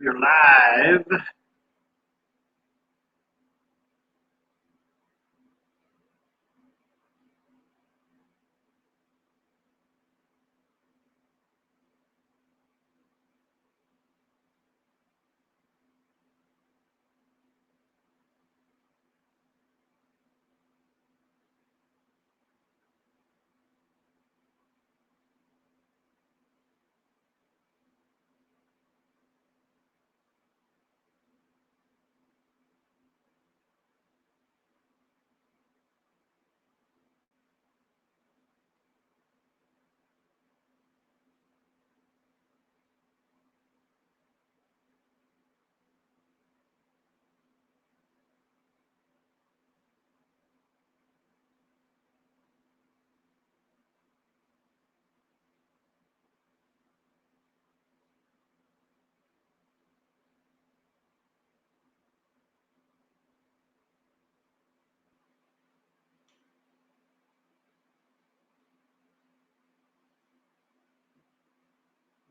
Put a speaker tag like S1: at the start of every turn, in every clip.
S1: We're live.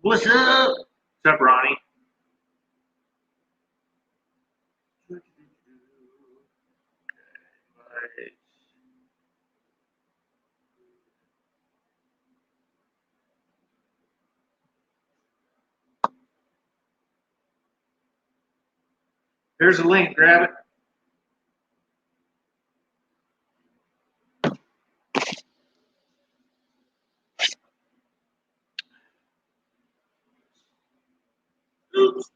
S1: What's up? What's up, Ronnie? There's a link. Grab it. Oops.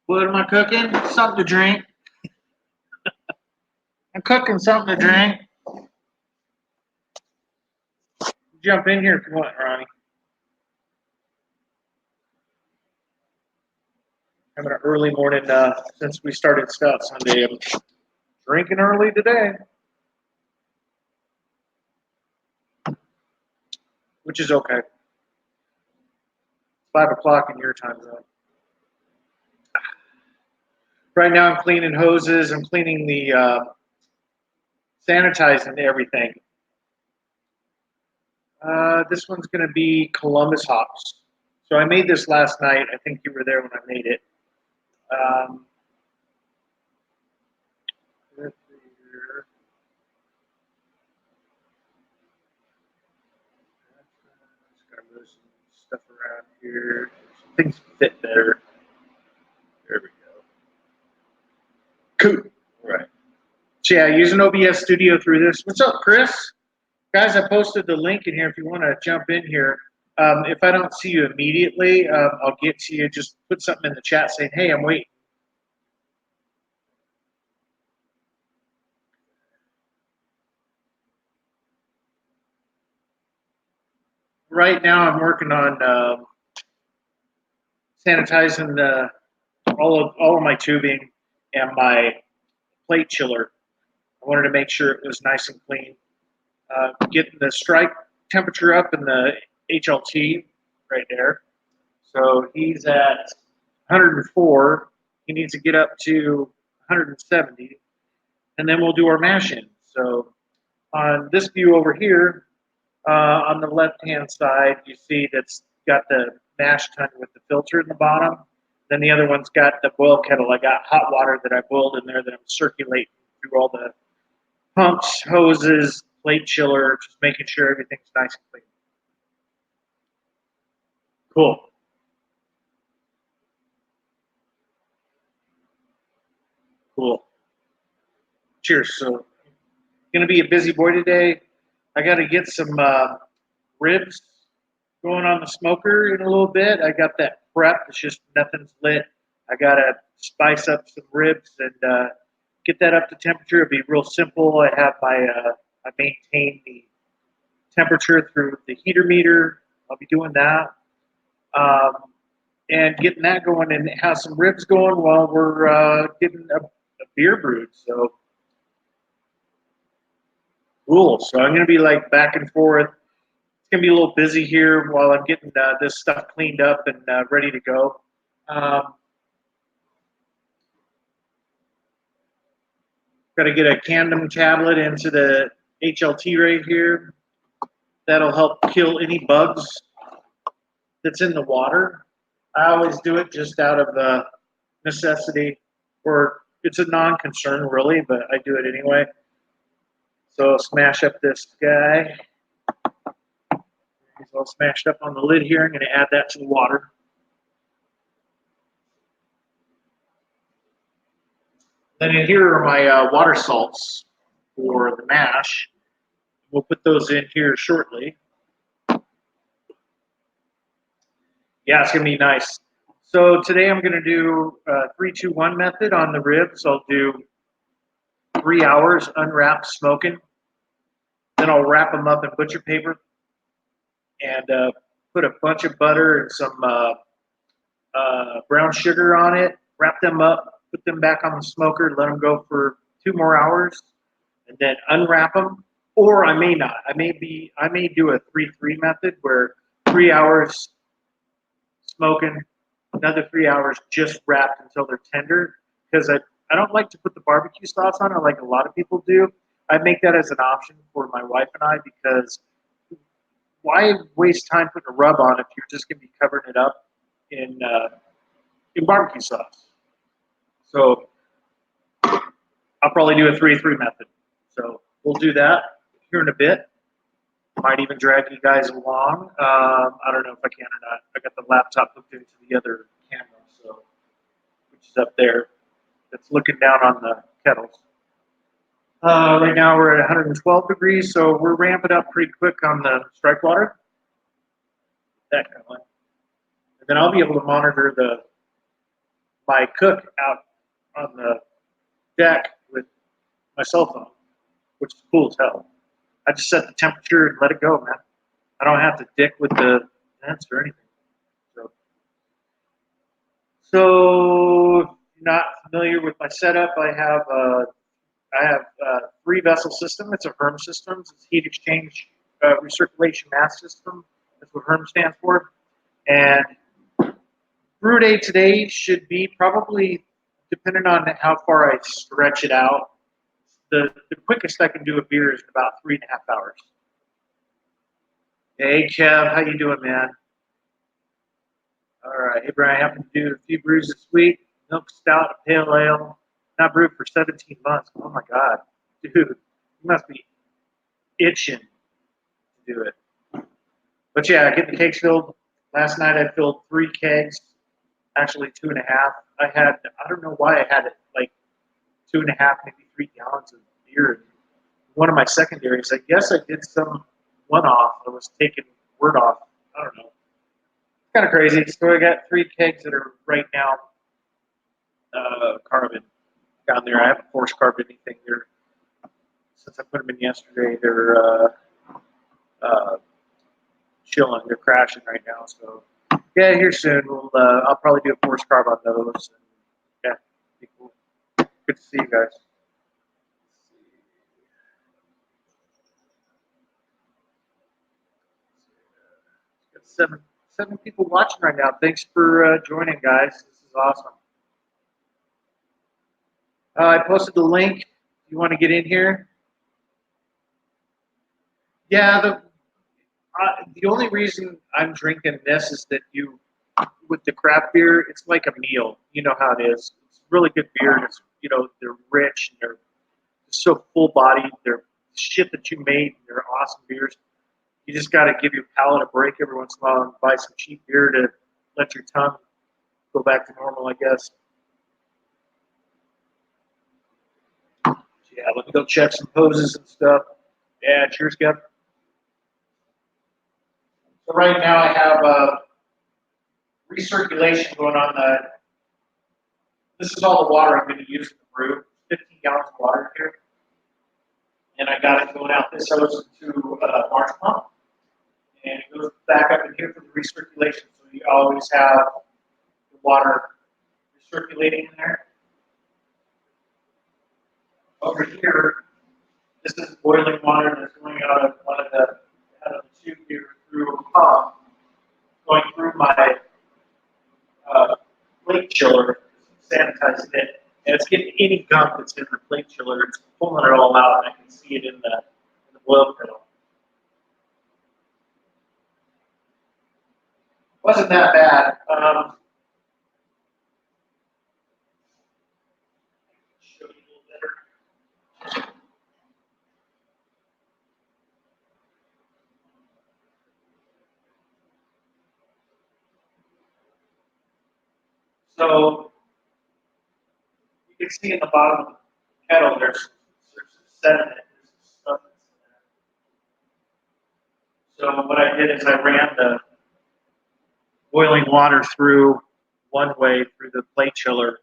S1: What am I cooking? Something to drink. I'm cooking something to drink. Jump in here if you want, Ronnie. Having an early morning since we started Scout Sunday. I'm drinking early today, which is okay. 5 o'clock in your time zone. Right now, I'm cleaning hoses. I'm cleaning the sanitizing everything. This one's going to be Columbus hops. So I made this last night. I think you were there when I made it. Let's see here. Just gotta move some stuff around here. Things fit better. There we go. Cool. All right. So yeah, using OBS Studio through this. What's up, Chris? Guys, I posted the link in here if you want to jump in here. If I don't see you immediately, I'll get to you. Just put something in the chat saying, hey, I'm waiting. Right now, I'm working on sanitizing all of my tubing and my plate chiller. I wanted to make sure it was nice and clean. Getting the strike temperature up in the HLT right there. So he's at 104. He needs to get up to 170, and then we'll do our mash in. So on this view over here, on the left-hand side, you see that's got the mash tun with the filter in the bottom. Then the other one's got the boil kettle. I got hot water that I boiled in there that I'm circulating through all the pumps, hoses, plate chiller, just making sure everything's nice and clean. Cool. Cool. Cheers. So, gonna be a busy boy today. I got to get some ribs going on the smoker in a little bit. I got that prep. It's just nothing's lit. I got to spice up some ribs and get that up to temperature. It'll be real simple. I maintain the temperature through the heater meter. I'll be doing that. Um, and getting that going and have some ribs going while we're getting a beer brewed. So cool. So I'm going to be like back and forth. It's going to be a little busy here while I'm getting this stuff cleaned up and ready to go. Got to get a Candom tablet into the HLT right here. That'll help kill any bugs that's in the water. I always do it just out of necessity, or it's a non-concern really, but I do it anyway. So I'll smash up this guy. He's all smashed up on the lid here. I'm going to add that to the water. Then in here are my water salts for the mash. We'll put those in here shortly. Yeah, it's going to be nice. So today I'm going to do 3-2-1 method on the ribs. I'll do 3 hours unwrapped smoking. Then I'll wrap them up in butcher paper and put a bunch of butter and some brown sugar on it. Wrap them up, put them back on the smoker, let them go for 2 more hours, and then unwrap them. Or I may not. I may do a 3-3 method where 3 hours smoking, another 3 hours just wrapped until they're tender. Because I don't like to put the barbecue sauce on it like a lot of people do. I make that as an option for my wife and I because why waste time putting a rub on if you're just going to be covering it up in barbecue sauce? So I'll probably do a 3-3 method. So we'll do that here in a bit. Might even drag you guys along. I don't know if I can or not. I got the laptop hooked into the other camera, so which is up there. That's looking down on the kettles. Right now we're at 112 degrees, so we're ramping up pretty quick on the strike water. That kind of one. And then I'll be able to monitor my cook out on the deck with my cell phone, which is cool as hell. I just set the temperature and let it go, man. I don't have to dick with the vents or anything. So if you're not familiar with my setup, I have 3 vessel system. It's a HERM system. It's heat exchange recirculation mass system. That's what HERM stands for. And brew day today should be probably, depending on how far I stretch it out, the quickest I can do a beer is in about 3.5 hours. Hey, Kev, how you doing, man? All right. Hey, Brian, I happened to do a few brews this week. Milk stout, a pale ale. Not brewed for 17 months. Oh, my God. Dude, you must be itching to do it. But, yeah, get the kegs filled. Last night I filled 3 kegs, actually 2.5. I don't know why I had it like 2.5, maybe 3 gallons of beer. One of my secondaries, I guess I did some one-off. I was taking word off. I don't know. It's kind of crazy. So I got 3 kegs that are right now carbon down there. I haven't force carved anything there since I put them in yesterday. They're chilling. They're crashing right now. So yeah, here soon. I'll probably do a force carve on those. And, yeah, be cool. Good to see you guys. Got seven people watching right now. Thanks for joining, guys. This is awesome. I posted the link. If you want to get in here? Yeah, the only reason I'm drinking this is that with the craft beer, it's like a meal. You know how it is. It's really good beer. And they're rich and they're so full bodied. They're shit that you made. They're awesome beers. You just got to give your palate a break every once in a while and buy some cheap beer to let your tongue go back to normal, I guess. Yeah, Yeah, let me go check some poses and stuff. Yeah, cheers, Kev. So right now I have recirculation going on. This is all the water I'm going to use to brew. 15 gallons of water here. And I got it going out this hose to Marsh pump. And it goes back up in here for the recirculation. So you always have the water recirculating in there. Over here, this is boiling water that's going out of the tube here through a pump, going through my plate chiller, sanitizing it, and it's getting any gunk that's in the plate chiller. It's pulling it all out, and I can see it in the boil kettle. Wasn't that bad. Show you a little better. So you can see in the bottom of the kettle there's some sediment, there's some stuff that's in there. So what I did is I ran the boiling water through one way through the plate chiller.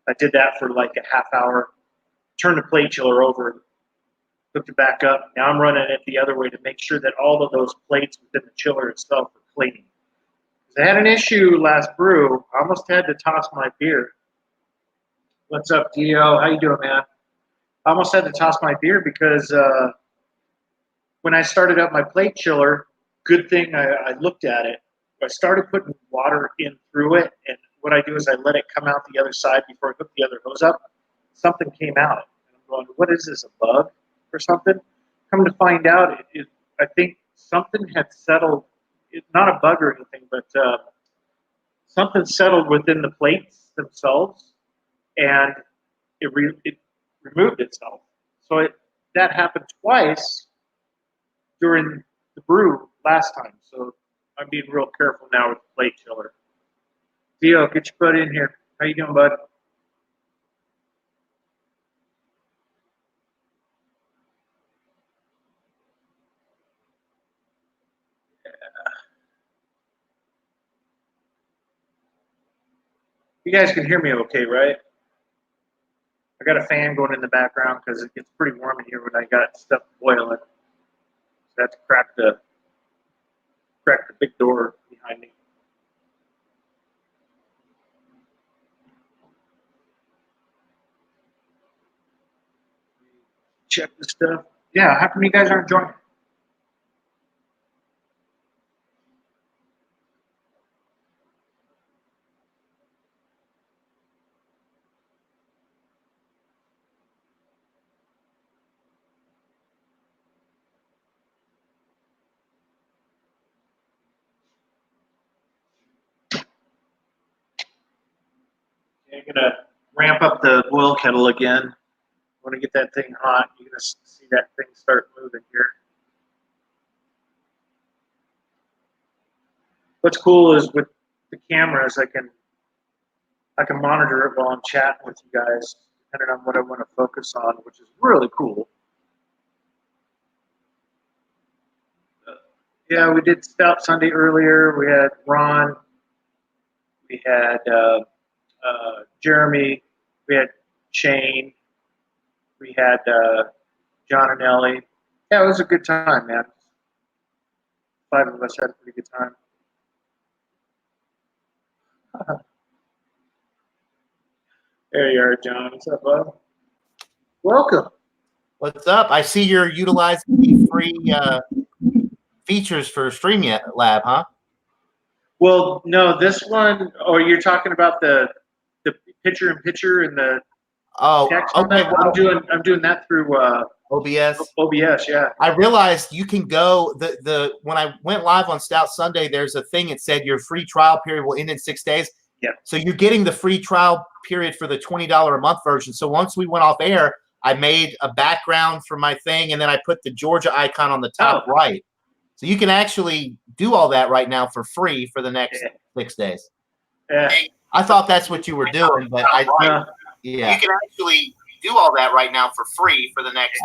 S1: I did that for like a half hour, turned the plate chiller over, hooked it back up. Now I'm running it the other way to make sure that all of those plates within the chiller itself are clean. I had an issue last brew. I almost had to toss my beer. What's up, Dio? How you doing, man? I almost had to toss my beer because when I started up my plate chiller, good thing I looked at it. I started putting water in through it, and what I do is I let it come out the other side before I hook the other hose up. Something came out. And I'm going, what is this, a bug or something? Come to find out, I think something had settled. It's not a bug or anything, but something settled within the plates themselves, and it removed itself. So that happened twice during the brew last time. So I'm being real careful now with the plate chiller. Theo, get your butt in here. How you doing, bud? You guys can hear me okay, right? I got a fan going in the background because it gets pretty warm in here when I got stuff boiling. So I have to crack the big door behind me. Check this stuff. Yeah, how come you guys aren't joining? Okay, I'm gonna ramp up the boil kettle again. I want to get that thing hot. You're gonna see that thing start moving here. What's cool is with the cameras, I can monitor it while I'm chatting with you guys, depending on what I want to focus on, which is really cool. Yeah, we did Stout Sunday earlier. We had Ron. We had Jeremy. We had Shane. We had John and Ellie. Yeah, it was a good time, man. 5 of us had a pretty good time. There you are, John. What's up, bud? Welcome.
S2: What's up? I see you're utilizing the free features for StreamLab, huh?
S1: Well, no, this one. Oh, you're talking about the picture-in-picture and the text on
S2: okay.
S1: that? I'm doing that through
S2: OBS.
S1: OBS, yeah.
S2: I realized you can go when I went live on Stout Sunday, there's a thing that said your free trial period will end in 6 days.
S1: Yeah.
S2: So you're getting the free trial period for the $20 a month version. So once we went off air, I made a background for my thing, and then I put the Georgia icon on the top right. So you can actually do all that right now for free for the next 6 days.
S1: Yeah.
S2: I thought that's what you were doing, but yeah.
S3: You can actually
S2: do all that right now for free for the next.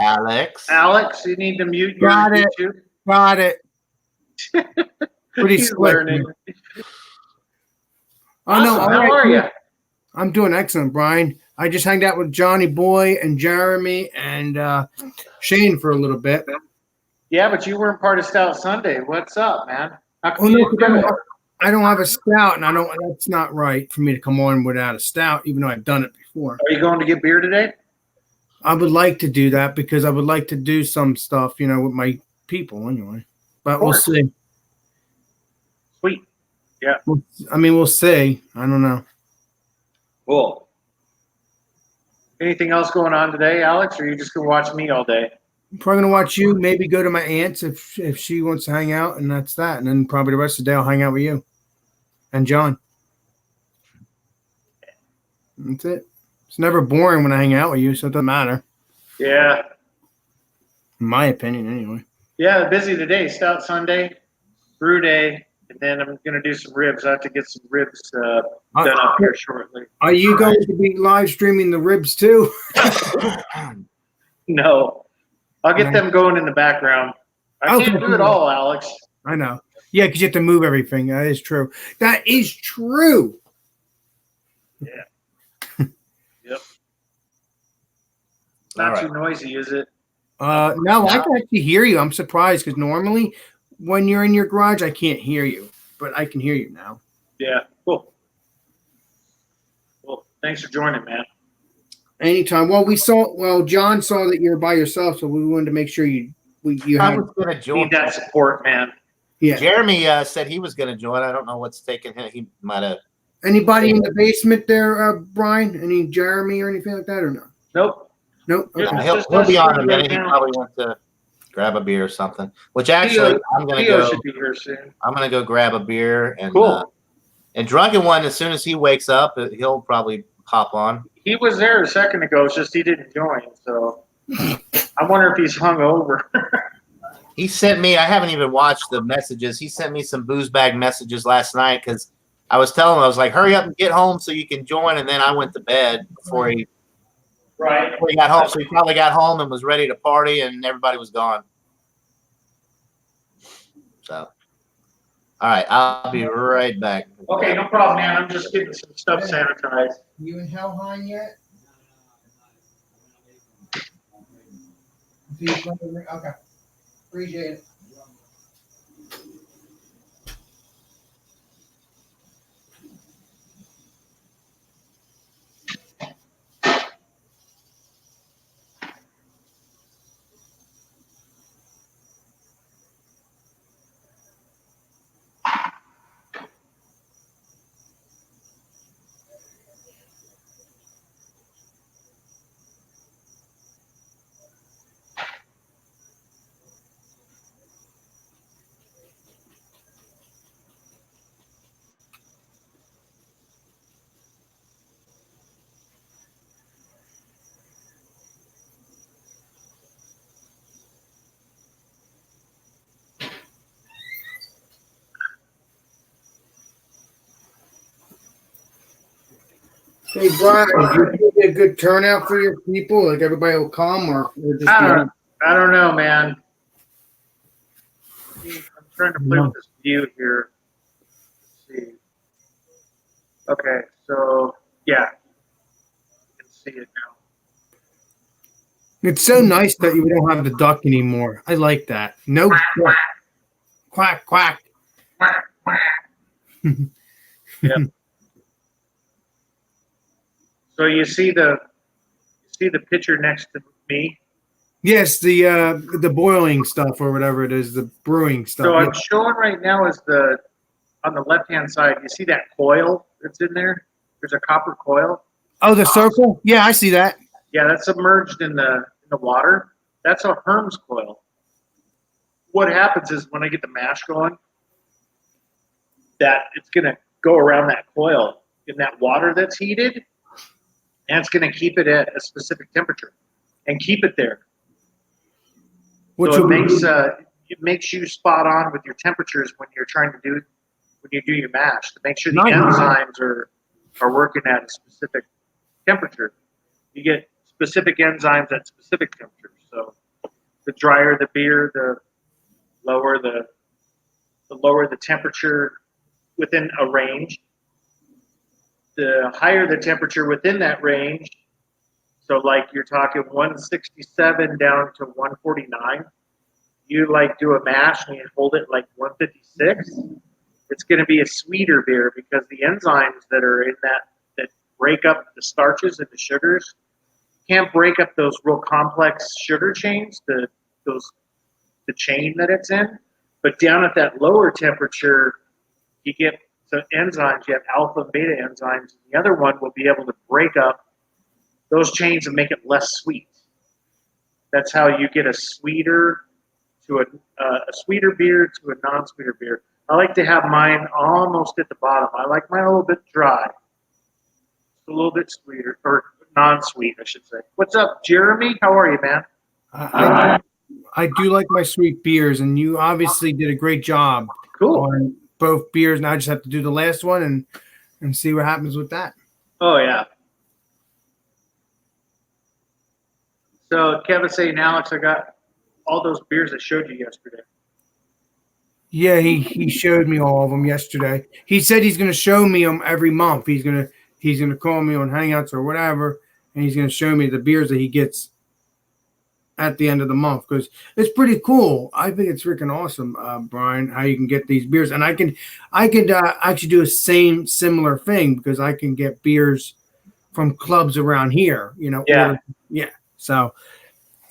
S1: Alex, you need to mute your
S3: Got it.
S1: YouTube.
S3: Got it. Pretty
S1: He's
S3: slick.
S1: learning.
S3: Oh no!
S1: Awesome.
S3: All
S1: How
S3: right,
S1: are you?
S3: I'm doing excellent, Brian. I just hanged out with Johnny Boy and Jeremy and Shane for a little bit.
S1: Yeah, but you weren't part of Stout Sunday. What's up, man? How come
S3: Oh
S1: you
S3: no,
S1: didn't do it?
S3: I don't have a stout, and I don't. That's not right for me to come on without a stout, even though I've done it before.
S1: Are you going to get beer today?
S3: I would like to do that because I would like to do some stuff, with my people anyway. But we'll see.
S1: Sweet. Yeah.
S3: We'll see. I don't know.
S1: Cool. Anything else going on today, Alex, or are you just going to watch me all day?
S3: I'm probably gonna watch you. Maybe go to my aunt's if she wants to hang out, and that's that. And then probably the rest of the day I'll hang out with you and John. That's it. It's never boring when I hang out with you, so it doesn't matter.
S1: Yeah.
S3: In my opinion, anyway.
S1: Yeah, busy today. Stout Sunday, Brew Day, and then I'm going to do some ribs. I have to get some ribs done up here shortly.
S3: Are you going to be live streaming the ribs too?
S1: No. I'll get them going in the background. I can't do it all, Alex.
S3: I know. Yeah, because you have to move everything. That is true. That is true.
S1: Yeah. Yep. Not too noisy, is it?
S3: No, I can actually hear you. I'm surprised because normally when you're in your garage, I can't hear you, but I can hear you now.
S1: Yeah. Cool. Well, thanks for joining, man.
S3: Anytime. Well, John saw that you're by yourself, so we wanted to make sure you
S2: I was going to join.
S1: Need that support, man.
S3: Yeah.
S2: Jeremy said he was going to join. I don't know what's taking him. He might have.
S3: Anybody in the basement there, Brian? Any Jeremy or anything like that, or no?
S1: Nope.
S3: Okay.
S2: He'll be on in a minute. He probably wants to grab a beer or something. Which actually, I'm going to go.
S1: Should be here soon.
S2: I'm going to go grab a beer and
S1: cool.
S2: And Drunken One, as soon as he wakes up, he'll probably pop on.
S1: He was there a second ago. It's just he didn't join. So I wonder if he's hungover.
S2: He sent me. I haven't even watched the messages. He sent me some booze bag messages last night because I was telling him, I was like, hurry up and get home so you can join. And then I went to bed before he got home. So he probably got home and was ready to party, and everybody was gone. So, all right, I'll be right back.
S1: Okay, no problem, man. I'm just getting some stuff sanitized.
S3: You in Hellheim yet? Okay. Appreciate it. Hey, Brian, do you think a good turnout for your people? Like everybody will come, or just
S1: I don't know, man. I'm trying to flip this view here. Let's see. Okay, so yeah, you can see it now.
S3: It's so nice that you don't have the duck anymore. I like that. No duck. Quack, quack.
S1: Quack, quack. Yep. So you see the picture next to me?
S3: Yes, the boiling stuff or whatever it is, the brewing stuff.
S1: So I'm showing right now is on the left-hand side, you see that coil that's in there? There's a copper coil.
S3: Oh, the circle? Yeah, I see that.
S1: Yeah, that's submerged in the water. That's a Herms coil. What happens is when I get the mash going, that it's going to go around that coil in that water that's heated, and it's going to keep it at a specific temperature and keep it there. So it makes you spot on with your temperatures when you do your mash to make sure the enzymes are working at a specific temperature. You get specific enzymes at specific temperatures. So the drier the beer, the lower the temperature within a range. The higher the temperature within that range, so like you're talking 167 down to 149, you like do a mash and you hold it like 156, it's going to be a sweeter beer because the enzymes that are in that break up the starches and the sugars can't break up those real complex sugar chains, the chain that it's in. But down at that lower temperature, you get some enzymes. You have alpha and beta enzymes. The other one will be able to break up those chains and make it less sweet. That's how you get a sweeter sweeter beer to a non-sweeter beer. I like to have mine almost at the bottom. I like mine a little bit dry, a little bit sweeter, or non-sweet, I should say. What's up, Jeremy? How are you, man?
S3: I do like my sweet beers, and you obviously did a great job on both beers. Now I just have to do the last one and see what happens with that.
S1: Oh, yeah. So Kevin's saying, Alex, I got all those beers I showed you yesterday.
S3: Yeah, he showed me all of them yesterday. He said he's going to show me them every month. He's going to call me on Hangouts or whatever, and he's going to show me the beers that he gets at the end of the month, because it's pretty cool. I think it's freaking awesome, Brian, how you can get these beers. And I could actually do a similar thing, because I can get beers from clubs around here,
S1: Yeah.
S3: So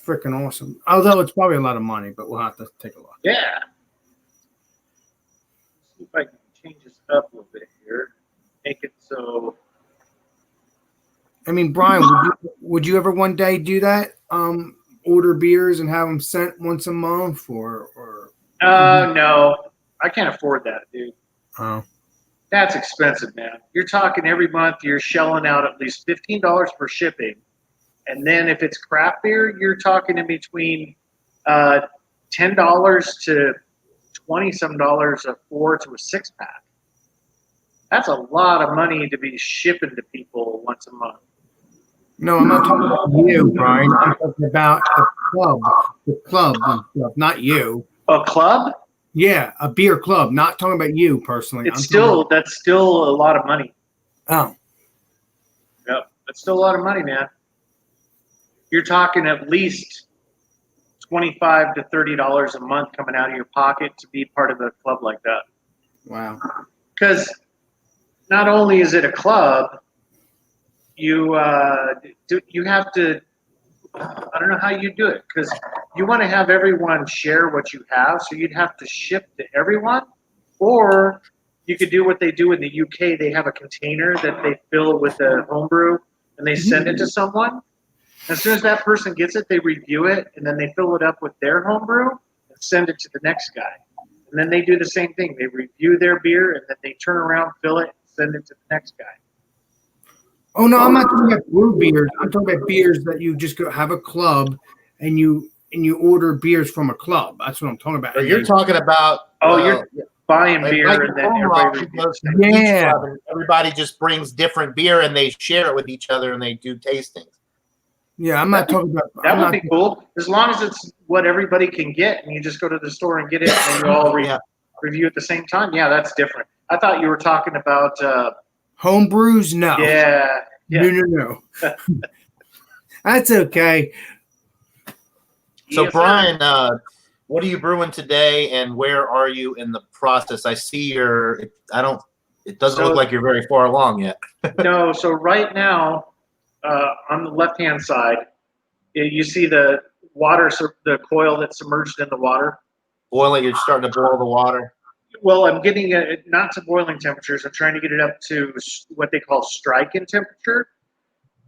S3: freaking awesome. Although it's probably a lot of money, but we'll have to take a look.
S1: Yeah. Let's see if I can change this up a little bit here. Make it so.
S3: I mean, Brian, would you ever one day do that? Order beers and have them sent once a month, or
S1: No, I can't afford that, dude.
S3: Oh,
S1: That's expensive, man. You're talking every month you're shelling out at least $15 for shipping, and then if it's craft beer, you're talking in between $10 to $20-some a 4 to a 6-pack. That's a lot of money to be shipping to people once a month.
S3: no, I'm not talking about you, Brian. I'm talking about the club and stuff, not you.
S1: A club?
S3: Yeah, a beer club. Not talking about you personally.
S1: That's still a lot of money.
S3: Oh,
S1: Yep, that's still a lot of money, man. You're talking at least $25 to $30 a month coming out of your pocket to be part of a club like that.
S3: wow.
S1: Because not only is it a club, you have to. I don't know how you do it, because you want to have everyone share what you have, so you'd have to ship to everyone, or you could do what they do in the UK. They have a container that they fill with a homebrew, and they send it to someone. As soon as that person gets it, they review it, and then they fill it up with their homebrew and send it to the next guy. And then they do the same thing. They review their beer, and then they turn around, fill it, and send it to the next guy.
S3: Oh no, I'm not talking about brew beers. I'm talking about beers that you just go have a club and you order beers from a club. That's what I'm talking about.
S2: Or you're talking about
S1: You're buying
S2: like
S1: beer and then everybody
S2: goes to
S3: Yeah.
S2: each club and everybody just brings different beer and they share it with each other and they do tastings.
S3: Yeah, I'm not talking about
S1: that would be cool, as long as it's what everybody can get, and you just go to the store and get it, and you all review at the same time. Yeah, that's different. I thought you were talking about
S3: home brews. No.
S1: Yeah.
S3: No. That's okay.
S2: So
S1: Yes,
S2: Brian, what are you brewing today, and where are you in the process? I see it doesn't look like you're very far along yet.
S1: No, so right now, on the left-hand side, you see the water, the coil that's submerged in the water.
S2: You're starting to boil the water.
S1: Well, I'm getting it not to boiling temperatures. I'm trying to get it up to what they call strike-in temperature.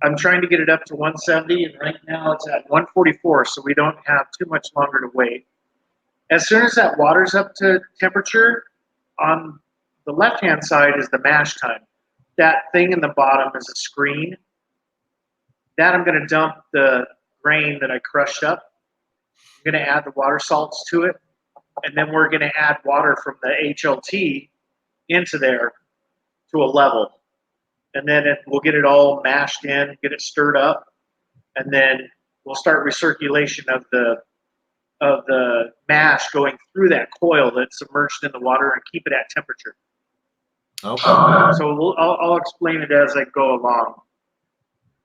S1: I'm trying to get it up to 170, and right now it's at 144, so we don't have too much longer to wait. As soon as that water's up to temperature, on the left-hand side is the mash time. That thing in the bottom is a screen. That I'm going to dump the grain that I crushed up. I'm going to add the water salts to it, and then we're going to add water from the HLT into there to a level. And then we'll get it all mashed in, get it stirred up, and then we'll start recirculation of the mash going through that coil that's submerged in the water and keep it at temperature.
S2: Okay.
S1: So I'll explain it as I go along.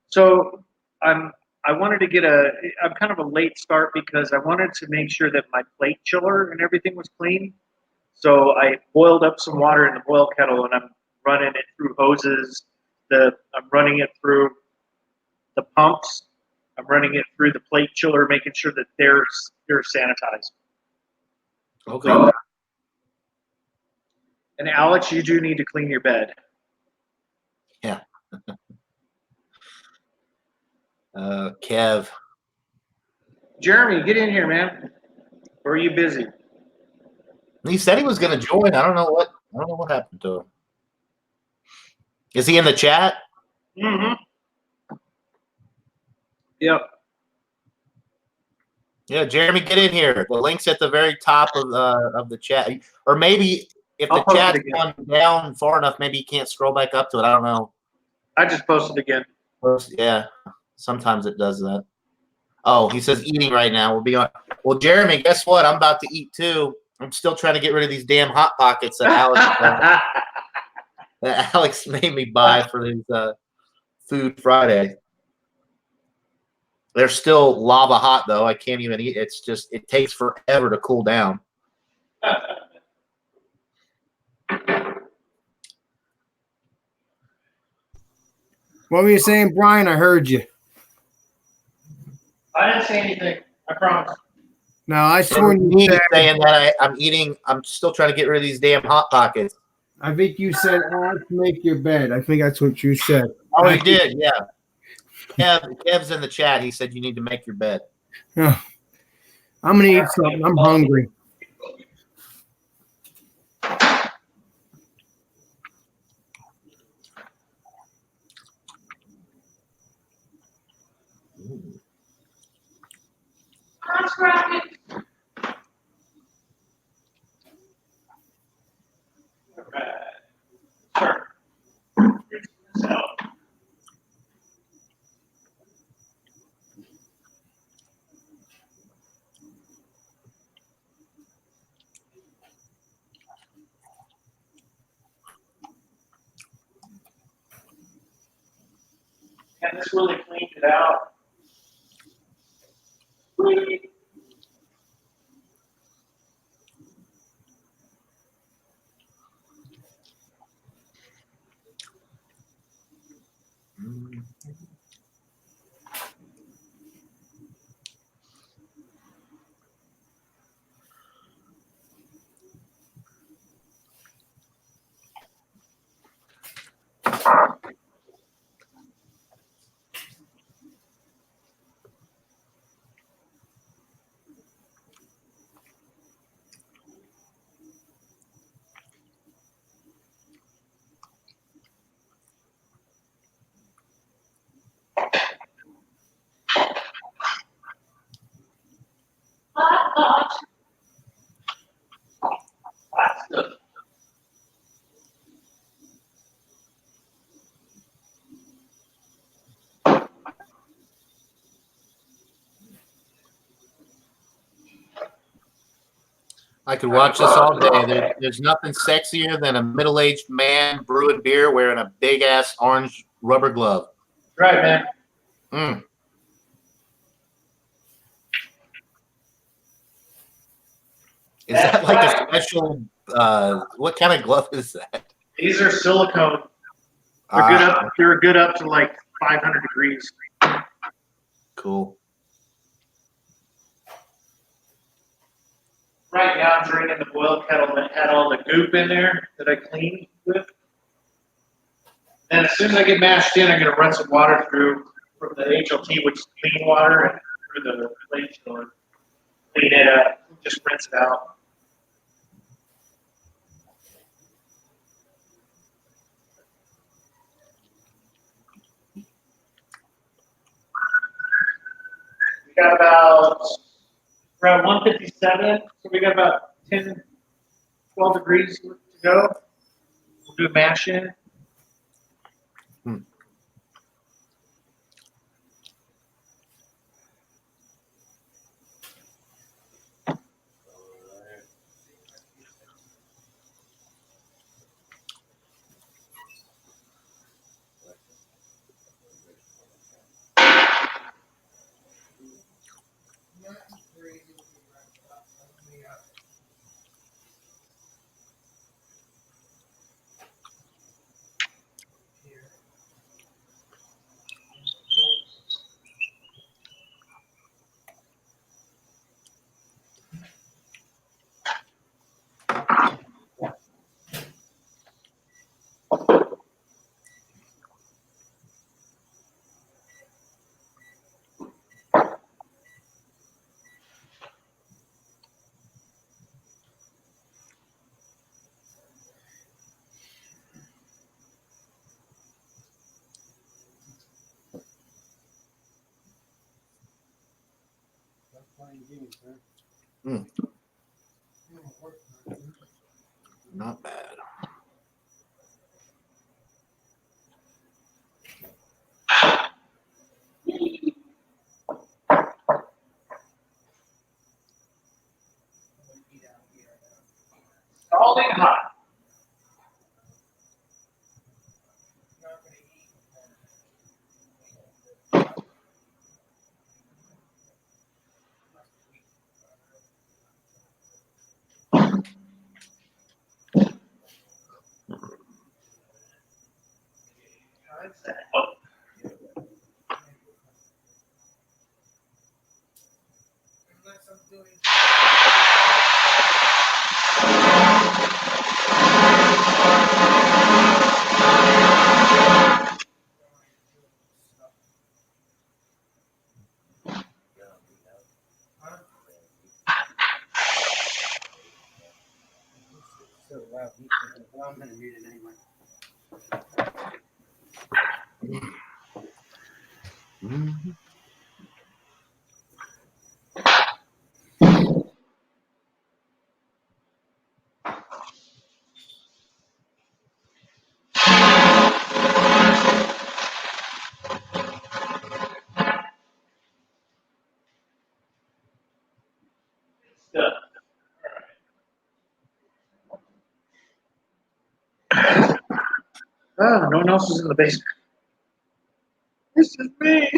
S1: So I wanted to I'm kind of a late start because I wanted to make sure that my plate chiller and everything was clean. So I boiled up some water in the boil kettle and I'm running it through hoses. I'm running it through the pumps. I'm running it through the plate chiller, making sure that they're sanitized.
S2: Okay.
S1: And Alex, you do need to clean your bed.
S2: Yeah. Kev.
S1: Jeremy, get in here, man. Or are you busy?
S2: He said he was going to join. I don't know what happened to him. Is he in the chat?
S1: Mm-hmm. Yep.
S2: Yeah, Jeremy, get in here. The link's at the very top of the chat. Or maybe if the chat's gone down far enough, maybe you can't scroll back up to it. I don't know.
S1: I just posted again.
S2: Yeah, sometimes it does that. Oh, he says eating right now. We'll be on. Well, Jeremy, guess what? I'm about to eat too. I'm still trying to get rid of these damn Hot Pockets that Alex made me buy for his Food Friday. They're still lava hot though. I can't even eat. It's just it takes forever to cool down.
S3: What were you saying, Brian? I heard you.
S1: I didn't say anything. I promise.
S3: No, I swear you said
S2: saying that I'm eating. I'm still trying to get rid of these damn Hot Pockets.
S3: I think you said, "Alex, make your bed." I think that's what you said.
S2: Oh, he did. Yeah. Kev's in the chat. He said you need to make your bed.
S3: Oh, I'm gonna eat something. I'm hungry.
S1: Sure. And this really cleaned it out.
S2: I could watch this all day. There's nothing sexier than a middle-aged man brewing beer wearing a big-ass orange rubber glove.
S1: Right, man.
S2: Mm. Is that like a special? What kind of glove is that?
S1: These are silicone. They're good up. They're good up to like 500 degrees.
S2: Cool.
S1: Right now, I'm drinking the boiled kettle that had all the goop in there that I cleaned with. And as soon as I get mashed in, I'm going to run some water through from the HLT, which is clean water, and through the plate chiller. Clean it up. Just rinse it out. We got about around 157, so we got about 10, 12 degrees to go. We'll do a mash in.
S2: Not bad.
S1: Scalding hot.
S3: I'm going to mute it anyway.
S2: Mm-hmm.
S1: Oh, no one else is in the basement. This is me.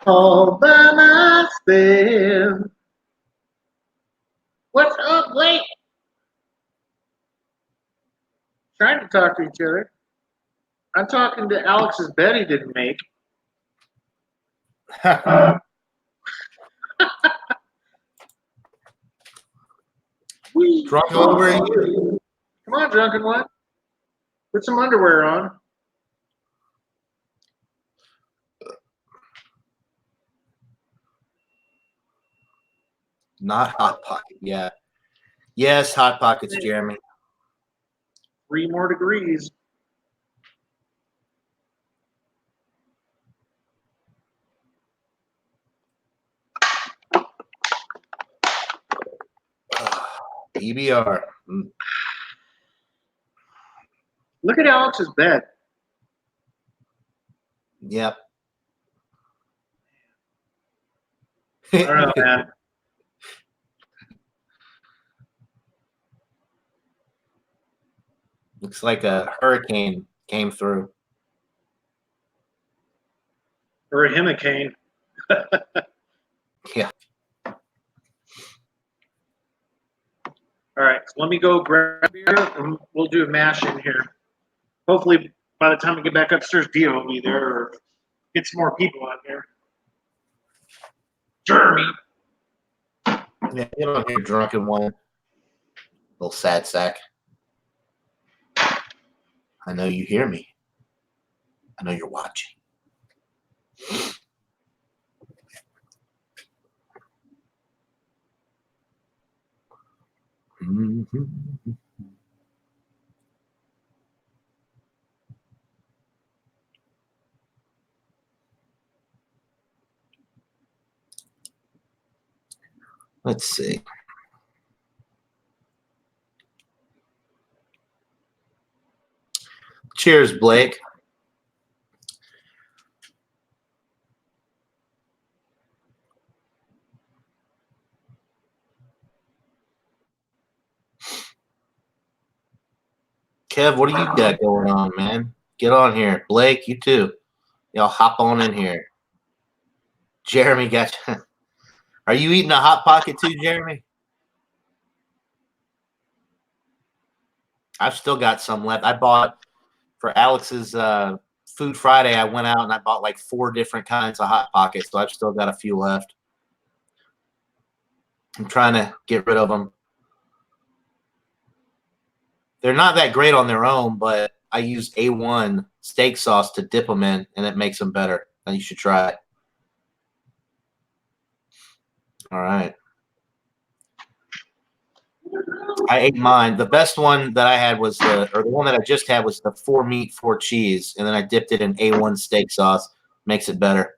S1: All by myself. What's up, Blake? Trying to talk to each other. I'm talking to Alex's bed he didn't make.
S2: Drunk one, where are you?
S1: Come on, drunken one. Put some underwear on.
S2: Not Hot Pocket. Yeah. Yes, Hot Pockets, Jeremy.
S1: 3 more degrees.
S2: EBR.
S1: Look at Alex's bed.
S2: Yep.
S1: I don't know, man.
S2: Looks like a hurricane came through.
S1: Or a hurricane.
S2: Yeah.
S1: All right, so let me go grab beer and we'll do a mash in here. Hopefully, by the time we get back upstairs, Dio will be there or get some more people out there. Jeremy.
S2: Yeah, get on here, drunken one. Little sad sack. I know you hear me. I know you're watching. Mm-hmm. Let's see. Cheers, Blake. Kev, what do you got going on, man? Get on here. Blake, you too. Y'all hop on in here. Jeremy got you. Are you eating a Hot Pocket too, Jeremy? I've still got some left. I bought for Alex's Food Friday. I went out and I bought like 4 different kinds of Hot Pockets, so I've still got a few left. I'm trying to get rid of them. They're not that great on their own, but I use A1 steak sauce to dip them in, and it makes them better. And you should try it. All right. I ate mine. The best one that I had was the one that I just had was the 4 meat, 4 cheese, and then I dipped it in A1 steak sauce. Makes it better.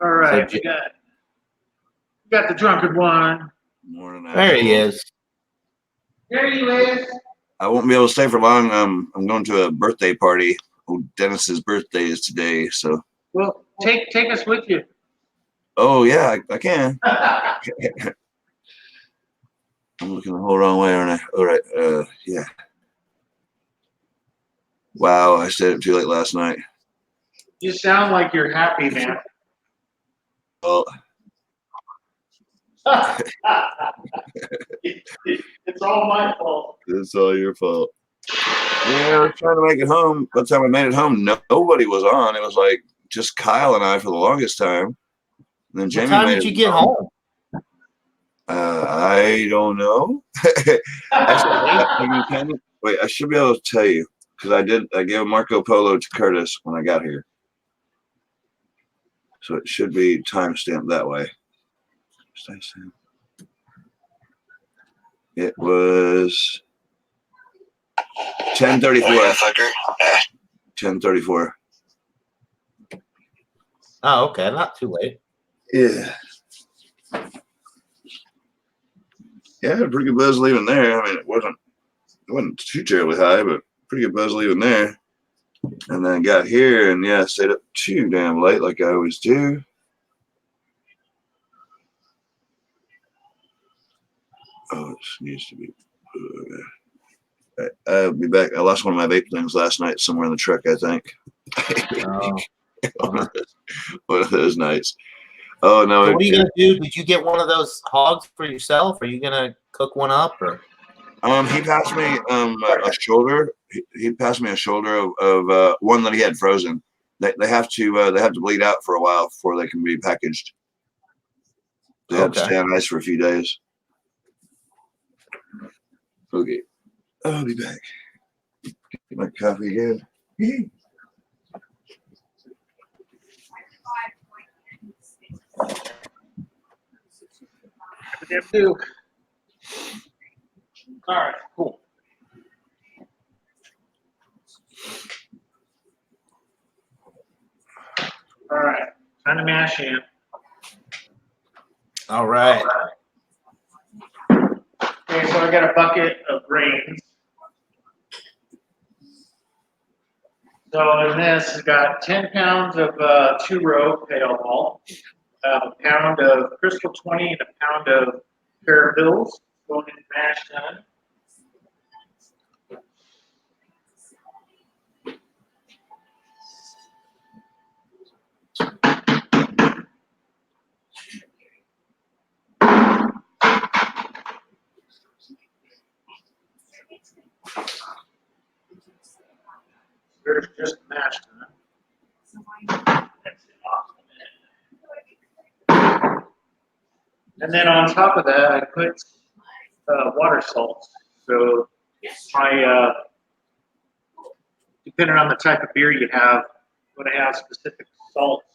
S1: All right,
S2: So,
S1: we got the drunken one.
S4: Morning,
S2: there he
S4: assholes.
S2: is.
S1: There you is.
S4: I won't be able to stay for long. I'm going to a birthday party. Oh, Dennis's birthday is today, so.
S1: Well, take us with you.
S4: Oh yeah, I can. I'm looking the whole wrong way, aren't I? All right. Yeah. Wow, I stayed up too late last night.
S1: You sound like you're happy, man.
S4: Well,
S1: It's all my fault.
S4: it's all your fault. Yeah, I was trying to make it home. By the time I made it home, nobody was on. It was like just Kyle and I for the longest time. And then
S2: What
S4: Jamie
S2: time
S4: made
S2: did
S4: it
S2: you get home?
S4: I don't know. Actually, wait, I should be able to tell you because I gave Marco Polo to Curtis when I got here. So it should be timestamped that way. It was 10:34. 10:34.
S2: Oh, okay. Not too late.
S4: Yeah. Yeah, I had a pretty good buzz leaving there. I mean, it wasn't too terribly high, but pretty good buzz leaving there. And then got here and yeah, stayed up too damn late like I always do. Oh, it needs to be. I'll be back. I lost one of my vape things last night somewhere in the truck, I think.
S2: Oh.
S4: One of those nights. Oh no!
S2: So what are you gonna do? Did you get one of those hogs for yourself? Are you gonna cook one up or?
S4: He passed me a shoulder. He passed me a shoulder of one that he had frozen. They have to bleed out for a while before they can be packaged. They have to stay on ice for a few days. Okay, I'll be back. Get my coffee again.
S1: Do. All right, cool. All right, time to mash in.
S2: All right.
S1: Okay, so I got a bucket of grains. So in this, I got 10 pounds of two-row pale malt, a pound of Crystal 20, and a pound of Parafils going in mash done. There's just mash done. And then on top of that, I put water salts. So my depending on the type of beer you have, I'm going to have specific salts.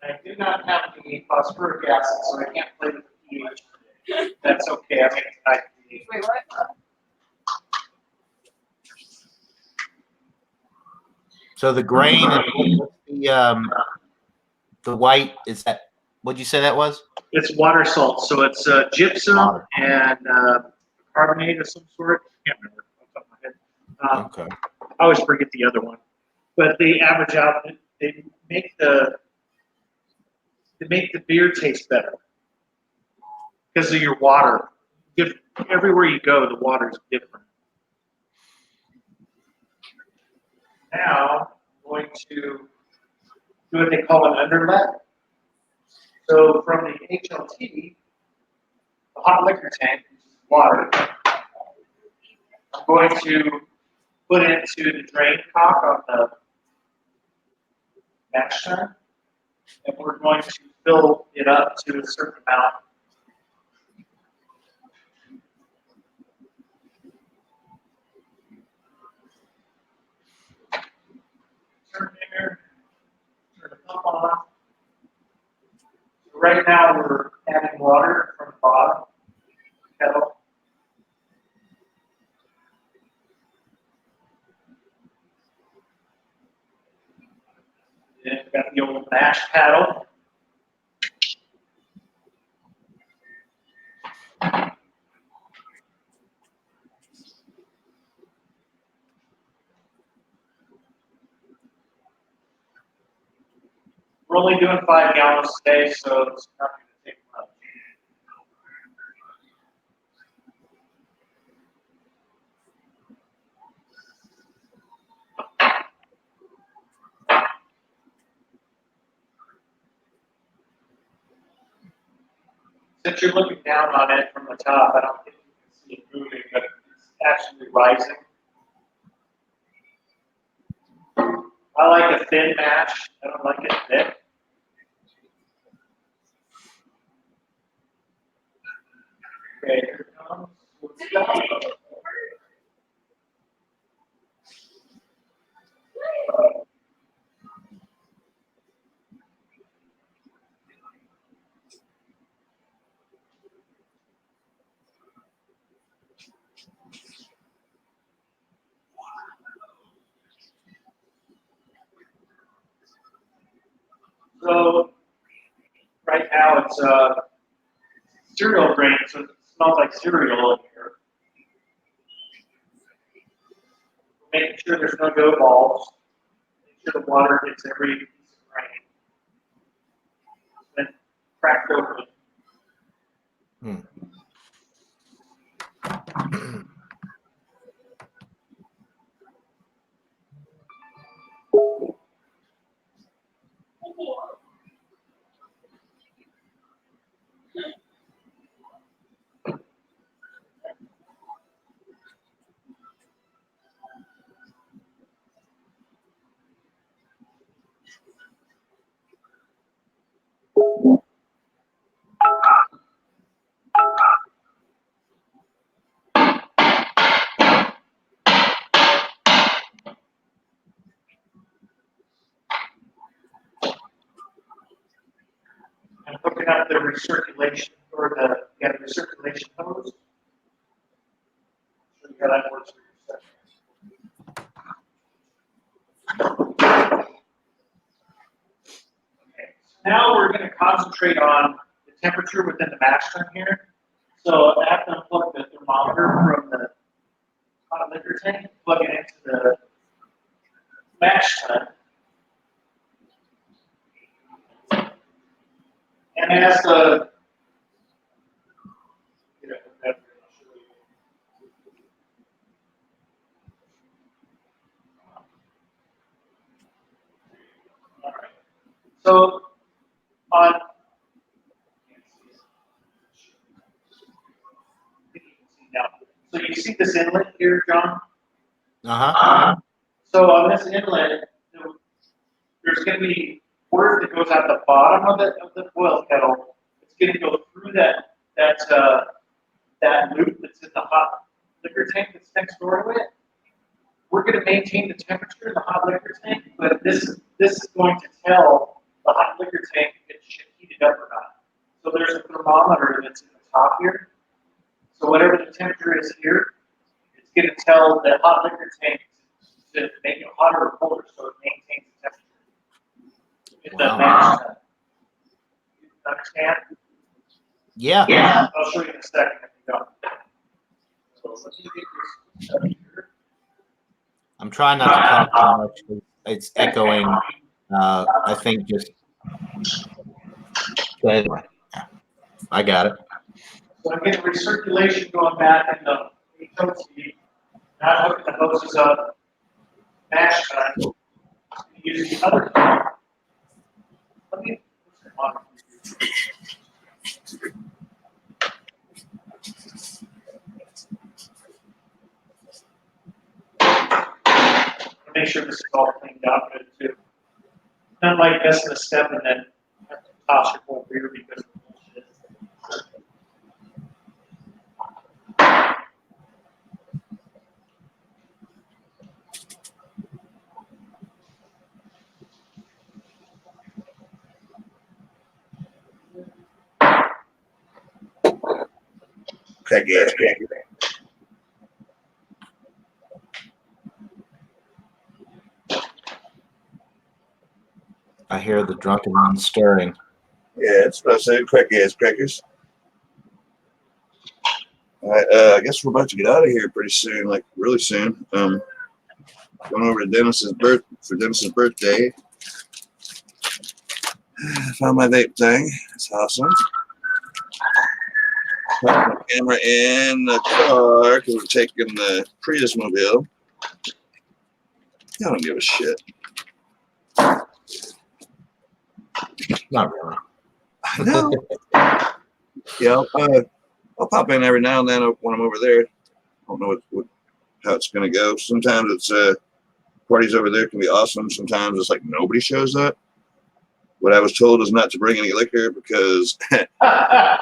S1: I do not have the phosphoric acid, so I can't play with the pH. That's okay. I mean,
S5: Wait, what?
S2: So the grain and the white is that? What'd you say that was?
S1: it's water salt, so it's gypsum and carbonate of some sort. I can't remember off the top of my head.
S2: Okay.
S1: I always forget the other one, but they average out. They make the beer taste better because of your water. Everywhere you go, the water is different. Now I'm going to do what they call an underlet. So from the HLT, the hot liquor tank, water, I'm going to put into the drain cock on the mash tun, and we're going to fill it up to a certain amount. Turn there, turn the pump right now we're adding water from the bottom kettle. And we've got the old mash paddle. We're only doing 5 gallons today, so it's not going to take much. Since you're looking down on it from the top, I don't think you can see it moving, but it's actually rising. I like a thin mash. I don't like it thick. Okay, here it comes. So right now it's cereal grain, so it smells like cereal in here. Making sure there's no dough balls. Make sure the water gets every piece of grain. Then cracked open. And hooking up the recirculation or the recirculation hose. Show you how that works for your second. Okay, so now we're going to concentrate on the temperature within the mash tun here. So I have to unplug the thermometer from the hot liquor tank, plug it into the mash tun. And as the all right. So on so you see this inlet here, John? So on this inlet, there's going to be water that goes out the bottom of the boil kettle. It's going to go through that loop that's in the hot liquor tank that's next door to it. We're going to maintain the temperature in the hot liquor tank, but this is going to tell the hot liquor tank if it should heat it up or not. So there's a thermometer that's in the top here. So whatever the temperature is here, it's going to tell the hot liquor tank to make it hotter or colder so it maintains the temperature. In the mash tun. You understand?
S2: Yeah.
S1: I'll show you in a second if you don't. So let me get this up here.
S2: I'm trying not to talk too much. It's echoing. I think just. Anyway, I got it.
S1: So I'm getting recirculation going back in the HOC. Now I'm hooking the hoses up, mash tun. Use the other one. Let me put some on. Make sure this is all cleaned up good too. Not like missing a step and then have to toss your whole beer because of bullshit.
S4: Cracky ass cracker.
S2: I hear the drunken man stirring.
S4: Yeah, that's what I said. Cracky ass crackers. All right, I guess we're about to get out of here pretty soon, like really soon. Going over to Dennis's birthday. I found my vape thing. It's awesome. Put my camera in the car because we're taking the Prius mobile. I don't give a shit.
S2: Not really.
S4: I know. Yeah, I'll pop in every now and then when I'm over there. I don't know how it's gonna go. Sometimes it's parties over there can be awesome. Sometimes it's like nobody shows up. What I was told is not to bring any liquor because I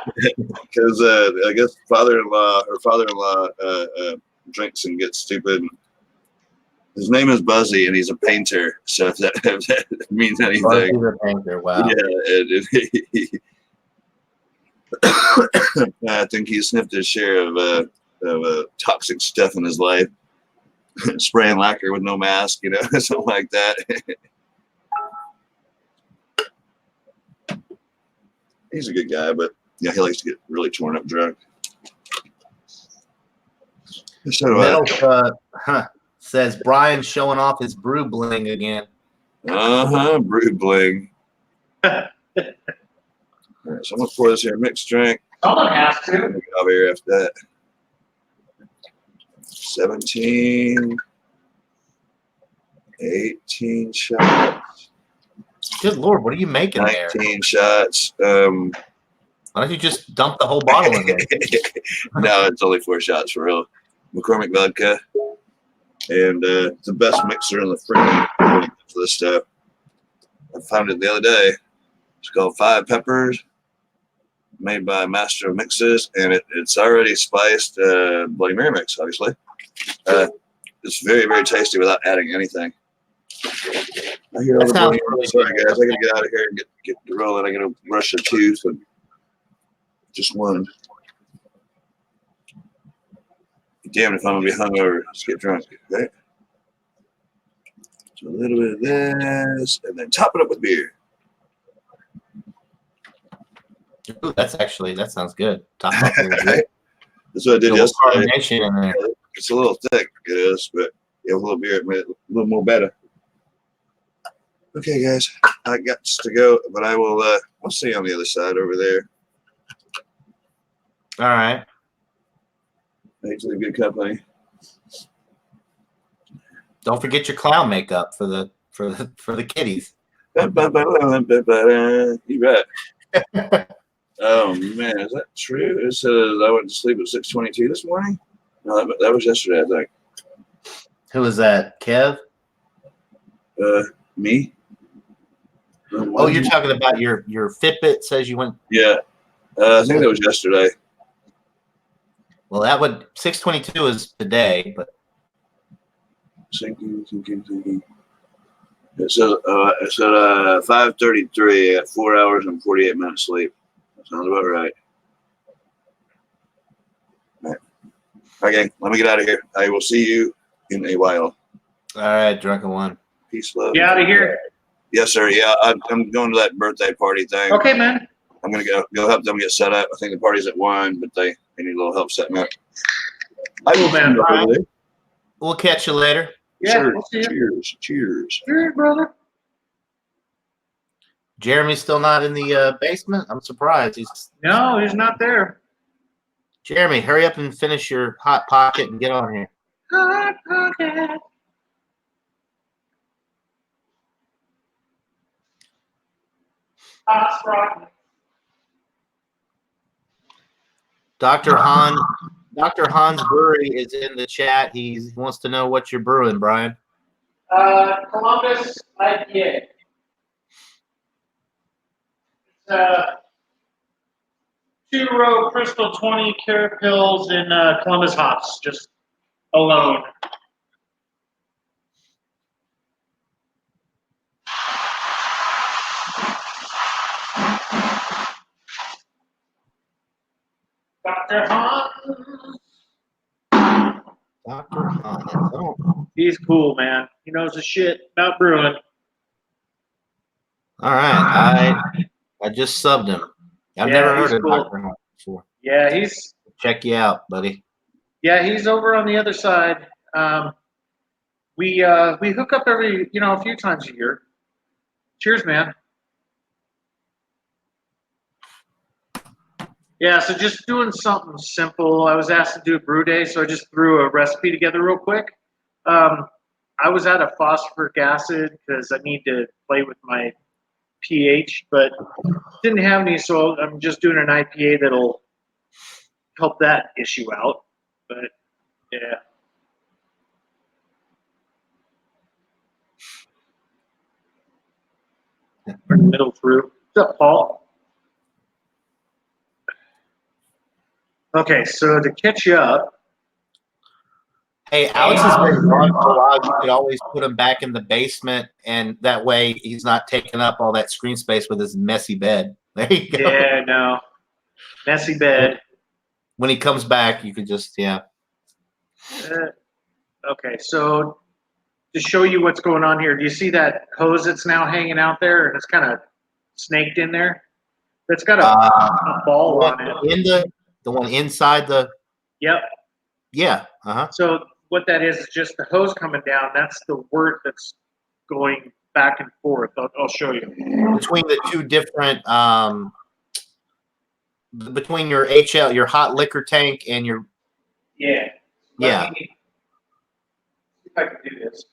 S4: guess father-in-law drinks and gets stupid. His name is Buzzy and he's a painter. So if that means anything,
S2: Buzzy the painter. Wow.
S4: Yeah, I think he sniffed his share of toxic stuff in his life, spraying lacquer with no mask, something like that. He's a good guy, but yeah, he likes to get really torn up drunk. So do I.
S2: Says Brian showing off his brew bling again.
S4: Brew bling. All right, so I'm gonna pour this here mixed drink.
S1: Someone has to.
S4: Get over here after that. 17, 18 shots.
S2: Good Lord, what are you making
S4: 19
S2: there?
S4: shots.
S2: Why don't you just dump the whole bottle in there?
S4: No, it's only 4 shots for real. McCormick vodka. And it's the best mixer in the freaking world for this stuff. I found it the other day. It's called 5 Peppers, made by Master of Mixes, and it's already spiced Bloody Mary mix, obviously. It's very, very tasty without adding anything. I hear all the Bloody Mary. Sorry, guys. I got to get out of here and get rolling. I got to brush a tooth and just one. Damn if I'm going to be hungover. Let's get drunk. Okay? So a little bit of this, and then top it up with beer.
S2: Ooh, that sounds good. Top off with beer.
S4: That's what I did yesterday.
S2: Carbonation in there.
S4: It's a little thick, it is, but yeah, with a little beer, it made it a little more better. Okay, guys, I got to go, but I will. I'll see you on the other side over there.
S2: All right.
S4: Thanks for the good company.
S2: Don't forget your clown makeup for the kiddies.
S4: You bet. Oh man, is that true? It says I went to sleep at 6:22 this morning. No, that was yesterday, I think.
S2: Who was that? Kev?
S4: Me.
S2: Oh, you're talking about your Fitbit says you went.
S4: Yeah, I think that was yesterday.
S2: Well, that would 6:22 is today, but
S4: Thinking. It said 5:33 at 4 hours and 48 minutes sleep. That sounds about right. All right. Okay, let me get out of here. I will see you in a while.
S2: all right, drunken one.
S4: Peace, love.
S1: Get out of here.
S4: Yes, sir. Yeah, I'm going to that birthday party thing.
S1: Okay, man.
S4: I'm gonna go help them get set up. I think the party's at 1, but they need a little help setting up. I will,
S1: man.
S4: over there.
S2: We'll catch you later.
S1: Yeah,
S4: Sure.
S1: we'll see you.
S4: Cheers. Cheers.
S1: Cheers, brother.
S2: Jeremy's still not in the basement. I'm surprised.
S1: No, he's not there.
S2: Jeremy, hurry up and finish your hot pocket and get on here.
S1: Hot pocket. Hot Sprite.
S2: Dr. Hans Brewery is in the chat. He wants to know what you're brewing, Brian.
S1: Columbus IPA. It's 2-row Crystal 20 Carapils in Columbus hops, just alone. Dr. Hans.
S2: Dr. Hans. Oh,
S1: He's cool, man. He knows his shit about brewing.
S2: all right. I just subbed him. I've never
S1: he's
S2: heard of
S1: cool.
S2: Dr. Hans before.
S1: Yeah, he's
S2: Check you out, buddy.
S1: over on the other side. We hook up every a few times a year. Cheers, man. Yeah, so just doing something simple. I was asked to do a brew day, so I just threw a recipe together real quick. I was out of phosphoric acid because I need to play with my pH, but didn't have any, so I'm just doing an IPA that'll help that issue out. But yeah. Middle through. What's up, Paul? Okay, so to catch you up.
S2: Hey, Alex has been gone for a while. You could always put him back in the basement, and that way he's not taking up all that screen space with his messy bed. There you go.
S1: Yeah, no. Messy bed.
S2: When he comes back, you could just,
S1: Okay, so to show you what's going on here, do you see that hose that's now hanging out there and it's kind of snaked in there? That's got a ball on it.
S2: The one inside the.
S1: Yep.
S2: Yeah.
S1: So what that is just the hose coming down. That's the wort that's going back and forth. I'll show you.
S2: Between the two different, between your HL, your hot liquor tank, and your.
S1: Yeah.
S2: Yeah.
S1: See if I can do this.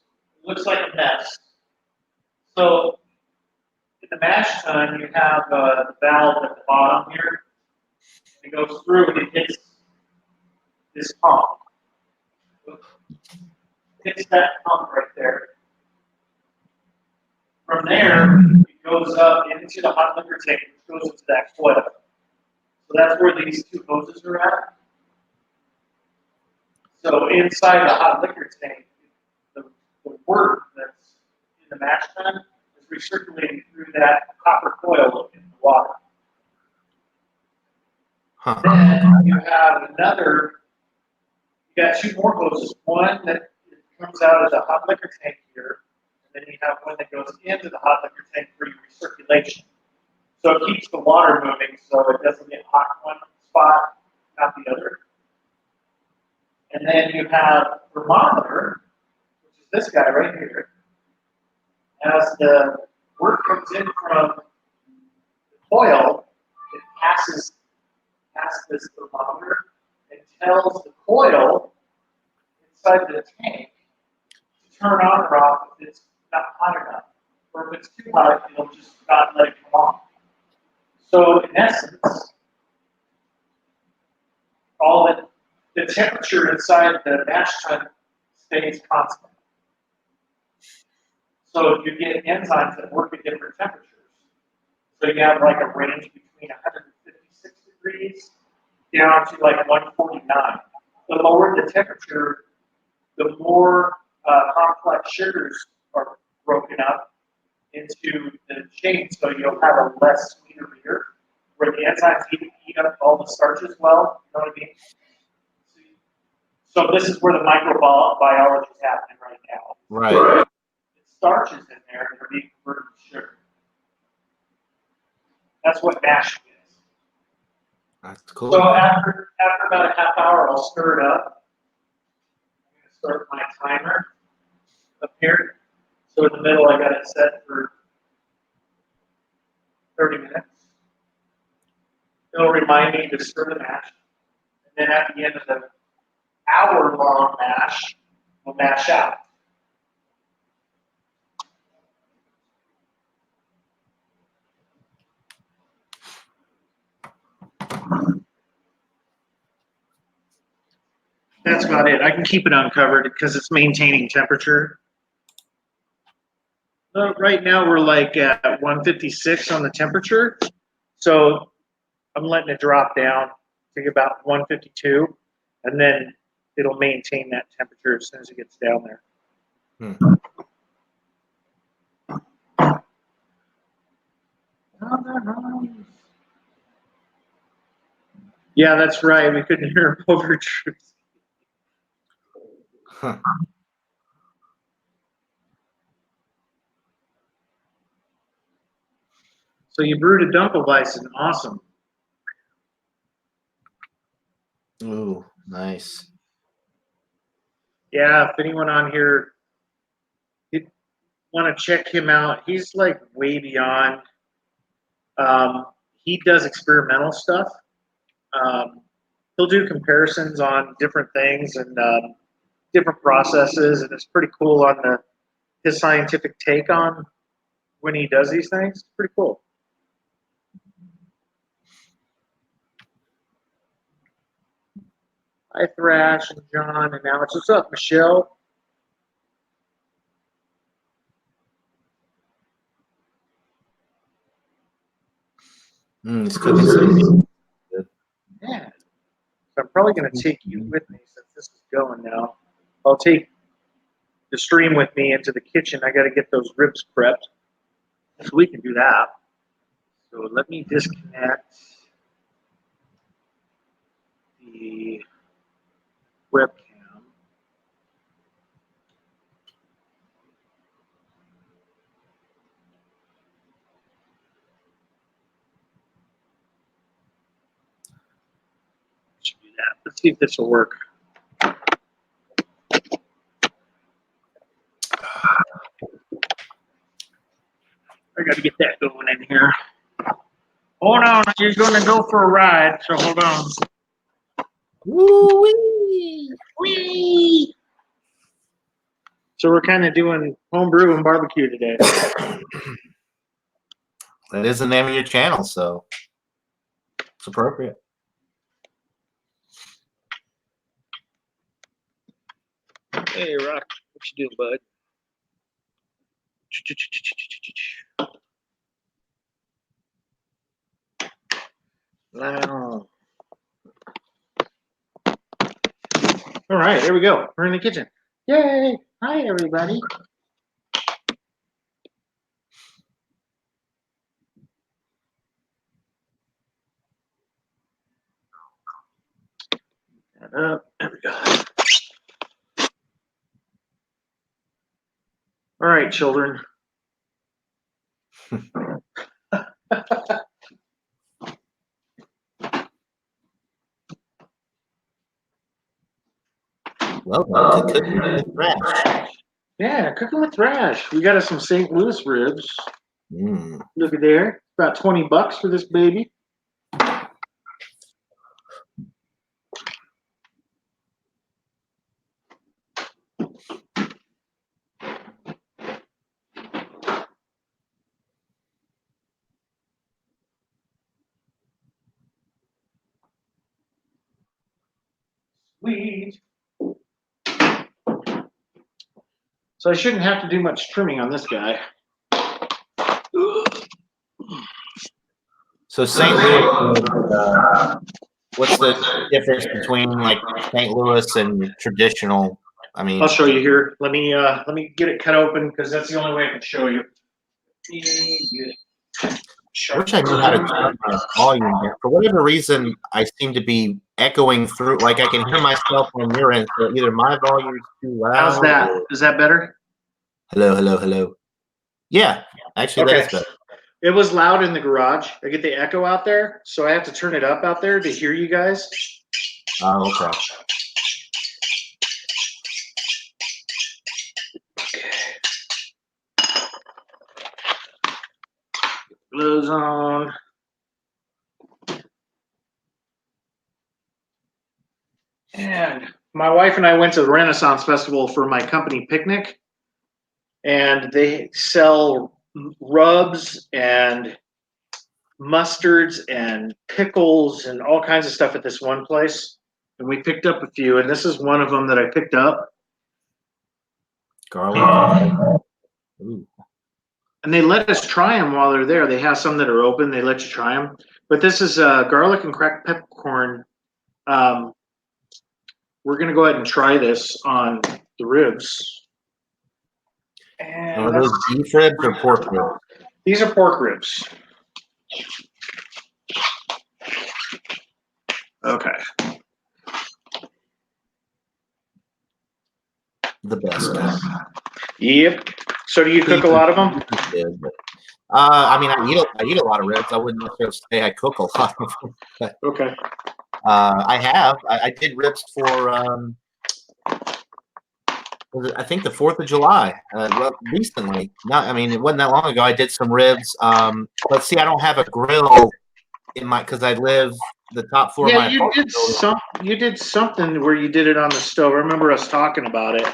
S1: It looks like a mess. So in the mash tun, you have the valve at the bottom here. It goes through and it hits this pump. Hits that pump right there. From there, it goes up into the hot liquor tank, which goes into that coil. So that's where these two hoses are at. So inside the hot liquor tank, the wort that's in the mash tun is recirculating through that copper coil in the water. Then you have you got two more hoses. One that comes out of the hot liquor tank here, and then you have one that goes into the hot liquor tank for your recirculation. So it keeps the water moving so it doesn't get hot in one spot, not the other. And then you have thermometer, which is this guy right here. As the wort comes in from the coil, it passes past this thermometer and tells the coil inside the tank to turn on or off if it's not hot enough. Or if it's too hot, it'll just not let it come on. So in essence, all the temperature inside the mash tun stays constant. So you get enzymes that work at different temperatures. So you have like a range between 156 degrees down to like 149. The lower the temperature, the more complex sugars are broken up into the chain, so you'll have a less sweeter beer, where the enzymes eat up all the starches well. You know what I mean? So this is where the microbiology is happening right now.
S2: Right.
S1: Starches in there that are being converted to sugar. That's what mashing is.
S2: That's cool.
S1: So after about a half hour, I'll stir it up. I'm going to start my timer up here. So in the middle, I got it set for 30 minutes. It'll remind me to stir the mash. And then at the end of the hour-long mash, we'll mash out. That's about it. I can keep it uncovered because it's maintaining temperature. Right now we're like at 156 on the temperature. So I'm letting it drop down to about 152, and then it'll maintain that temperature as soon as it gets down there. Yeah, that's right. We couldn't hear him over truth.
S2: Huh.
S1: So you brewed a Dunkelweizen. Awesome.
S2: Ooh, nice.
S1: Yeah, if anyone on here want to check him out, he's like way beyond. He does experimental stuff. He'll do comparisons on different things and different processes, and it's pretty cool on his scientific take on when he does these things. Pretty cool. Hi, Thrash and John and Alex. What's up, Michelle?
S2: These cookies are good.
S1: Yeah. So I'm probably going to take you with me since this is going now. I'll take the stream with me into the kitchen. I got to get those ribs prepped. So we can do that. So let me disconnect the webcam. Should do that. Let's see if this will work. I got to get that going in here. Hold on, you're going to go for a ride, so hold on.
S2: Woo-wee.
S1: Whee! So we're kind of doing homebrew and barbecue today.
S2: That is the name of your channel, so it's appropriate.
S1: Hey, Rock, what you doing, bud? Wow. All right, here we go. We're in the kitchen. Yay! Hi, everybody. There we go. All right, children.
S2: Welcome to Cooking with Thrash.
S1: Yeah, cooking with Thrash. We got us some St. Louis ribs.
S2: Mm.
S1: Look at there. About $20 for this baby. Sweet. So I shouldn't have to do much trimming on this guy.
S2: So St. Louis, what's the difference between like St. Louis and traditional? I mean,
S1: I'll show you here. Let me get it cut open because that's the only way I can show you.
S2: I wish I knew how to turn my volume down. For whatever reason, I seem to be echoing through. Like I can hear myself on your end. So either my volume is too loud.
S1: How's that? Is that better?
S2: Hello, hello, hello. Yeah, actually,
S1: Okay.
S2: that is better.
S1: It was loud in the garage. I get the echo out there, so I have to turn it up out there to hear you guys.
S2: Oh, okay.
S1: Gloves on. And my wife and I went to the Renaissance Festival for my company picnic, and they sell rubs and mustards and pickles and all kinds of stuff at this one place. And we picked up a few, and this is one of them that I picked up.
S2: Garlic. Ooh.
S1: And they let us try them while they're there. They have some that are open. They let you try them. But this is garlic and cracked peppercorn. We're going to go ahead and try this on the ribs. And
S2: Are those beef ribs or pork ribs?
S1: these are pork ribs. Okay.
S2: The best. Kid.
S1: Yep. So do you cook a lot of them?
S2: Kid, but, I mean, I eat a lot of ribs. I wouldn't necessarily say I cook a lot of them, but
S1: Okay.
S2: I did ribs for I think the 4th of July, recently. Not, I mean, it wasn't that long ago. I did some ribs. But see, I don't have a grill in my because I live the top floor of my
S1: Yeah,
S2: apartment building.
S1: you did something where you did it on the stove. I remember us talking about it.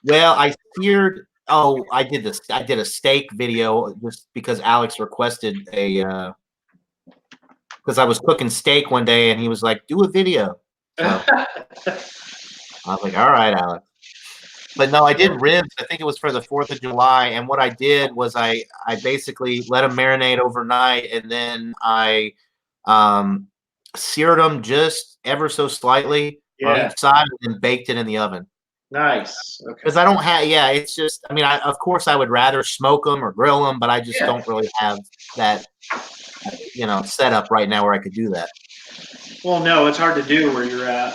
S2: Well, I seared. Oh, I did this. I did a steak video just because Alex requested a. Because I was cooking steak one day and he was like, "Do a video." So I was like, "All right, Alex." But no, I did ribs. I think it was for the 4th of July. And what I did was I basically let them marinate overnight, and then I seared them just ever so slightly on
S1: Yeah.
S2: each side, and then baked it in the oven.
S1: Nice. Okay.
S2: Because I don't have, yeah, it's just, I mean, of course I would rather smoke them or grill them, but I just
S1: Yeah.
S2: don't really have that, set up right now where I could do that.
S1: Well, no, it's hard to do where you're at.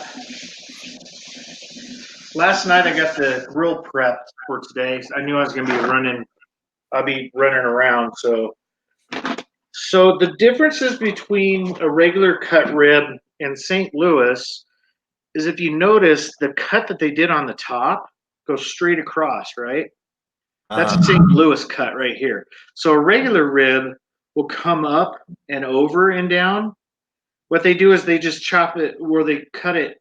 S1: Last night I got the grill prepped for today. I knew I was gonna be running. I'll be running around. So the differences between a regular cut rib and St. Louis is if you notice the cut that they did on the top goes straight across, right? That's a St. Louis cut right here. So a regular rib will come up and over and down. What they do is they just chop it where they cut it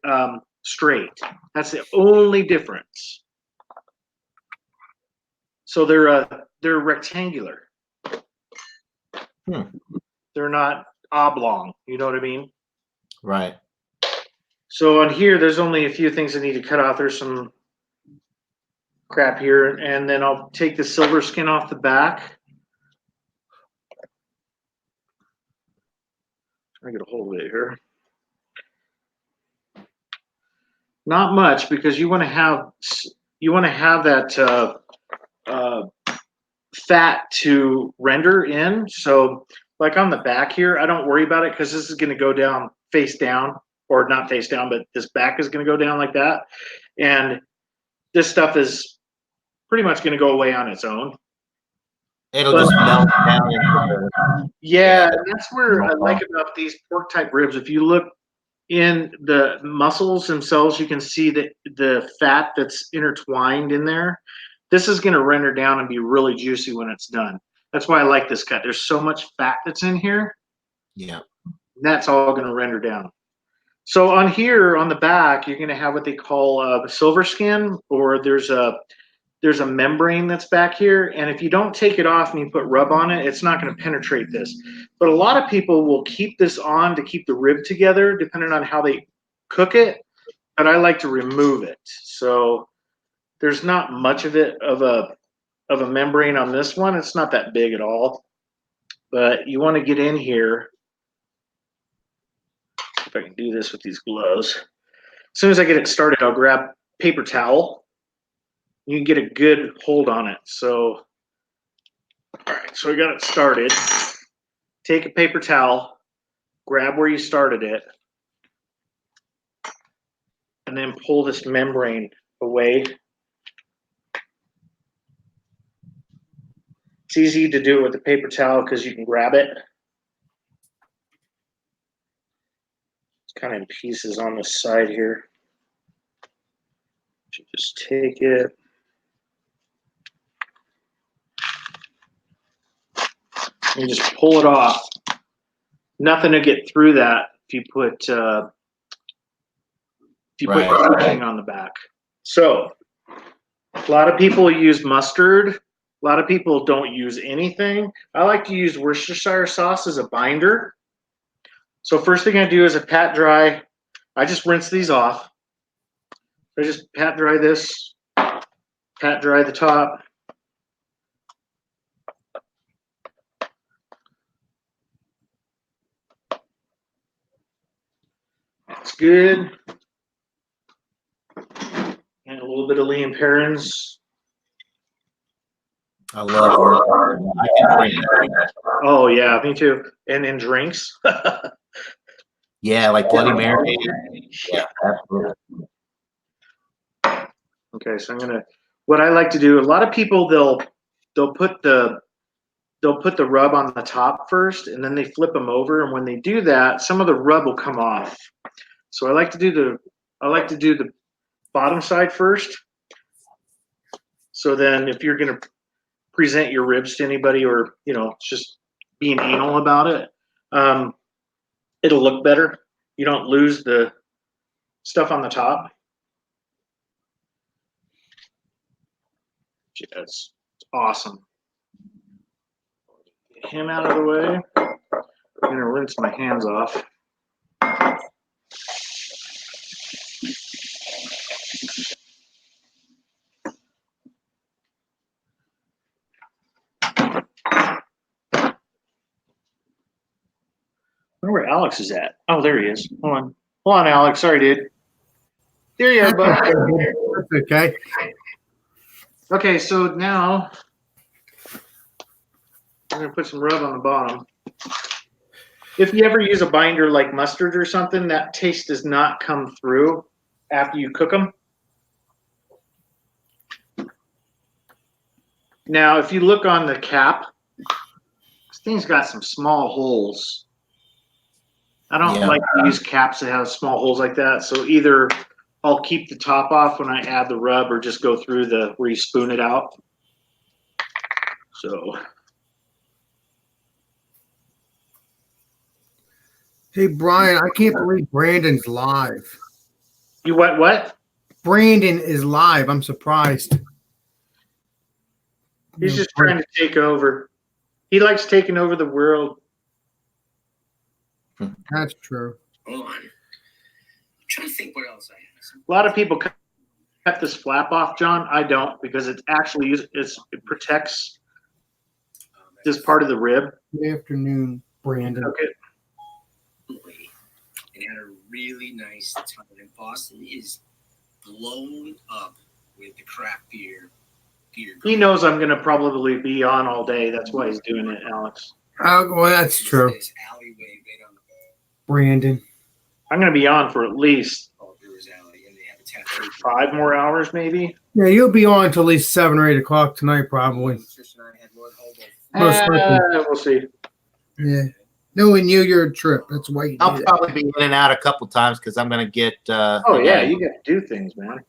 S1: straight. That's the only difference. So they're rectangular. They're not oblong. You know what I mean?
S2: Right.
S1: So on here, there's only a few things I need to cut off. There's some crap here, and then I'll take the silver skin off the back. Try to get a hold of it here. Not much, because you want to have that fat to render in. So like on the back here, I don't worry about it because this is going to go down face down, or not face down, but this back is going to go down like that. And this stuff is pretty much going to go away on its own.
S2: It'll just melt down into
S1: yeah, and that's where I like about these pork type ribs. If you look in the muscles themselves, you can see that the fat that's intertwined in there. This is going to render down and be really juicy when it's done. That's why I like this cut. There's so much fat that's in here.
S2: Yeah.
S1: That's all going to render down. So on here on the back, you're going to have what they call the silver skin, or there's a membrane that's back here, and if you don't take it off and you put rub on it, it's not going to penetrate this. But a lot of people will keep this on to keep the rib together, depending on how they cook it. But I like to remove it, so there's not much of a membrane on this one. It's not that big at all. But you want to get in here. If I can do this with these gloves. As soon as I get it started, I'll grab paper towel. You can get a good hold on it. So, all right, so we got it started. Take a paper towel, grab where you started it, and then pull this membrane away. It's easy to do it with a paper towel because you can grab it. It's kind of in pieces on the side here. You just take it. And just pull it off. Nothing to get through that if you put anything on the back. So a lot of people use mustard. A lot of people don't use anything. I like to use Worcestershire sauce as a binder. So first thing I do is a pat dry. I just rinse these off. I just pat dry this, pat dry the top. That's good. And a little bit of Liam Perrins.
S2: I love her. I can drink that.
S1: Oh yeah, me too. And in drinks.
S2: Yeah, like Bloody Mary. Yeah, absolutely.
S1: Okay, so what I like to do, a lot of people they'll put the rub on the top first and then they flip them over, and when they do that, some of the rub will come off. So I like to do the bottom side first. So then if you're going to present your ribs to anybody, or just being anal about it, it'll look better. You don't lose the stuff on the top. It's awesome. Get him out of the way. I'm gonna rinse my hands off. I wonder where Alex is at. Oh, there he is. Hold on, Alex. Sorry, dude. There you are, bud.
S3: That's okay.
S1: Okay, so now I'm gonna put some rub on the bottom. If you ever use a binder like mustard or something, that taste does not come through after you cook them. Now, if you look on the cap, this thing's got some small holes. I don't like to use caps that have small holes like that. So either I'll keep the top off when I add the rub, or just go through where you spoon it out. So.
S3: Hey, Brian, I can't believe Brandon's live.
S1: You what?
S3: Brandon is live. I'm surprised.
S1: He's just trying to take over. He likes taking over the world.
S3: That's true.
S6: Hold on. I'm trying to think what else I have.
S1: A lot of people cut this flap off, John. I don't, because it actually it protects this part of the rib.
S3: Good afternoon, Brandon.
S1: Okay.
S6: And had a really nice time. And Boston is blown up with the craft beer.
S1: He knows I'm going to probably be on all day. That's why he's doing it, Alex.
S3: Oh, well, that's true.
S6: This alleyway right on the
S3: Brandon.
S1: I'm going to be on for at least
S6: Brewers Alley, and they have a tattoo.
S1: 5 more hours, maybe.
S3: Yeah, you'll be on until at least 7 or 8 o'clock tonight, probably.
S1: We'll see.
S3: Yeah. Knowing you're a trip. That's why you
S2: I'll probably be in and out a couple times because I'm going to get.
S1: You got to do things, man.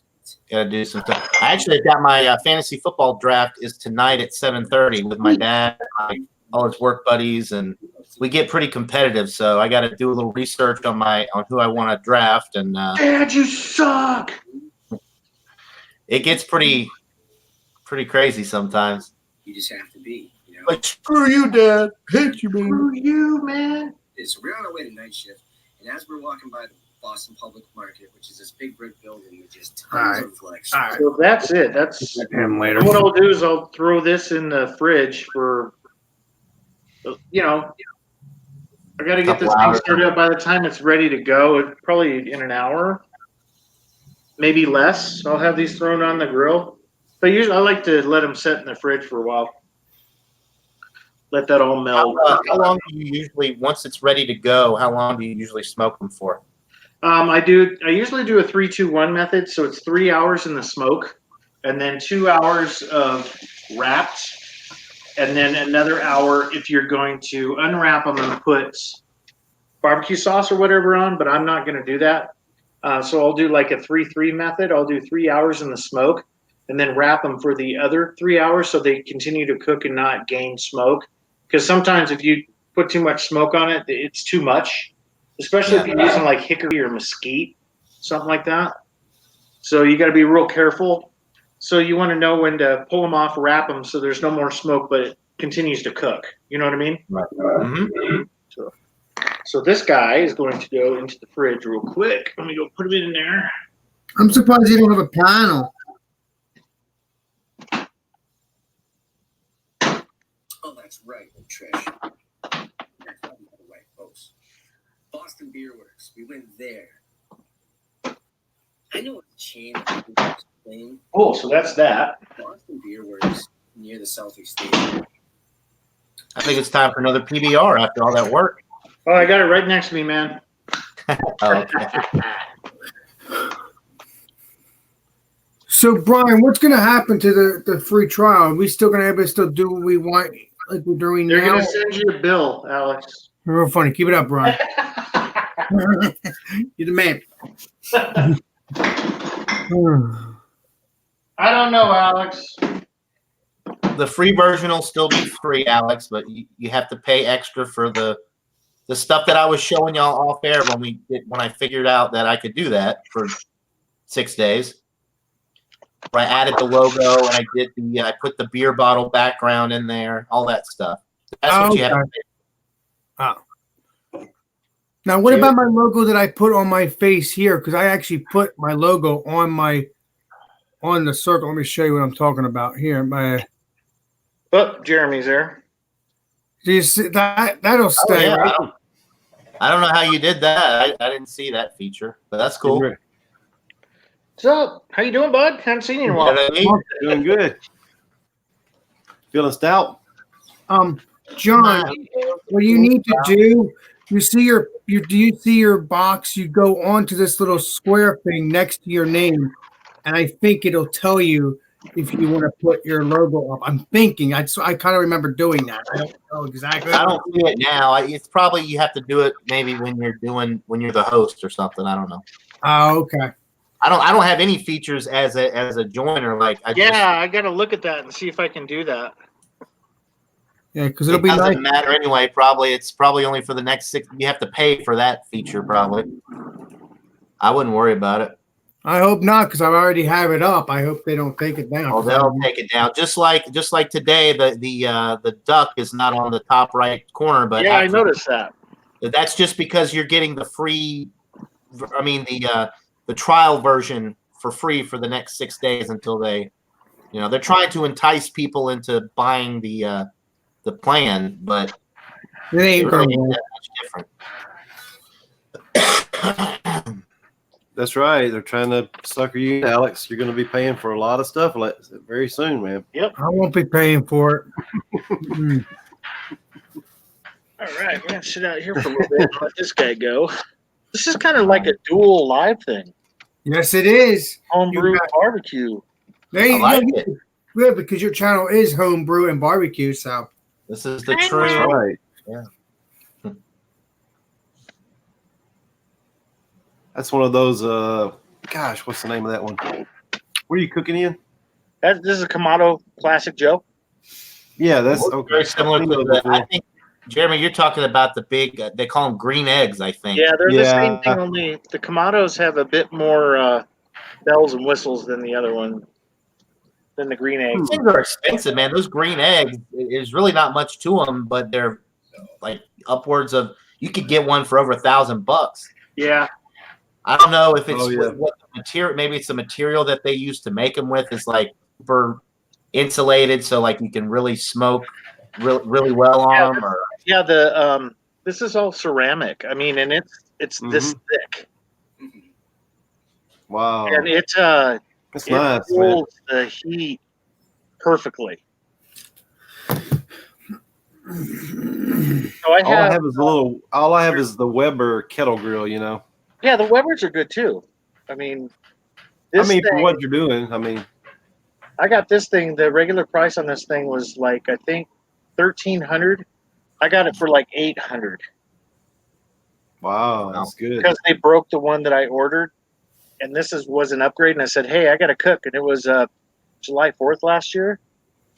S2: Got to do some stuff. I actually got my fantasy football draft is tonight at 7:30 with my dad, all his work buddies, and we get pretty competitive. So I got to do a little research on who I want to draft, and
S1: Dad, you suck.
S2: It gets pretty crazy sometimes.
S6: You just have to be,
S2: Like, screw you, Dad. Hate you, man.
S1: Screw you, man.
S6: So we're on our way to night shift, and as we're walking by the Boston Public Market, which is this big brick building with just tons of flex.
S1: So that's it. That's
S3: him later.
S1: what I'll do is I'll throw this in the fridge for, I got to get this thing started up. By the time it's ready to go, it's probably in an hour, maybe less. I'll have these thrown on the grill. But usually I like to let them sit in the fridge for a while. Let that all melt.
S2: How long do you usually, once it's ready to go, how long do you usually smoke them for?
S1: I usually do a 3-2-1 method. So it's 3 hours in the smoke and then 2 hours of wrapped. And then another hour if you're going to unwrap them and put barbecue sauce or whatever on, but I'm not going to do that. So I'll do like a 3-3 method. I'll do 3 hours in the smoke and then wrap them for the other 3 hours so they continue to cook and not gain smoke. Because sometimes if you put too much smoke on it, it's too much, especially if you're using like hickory or mesquite, something like that. So you got to be real careful. So you want to know when to pull them off, wrap them so there's no more smoke, but it continues to cook. You know what I mean?
S2: Right. Mm-hmm.
S1: So this guy is going to go into the fridge real quick. Let me go put him in there.
S3: I'm surprised you don't have a panel.
S6: Oh, that's right, Trish. That's right, folks. Boston Beer Works. We went there. I know a chain thing.
S1: Oh, so that's that.
S6: Boston Beer Works near the Celtics Stadium.
S2: I think it's time for another PBR after all that work.
S1: Oh, I got it right next to me, man.
S2: Oh, okay.
S3: So Brian, what's going to happen to the free trial? Are we still going to able to still do what we want like we're doing
S1: They're
S3: now?
S1: going to send you a bill, Alex.
S3: You're real funny. Keep it up, Brian. You're the man.
S1: I don't know, Alex.
S2: The free version will still be free, Alex, but you have to pay extra for the stuff that I was showing y'all off air when I figured out that I could do that for 6 days. Where I added the logo and I put the beer bottle background in there, all that stuff. That's what you have to pay.
S3: Oh. Now, what about my logo that I put on my face here? Because I actually put my logo on the circle. Let me show you what I'm talking about here.
S1: Oh, Jeremy's there.
S3: Do you see that? That'll stay.
S2: Yeah,
S3: Right?
S2: I don't know how you did that. I didn't see that feature, but that's cool.
S1: What's up? How you doing, bud? Haven't seen you in a while.
S7: Doing good. Feeling stout.
S3: John, what you need to do, you see do you see your box? You go onto this little square thing next to your name, and I think it'll tell you if you want to put your logo up. I'm thinking. I kind of remember doing that. I don't know exactly.
S2: I don't see it now. It's probably you have to do it maybe when you're the host or something. I don't know.
S3: Oh, okay.
S2: I don't have any features as a joiner. Like
S1: I got to look at that and see if I can do that.
S3: Yeah, because it'll be nice.
S2: It doesn't matter anyway. It's probably only for the next 6. You have to pay for that feature probably. I wouldn't worry about it.
S3: I hope not, because I already have it up. I hope they don't take it down.
S2: Oh, they'll take it down. Just like today, the duck is not on the top right corner, but
S1: yeah, I noticed that.
S2: That's just because you're getting the free. I mean the trial version for free for the next 6 days until they're trying to entice people into buying the plan, but
S3: it ain't
S2: really
S3: going
S2: that much different.
S7: That's right. They're trying to sucker you in, Alex. You're going to be paying for a lot of stuff very soon, man.
S1: Yep.
S3: I won't be paying for it.
S1: All right, we're gonna sit out here for a little bit and let this guy go. This is kind of like a dual live thing.
S3: Yes, it is.
S1: Homebrew barbecue.
S3: There you
S2: I like
S3: go.
S2: it.
S3: Good, because your channel is homebrew and barbecue, so
S2: This is the
S7: That's
S2: true.
S7: right.
S2: Yeah.
S7: That's one of those. Gosh, what's the name of that one? What are you cooking in?
S1: This is a Kamado Classic Joe.
S7: Yeah, that's
S2: Very
S7: okay.
S2: similar to I think, Jeremy, you're talking about the big. They call them green eggs, I think.
S1: Yeah, they're the same
S7: Yeah.
S1: thing. Only the Kamados have a bit more bells and whistles than the other one. Than the green eggs.
S2: Those things are expensive, man. Those green eggs, there's really not much to them, but they're like upwards of. You could get one for over $1,000.
S1: Yeah.
S2: I don't know if it's
S7: Oh, yeah.
S2: what the material. Maybe it's the material that they use to make them with is like super insulated, so like you can really smoke really well on them. Or
S1: Yeah, the this is all ceramic. I mean, and it's this thick,
S7: Wow.
S1: and
S7: That's
S1: it
S7: nice, man.
S1: holds the heat perfectly. So
S7: All I have is the Weber kettle grill,
S1: Yeah, the Webers are good too. I mean,
S7: for
S1: thing,
S7: what you're doing,
S1: I got this thing. The regular price on this thing was like I think $1,300. I got it for like $800
S7: wow, that's good.
S1: because they broke the one that I ordered, and this was an upgrade. And I said, "Hey, I got to cook," and it was July 4th last year.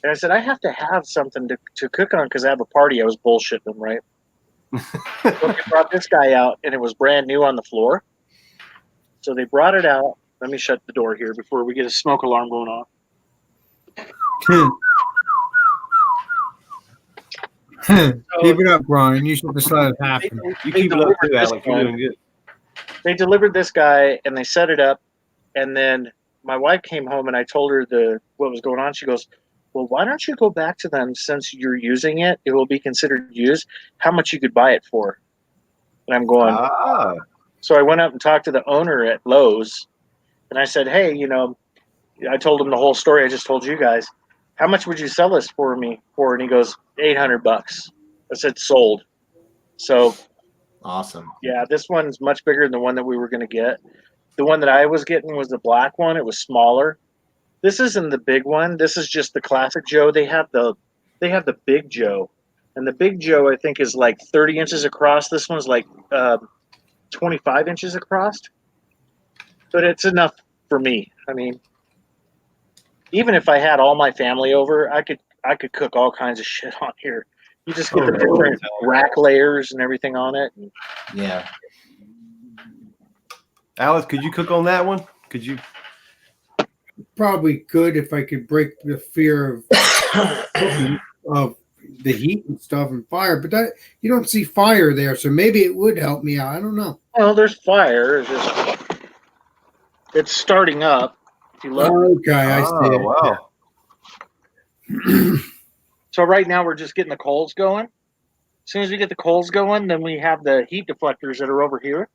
S1: And I said, I have to have something to cook on because I have a party. I was bullshitting them, right? So they brought this guy out, and it was brand new on the floor. So they brought it out. Let me shut the door here before we get a smoke alarm going off.
S3: keep it up, Brian. You should just let it happen.
S7: You keep it up too, Alex. You're doing good.
S1: They delivered this guy, and they set it up. And then my wife came home, and I told her what was going on. She goes, well, why don't you go back to them since you're using it? It will be considered used. How much you could buy it for? And I'm going, So I went up and talked to the owner at Lowe's, and I said, hey, I told him the whole story I just told you guys. How much would you sell this for me for? And he goes, $800. I said, sold. So
S2: Awesome.
S1: Yeah, this one's much bigger than the one that we were going to get. The one that I was getting was the black one. It was smaller. This isn't the big one. This is just the classic Joe. They have the big Joe, and the big Joe I think is like 30 inches across. This one's like 25 inches across, but it's enough for me. I mean, even if I had all my family over, I could cook all kinds of shit on here. You just get the different rack layers and everything on it. And
S2: Yeah.
S7: Alex, could you cook on that one? Could you?
S3: Probably could if I could break the fear of the heat and stuff and fire, but that you don't see fire there, so maybe it would help me out. I don't know.
S1: well, there's fire. It's starting up. If you look.
S3: Okay, I see
S7: Oh,
S3: it.
S7: wow.
S1: So right now we're just getting the coals going. As soon as we get the coals going, then we have the heat deflectors that are over here.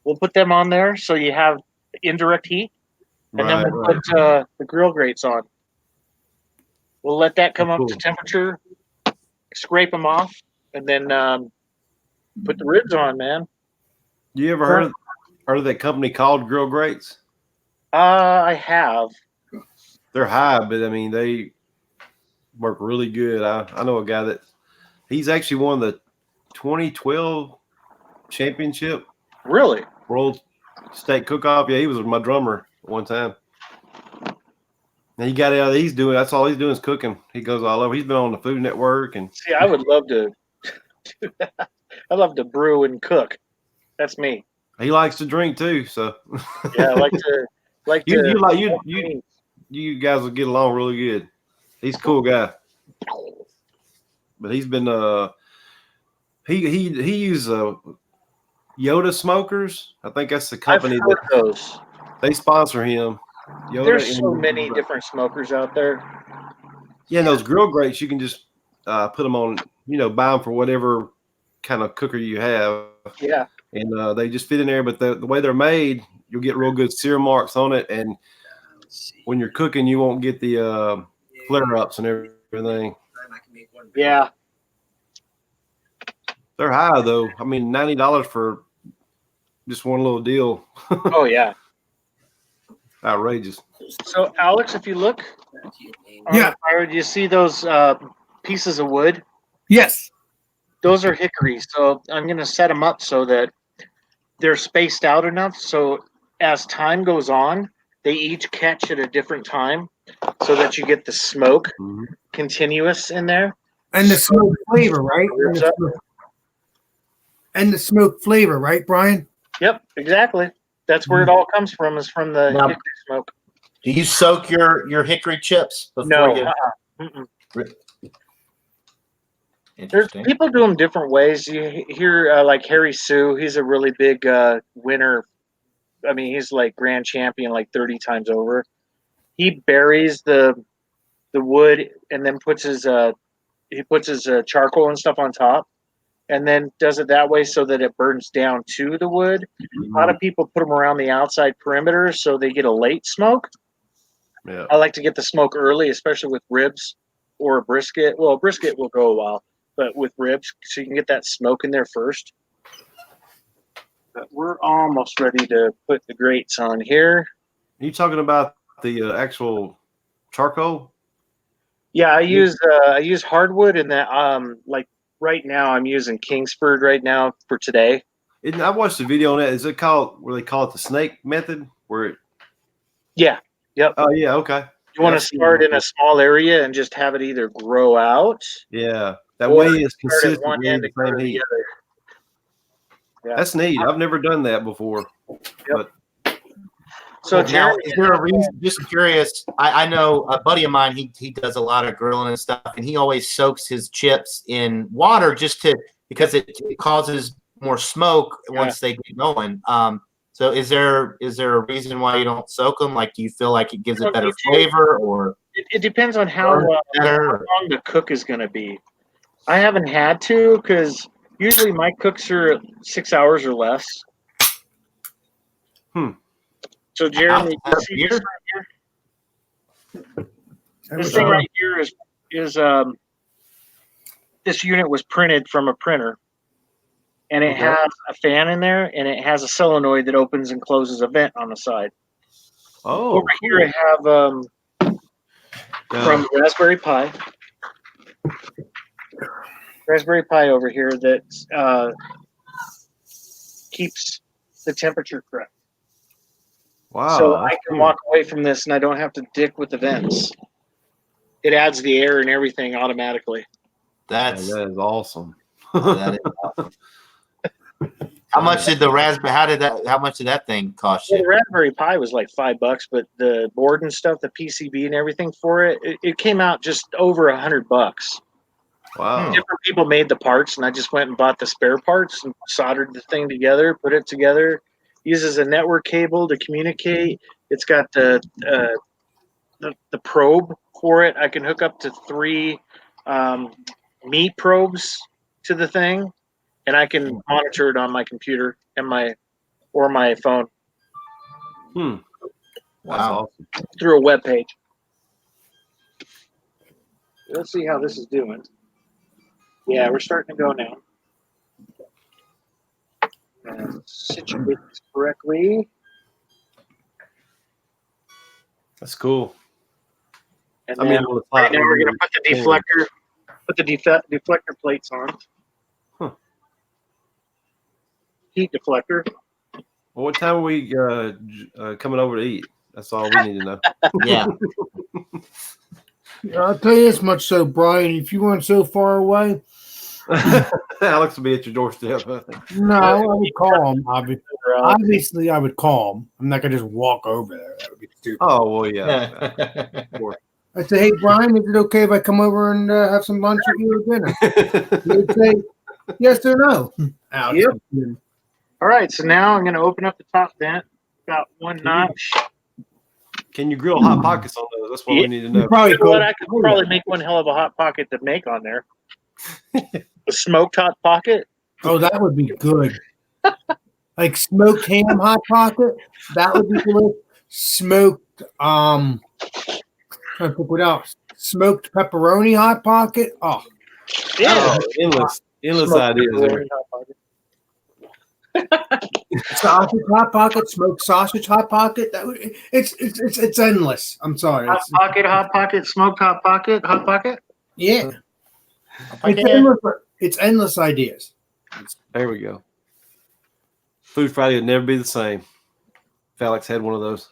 S1: We'll put them on there so you have indirect heat, and then we'll put the grill grates on. We'll let that come up to temperature, scrape them off, and then put the ribs on, man.
S7: You ever heard of that company called Grill Grates?
S1: I have.
S7: They're high, but I mean they work really good. I know a guy that he's actually won the 2012 championship
S1: Really?
S7: World State Cook-Off. Yeah, he was my drummer one time. And he got out. That's all he's doing is cooking. He goes all over. He's been on the Food Network and
S1: See, I would love to do that. I love to brew and cook. That's me.
S7: he likes to drink too. So
S1: Yeah, I like to
S7: you guys will get along really good. He's a cool guy. But he's been he used Yoda Smokers. I think that's the company
S1: I've heard those.
S7: they sponsor him. Yoda
S1: There's so many different smokers out there.
S7: Yeah, those grill grates you can just put them on. Buy them for whatever kind of cooker you have.
S1: Yeah.
S7: And they just fit in there. But the way they're made, you'll get real good sear marks on it, and when you're cooking, you won't get the flare ups and everything.
S1: Yeah.
S7: They're high though. I mean, $90 for just one little deal.
S1: Oh yeah.
S7: Outrageous.
S1: So Alex, if you look on
S3: Yeah.
S1: the fire, do you see those pieces of wood?
S3: Yes.
S1: Those are hickory. So I'm going to set them up so that they're spaced out enough. So as time goes on, they each catch at a different time, so that you get the smoke continuous in there.
S3: And the smoke flavor, right? And the smoke flavor, right, Brian?
S1: Yep, exactly. That's where it all comes from. Is from the
S2: Now-
S1: hickory smoke.
S2: Do you soak your hickory chips before
S1: No.
S2: you?
S1: Mm-mm. There's
S2: Interesting.
S1: people do them different ways. You hear like Harry Sue. He's a really big winner. I mean, he's like grand champion like 30 times over. He buries the wood and then puts his charcoal and stuff on top, and then does it that way so that it burns down to the wood. A lot of people put them around the outside perimeter so they get a late smoke.
S7: Yeah.
S1: I like to get the smoke early, especially with ribs or a brisket. Well, a brisket will go a while, but with ribs, so you can get that smoke in there first. But we're almost ready to put the grates on here.
S7: Are you talking about the actual charcoal?
S1: Yeah, I use hardwood, and that like right now I'm using Kingsford right now for today.
S7: I watched the video on that. Is it called where they call it the snake method? Where it?
S1: Yeah. Yep.
S7: Oh yeah. Okay.
S1: You want to start in a small area and just have it either grow out.
S7: Yeah. That
S1: Or
S7: way it's
S1: start at one
S7: consistently
S1: end
S7: the
S1: and go
S7: same
S1: to the
S7: heat.
S1: other. Yeah.
S7: That's neat. I've never done that before. But
S1: So
S2: Now,
S1: Jeremy,
S2: is there a reason? Just curious. I know a buddy of mine. He does a lot of grilling and stuff, and he always soaks his chips in water because it causes more smoke once they get going. So is there a reason why you don't soak them? Like, do you feel like it gives it better flavor, or
S1: it depends on how
S2: better?
S1: long the cook is going to be. I haven't had to because usually my cooks are 6 hours or less. So Jeremy, you see this right here? This thing right here is this unit was printed from a printer,
S8: and it
S7: Okay.
S8: has a fan in there, and it has a solenoid that opens and closes a vent on the side.
S7: Oh,
S8: Over here, I have from Raspberry Pi. Raspberry Pi over here that keeps the temperature correct.
S7: wow.
S8: So I
S7: that's
S8: can
S7: cool.
S8: walk away from this and I don't have to dick with the vents. It adds the air and everything automatically.
S7: Yeah,
S2: That's
S7: that is awesome.
S2: that is awesome. How much did the raspberry? How much did that thing cost
S8: Well,
S2: you?
S8: the Raspberry Pi was like $5, but the board and stuff, the PCB and everything for it came out just over $100.
S7: Wow.
S8: Different people made the parts, and I just went and bought the spare parts and soldered the thing together, put it together. Uses a network cable to communicate. It's got the probe for it. I can hook up to 3 meat probes to the thing, and I can monitor it on my computer and my phone
S7: Hmm. That's
S2: Wow.
S7: awesome.
S8: through a web page. Let's see how this is doing. Yeah, we're starting to go now. Situate this correctly.
S7: That's cool.
S8: And
S7: I
S8: then
S7: mean, well, it's
S8: right
S7: hot
S8: now
S7: when
S8: we're
S7: you-
S8: gonna put the deflector plates on.
S7: Huh.
S8: Heat deflector.
S7: Well, what time are we coming over to eat? That's all we need to know.
S2: Yeah.
S3: I'll tell you this much, so Brian, if you weren't so far away,
S7: Alex will be at your doorstep.
S3: no, I would call him. Obviously, I would call him. I'm not gonna just walk over there. That would be stupid.
S7: Oh, well, yeah.
S3: I'd say, hey, Brian, is it okay if I come over and have some lunch with you or dinner? You'd say yes or no. Ouch.
S8: Yep. All right, so now I'm gonna open up the top vent about 1 notch.
S7: Can you grill hot pockets on those? That's what we need to
S3: You
S7: know.
S3: probably
S8: You know what?
S3: could.
S8: I could probably make one hell of a hot pocket to make on there. A smoked hot pocket.
S3: Oh, that would be good. Like smoked ham hot pocket. That would be good. Smoked trying to think what else. Smoked pepperoni hot pocket. Oh,
S8: Yeah.
S7: Oh, endless
S8: Smoked
S7: ideas there.
S8: pepperoni hot pocket.
S3: sausage hot pocket, smoked sausage hot pocket. That would it's endless. I'm sorry.
S8: Hot pocket, smoked hot pocket.
S3: Yeah.
S2: Okay.
S3: It's endless ideas.
S7: There we go. Food Friday would never be the same if Alex had one of those.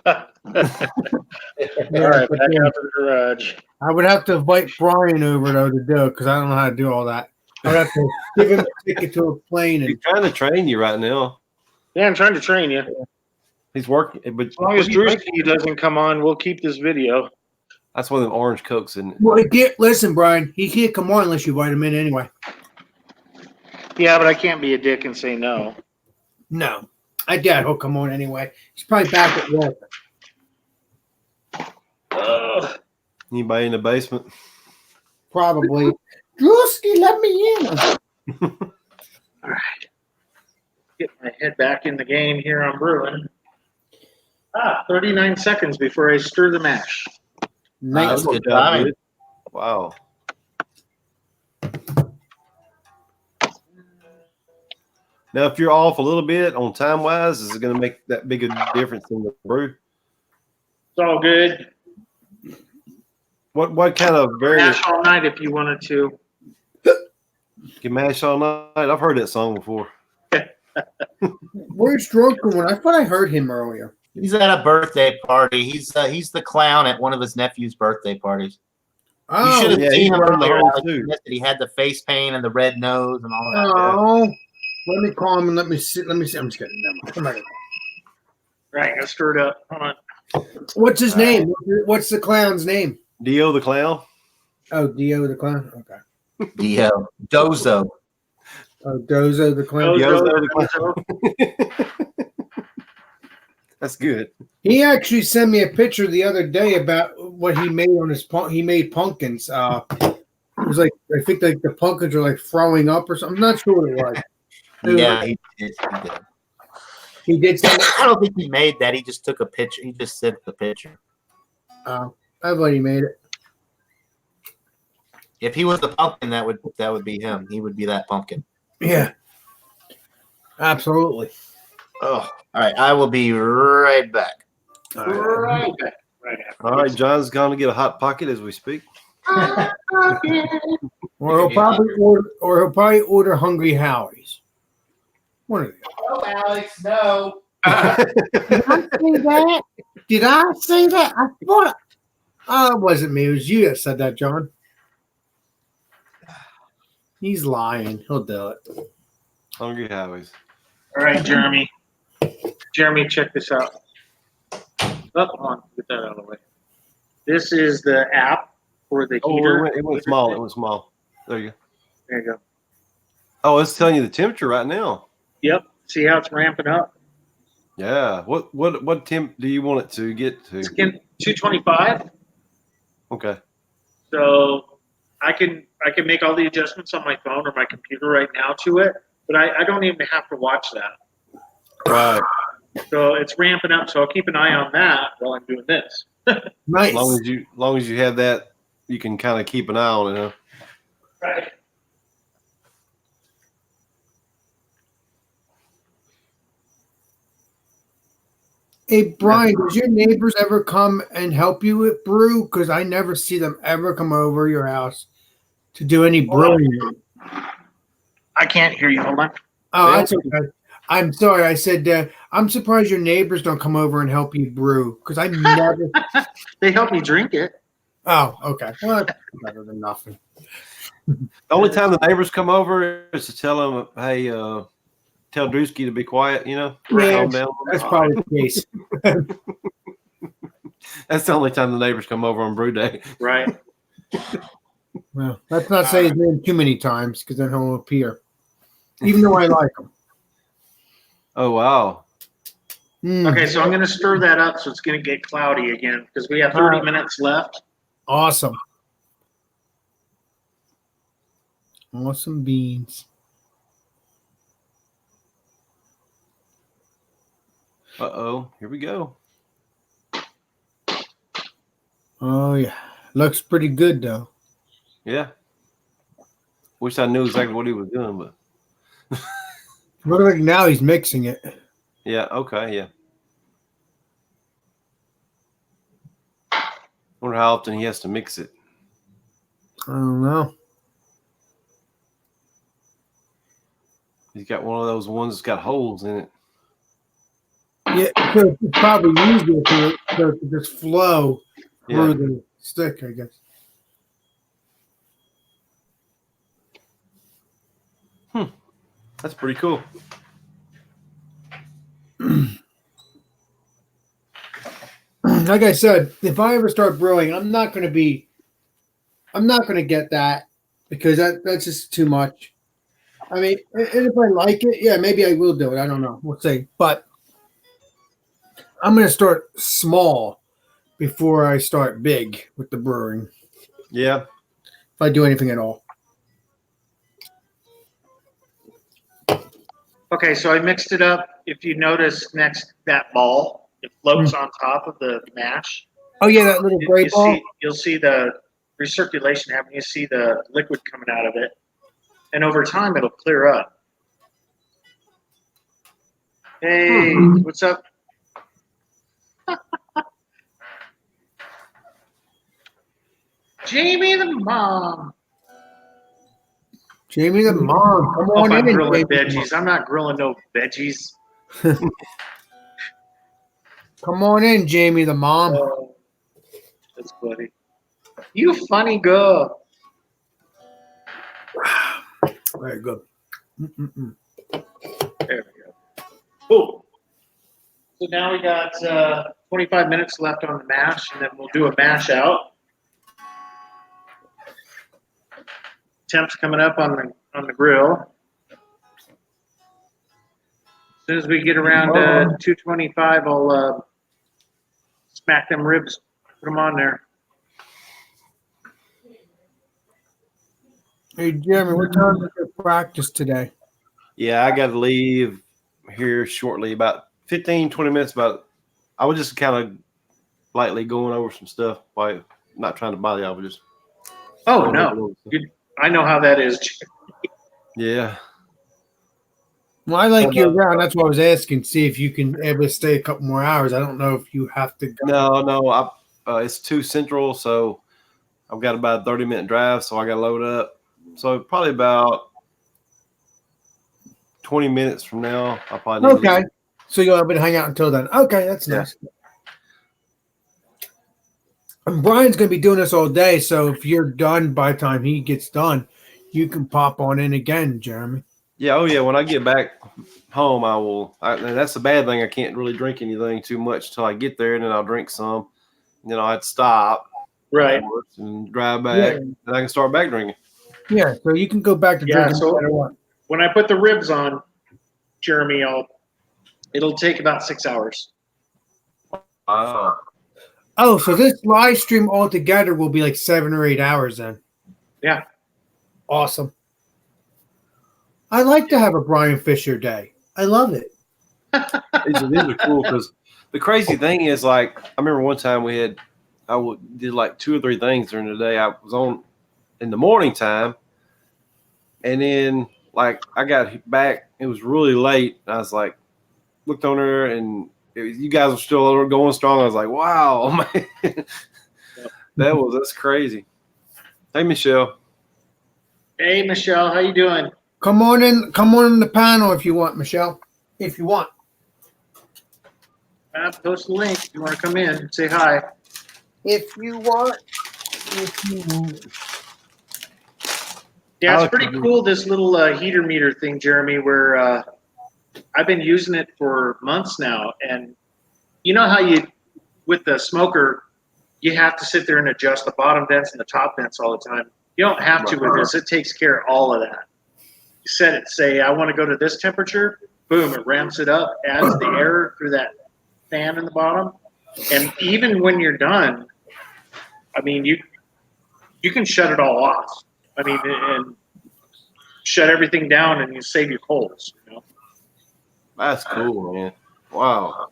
S8: All right, back out to the garage.
S3: I would have to invite Brian over though to do it because I don't know how to do all that. I'd have to give him a ticket to a plane
S7: He's
S3: and
S7: trying to train you right now.
S8: Yeah, I'm trying to train you. As
S7: He's working, but
S8: long as Drewski doesn't come on, we'll keep this video.
S7: that's one of them orange cokes, isn't it?
S3: well, listen, Brian, he can't come on unless you invite him in anyway.
S8: Yeah, but I can't be a dick and say no.
S3: No, I doubt he'll come on anyway. He's probably back at work.
S7: Anybody in the basement?
S3: Probably. Drewski, let me in.
S8: All right. Get my head back in the game here on brewing. 39 seconds before I stir the mash.
S2: That's
S3: Nice.
S2: good timing.
S7: Good. Wow. Now, if you're off a little bit on time wise, is it going to make that big a difference in the brew?
S8: It's all good.
S7: What kind of variant?
S8: Mash all night if you wanted to.
S7: Can mash all night? I've heard that song before.
S3: Where's Drunken one? I thought I heard him earlier.
S2: He's at a birthday party. He's the clown at one of his nephew's birthday parties. You
S3: Oh,
S2: should have
S7: yeah,
S2: seen
S7: he's
S2: him
S7: wearing the
S2: earlier.
S7: whole
S2: Alex.
S7: suit.
S2: You missed it. He had the face paint and the red nose and all that.
S3: oh. Let me call him and let me see. I'm just kidding. Never mind. Come on.
S8: Right, I stir it up. Hold on.
S3: What's his name? What's the clown's name?
S7: Dio the clown.
S3: Oh, Dio the clown. Okay.
S2: The Dozo.
S3: Oh, Dozo the clown.
S7: Yozo the clown. That's good.
S3: He actually sent me a picture the other day about what he made on his he made pumpkins. It was like I think like the pumpkins are like throwing up or something. I'm not sure what it was.
S2: Yeah, he did.
S3: He did send it.
S2: I don't think he made that. He just took a picture. He just sent the picture.
S3: I thought he made it.
S2: If he was the pumpkin, that would be him. He would be that pumpkin.
S3: Yeah. Absolutely.
S2: Oh, all right. I will be right back.
S3: All right.
S1: Right after.
S7: All right, John's going to get a hot pocket as we speak.
S3: Or he'll probably order Hungry Howie's. One of the
S2: Oh, Alex, no.
S3: Did I say that? Did I say that? I thought it wasn't me. It was you that said that, John. He's lying. He'll do it.
S7: Hungry Howie's.
S1: All right, Jeremy. Jeremy, check this out. Oh, hold on, get that out of the way. This is the app for the
S7: Oh,
S1: heater.
S7: it went small. It went small. There you go.
S1: There you go.
S7: Oh, it's telling you the temperature right now.
S1: Yep. See how it's ramping up?
S7: Yeah. What temp do you want it to get to?
S1: It's getting 225.
S7: Okay.
S1: So I can make all the adjustments on my phone or my computer right now to it, but I don't even have to watch that.
S7: Right.
S1: So it's ramping up. So I'll keep an eye on that while I'm doing this.
S3: Nice.
S7: As long as you have that, you can kind of keep an eye on it, huh?
S1: Right.
S3: Hey, Brian, does your neighbors ever come and help you with brew? Because I never see them ever come over your house to do any brewing.
S1: I can't hear you. Hold on.
S3: Oh, that's okay. I'm sorry. I said I'm surprised your neighbors don't come over and help you brew because I never.
S1: They help me drink it.
S3: Oh, okay. Well, that's better than nothing.
S7: The only time the neighbors come over is to tell them, hey, tell Drewski to be quiet, you know?
S3: Yeah,
S7: Calm down.
S3: that's probably the case.
S7: That's the only time the neighbors come over on Brew Day.
S1: Right.
S3: Well, let's not say his name too many times because then he'll appear. Even though I like him.
S7: Oh, wow.
S1: Okay, so I'm going to stir that up so it's going to get cloudy again because we have 30 minutes left.
S3: Awesome. Awesome beans.
S7: Uh-oh. Here we go.
S3: Oh, yeah. Looks pretty good, though.
S7: Yeah. Wish I knew exactly what he was doing, but
S3: Look like now he's mixing it.
S7: yeah, okay, yeah. Wonder how often he has to mix it.
S3: I don't know.
S7: He's got one of those ones that's got holes in it.
S3: Yeah, so it's probably easier to just flow through
S7: Yeah.
S3: the stick, I guess.
S7: That's pretty cool.
S3: Like I said, if I ever start brewing, I'm not going to get that because that's just too much. I mean, and if I like it, yeah, maybe I will do it. I don't know. We'll see. But I'm going to start small before I start big with the brewing.
S7: Yeah.
S3: If I do anything at all.
S1: Okay, so I mixed it up. If you notice that ball, it floats on top of the mash.
S3: Oh yeah, that little gray ball.
S1: You'll see the recirculation happening. You see the liquid coming out of it. And over time, it'll clear up. Hey, what's up? Jamie the mom.
S3: Jamie the mom. Come
S1: Oh,
S3: on
S1: I'm
S3: in.
S1: grilling
S3: Jamie the
S1: veggies. I'm not grilling no veggies.
S3: mom. Come on in, Jamie the mom.
S1: Oh, that's funny. You funny girl.
S3: Very good. Mm-mm-mm.
S1: There we go. Cool. So now we got 25 minutes left on the mash, and then we'll do a mash out. Temps coming up on the grill. As soon as we get around 225, I'll smack them ribs, put them on there.
S3: Hey, Jeremy, what time is your practice today?
S7: Yeah, I got to leave here shortly, about 15, 20 minutes. I was just kind of lightly going over some stuff. Not trying to bother y'all, but just.
S1: Oh, no. I know how that is.
S7: Yeah.
S3: Well, I like year round. That's what I was asking. See if you can able to stay a couple more hours. I don't know if you have to go.
S7: No. It's 2 Central, so I've got about a 30-minute drive, so I got to load up. So probably about 20 minutes from now, I'll probably need to
S3: Okay.
S7: leave.
S3: So you'll have to hang out until then. Okay, that's
S7: Yeah.
S3: nice. And Brian's going to be doing this all day, so if you're done by the time he gets done, you can pop on in again, Jeremy.
S7: Yeah, oh yeah. When I get back home, I will. And that's the bad thing. I can't really drink anything too much till I get there, and then I'll drink some. And then I'll have to stop,
S8: Right.
S7: of course, and drive back,
S3: Yeah.
S7: and I can start back drinking.
S3: Yeah, so you can go back to
S8: Yeah,
S3: drinking
S8: so-
S3: no matter what.
S8: When I put the ribs on, Jeremy, it'll take about 6 hours.
S7: Wow.
S3: Oh, so this live stream altogether will be like 7 or 8 hours then.
S8: Yeah.
S3: Awesome. I like to have a Brian Fisher day. I love it.
S7: These are cool because the crazy thing is, like, I remember one time did like 2 or 3 things during the day. I was on in the morning time, and then like I got back, it was really late. I was like, looked on her, and you guys were still going strong. I was like, wow, man, that's crazy. Hey, Michelle.
S8: Hey, Michelle, how you doing?
S3: Come on in the panel if you want, Michelle. If you want.
S8: Post the link if you want to come in. Say hi.
S3: If you want. If you want.
S8: Yeah, it's pretty cool, this little heater meter thing, Jeremy, where I've been using it for months now. And you know how with the smoker, you have to sit there and adjust the bottom vents and the top vents all the time. You don't have to with this. It takes care of all of that. You set it, say, I want to go to this temperature. Boom, it ramps it up, adds the air through that fan in the bottom. And even when you're done, I mean, you can shut it all off. I mean, and shut everything down, and you save your coals. You know?
S7: That's cool, man. Wow.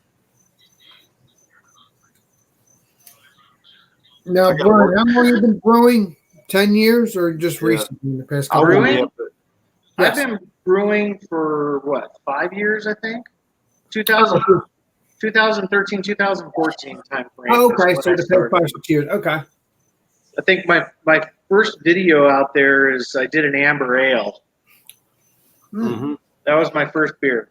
S3: Now, Brian, how long have you been brewing? 10 years or just
S7: Yeah.
S3: recently in the past
S7: I
S3: couple
S7: won't
S3: of
S7: be
S3: years?
S7: up there.
S3: Yes.
S8: I've been brewing for, 5 years, I think? 2013, 2014 time frame.
S3: Oh,
S8: is
S3: okay,
S8: when
S3: so
S8: I
S3: the past
S8: started.
S3: 5 6 years. Okay.
S8: I think my first video out there is I did an amber ale.
S7: Mm-hmm.
S8: That was my first beer.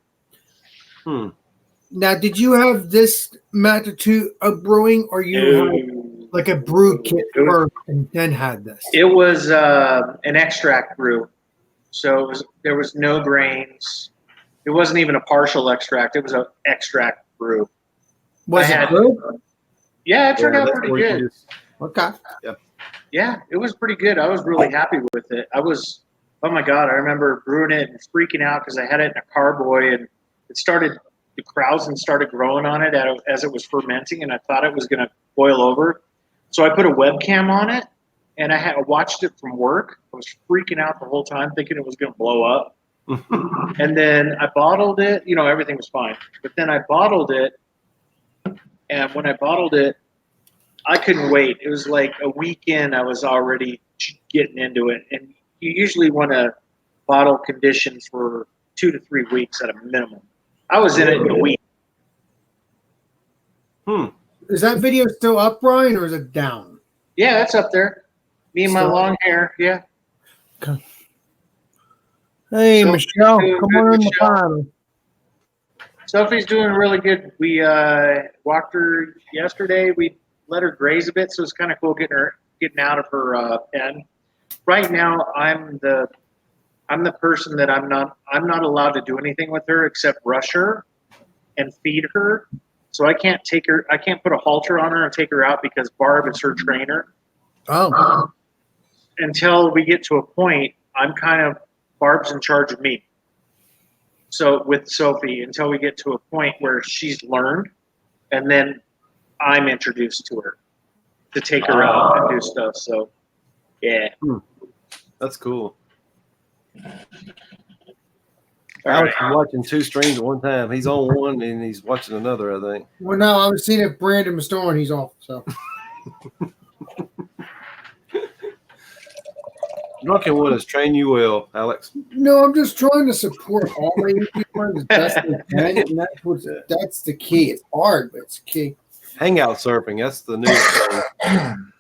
S3: Now, did you have this magnitude of brewing, or you had like a brew kit
S8: It was-
S3: first and then had this?
S8: It was an extract brew, so there was no grains. It wasn't even a partial extract. It was an extract brew.
S3: Was
S8: I
S3: it
S8: had-
S3: good?
S8: Yeah, it turned out
S7: that's
S8: pretty
S7: where you
S8: good.
S7: just-
S3: Okay.
S8: Yeah, it was pretty good. I was really happy with it. Oh my God, I remember brewing it and freaking out because I had it in a carboy and the krausen started growing on it as it was fermenting, and I thought it was going to boil over. So I put a webcam on it, and I watched it from work. I was freaking out the whole time, thinking it was going to blow up. And then I bottled it. You know, everything was fine. But then I bottled it, and when I bottled it, I couldn't wait. It was like a week in, I was already getting into it. And you usually want to bottle conditions for 2 to 3 weeks at a minimum. I was in it in a week.
S3: Is that video still up, Brian, or is it down?
S8: Yeah, that's up there. Me and my
S3: So-
S8: long hair. Yeah.
S3: Hey,
S8: So-
S3: Michelle,
S8: Good,
S3: come on in the
S8: Michelle.
S3: panel.
S8: Sophie's doing really good. We walked her yesterday. We let her graze a bit, so it's kind of cool getting out of her pen. Right now, I'm the person that I'm not allowed to do anything with her except brush her and feed her. So I can't put a halter on her and take her out because Barb is her trainer.
S3: Oh,
S8: Until we get to a point, Barb's in charge of me. So with Sophie, until we get to a point where she's learned, and then I'm introduced to her to take her out and do stuff. So, yeah.
S7: That's cool.
S8: All
S7: Alex
S8: right.
S7: is watching 2 streams at one time. He's on one and he's watching another, I think.
S3: well, no, I was seeing if Brandon was still on. He's off. So
S7: Drunkenwood has trained you well, Alex.
S3: No, I'm just trying to support all my YouTubers as best I can, and that's the key. It's hard, but it's the key.
S7: Hangout surfing. That's the newest thing.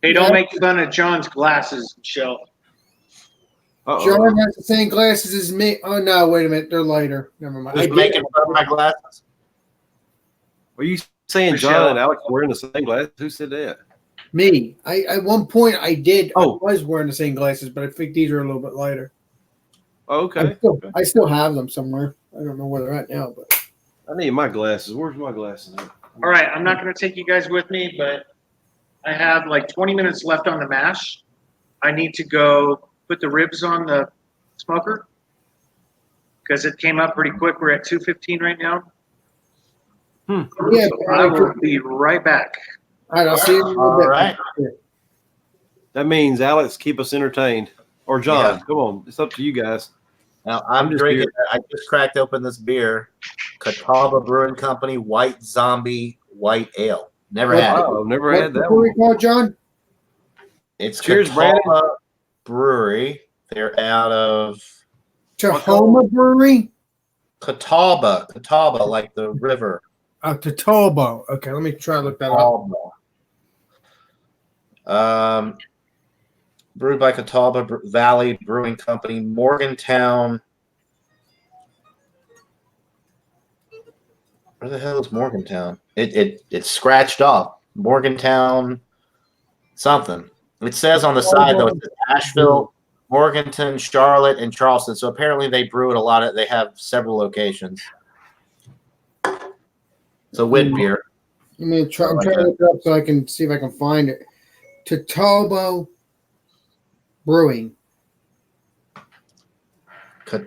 S8: Hey, don't make fun of John's glasses, Michelle.
S3: John has the same glasses as me. Oh no, wait a minute, they're lighter. Never mind.
S2: Who's making fun of my glasses?
S7: Were you saying
S8: Michelle.
S7: John and Alex wearing the same glasses? Who said that?
S3: Me. I at one point I did.
S7: Oh.
S3: I was wearing the same glasses, but I think these are a little bit lighter.
S7: Oh, okay.
S3: I still have them somewhere. I don't know where they're at now, but
S7: I need my glasses. Where's my glasses at?
S8: All right, I'm not going to take you guys with me, but I have like 20 minutes left on the mash. I need to go put the ribs on the smoker because it came up pretty quick. We're at 2:15 right now.
S3: yeah.
S8: So I will be right back.
S3: All right, I'll see you in a little
S2: All
S3: bit.
S2: right.
S7: That means Alex, keep us entertained. Or John,
S2: Yeah.
S7: come on. It's up to you guys.
S2: Now I'm
S7: just
S2: drinking. I just cracked open this beer, Catawba Brewing Company White Zombie White Ale. Never had it.
S7: Oh, I've never
S3: What's
S7: had
S3: the
S7: that
S3: brewery
S7: one.
S3: called, John?
S2: It's
S7: Cheers,
S2: Catawba
S7: Brandon.
S2: Brewery. They're out of
S3: Tahoma Brewery.
S2: Catawba, like the river.
S3: Catawba. Okay, let me try to look that up.
S2: Catawba. Brewed by Catawba Valley Brewing Company, Morgantown. Where the hell is Morgantown? It's scratched off. Morgantown something. It says on the side though, it says Asheville, Morganton, Charlotte, and Charleston. So apparently they brew it a lot. They have several locations. It's a wit beer.
S3: I'm trying to look it up so I can see if I can find it. Catawba Brewing.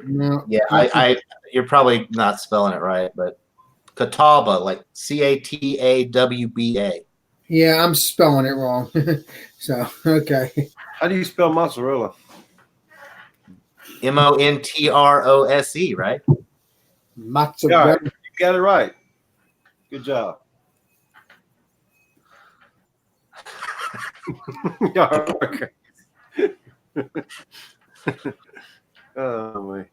S3: No,
S2: Yeah, you're probably not spelling it right, but Catawba, like Catawba.
S3: yeah, I'm spelling it wrong. So okay.
S7: How do you spell mozzarella?
S2: Montrose, right?
S3: Matzo
S7: Yeah,
S3: bread.
S7: you got it right. Good job. Okay. Oh man.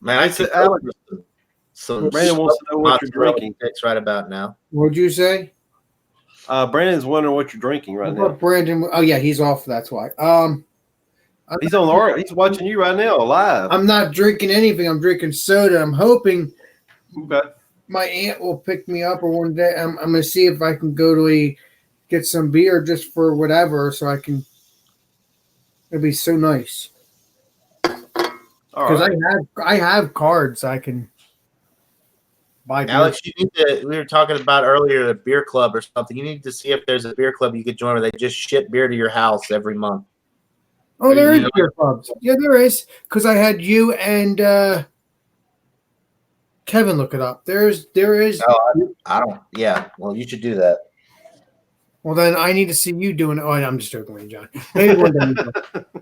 S2: Man, I said
S7: Alex,
S2: some
S7: Brandon wants to know what you're
S2: mozzarella
S7: drinking.
S2: sticks right about now.
S3: What'd you say?
S7: Brandon's wondering what you're drinking right now.
S3: Brandon. Oh yeah, he's off. That's why.
S7: He's on the he's watching you right now live.
S3: I'm not drinking anything. I'm drinking soda. I'm hoping
S7: Okay.
S3: my aunt will pick me up, or one day I'm gonna see if I can go to get some beer just for whatever, so I can. It'd be so nice
S7: All
S3: because
S7: right.
S3: I have cards I can buy. Beer.
S2: Alex, you need to. We were talking about earlier a beer club or something. You need to see if there's a beer club you could join where they just ship beer to your house every month.
S3: Oh, there
S2: you
S3: is beer clubs. Yeah, there is. Because I had you and Kevin look it up. There is.
S2: Oh, I don't. Yeah, well, you should do that.
S3: Well, then I need to see you doing it. Oh, I'm just joking with you, John. Maybe one day.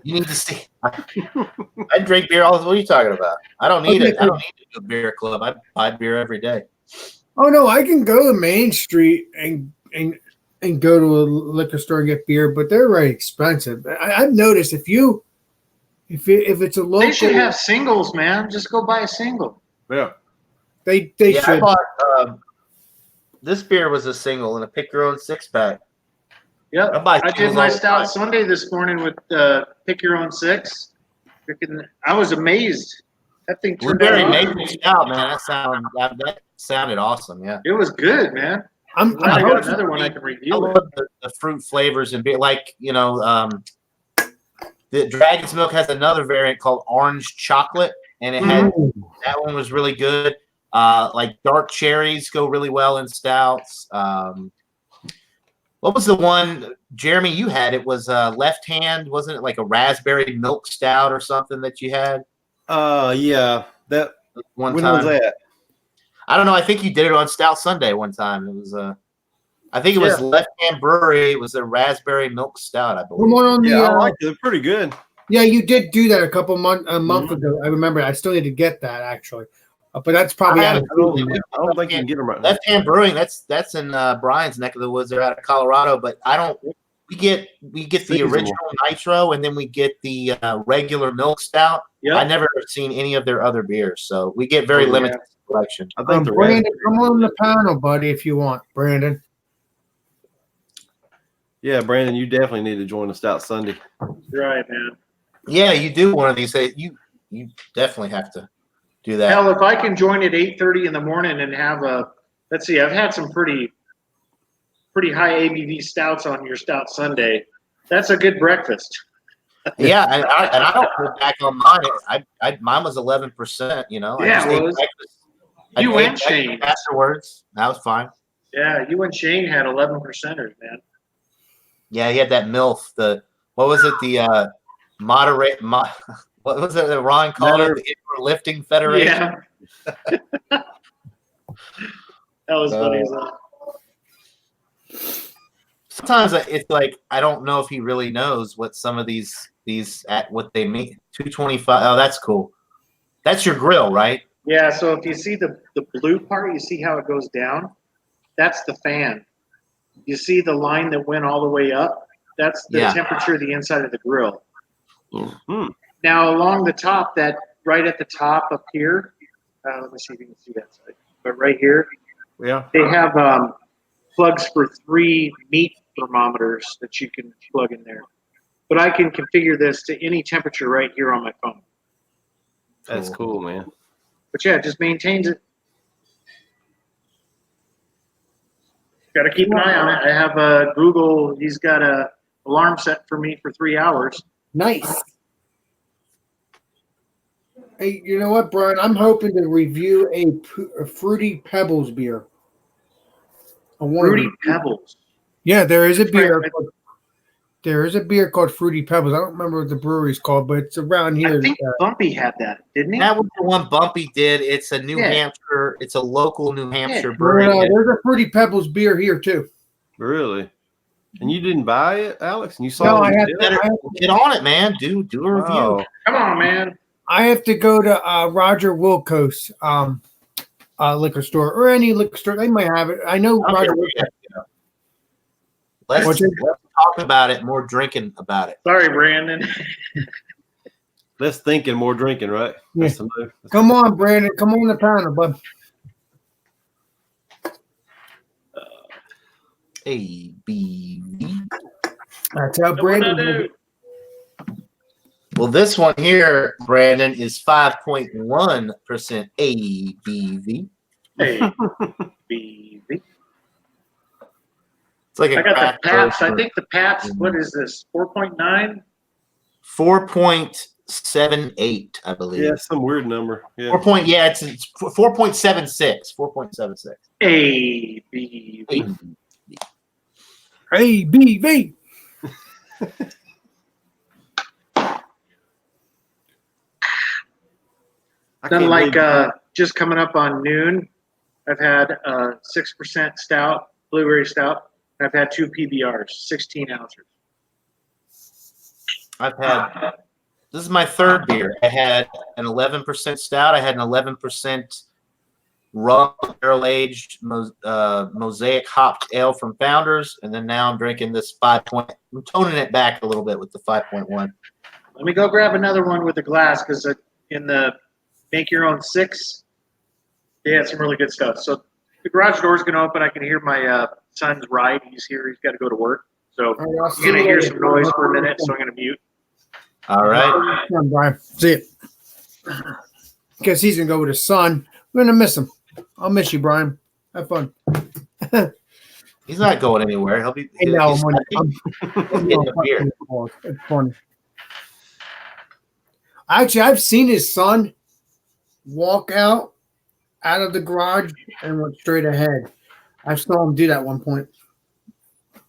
S2: You need to see. I drink beer all. What are you talking about? I don't need
S3: Okay,
S2: it. I don't need to do a beer club. I buy beer every day.
S3: Oh no, I can go to Main Street and go to a liquor store and get beer, but they're very expensive. I've noticed if it's a local,
S8: They should have singles, man. Just go buy a single.
S7: Yeah.
S3: they
S2: Yeah, I
S3: should.
S2: bought. This beer was a single and a pick your own 6-pack.
S8: Yep.
S2: buy
S8: I did
S2: singles
S8: my
S2: all the
S8: stout
S2: time.
S8: Sunday this morning with pick your own 6. I was amazed. That thing turned
S2: Blueberry
S8: out
S2: maple stout, man. That sounded awesome. Yeah.
S8: It was good, man.
S3: I'm
S8: Glad I got
S3: hoping-
S8: another one I can
S2: I
S8: review.
S2: love the fruit flavors and beer. Like, the Dragon's Milk has another variant called Orange Chocolate, and it had that one was really good. Like dark cherries go really well in stouts. What was the one, Jeremy, you had? It was Left Hand, wasn't it? Like a raspberry milk stout or something that you had
S7: Yeah. That
S2: one
S7: when
S2: time?
S7: was that?
S2: I don't know. I think you did it on Stout Sunday one time. It was I think it was Left Hand Brewery. It was a raspberry milk stout, I
S3: the
S2: believe.
S3: one on the.
S7: Yeah, I liked it. They're pretty good.
S3: Yeah, you did do that a month ago. I remember. I still need to get that actually, but that's probably out of
S7: I don't think you can get them right now.
S2: Left Hand Brewing, that's in Brian's neck of the woods. They're out of Colorado, but I don't We get the original nitro, and then we get the regular milk stout.
S8: Yeah.
S2: I never seen any of their other beers, so we get very limited selection.
S7: I think the
S3: Brandon,
S7: raspberry
S3: come
S7: is
S3: on the
S7: good.
S3: panel, buddy, if you want, Brandon.
S7: Yeah, Brandon, you definitely need to join the Stout Sunday.
S8: You're right, man.
S2: Yeah, you do one of these. You definitely have to do that.
S8: Hell, if I can join at 8:30 in the morning and have a, let's see, I've had some pretty high ABV stouts on your Stout Sunday. That's a good breakfast.
S2: Yeah, and I don't go back on mine. Mine was 11%. You know,
S8: Yeah,
S2: I just
S8: it
S2: ate
S8: was.
S2: breakfast.
S8: You
S2: I ate
S8: and Shane.
S2: afterwards. That was fine.
S8: Yeah, you and Shane had 11%ers, man.
S2: Yeah, he had that MILF. What was it? The moderate. What was it that Ron called it? The Indoor Lifting Federation.
S8: Yeah. That was funny as hell.
S2: Sometimes it's like I don't know if he really knows what some of these at what they mean. 225. Oh, that's cool. That's your grill, right?
S8: Yeah, so if you see the blue part, you see how it goes down? That's the fan. You see the line that went all the way up? That's the temperature of the inside of the grill.
S7: Mm-hmm.
S8: Now, along the top, that right at the top up here, let me see if you can see that side. But right here,
S7: Yeah.
S8: they have plugs for 3 meat thermometers that you can plug in there. But I can configure this to any temperature right here on my phone.
S7: That's cool, man.
S8: But yeah, it just maintains it. Got to keep an eye on it. I have Google. He's got a alarm set for me for 3 hours.
S3: Nice. Hey, you know what, Brian? I'm hoping to review a Fruity Pebbles beer.
S8: Fruity Pebbles.
S3: Yeah, there is a beer.
S8: Right.
S3: There is a beer called Fruity Pebbles. I don't remember what the brewery's called, but it's around here.
S8: I think Bumpy had that, didn't he?
S2: That was the one Bumpy did. It's a New Hampshire. It's a local New Hampshire
S8: Yeah.
S2: brewery.
S3: There's a Fruity Pebbles beer here too.
S7: Really? And you didn't buy it, Alex? And you saw
S3: No,
S7: it?
S3: I have
S2: Get on it, man. Do a review.
S7: Wow.
S8: Come on, man.
S3: I have to go to Roger Wilco's liquor store or any liquor store. They might have it. I know
S2: I don't
S3: Roger
S2: care where you have to go. Let's talk about it. More drinking about it.
S8: Sorry, Brandon.
S7: Less thinking, more drinking, right?
S3: Yeah.
S7: That's the move.
S3: Come on, Brandon. Come on the panel, bud.
S2: ABV.
S3: That's how Brandon did it.
S2: Well, this one here, Brandon, is 5.1% ABV.
S8: ABV.
S2: It's like
S8: I got
S2: craft
S8: the Pabst.
S2: beer.
S8: I think the Pabst, what is this, 4.9?
S2: 4.78, I believe.
S7: Yeah, some weird number. Yeah.
S2: 4 point. Yeah, it's 4.76. 4.76.
S8: ABV.
S3: ABV.
S8: Then like just coming up on noon, I've had 6% stout, blueberry stout, and I've had 2 PBRs, 16 ounces.
S2: I've had. This is my third beer. I had an 11% stout. I had an 11% rum barrel aged mosaic hopped ale from Founders, and then now I'm drinking this 5 point. I'm toning it back a little bit with the 5.1.
S8: Let me go grab another one with the glass because in the Make Your Own 6, they had some really good stuff. So the garage door's going to open. I can hear my son's ride. He's here. He's got to go to work. So you're going to hear some noise for a minute, so I'm going to mute.
S2: All right.
S3: Come on, Brian. See it. Because he's going to go with his son. We're going to miss him. I'll miss you, Brian. Have fun.
S2: He's not going anywhere. He'll be.
S3: Hey, now,
S2: he's getting a beer.
S3: it's funny. Actually, I've seen his son walk out of the garage and went straight ahead. I saw him do that one point.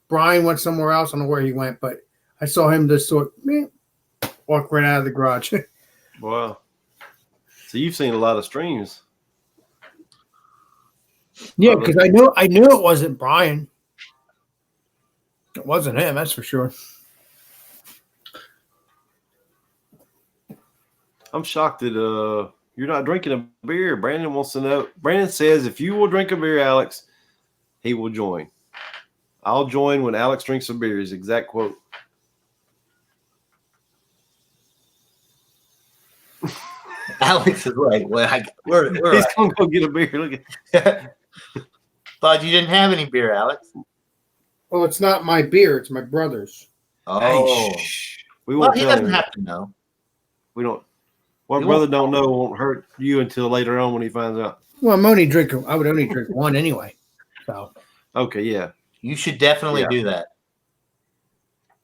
S3: Brian went somewhere else. I don't know where he went, but I saw him just sort of walk right out of the garage.
S7: Wow. So you've seen a lot of streams.
S3: Yeah, because I knew it wasn't Brian. It wasn't him, that's for sure.
S7: I'm shocked that you're not drinking a beer. Brandon wants to know. Brandon says if you will drink a beer, Alex, he will join. I'll join when Alex drinks a beer. His exact quote.
S2: Alex is like, well, we're
S7: He's gonna go get a beer. Look at.
S2: Thought you didn't have any beer, Alex.
S3: Oh, it's not my beer. It's my brother's.
S2: Oh,
S7: Hey, shh. We
S2: well,
S7: won't
S2: he
S7: tell
S2: doesn't
S7: him.
S2: have to know.
S7: We don't. What
S2: We
S7: brother
S2: won't-
S7: don't know won't hurt you until later on when he finds out.
S3: Well, I'm only drinking. I would only drink one anyway. So
S7: Okay, yeah.
S2: You should definitely
S7: Yeah.
S2: do that.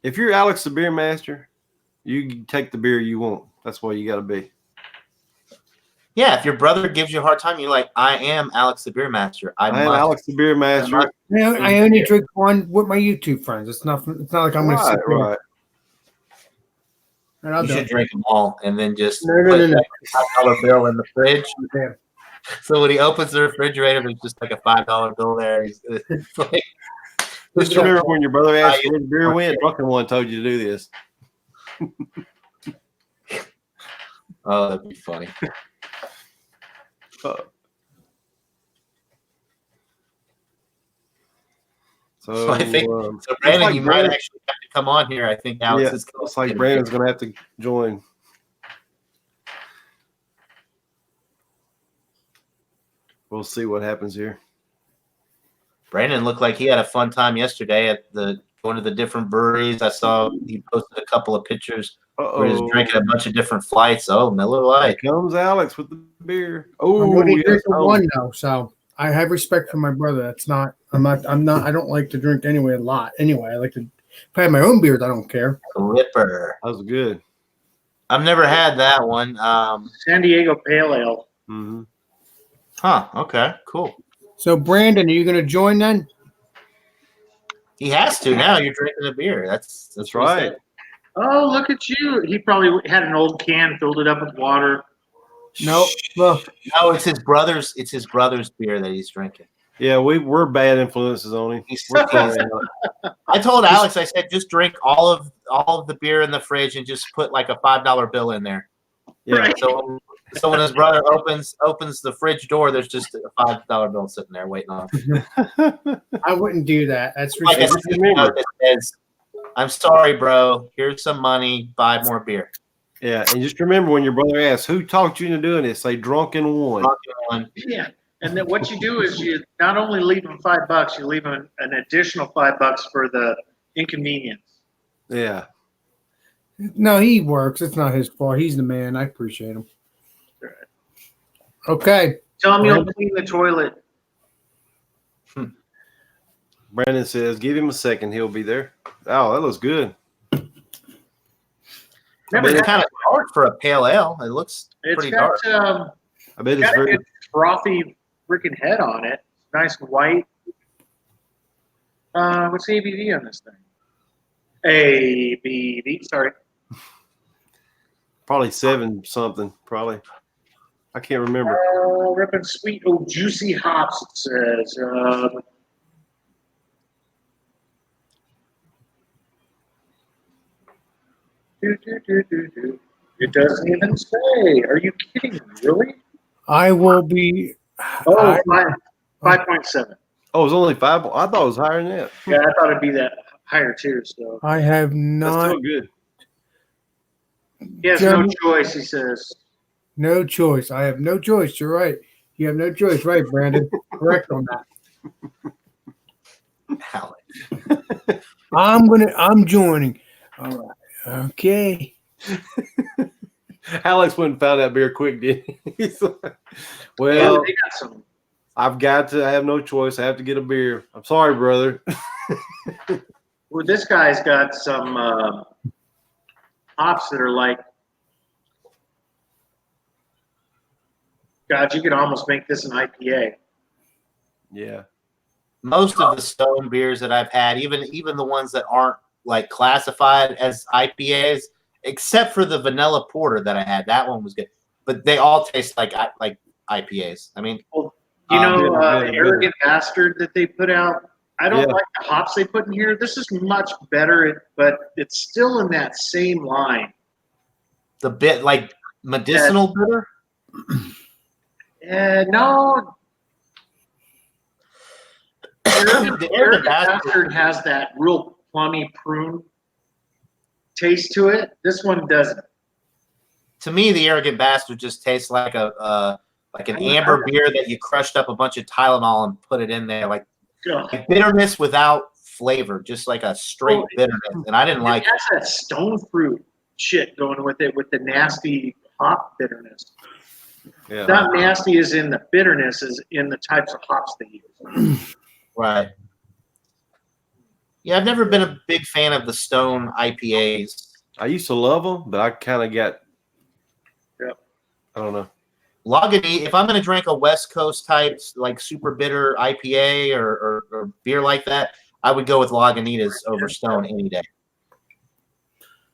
S7: If you're Alex the beer master, you can take the beer you want. That's why you got to be.
S2: Yeah, if your brother gives you a hard time, you're like, I am Alex the Beer Master. I
S7: I am
S2: must.
S7: Alex the beer master.
S3: I only drink one with my YouTube friends. It's not. It's not like I'm going to sit there.
S7: Right.
S3: And I'll
S2: You
S3: do
S2: should
S3: it.
S2: drink them all and then just
S3: No.
S2: put that $5 bill in the fridge.
S3: Yeah.
S2: So when he opens the refrigerator, there's just like a $5 bill there. It's like,
S7: Just remember when your brother asked you where the beer
S2: Okay.
S7: went, drunken one told you to do this.
S2: oh, that'd be funny.
S7: So
S2: I think
S7: um,
S2: so. Brandon,
S7: like
S2: you might
S7: Brandon-
S2: actually have to come on here. I think Alex
S7: yeah,
S2: is.
S7: looks like Brandon's going to have to join. We'll see what happens here.
S2: Brandon looked like he had a fun time yesterday at the going to the different breweries. I saw he posted a couple of pictures where he was drinking a bunch of different flights. Oh, Miller Lite.
S7: Here comes Alex with the beer.
S3: I'm
S7: Oh,
S3: only
S7: yes.
S3: drinking one now, so I have respect for my brother. That's not. I'm not. I don't like to drink anyway a lot. Anyway, I like to. If I have my own beers, I don't care.
S2: Ripper.
S7: That was good.
S2: I've never had that one.
S8: San Diego Pale Ale.
S7: Mm-hmm.
S2: Huh. Okay. Cool.
S3: So, Brandon, are you going to join then?
S2: He has to now. You're drinking a beer. That's what he
S7: right.
S2: said.
S8: Oh, look at you. He probably had an old can, filled it up with water.
S3: Nope. Look,
S2: No, it's his brother's. It's his brother's beer that he's drinking.
S7: Yeah, we're bad influences on him. We're sorry.
S2: I told Alex. I said just drink all of the beer in the fridge and just put like a $5 bill in there.
S7: Yeah.
S8: Right.
S2: So when his brother opens the fridge door, there's just a $5 bill sitting there waiting on him.
S3: I wouldn't do that. That's
S2: Like a
S3: ridiculous.
S2: sticky note that says, "I'm sorry, bro. Here's some money. Buy more beer."
S7: Yeah, and just remember when your brother asks, "Who talked you into doing this?" Say, "Drunken one."
S8: Yeah. And then what you do is you not only leave him $5, you leave him an additional $5 for the inconvenience.
S7: Yeah.
S3: No, he works. It's not his fault. He's the man. I appreciate him. Okay.
S8: Tell him you'll clean the toilet.
S7: Brandon says, "Give him a second. He'll be there." Oh, that looks good.
S2: But it's kind of dark for a pale ale. It looks
S8: It's
S2: pretty
S8: got
S2: dark.
S7: I bet it's
S8: got a
S7: very.
S8: good frothy freaking head on it. Nice and white. What's the ABV on this thing? ABV. Sorry.
S7: Probably 7 something. Probably. I can't remember.
S8: Ripping sweet. Oh, juicy hops. It says. It doesn't even say. Are you kidding me? Really?
S3: I will be.
S8: Oh, 5.7.
S7: Oh, it's only 5. I thought it was higher than that.
S8: Yeah, I thought it'd be that higher too. So
S3: I have
S7: That's
S3: not.
S7: still good.
S8: he has no
S3: Jeremy-
S8: choice. He says.
S3: No choice. I have no choice. You're right. You have no choice. Right, Brandon. Correct on that.
S2: Alex.
S3: I'm joining. All right. Okay.
S7: Alex went and found that beer quick, did he? He's like,
S8: Yeah,
S7: well,
S8: they got some.
S7: I've got to. I have no choice. I have to get a beer. I'm sorry, brother.
S8: Well, this guy's got some hops that are like. God, you could almost make this an IPA.
S7: Yeah.
S2: Most of the stone beers that I've had, even the ones that aren't like classified as IPAs, except for the vanilla porter that I had, that one was good. But they all taste like IPAs. I mean,
S8: You know,
S7: good,
S8: the Arrogant Bastard that they put out. I don't
S7: Yeah.
S8: like the hops they put in here. This is much better, but it's still in that same line.
S2: the bit like medicinal bitter.
S8: No.
S2: The Arrogant Bastard.
S8: Bastard has that real plummy prune taste to it. This one doesn't.
S2: To me, the Arrogant Bastard just tastes like an amber beer that you crushed up a bunch of Tylenol and put it in there, like bitterness without flavor, just like a straight bitterness. And I didn't like
S8: it. It has that stone fruit shit going with it, with the nasty hop bitterness.
S7: Yeah.
S8: Not nasty as in the bitterness, as in the types of hops they use.
S2: Right. Yeah, I've never been a big fan of the Stone IPAs.
S7: I used to love them, but I kind of got.
S8: Yep.
S7: I don't know.
S2: Lagunitas. If I'm going to drink a West Coast type, like super bitter IPA or beer like that, I would go with Lagunitas over Stone any day.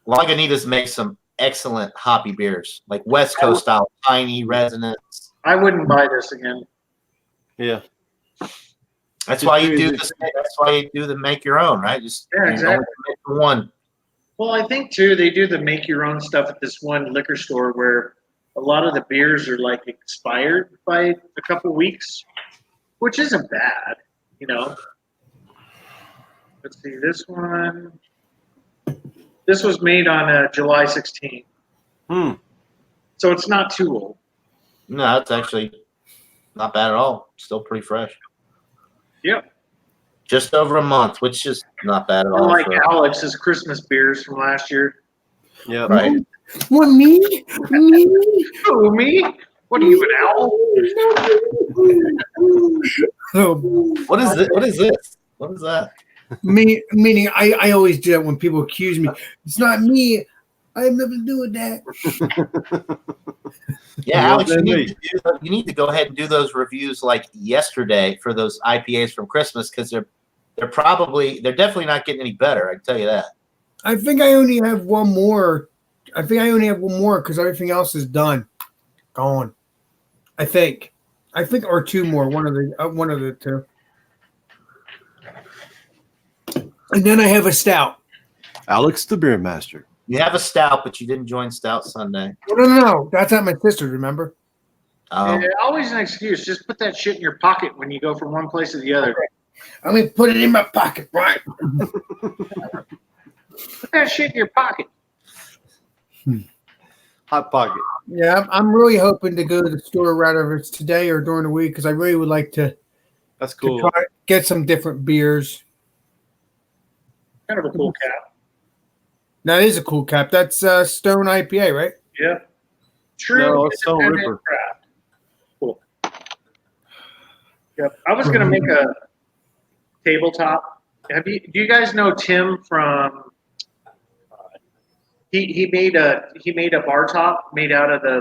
S2: Lagunitas makes some excellent hoppy beers, like West Coast style, tiny resonance.
S8: I wouldn't buy this again.
S7: Yeah.
S2: That's why you do this. That's why you do the make your own, right? Just
S8: exactly.
S2: One.
S8: Well, I think too they do the make your own stuff at this one liquor store where a lot of the beers are like expired by a couple weeks, which isn't bad, you know. Let's see, this one. This was made on July 16th. So it's not too old.
S2: No, it's actually not bad at all. Still pretty fresh.
S8: Yep.
S2: Just over a month, which is not bad at all.
S8: Like Alex's Christmas beers from last year.
S7: Yeah.
S2: Right.
S3: What, me?
S8: Who, me? What are you, an owl?
S2: What is it? What is this? What is that?
S3: Meaning I always do that when people accuse me. It's not me. I have nothing to do with that.
S2: Yeah, Alex, you need to go ahead and do those reviews like yesterday for those IPAs from Christmas, because they're definitely not getting any better. I can tell you that.
S3: I think I only have one more. Because everything else is done, gone. I think, or two more. One of the two. And then I have a stout.
S7: Alex the Beer Master.
S2: You have a stout, but you didn't join Stout Sunday.
S3: No. That's at my sister, remember?
S8: Yeah, always an excuse. Just put that shit in your pocket when you go from one place to the other.
S3: I mean, put it in my pocket, Brian.
S8: Put that shit in your pocket.
S7: Hot pocket.
S3: Yeah, I'm really hoping to go to the store, rather if it's today or during the week, because I really would like to.
S7: That's cool.
S3: To try, get some different beers.
S8: Kind of a cool cap.
S3: That is a cool cap. That's Stone IPA, right?
S8: Yeah. True.
S7: No, it's Stone
S8: independent
S7: Ripper.
S8: craft. Cool. Yep. I was gonna make a tabletop. Do you guys know Tim from? He made a bar top made out of the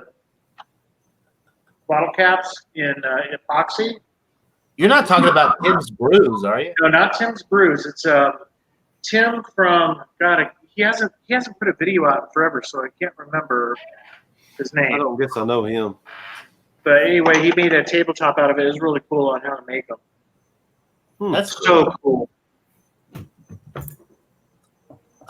S8: bottle caps in epoxy.
S2: You're not talking about Tim's Brews, are you?
S8: No, not Tim's Brews. It's Tim from He hasn't put a video out in forever, so I can't remember his name.
S7: I don't guess I know him.
S8: But anyway, he made a tabletop out of it. It was really cool on how to make them.
S2: That's
S8: So cool.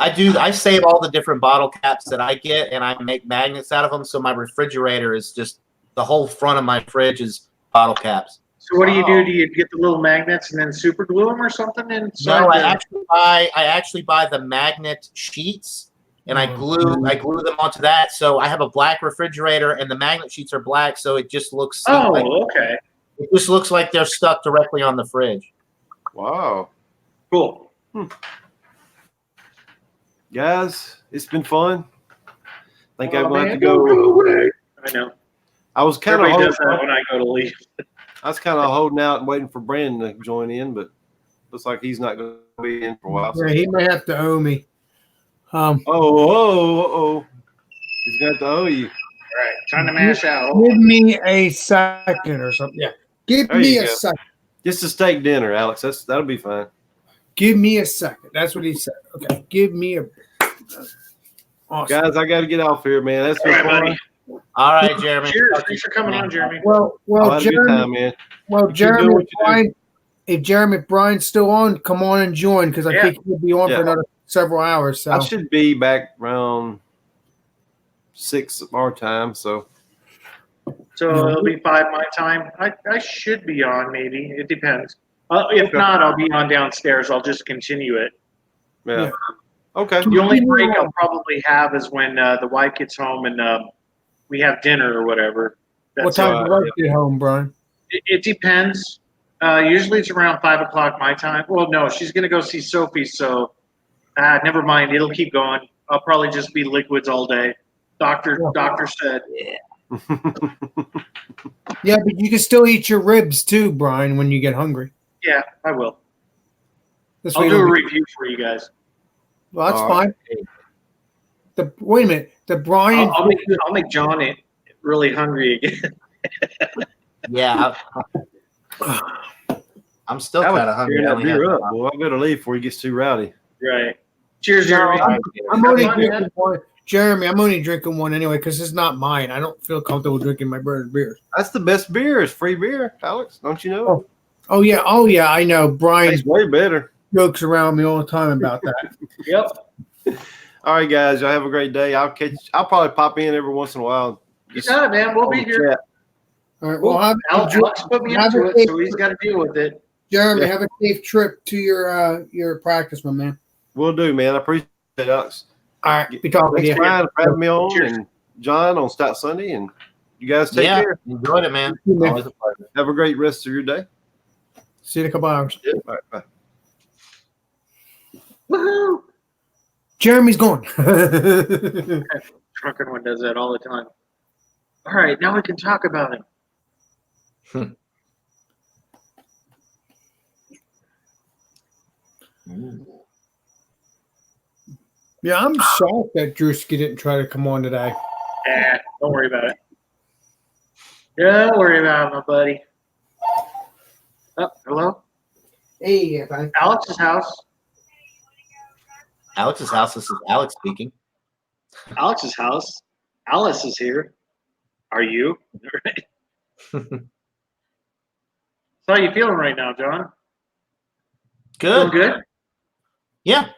S2: I save all the different bottle caps that I get, and I make magnets out of them. So my refrigerator is just the whole front of my fridge is bottle caps.
S8: So what do you do? Do you get the little magnets and then super glue them or something inside?
S2: No, I actually buy the magnet sheets, and I glue them onto that. So I have a black refrigerator, and the magnet sheets are black, so it just looks.
S8: Okay.
S2: It just looks like they're stuck directly on the fridge.
S7: Wow.
S8: Cool.
S7: Guys, it's been fun. I think I'm going to have to go.
S8: I know.
S7: I was kind
S8: Everybody
S7: of
S8: does that when I go to leave.
S7: I was kind of holding out and waiting for Brandon to join in, but looks like he's not going to be in for a while. So.
S3: Yeah, he may have to owe me.
S7: He's going to have to owe you.
S8: All right, time to mash out.
S3: Give me a second or something. Yeah, give me a second.
S7: Just a steak dinner, Alex. That'll be fine.
S3: Give me a second. That's what he said. Okay, give me a. Awesome.
S7: Guys, I got to get off here, man. That's been fun.
S2: All right, Jeremy.
S8: Cheers. Thanks for coming on, Jeremy.
S3: Well, Jeremy. If Jeremy Brian's still on, come on and join, because I think he'll be on for another several hours. So
S7: I should be back around 6 our time. So
S8: it'll be 5 my time. I should be on, maybe. It depends.
S1: If not, I'll be on downstairs. I'll just continue it.
S7: Yeah.
S3: Yeah.
S7: Okay.
S1: The only break I'll probably have is when the wife gets home and we have dinner or whatever.
S3: What
S1: That's
S3: time
S1: it.
S3: do you like to get home, Brian?
S1: It depends. Usually it's around 5 o'clock my time. Well, no, she's gonna go see Sophie, so never mind. It'll keep going. I'll probably just be liquids all day. Doctor said.
S3: Yeah, but you can still eat your ribs too, Brian, when you get hungry.
S1: Yeah, I will.
S3: This
S1: I'll
S3: way
S1: do a
S3: you'll-
S1: review for you guys.
S3: Well, that's
S7: All
S3: fine. Wait a minute. The Brian.
S1: I'll make John really hungry again.
S2: Yeah. I'm still
S7: I was
S2: kind of hungry.
S7: tearing
S2: I
S7: that
S2: only
S7: beer
S2: had-
S7: up, boy. I better leave before he gets too rowdy.
S1: Right. Cheers, Jeremy.
S3: I'm only
S1: Come on,
S3: drinking
S1: man.
S3: one. Jeremy, I'm only drinking one anyway because it's not mine. I don't feel comfortable drinking my brother's beers.
S7: That's the best beer. It's free beer, Alex. Don't you know?
S3: Oh yeah, I know. Brian
S7: It's way better.
S3: jokes around me all the time about that.
S1: Yep.
S7: All right, guys. Y'all have a great day. I'll probably pop in every once in a while.
S1: You got it, man. We'll be here.
S7: Chat.
S3: All right. Well,
S1: Alex put me
S3: have
S1: into
S3: a
S1: it,
S3: safe
S1: so he's got to deal with it.
S3: Jeremy,
S7: Yeah.
S3: have a safe trip to your practice, my man.
S7: Will do, man. I appreciate it, Alex.
S3: All right. Be talking to
S7: Thanks,
S3: you.
S7: Brian, for having me on,
S1: Cheers.
S7: and John on Stout Sunday. And you guys take
S2: Yeah,
S7: care.
S2: enjoyed it, man.
S3: You too, man.
S2: Always a pleasure.
S7: Have a great rest of your day.
S3: See you in a couple hours.
S7: Yeah. All right, bye.
S1: Woohoo!
S3: Jeremy's gone.
S1: Drunken one does that all the time. All right, now we can talk about him.
S3: Yeah, I'm shocked that Drewski didn't try to come on today.
S1: Don't worry about it. Don't worry about it, my buddy. Oh, hello?
S3: Hey, bye.
S1: Alex's house.
S2: Alex's house. This is Alex speaking.
S1: Alex's house. Alice is here. Are you? So how you feeling right now, John? Feeling
S2: Good.
S1: good?
S2: Yeah.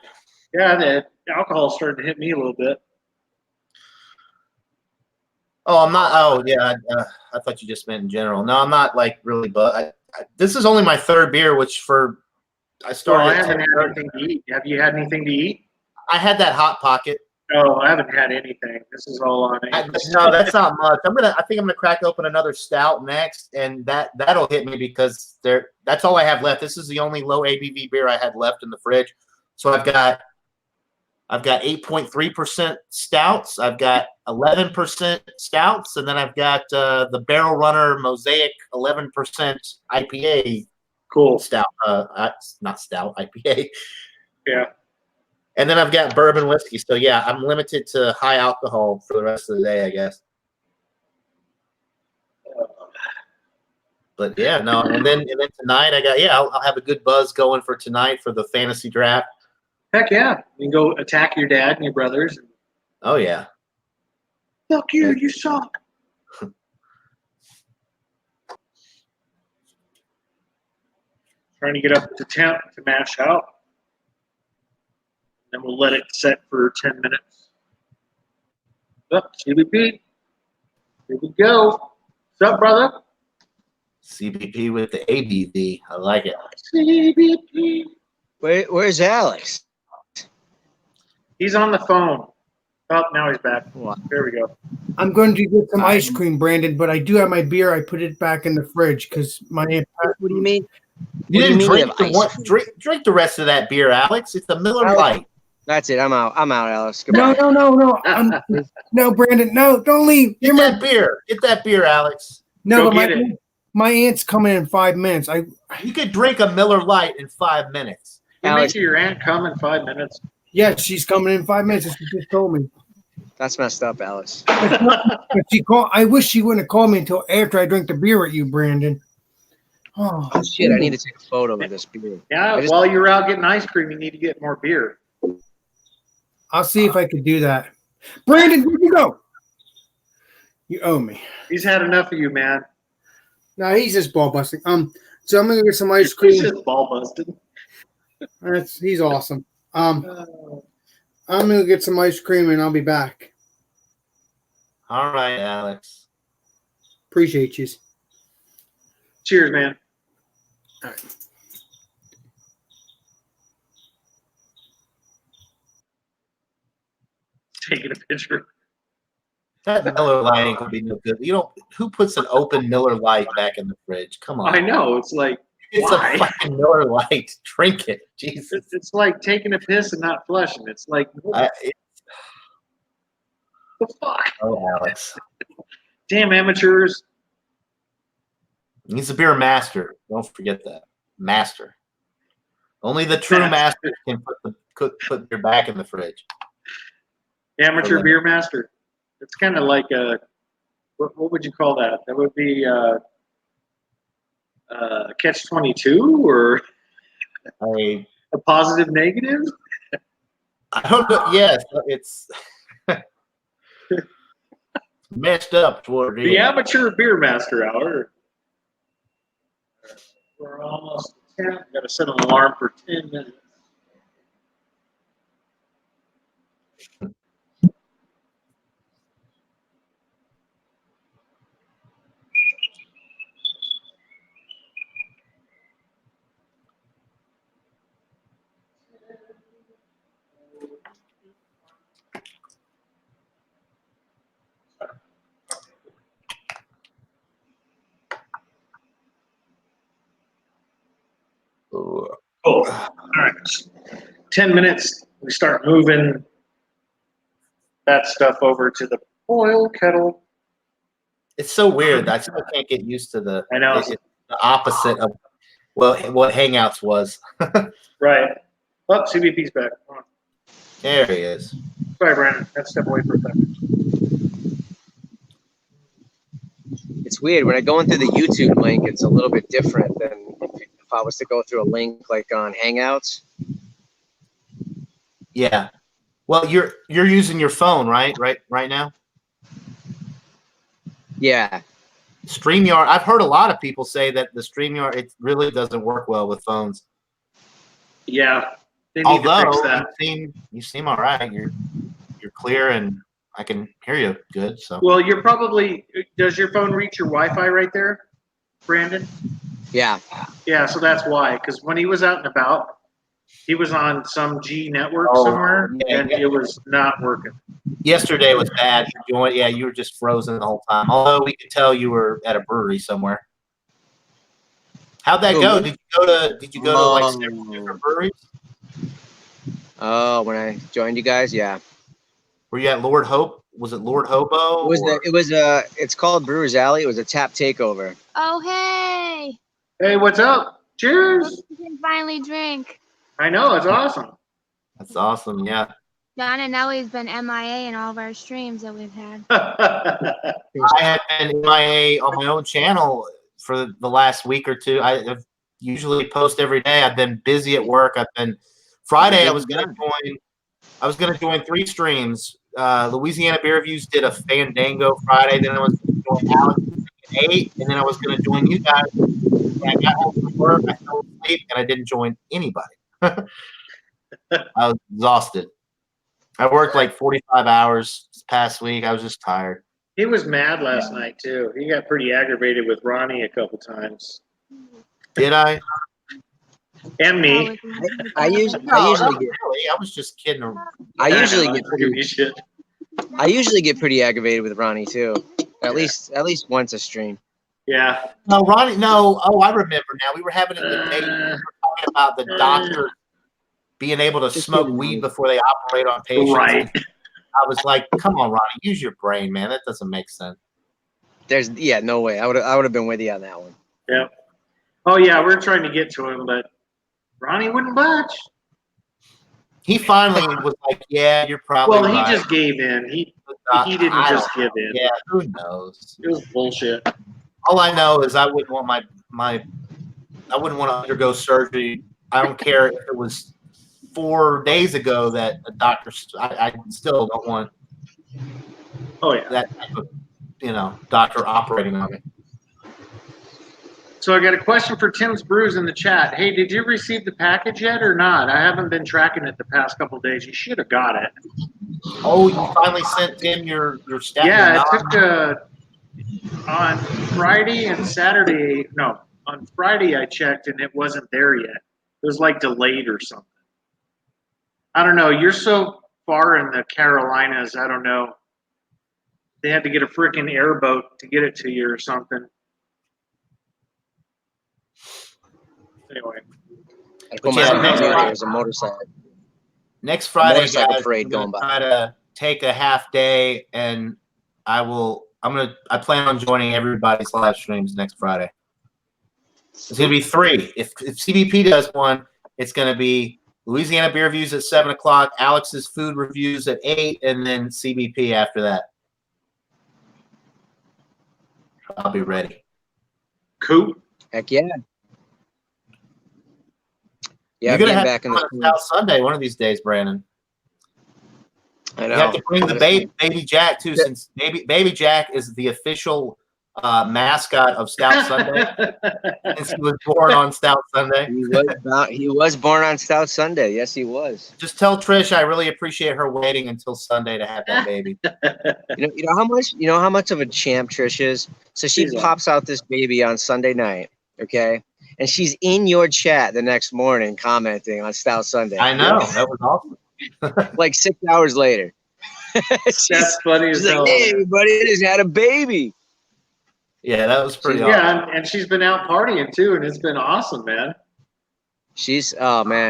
S1: Yeah, the alcohol started to hit me a little bit.
S2: Oh, I'm not. Oh, yeah. I thought you just meant in general. No, I'm not like really. But this is only my third beer, which I
S1: Well,
S2: started.
S1: I
S2: at
S1: haven't had
S2: 10:30.
S1: anything to eat. Have you had anything to eat?
S2: I had that hot pocket.
S1: No, I haven't had anything. This is all on
S2: No, that's not much. I think I'm gonna crack open another stout next, and that'll hit me because that's all I have left. This is the only low ABV beer I had left in the fridge. So I've got 8.3% stouts. I've got 11% stouts, and then I've got the Barrel Runner Mosaic 11% IPA
S1: Cool.
S2: stout. Not stout IPA.
S1: Yeah.
S2: And then I've got bourbon whiskey. So yeah, I'm limited to high alcohol for the rest of the day, I guess. But yeah, no. And then tonight I'll have a good buzz going for tonight for the fantasy draft.
S1: Heck yeah. You can go attack your dad and your brothers.
S2: Oh yeah.
S1: Fuck you, you suck. Trying to get up to temp to mash out. Then we'll let it set for 10 minutes. Oh, CBP. Here we go. What's up, brother?
S2: CBP with the ABV. I like it.
S1: CBP.
S9: Where's Alex?
S1: He's on the phone. Oh, now he's back. There we go.
S3: I'm going to get some ice cream, Brandon, but I do have my beer. I put it back in the fridge because my
S9: What do you mean?
S2: You
S9: What do you
S2: didn't
S9: mean
S2: drink
S9: you have
S2: the
S9: ice
S2: one,
S9: cream?
S2: drink the rest of that beer, Alex. It's a Miller
S9: Alex.
S2: Lite.
S9: That's it. I'm out, Alex. Goodbye.
S3: no. No, Brandon, no, don't leave.
S2: Get that beer. Get that beer, Alex.
S3: No,
S1: Go
S3: but
S1: get it.
S3: my aunt's coming in 5 minutes.
S2: You could drink a Miller Lite in 5 minutes.
S1: You
S9: Alex.
S1: make your aunt come in 5 minutes.
S3: Yes, she's coming in 5 minutes. That's what she just told me.
S9: That's messed up, Alex.
S3: But I wish she wouldn't have called me until after I drank the beer with you, Brandon.
S9: Oh shit! I need to take a photo of this beer.
S1: Yeah,
S9: I just-
S1: while you're out getting ice cream, you need to get more beer.
S3: I'll see if I could do that. Brandon, where'd you go? You owe me.
S1: He's had enough of you, man.
S3: No, he's just ball busting. So I'm gonna get some ice
S1: He's
S3: cream.
S1: just ball busted.
S3: He's awesome. I'm gonna get some ice cream and I'll be back.
S2: All right, Alex.
S3: Appreciate you.
S1: Cheers, man.
S3: All right.
S1: taking a picture.
S2: That Miller Lite ain't gonna be no good. You know who puts an open Miller Lite back in the fridge? Come on.
S1: I know. It's like,
S2: It's
S1: why?
S2: a fucking Miller Lite. Drink it. Jesus.
S1: It's like taking a piss and not flushing. It's like, what the fuck?
S2: Oh, Alex.
S1: Damn amateurs.
S2: He's a beer master. Don't forget that. Master. Only the true master can put beer back in the fridge.
S1: Amateur beer master. It's kind of like a, what would you call that? That would be catch-22 or
S2: I
S1: a positive negative?
S2: don't know. Yes, it's messed up toward
S1: The
S2: end.
S1: amateur beer master hour. We're almost 10. Got to set an alarm for 10 minutes.
S2: Ooh.
S1: Cool. All right. 10 minutes. We start moving that stuff over to the boil kettle.
S2: It's so weird. I still can't get used to the.
S1: I know.
S2: It's the opposite of what Hangouts was.
S1: Right. Oh, CBP's back. Come on.
S2: There he is.
S1: Sorry, Brandon. I had to step away for a second.
S9: It's weird when I go in through the YouTube link. It's a little bit different than if I was to go through a link like on Hangouts.
S2: Yeah. Well, you're using your phone, right now.
S9: Yeah.
S2: StreamYard. I've heard a lot of people say that the StreamYard it really doesn't work well with phones.
S1: Yeah. They need to fix
S2: Although
S1: that.
S2: you seem all right. You're clear and I can hear you good. So
S1: Well, you're probably. Does your phone reach your Wi-Fi right there, Brandon?
S9: Yeah.
S1: Yeah, so that's why. Because when he was out and about, he was on some G network
S2: Oh,
S1: somewhere,
S2: yeah,
S1: and
S2: yeah.
S1: it was not working.
S2: yesterday was bad. You were just frozen the whole time. Although we could tell you were at a brewery somewhere. How'd that go? Did you go to like several different breweries?
S9: Oh, when I joined you guys, yeah.
S2: Were you at Lord Hope? Was it Lord Hobo?
S9: It's called Brewer's Alley. It was a tap takeover.
S10: Oh, hey.
S1: Hey, what's up? Cheers.
S10: We can finally drink.
S1: I know, it's awesome.
S2: That's awesome. Yeah.
S10: John and Ellie's been MIA in all of our streams that we've had.
S2: I have been MIA on my own channel for the last week or two. I've usually post every day. I've been busy at work. Friday I was gonna join 3 streams. Louisiana Beer Reviews did a Fandango Friday. Then I was going to join Alex at 8, and then I was going to join you guys. And I got home from work, I fell asleep, and I didn't join anybody. I was exhausted. I worked like 45 hours this past week. I was just tired.
S1: He was mad last night too. He got pretty aggravated with Ronnie a couple times.
S2: Did I?
S1: And me.
S9: I usually get.
S2: Really. I was just kidding.
S9: I usually get
S1: give me shit.
S9: I usually get pretty aggravated with Ronnie too. At least once a stream.
S1: Yeah.
S2: No, Ronnie. No. Oh, I remember now. We were having a debate. We were talking about the doctor being able to smoke weed before they operate on patients.
S1: Right.
S2: I was like, "Come on, Ronnie, use your brain, man. That doesn't make sense."
S9: No way. I would have been with you on that one.
S1: Yeah. Oh yeah, we're trying to get to him, but Ronnie wouldn't budge.
S2: He finally was like, "Yeah, you're probably
S1: Well, he
S2: right."
S1: just gave in. He didn't
S2: I
S1: just
S2: don't
S1: give in.
S2: Yeah, who knows?
S1: It was bullshit.
S2: All I know is I wouldn't want I wouldn't want to undergo surgery. I don't care if it was 4 days ago that a doctor. I still don't want.
S1: Oh yeah.
S2: That type of, doctor operating on me.
S1: So I got a question for Tim's Brews in the chat. Hey, did you receive the package yet or not? I haven't been tracking it the past couple of days. You should have got it.
S2: Oh, you finally sent in your stat.
S1: Yeah, it took on Friday and Saturday. No, on Friday I checked and it wasn't there yet. It was like delayed or something. I don't know. You're so far in the Carolinas. I don't know. They had to get a freaking airboat to get it to you or something. Anyway,
S9: I put
S2: Yeah,
S9: myself
S2: next
S9: out
S2: Friday-
S9: there's a motorcycle.
S2: Next Friday,
S9: Motorcycle
S2: guys,
S9: parade
S2: I'm gonna
S9: going by.
S2: try to take a half day, and I plan on joining everybody's live streams next Friday. It's gonna be 3. If CBP does one, it's gonna be Louisiana Beer Reviews at 7 o'clock, Alex's Food Reviews at 8, and then CBP after that. I'll be ready.
S1: cool.
S9: Heck yeah. Yeah,
S2: You're
S9: I'm
S2: gonna
S9: getting
S2: have
S9: back
S2: to
S9: in
S2: come
S9: the
S2: on South Sunday one of these days, Brandon.
S9: I
S2: You
S9: know.
S2: have to bring the baby Jack too, since baby Jack is the official mascot of Stout Sunday. Since he was born on Stout Sunday.
S9: He was born on Stout Sunday. Yes, he was.
S2: Just tell Trish I really appreciate her waiting until Sunday to have that baby.
S9: You know how much of a champ Trish is? So she
S1: She's
S9: pops out this baby on Sunday night, okay? And she's in your chat the next morning commenting on Stout Sunday.
S2: I know. That was awesome.
S9: Like 6 hours later.
S1: That's funny as
S9: She's like,
S1: hell.
S9: hey, everybody, I just had a baby.
S2: Yeah, that was pretty awesome.
S1: Yeah, and she's been out partying too, and it's been awesome, man.
S9: She's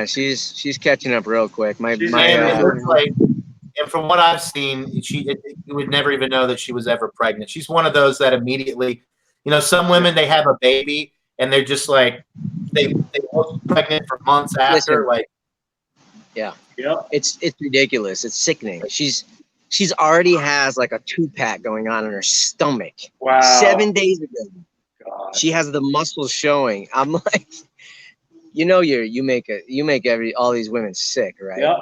S9: she's catching up real quick.
S2: And it looks like, and from what I've seen, you would never even know that she was ever pregnant. She's one of those that immediately, some women, they have a baby and they're just like they look pregnant for months after.
S9: Listen,
S1: Yep.
S9: It's ridiculous. It's sickening. She's already has like a 2-pack going on in her stomach.
S1: Wow.
S9: 7 days ago.
S1: God.
S9: She has the muscles showing. I'm like, you make all these women sick, right?
S1: Yep.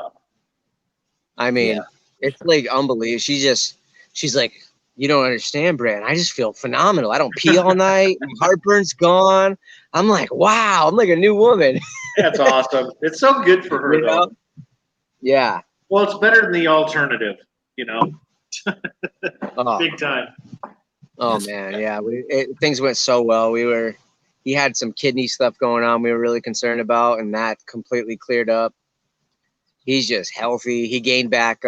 S9: I mean, it's like unbelievable. She's like, you don't understand, Brad. I just feel phenomenal. I don't pee all night. My heartburn's gone. I'm like, wow. I'm like a new woman.
S1: That's awesome. It's so good for her, though.
S9: Yeah.
S1: Well, it's better than the alternative,
S9: Oh.
S1: Big time.
S9: Oh man, yeah. Things went so well. He had some kidney stuff going on we were really concerned about, and that completely cleared up. He's just healthy. He gained back.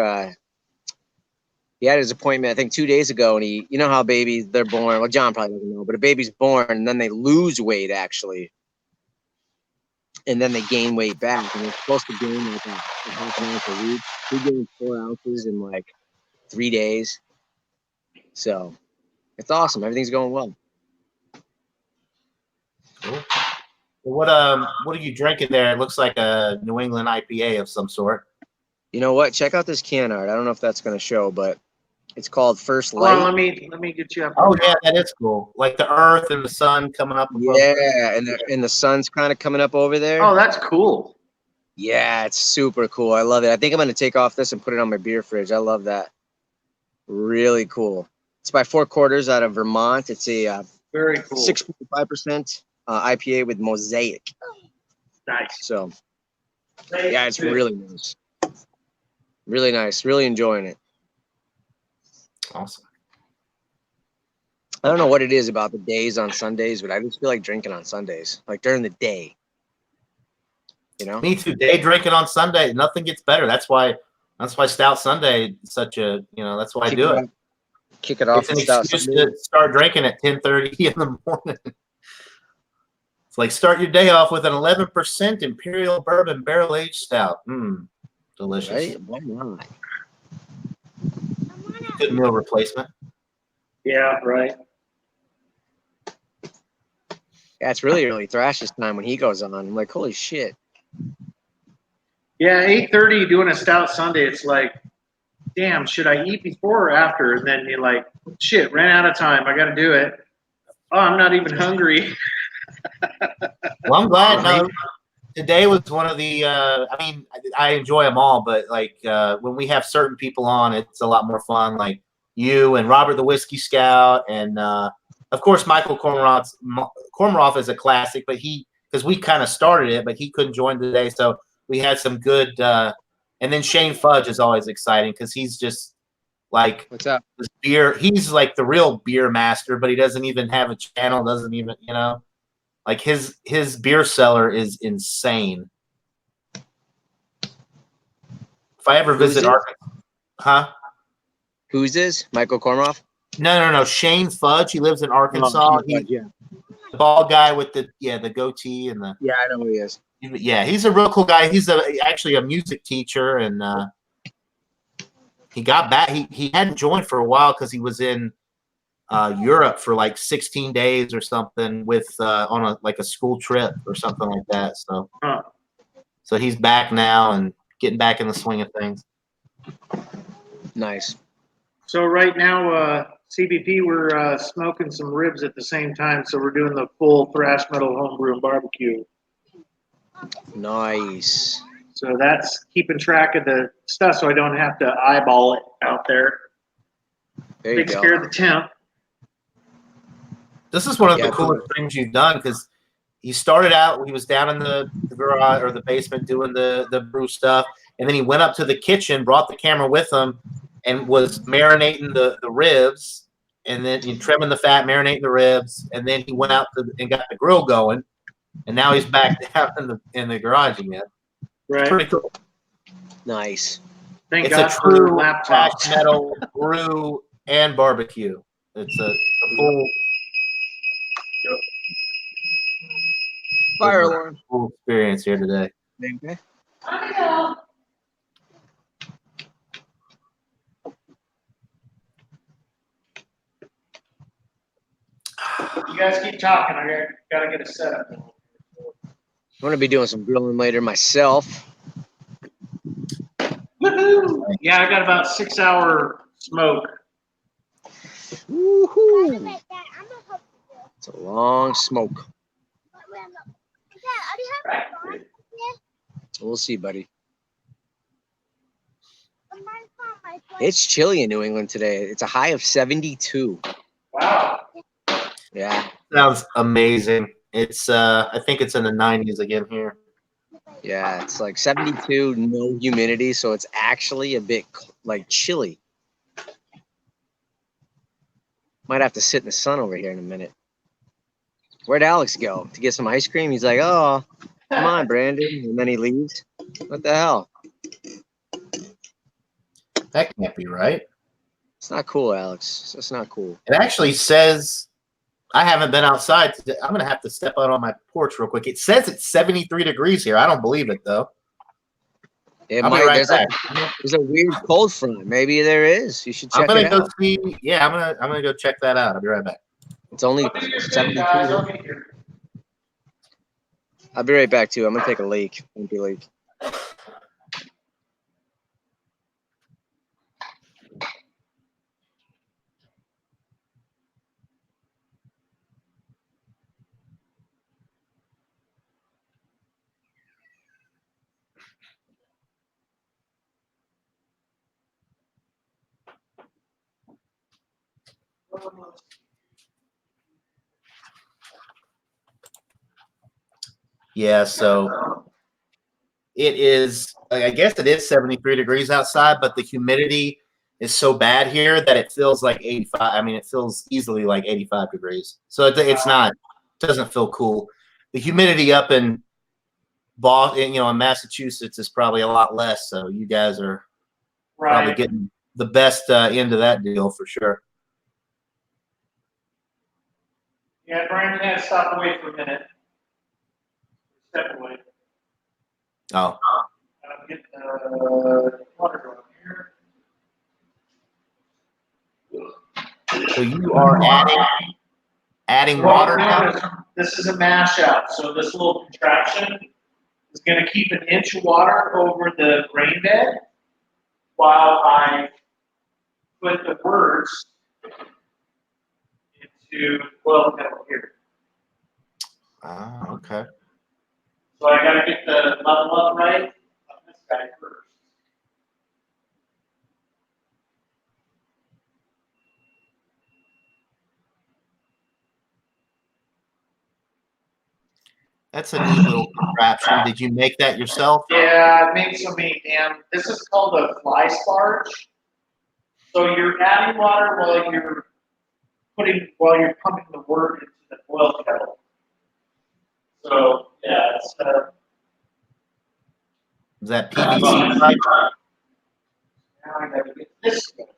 S9: He had his appointment, I think, 2 days ago, and you know how babies, they're born. Well, John probably doesn't know, but a baby's born, and then they lose weight, actually. And then they gain weight back, and they're supposed to gain like a half an ounce a week. He gained 4 ounces in like 3 days. So it's awesome. Everything's going well.
S2: Cool. What are you drinking there? It looks like a New England IPA of some sort.
S9: You know what? Check out this can art. I don't know if that's going to show, but it's called First Light.
S1: Well, let me get you up.
S2: Oh yeah, that is cool. Like the earth and the sun coming up. Above.
S9: Yeah, and the sun's kind of coming up over there.
S1: Oh, that's cool.
S9: Yeah, it's super cool. I love it. I think I'm going to take off this and put it on my beer fridge. I love that. Really cool. It's by 4 Quarters out of Vermont. It's a
S1: Very cool.
S9: 6.5% IPA with Mosaic.
S1: Nice.
S9: So, yeah, it's really nice. Really nice. Really enjoying it.
S2: Awesome.
S9: I don't know what it is about the days on Sundays, but I just feel like drinking on Sundays, like during the day.
S2: Me too. Day drinking on Sunday, nothing gets better. That's why Stout Sunday is such a that's why I do it.
S9: Kick it off.
S2: It's an excuse to start drinking at 10:30 in the morning. It's like start your day off with an 11% Imperial Bourbon Barrel Aged Stout. Delicious.
S9: Right? Why not?
S2: Good meal replacement.
S1: Yeah, right.
S9: Yeah, it's really early Thrash's time when he goes on. I'm like, holy shit.
S1: Yeah, 8:30 doing a Stout Sunday. It's like, damn, should I eat before or after? And then you're like, shit, ran out of time. I got to do it. Oh, I'm not even hungry.
S2: Well, I'm glad. No, today was one of the. I enjoy them all, but like when we have certain people on, it's a lot more fun. Like you and Robert the Whiskey Scout, and of course Michael Kormaroff is a classic, but because we kind of started it, but he couldn't join today, so we had some good. And then Shane Fudge is always exciting because he's just like
S9: what's up?
S2: This beer. He's like the real beer master, but he doesn't even have a channel. Doesn't even like his beer cellar is insane. If I ever visit Arkansas, huh?
S9: Who's this? Michael Kormoff?
S2: No. Shane Fudge. He lives in Arkansas. He's
S9: Yeah.
S2: the bald guy with the goatee and the
S9: Yeah, I know who he is.
S2: yeah. He's a real cool guy. He's actually a music teacher, and he got back. He hadn't joined for a while because he was in Europe for like 16 days or something with on a school trip or something like that. So so he's back now and getting back in the swing of things.
S9: Nice.
S8: So right now, CBP, we're smoking some ribs at the same time. So we're doing the full thrash metal homebrew and barbecue.
S9: Nice.
S8: So that's keeping track of the stuff so I don't have to eyeball it out there.
S9: There you
S8: Takes
S9: go.
S8: care of the temp.
S2: This is one of
S9: Yeah,
S2: the coolest things you've done because he started out, he was down in the garage or the basement doing the brew stuff. And then he went up to the kitchen, brought the camera with him, and was marinating the ribs. And then trimming the fat, marinating the ribs. And then he went out and got the grill going. And now he's back down in the garage again.
S8: Right.
S2: Pretty cool.
S9: Nice.
S8: Thank
S2: It's
S8: God
S2: a
S8: for
S2: true
S8: laptops.
S2: metal brew and barbecue. It's a full
S9: Fire alarm.
S2: full experience here today.
S9: Okay.
S8: You guys keep talking. I gotta get a setup.
S9: I'm gonna be doing some grilling later myself.
S8: Woohoo! Yeah, I got about 6 hour smoke.
S9: Woohoo! It's a long smoke. We'll see, buddy. It's chilly in New England today. It's a high of 72.
S8: Wow.
S9: Yeah.
S2: Sounds amazing. It's I think it's in the 90s again here.
S9: Yeah, it's like 72, no humidity, so it's actually a bit like chilly. Might have to sit in the sun over here in a minute. Where'd Alex go? To get some ice cream? He's like, oh, come on, Brandon. And then he leaves. What the hell?
S2: That can't be right.
S9: It's not cool, Alex. It's not cool.
S2: It actually says I haven't been outside today. I'm gonna have to step out on my porch real quick. It says it's 73 degrees here. I don't believe it though.
S9: It
S2: I'll be
S9: might.
S2: right back.
S9: There's a weird cold front. Maybe there is. You should check
S2: I'm
S9: it
S2: gonna
S9: out.
S2: go see. Yeah, I'm gonna go check that out. I'll be right back.
S9: It's only
S8: Guys,
S9: 72.
S8: I'll be here.
S9: I'll be right back too. I'm gonna take a leak. Empty leak.
S2: Yeah, so it is. I guess it is 73 degrees outside, but the humidity is so bad here that it feels like 85. I mean, it feels easily like 85 degrees. So it's not. It doesn't feel cool. The humidity up in Boston, in Massachusetts, is probably a lot less. So you guys are probably
S8: Right.
S2: getting the best end of that deal for sure.
S8: Yeah, Brian had to stop away for a minute. Step away.
S2: Oh,
S8: Get the water going here.
S2: so you are adding water now?
S8: This is a mash out. So this little contraction is going to keep an inch of water over the grain bed while I put the words into well here.
S2: Ah, okay.
S8: So I got to get the level up right of this guy first.
S2: That's a neat little contraption. Did you make that yourself?
S8: Yeah, I made so many damn. This is called a fly sparge. So you're adding water while you're pumping the wort into the boil kettle. So yeah, it's
S2: Is that PVC pipe?
S1: Now I gotta get this going.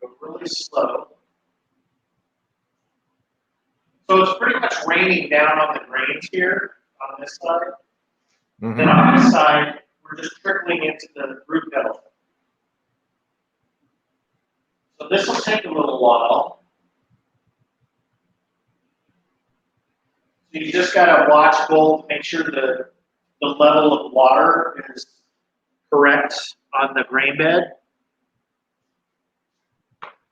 S1: Go really slow. So it's pretty much raining down on the grains here on this side.
S2: Mhm.
S1: Then on this side, we're just trickling into the root pedal. So this will take a little while. So you just gotta watch both, make sure the level of water is correct on the grain bed.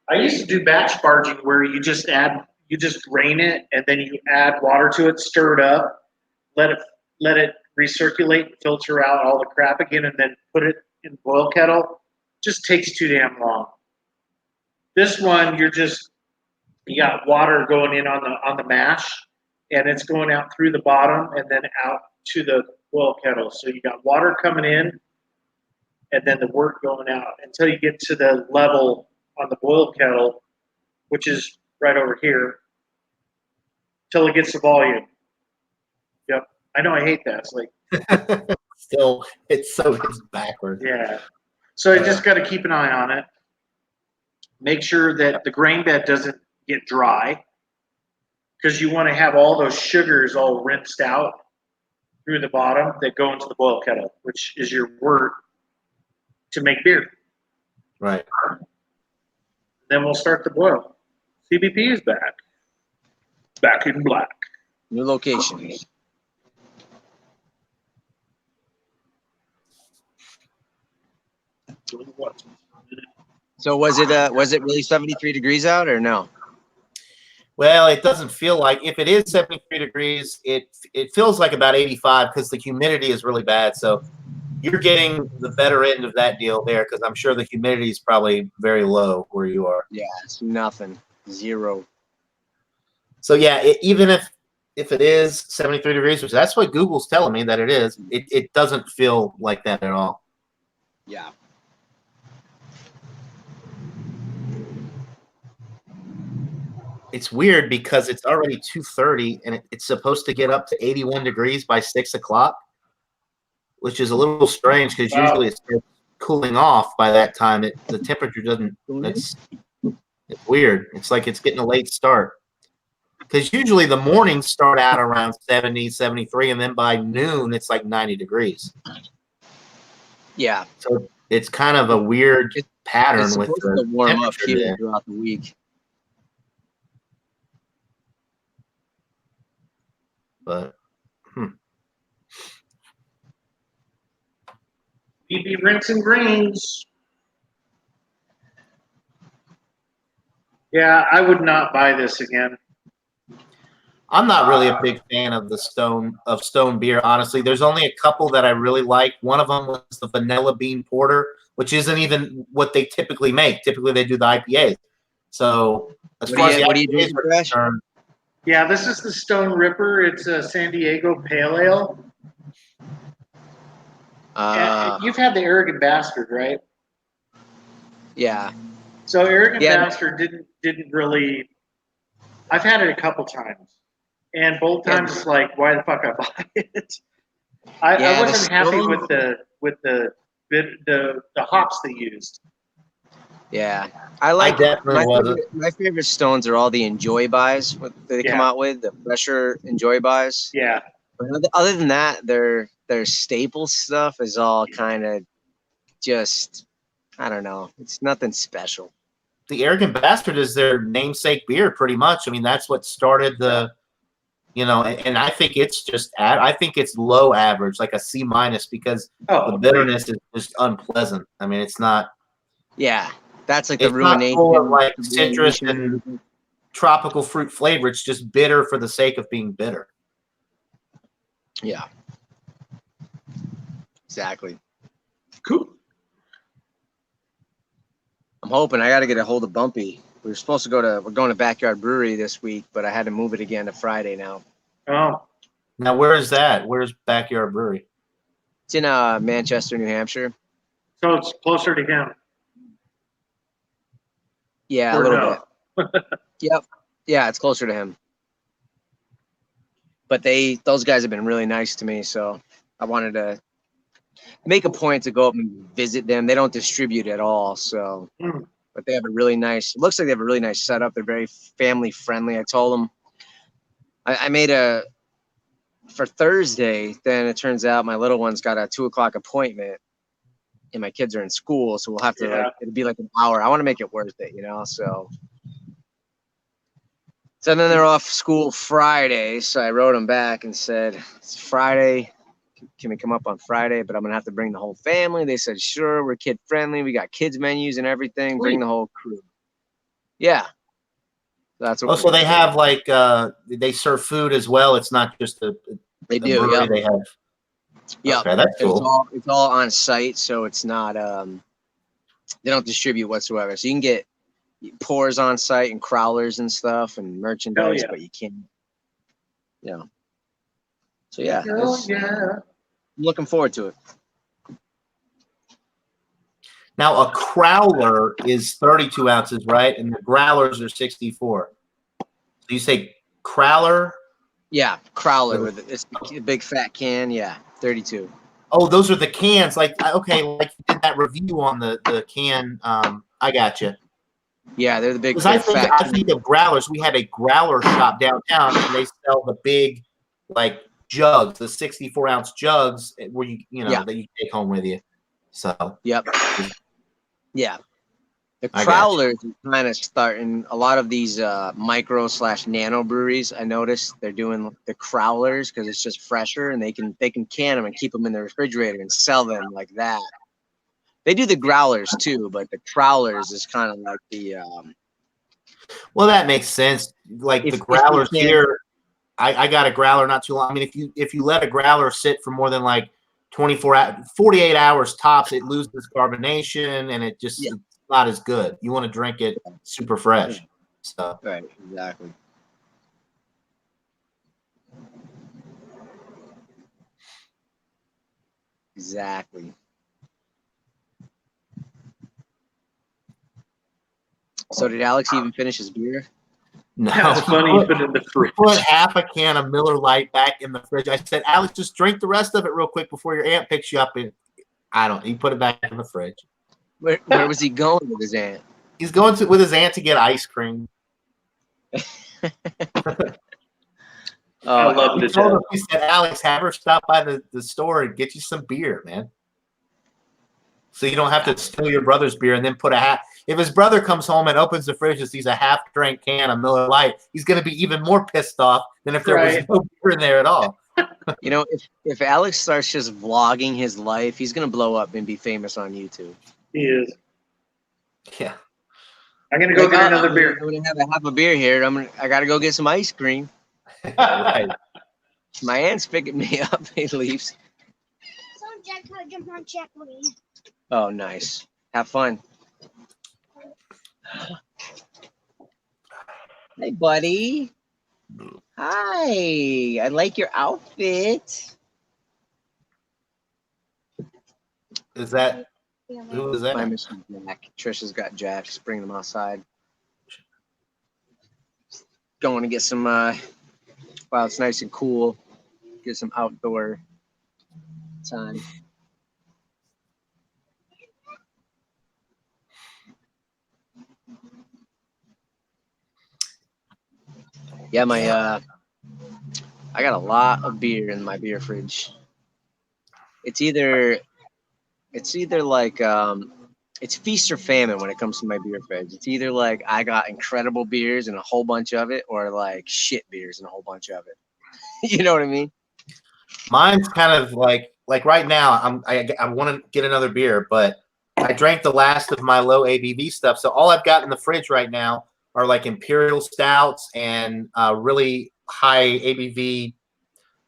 S1: I used to do batch barging where you just drain it and then you add water to it, stir it up, let it recirculate, filter out all the crap again, and then put it in boil kettle. Just takes too damn long. This one, you got water going in on the mash, and it's going out through the bottom and then out to the boil kettle. So you got water coming in, and then the wort going out until you get to the level on the boil kettle, which is right over here, till it gets the volume. Yep, I know I hate that. It's like,
S2: Still, it's backwards.
S1: yeah. So you just got to keep an eye on it. Make sure that the grain bed doesn't get dry, because you want to have all those sugars all rinsed out through the bottom that go into the boil kettle, which is your wort to make beer.
S2: Right.
S1: Then we'll start the boil. CBP is back. Back in black.
S9: New location. So was it really 73 degrees out or no?
S2: Well, it doesn't feel like, if it is 73 degrees, it feels like about 85 because the humidity is really bad. So you're getting the better end of that deal there, because I'm sure the humidity is probably very low where you are.
S9: Yeah, it's nothing. Zero.
S2: So yeah, even if it is 73 degrees, which that's what Google's telling me that it is, it doesn't feel like that at all.
S9: Yeah.
S2: It's weird because it's already 2:30 and it's supposed to get up to 81 degrees by 6 o'clock, which is a little strange because usually it starts cooling off by that time. The temperature doesn't. It's weird. It's like it's getting a late start, because usually the mornings start out around 70, 73, and then by noon it's like 90 degrees.
S9: Yeah.
S2: So it's kind of a weird pattern
S9: It's
S2: with
S9: supposed
S2: the
S9: to warm up
S2: temperature
S9: here
S2: there.
S9: throughout the week.
S2: But
S1: BB rinse and grains. Yeah, I would not buy this again.
S2: I'm not really a big fan of Stone beer, honestly. There's only a couple that I really like. One of them was the vanilla bean porter, which isn't even what they typically make. Typically, they do the IPAs. So as far as the IPAs are concerned,
S1: yeah, this is the Stone Ripper. It's a San Diego Pale Ale. You've had the Arrogant Bastard, right?
S9: Yeah.
S1: So Arrogant Bastard didn't really. I've had it a couple times, and both times it's like, why the fuck I buy it? I wasn't happy with the hops they used.
S9: Yeah, I like. My favorite Stones are all the Enjoy buys that they come out with, the fresher Enjoy buys.
S1: Yeah.
S9: But other than that, their staple stuff is all kind of just, I don't know. It's nothing special.
S2: The Arrogant Bastard is their namesake beer, pretty much. I mean, that's what started the, and I think it's I think it's low average, like a C-, because the bitterness is just unpleasant. I mean, it's not.
S9: Yeah, that's like the
S2: It's
S9: ruination.
S2: not full of like citrus and tropical fruit flavor. It's just bitter for the sake of being bitter.
S9: Yeah. Exactly.
S1: Cool.
S9: I'm hoping I got to get a hold of Bumpy. We're going to Backyard Brewery this week, but I had to move it again to Friday now.
S1: Oh.
S2: Now, where is that? Where's Backyard Brewery?
S9: It's in Manchester, New Hampshire.
S8: So it's closer to him.
S9: Yeah, a
S8: Or
S9: little
S8: no?
S9: bit. Yep. Yeah, it's closer to him. But those guys have been really nice to me, so I wanted to make a point to go up and visit them. They don't distribute at all, so
S8: Mm.
S9: but they have a really nice. It looks like they have a really nice setup. They're very family friendly. I told them I made a for Thursday. Then it turns out my little one's got a 2:00 appointment, and my kids are in school, so we'll have to
S8: Yeah.
S9: it'll be like an hour. I want to make it worth it, So then they're off school Friday. So I wrote them back and said, it's Friday. Can we come up on Friday? But I'm going to have to bring the whole family. They said, sure, we're kid friendly. We got kids menus and everything. Bring the whole crew. Yeah. That's what
S2: Oh, so they have like they serve food as well. It's not just
S9: they
S2: a
S9: do.
S2: brewery.
S9: Yeah.
S2: They have.
S9: Yeah.
S2: Okay, that's cool.
S9: It's all on site. So it's not, they don't distribute whatsoever. So you can get pours on site and crowlers and stuff and merchandise,
S8: yeah.
S9: but you can't, So yeah, I'm looking forward to it.
S2: Now a crowler is 32 ounces, right? And the growlers are 64. So you say crowler?
S9: Yeah, crowler with it's a big fat can. Yeah, 32.
S2: Oh, those are the cans. Like okay, like you did that review on the can. I got you.
S9: Yeah, they're the big.
S2: Because I think of growlers. We have a growler shop downtown, and they sell the big, like jugs, the 64-ounce jugs, where you know that you take home with you. So
S9: yep, yeah. The crowlers are kind of starting a lot of these micro/nano breweries. I noticed they're doing the crowlers because it's just fresher, and they can can them and keep them in the refrigerator and sell them like that. They do the growlers too, but the crowlers is kind of like the.
S2: Well, that makes sense. Like the growlers here, I got a growler not too long. I mean, if you let a growler sit for more than like 48 hours tops, it loses carbonation and it just it's not as good. You want to drink it super fresh. So
S9: right, exactly. Exactly. So did Alex even finish his beer?
S2: No,
S8: that's funny. You put it in the fridge.
S2: Put half a can of Miller Lite back in the fridge. I said, Alex, just drink the rest of it real quick before your aunt picks you up. And he put it back in the fridge.
S9: Where was he going with his aunt?
S2: He's going with his aunt to get ice cream.
S8: I love it.
S2: He said, Alex, have her stop by the store and get you some beer, man. So you don't have to steal your brother's beer and then put a half. If his brother comes home and opens the fridge and sees a half-drank can of Miller Lite, he's going to be even more pissed off than if there was no beer in there at all.
S9: If Alex starts just vlogging his life, he's going to blow up and be famous on YouTube.
S8: He is.
S2: Yeah.
S8: I'm going to go get another beer.
S9: I'm going to have a beer here. I got to go get some ice cream.
S2: Right.
S9: My aunt's picking me up. He leaves.
S10: So Jack, jump on check me.
S9: Oh, nice. Have fun. Hey, buddy. Hi. I like your outfit.
S2: Is that who is that?
S9: My Mr. Jack. Trisha's got Jack. Just bringing them outside. Going to get some. Wow, it's nice and cool. Get some outdoor time. Yeah, I got a lot of beer in my beer fridge. It's either like it's feast or famine when it comes to my beer fridge. It's either like I got incredible beers and a whole bunch of it, or like shit beers and a whole bunch of it. You know what I mean?
S2: Mine's kind of like right now. I want to get another beer, but I drank the last of my low ABV stuff. So all I've got in the fridge right now are like imperial stouts and really high ABV.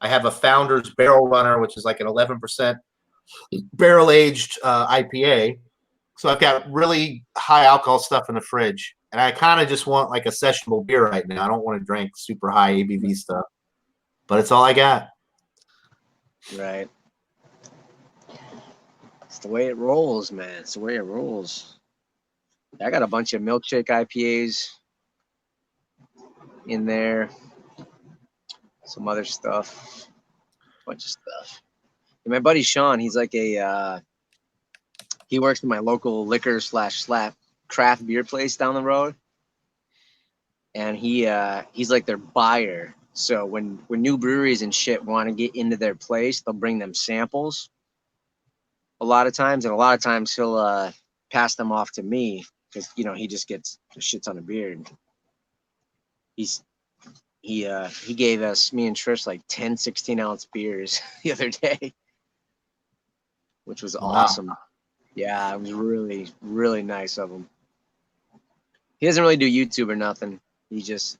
S2: I have a Founder's Barrel Runner, which is like an 11% barrel aged IPA. So I've got really high alcohol stuff in the fridge, and I kind of just want like a sessionable beer right now. I don't want to drink super high ABV stuff, but it's all I got.
S9: Right. It's the way it rolls, man. It's the way it rolls. I got a bunch of milkshake IPAs in there. Some other stuff. Bunch of stuff. And my buddy Sean, he's like he works in my local liquor / slap craft beer place down the road. And he's like their buyer. So when new breweries and shit want to get into their place, they'll bring them samples a lot of times. And a lot of times he'll pass them off to me because, you know, he just gets a shit ton of beer. And he gave us, me and Trish, like 10 16-ounce beers the other day, which was awesome. Yeah, it was really, really nice of him. He doesn't really do YouTube or nothing. He just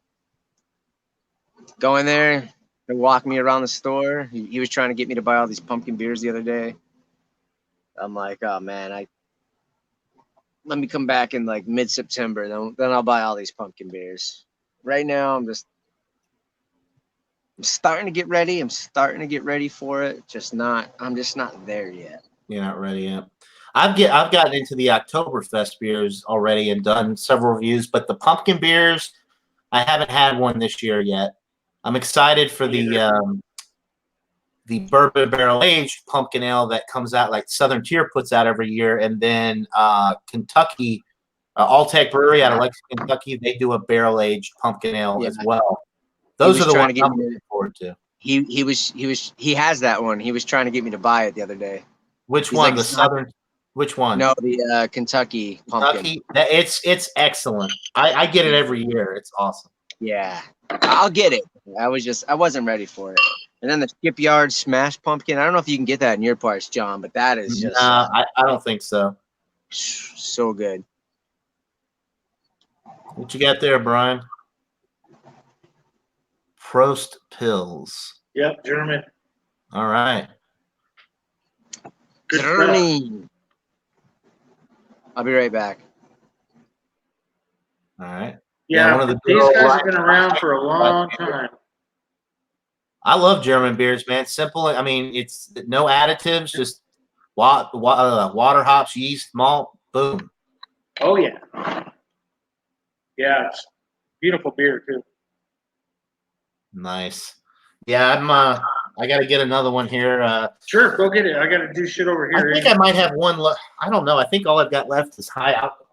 S9: go in there and walk me around the store. He was trying to get me to buy all these pumpkin beers the other day. I'm like, oh man, let me come back in like mid-September. Then I'll buy all these pumpkin beers. Right now, I'm starting to get ready. I'm starting to get ready for it. I'm just not there yet.
S2: You're not ready yet. I've gotten into the Oktoberfest beers already and done several reviews, but the pumpkin beers, I haven't had one this year yet. I'm excited for the bourbon barrel aged pumpkin ale that comes out, like Southern Tier puts out every year, and then Kentucky, Alltech Brewery out of Lexington, Kentucky, they do a barrel aged pumpkin ale as well. Those are the ones I'm looking forward to.
S9: He has that one. He was trying to get me to buy it the other day.
S2: Which one? The Southern? Which one?
S9: No, the Kentucky pumpkin.
S2: It's excellent. I get it every year. It's awesome.
S9: Yeah, I'll get it. I wasn't ready for it. And then the Skipyard Smash Pumpkin. I don't know if you can get that in your parts, John, but that is just
S2: I don't think so.
S9: So good.
S2: What you got there, Brian? Prost Pills.
S8: Yep, German.
S2: All right.
S9: Germany. I'll be right back.
S2: All right.
S8: Yeah,
S2: one of the
S8: these guys have been around for a long time.
S2: I love German beers, man. Simple. I mean, it's no additives, just water, hops, yeast, malt, boom.
S8: Oh yeah. Yeah, it's beautiful beer too.
S2: Nice. Yeah, I got to get another one here.
S8: Sure, go get it. I got to do shit over here.
S2: I think I might have one left. I don't know. I think all I've got left is high alcohol.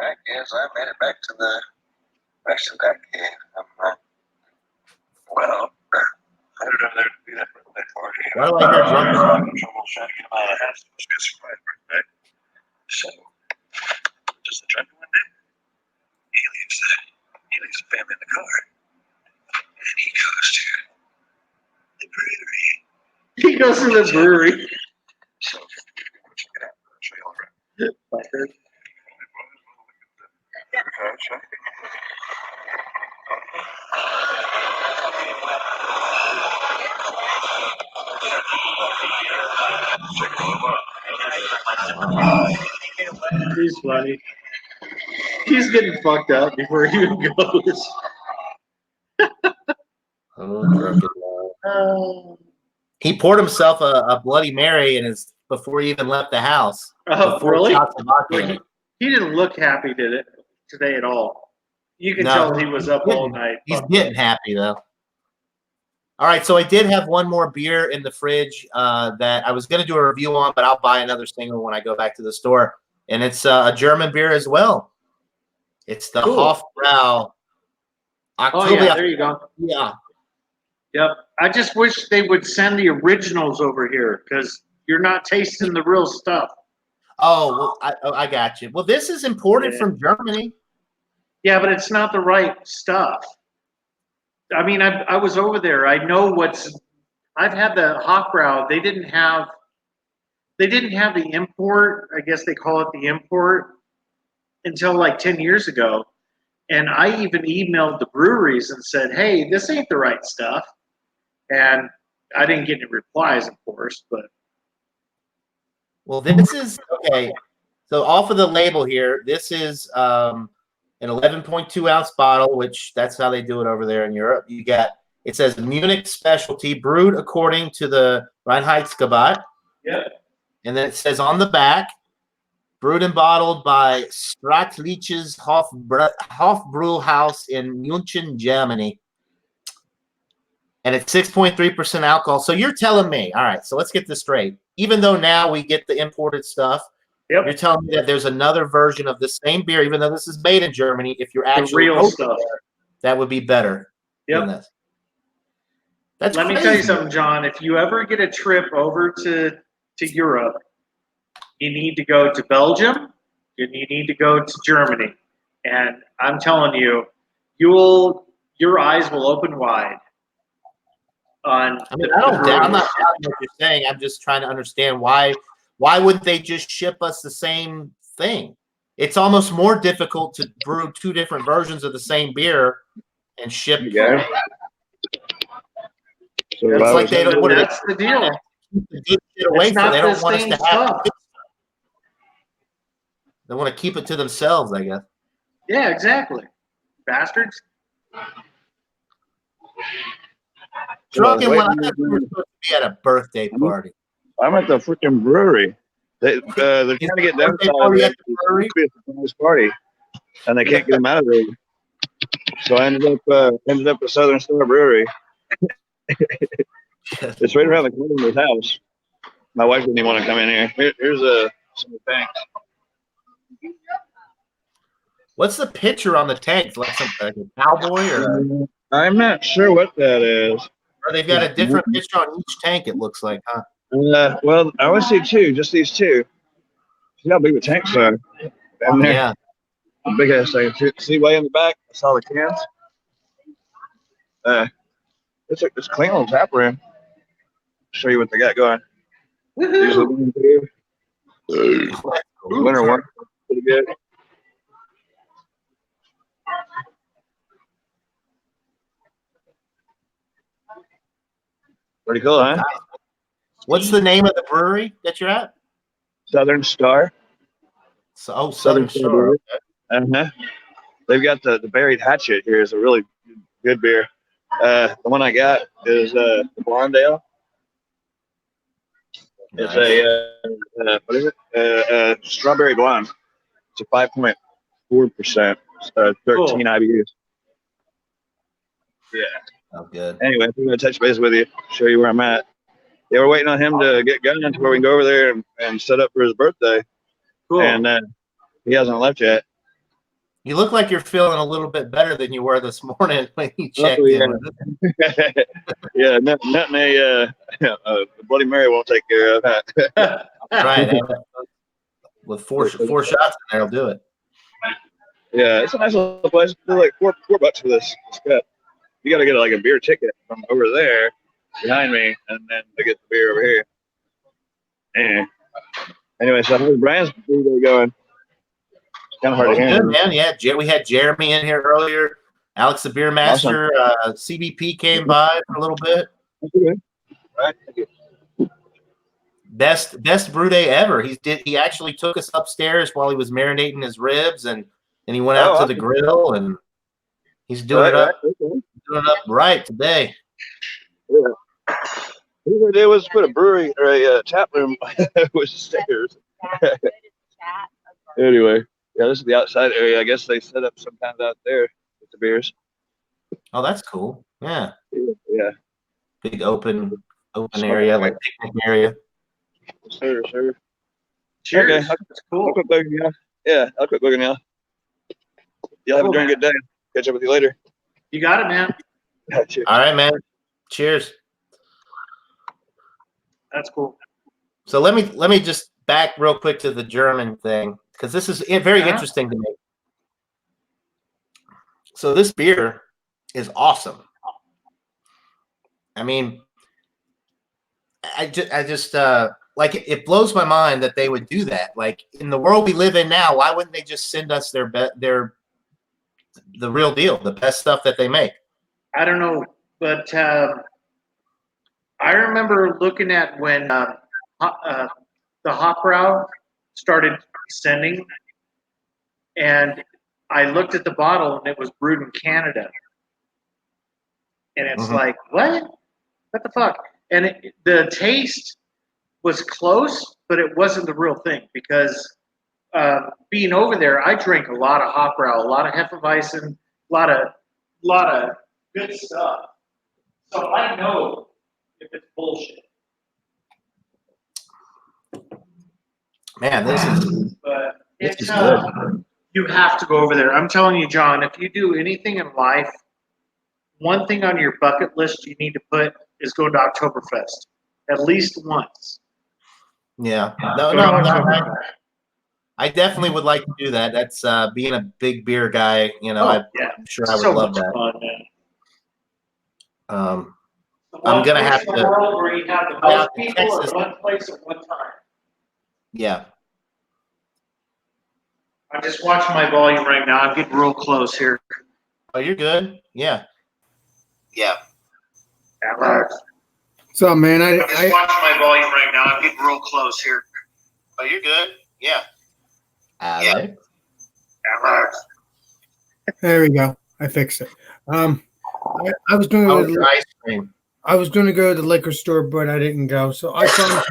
S4: I guess I made it back to that game. Well, I don't know there to be that birthday party.
S2: Why do I hear drunk?
S4: I'm trying to get him out of the house. It was just for my birthday. So, just the drunk one day. He leaves the family in the car. And he goes to the brewery.
S8: He goes to the brewery.
S4: So, check it out. I'll show you all around.
S8: He's funny. He's getting fucked up before he even goes.
S2: Oh, drunken love. He poured himself a Bloody Mary before he even left the house.
S8: Oh, really?
S2: Like,
S8: he didn't look happy today at all. You can tell he was up all night.
S2: He's getting happy though. All right, so I did have one more beer in the fridge that I was going to do a review on, but I'll buy another single when I go back to the store, and it's a German beer as well. It's the Hofbrau.
S8: Oh yeah, there you go.
S2: Yeah.
S8: Yep. I just wish they would send the originals over here because you're not tasting the real stuff.
S2: Oh, well, I got you. Well, this is imported from Germany.
S8: Yeah, but it's not the right stuff. I mean, I was over there. I know I've had the Hofbrau. They didn't have the import. I guess they call it the import until like 10 years ago. And I even emailed the breweries and said, "Hey, this ain't the right stuff." And I didn't get any replies, of course, but
S2: Well, this is okay. So off of the label here, this is an 11.2 ounce bottle, which that's how they do it over there in Europe. It says Munich specialty, brewed according to the Reinheitsgebot.
S8: yeah.
S2: And then it says on the back, brewed and bottled by Stratliches Hofbrauhaus in München, Germany. And it's 6.3% alcohol. So you're telling me, all right, so let's get this straight. Even though now we get the imported stuff,
S8: Yep.
S2: you're telling me that there's another version of the same beer, even though this is made in Germany, if you're actually
S8: real
S2: over
S8: stuff.
S2: there, that would be better
S8: Yep.
S2: than this. That's
S8: Let me
S2: crazy.
S8: tell you something, John. If you ever get a trip over to Europe, you need to go to Belgium and you need to go to Germany. And I'm telling you, your eyes will open wide. On
S2: I mean, I'm not doubting what you're saying. I'm just trying to understand why wouldn't they just ship us the same thing? It's almost more difficult to brew two different versions of the same beer and ship.
S4: Yeah. So
S2: It's like they don't.
S8: That's the deal.
S2: Keep the good shit away
S8: It's
S2: from.
S8: not
S2: They
S8: the
S2: don't want us
S8: same
S2: to have.
S8: stuff.
S2: They want to keep it to themselves, I guess.
S8: Yeah, exactly. Bastards.
S2: Drunken one. I thought we were supposed to be at a birthday party.
S4: I'm at the freaking brewery. They're trying to get them
S2: party at the brewery?
S4: to be a surprise party, and they can't get them out of there. So I ended up at Southern Star Brewery. It's right around the corner of his house. My wife didn't even want to come in here. Here's some of the tanks.
S2: What's the picture on the tank? Like a cowboy, or
S4: I'm not sure what that is.
S2: they've got a different picture on each tank? It looks like, huh?
S4: Well, I only see two, just these two. See how big the tanks are. And they're
S2: Yeah.
S4: a big ass thing. See way in the back? I saw the cans. It's clean on tap room. Show you what they got going.
S8: Woohoo!
S4: Winter one, pretty good. Pretty cool, huh?
S2: What's the name of the brewery that you're at?
S4: Southern Star.
S2: So, Southern Star.
S4: Brewery. Uh-huh. They've got the Buried Hatchet here. Is a really good beer. The one I got is the Blonde Ale. It's a what is it? Strawberry blonde. It's a 5.4%, 13 IBUs. Yeah.
S2: Oh, good.
S4: Anyway, I'm going to touch base with you, show you where I'm at. Yeah, we're waiting on him to get going to where we can go over there and set up for his birthday.
S8: Cool.
S4: And he hasn't left yet.
S2: You look like you're feeling a little bit better than you were this morning when you checked in.
S4: Yeah, nothing a Bloody Mary won't take care of.
S2: Right. With four shots in there, will do it.
S4: Yeah, it's a nice little place. They're like $4 for this cup. You got to get like a beer ticket from over there behind me, and then to get the beer over here. Anyway, so how's Brian's birthday going? It's kind of hard to handle.
S2: Good, man. Yeah, we had Jeremy in here earlier. Alex, the beer master. Awesome. CBP came by for a little bit.
S4: Okay. Right. Thank you.
S2: Best brew day ever. He actually took us upstairs while he was marinating his ribs, and he went out to the grill, and he's doing it up.
S4: Okay.
S2: Doing it up right today.
S4: Yeah. What they did was put a brewery or a tap room with stairs. Anyway, yeah, this is the outside area. I guess they set up some kind of out there with the beers.
S2: Oh, that's cool. Yeah.
S4: Yeah.
S2: Big open area, like picnic area.
S4: Sure.
S8: Cheers.
S4: Okay.
S8: That's cool.
S4: I'll quit bugging you. Yeah, I'll quit bugging you. Y'all have a darn good day. Catch up with you later.
S8: You got it, man.
S2: All right, man. Cheers.
S8: That's cool.
S2: So let me just back real quick to the German thing, because this is very interesting to me. So this beer is awesome. I mean, I just like it blows my mind that they would do that. Like in the world we live in now, why wouldn't they just send us the real deal, the best stuff that they make?
S8: I don't know, but I remember looking at when the Hopbrow started sending, and I looked at the bottle and it was brewed in Canada, and it's like, what the fuck? And the taste was close, but it wasn't the real thing because being over there, I drink a lot of Hopbrow, a lot of Hefeweizen, a lot of good stuff. So I know if it's bullshit.
S2: Man, this is
S8: It's
S2: good.
S8: you have to go over there. I'm telling you, John, if you do anything in life, one thing on your bucket list you need to put is go to Oktoberfest at least once.
S2: Yeah.
S8: Go to
S2: No,
S8: Oktoberfest.
S2: I definitely would like to do that. That's being a big beer guy, you know, I'm sure I would
S8: so
S2: love
S8: much
S2: that.
S8: fun, man.
S2: I'm gonna have
S8: in the
S2: to
S8: world where you have the most people
S2: Texas.
S8: in one place at one time.
S2: Yeah.
S8: I'm just watching my volume right now. I'm getting real close here.
S2: Oh, you're good. Yeah. Yeah.
S8: Alex.
S3: What's up, man?
S8: I'm just watching my volume right now. I'm getting real close here.
S2: Oh, you're good. Yeah. Alex.
S8: Alex.
S3: There we go. I fixed it. I was going
S2: How was
S3: to
S2: your ice cream?
S3: I was going to go to the liquor store, but I didn't go. So I found.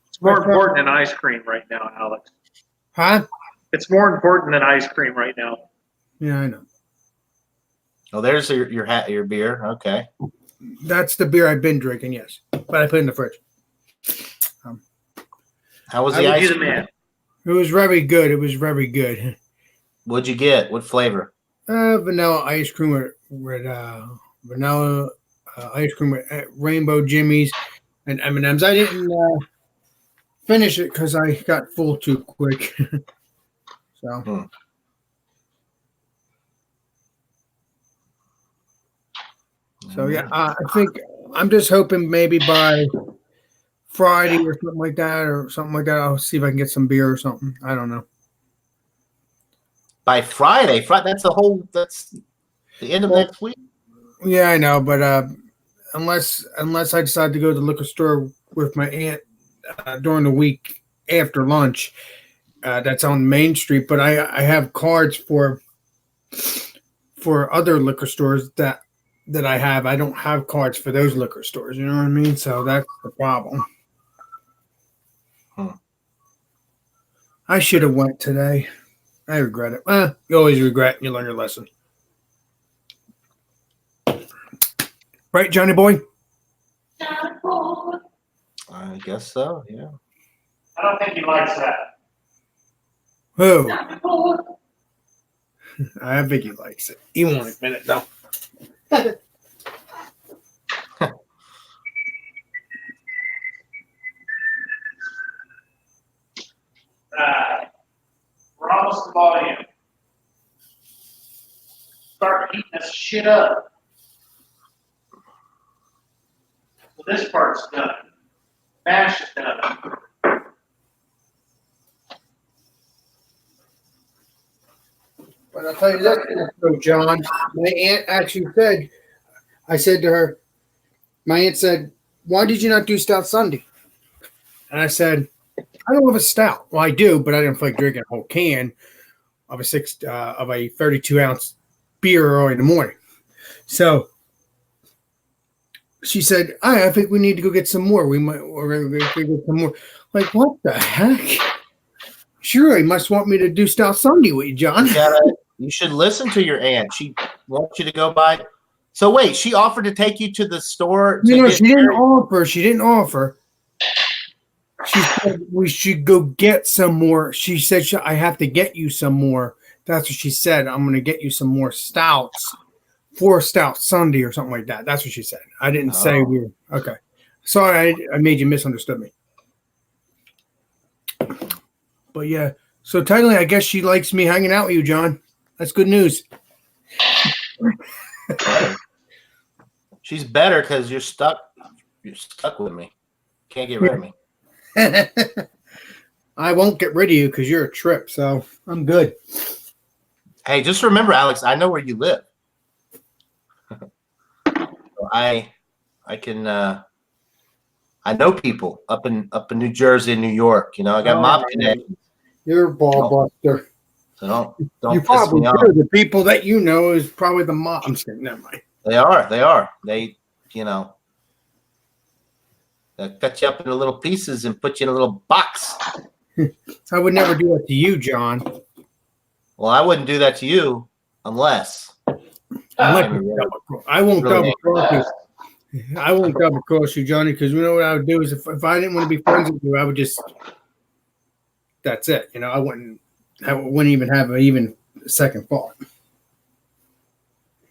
S8: It's more important than ice cream right now, Alex.
S3: Huh?
S8: It's more important than ice cream right now.
S3: Yeah, I know.
S2: Oh, there's your beer. Okay.
S3: That's the beer I've been drinking. Yes, but I put it in the fridge.
S2: How was
S8: I
S2: the
S8: would
S2: ice
S8: be the
S2: cream?
S8: man.
S3: It was very good. It was very good.
S2: What'd you get? What flavor?
S3: Vanilla ice cream with vanilla ice cream with rainbow jimmies and M&Ms. I didn't finish it because I got full too quick. So So yeah, I think I'm just hoping maybe by Friday or something like that, I'll see if I can get some beer or something. I don't know.
S2: By Friday. That's the end of next week.
S3: Yeah, I know, but unless I decide to go to the liquor store with my aunt during the week after lunch, that's on Main Street. But I have cards for other liquor stores that I have. I don't have cards for those liquor stores. You know what I mean? So that's the problem. I should have went today. I regret it. You always regret and you learn your lesson. Right, Johnny boy?
S2: I guess so. Yeah.
S8: I don't think he likes that.
S3: Who? I think he likes it. He won't admit it, though.
S8: We're almost to volume. Start heating this shit up. So this part's done. Mash is done.
S3: But I'll tell you this, John. My aunt actually said, I said to her, my aunt said, why did you not do Stout Sunday? And I said, I don't have a stout. Well, I do, but I didn't feel like drinking a whole can of a 32-ounce beer early in the morning. So she said, I think we need to go get some more. We're going to go get some more. Like, what the heck? Sure, he must want me to do Stout Sunday with you, John.
S2: You should listen to your aunt. She wants you to go buy. So wait, she offered to take you to the store.
S3: No, she didn't offer. She didn't offer. She said we should go get some more. She said I have to get you some more. That's what she said. I'm going to get you some more stouts for Stout Sunday or something like that. That's what she said. I didn't say we were. Okay. Sorry, I made you misunderstood me. But yeah, so technically, I guess she likes me hanging out with you, John. That's good news.
S2: She's better because you're stuck. You're stuck with me. Can't get rid of me.
S3: I won't get rid of you because you're a trip, so I'm good.
S2: Hey, just remember, Alex, I know where you live. I can I know people up in New Jersey and New York. You know, I got mob connections.
S3: You're a ball buster.
S2: So don't
S3: You
S2: piss
S3: probably
S2: me off.
S3: do. The people that you know is probably the mob. I'm saying, never mind.
S2: They are. They, you know, they cut you up into little pieces and put you in a little box.
S3: I would never do that to you, John.
S2: Well, I wouldn't do that to you unless.
S3: I won't double cross you. I won't double cross you, Johnny, because you know what I would do is if I didn't want to be friends with you, I would just. That's it. You know, I wouldn't even have a second thought.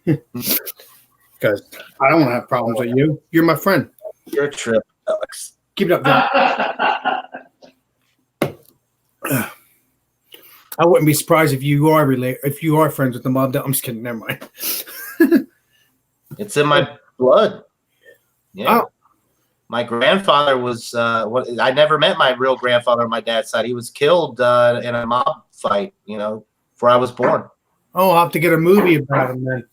S3: Because I don't have problems with you. You're my friend.
S2: You're a trip, Alex.
S3: Keep it up, John. I wouldn't be surprised if you are friends with the mob. I'm just kidding. Never mind.
S2: It's in my blood. Yeah.
S3: Oh.
S2: My grandfather was I never met my real grandfather on my dad's side. He was killed in a mob fight, you know, before I was born.
S3: Oh, I'll have to get a movie about him then.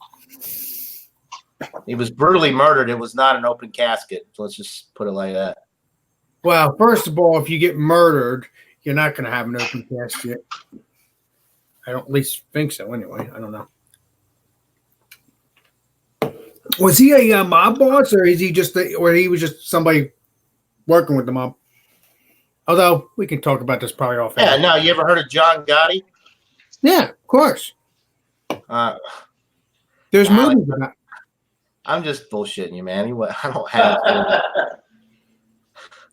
S2: He was brutally murdered. It was not an open casket. So let's just put it like that.
S3: Well, first of all, if you get murdered, you're not going to have an open casket. I don't at least think so anyway. I don't know. Was he a mob boss, or is he or he was just somebody working with the mob? Although we can talk about this probably off.
S2: Yeah, no. You ever heard of John Gotti?
S3: Yeah, of course. There's movies about.
S2: I'm just bullshitting you, man. I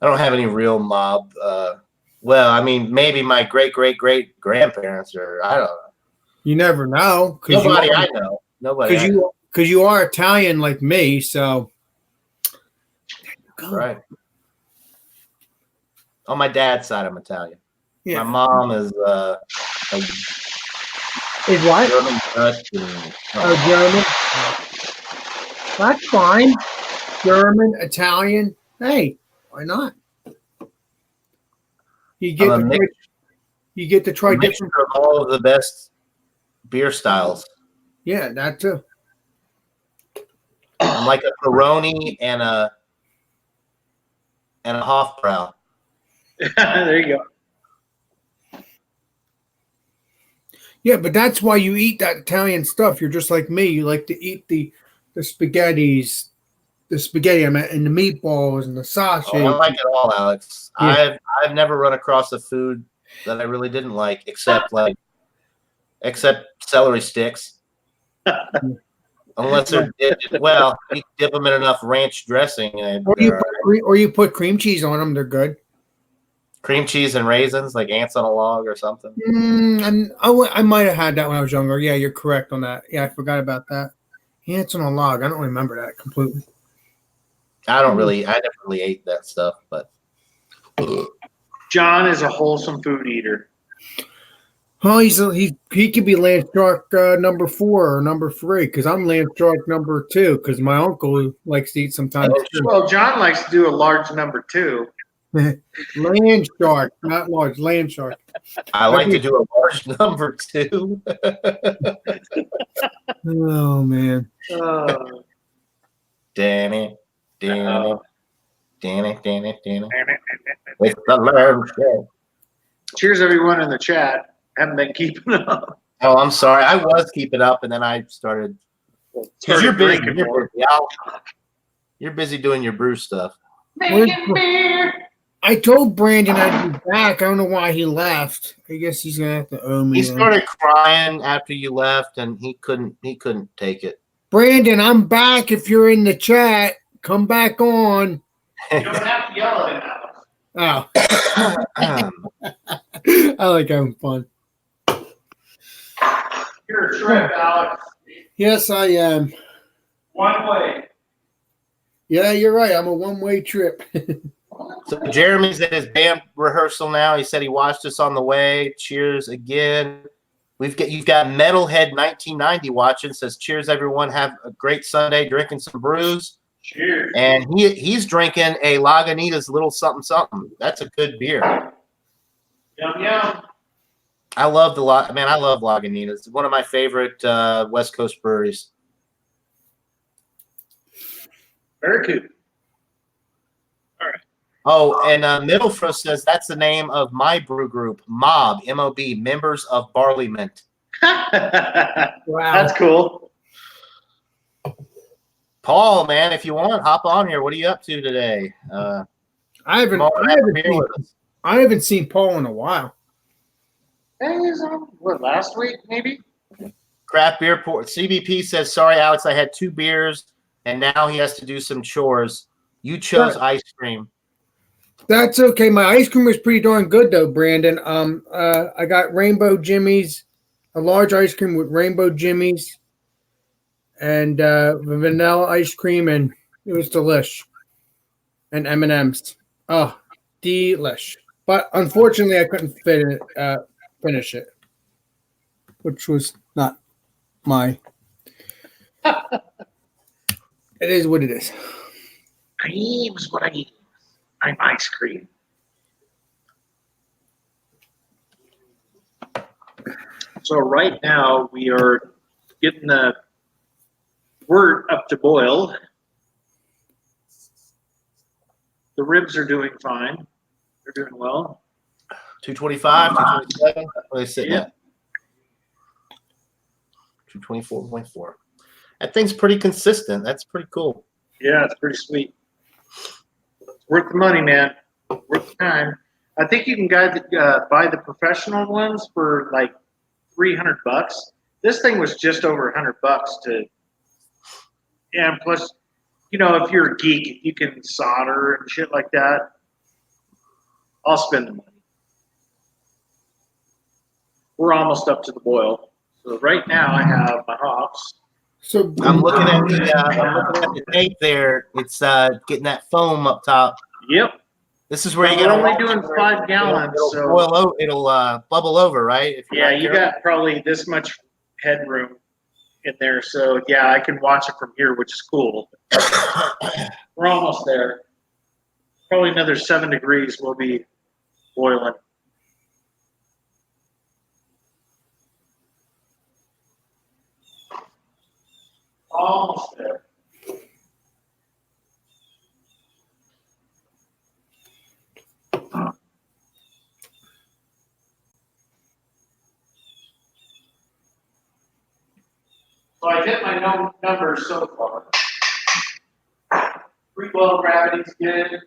S2: don't have any real mob. Well, I mean, maybe my great grandparents, or I don't know.
S3: You never know.
S2: Nobody I know. Nobody.
S3: Because you are Italian like me, so.
S2: Right. On my dad's side, I'm Italian.
S3: Yeah.
S2: My mom is
S3: Is what?
S2: German, Dutch,
S3: German. That's fine. German, Italian. Hey, why not? You get to try different
S2: of all of the best beer styles.
S3: Yeah, that too.
S2: I'm like a Peroni and a Hofbrau.
S8: There you go.
S3: Yeah, but that's why you eat that Italian stuff. You're just like me. You like to eat the spaghetti, I meant, and the meatballs and the sausage.
S2: Oh, I like it all, Alex.
S3: Yeah.
S2: I've never run across a food that I really didn't like, except celery sticks. Unless they're dipped, well, you dip them in enough ranch dressing, and
S3: or you put cream cheese on them. They're good.
S2: Cream cheese and raisins, like ants on a log or something.
S3: I might have had that when I was younger. Yeah, you're correct on that. Yeah, I forgot about that. Ants on a log. I don't remember that completely.
S2: I never really ate that stuff, but
S8: John is a wholesome food eater.
S3: Well, he could be Lance Shark number 4 or number 3 because I'm Lance Shark number 2 because my uncle likes to eat sometimes.
S8: Well, John likes to do a large number 2.
S3: Land Shark, not large. Land Shark.
S2: I like to do a large number 2.
S3: Oh man.
S2: Danny. It's the Lerm Show.
S8: Cheers, everyone in the chat. Haven't been keeping up.
S2: Oh, I'm sorry. I was keeping up, and then I started. Because you're busy. You're busy doing your brew stuff.
S3: I told Brandon I'd be back. I don't know why he left. I guess he's gonna have to owe me.
S2: He started crying after you left, and he couldn't take it.
S3: Brandon, I'm back. If you're in the chat, come back on.
S8: You don't have to yell at him.
S3: Oh, I like having fun.
S8: You're a trip, Alex.
S3: Yes, I am.
S8: One way.
S3: Yeah, you're right. I'm a one-way trip.
S2: So Jeremy's at his band rehearsal now. He said he watched us on the way. Cheers again. You've got Metalhead 1990 watching. Says cheers everyone. Have a great Sunday. Drinking some brews.
S8: Cheers.
S2: And he's drinking a Lagunitas Little Something Something. That's a good beer.
S8: Yum yum.
S2: I love I love Lagunitas. It's one of my favorite West Coast breweries.
S8: Very good.
S2: Oh, and Middlefrost says that's the name of my brew group, Mob, M-O-B, Members of Barley Mint.
S3: Wow.
S8: That's cool.
S2: Paul, man, if you want, hop on here. What are you up to today?
S3: I
S2: I
S3: haven't seen Paul in a while.
S8: Hey, he's on, what, last week, maybe?
S2: Craft beer port. CBP says, sorry, Alex, I had 2 beers, and now he has to do some chores. You chose ice cream.
S3: That's okay. My ice cream was pretty darn good though, Brandon. I got Rainbow Jimmy's, a large ice cream with Rainbow Jimmy's and vanilla ice cream, and it was delish. And M&M's. Oh, delish. But unfortunately, I couldn't finish it, which was not my. It is what it is.
S8: Cream's what I eat. I'm ice cream. So right now we are getting the wort up to boil. The ribs are doing fine. They're doing well.
S2: 225, 227. What are they sitting
S8: Yeah.
S2: at? 224.4. That thing's pretty consistent. That's pretty cool.
S8: Yeah, it's pretty sweet. It's worth the money, man. Worth the time. I think you can buy the professional ones for like $300. This thing was just over $100 to. Yeah, and plus, you know, if you're a geek, you can solder and shit like that. I'll spend the money. We're almost up to the boil. So right now I have my hops.
S3: So
S2: I'm looking at the tape there. It's getting that foam up top.
S8: Yep.
S2: This is where you
S8: We're
S2: get
S8: only doing 5 gallons,
S2: It'll
S8: so
S2: boil it'll bubble over, right? If
S8: yeah,
S2: not
S8: you
S2: careful.
S8: got probably this much headroom in there. So yeah, I can watch it from here, which is cool. We're almost there. Probably another 7 degrees will be boiling. Almost there. So I hit my numbers so far. 312 gravity's good.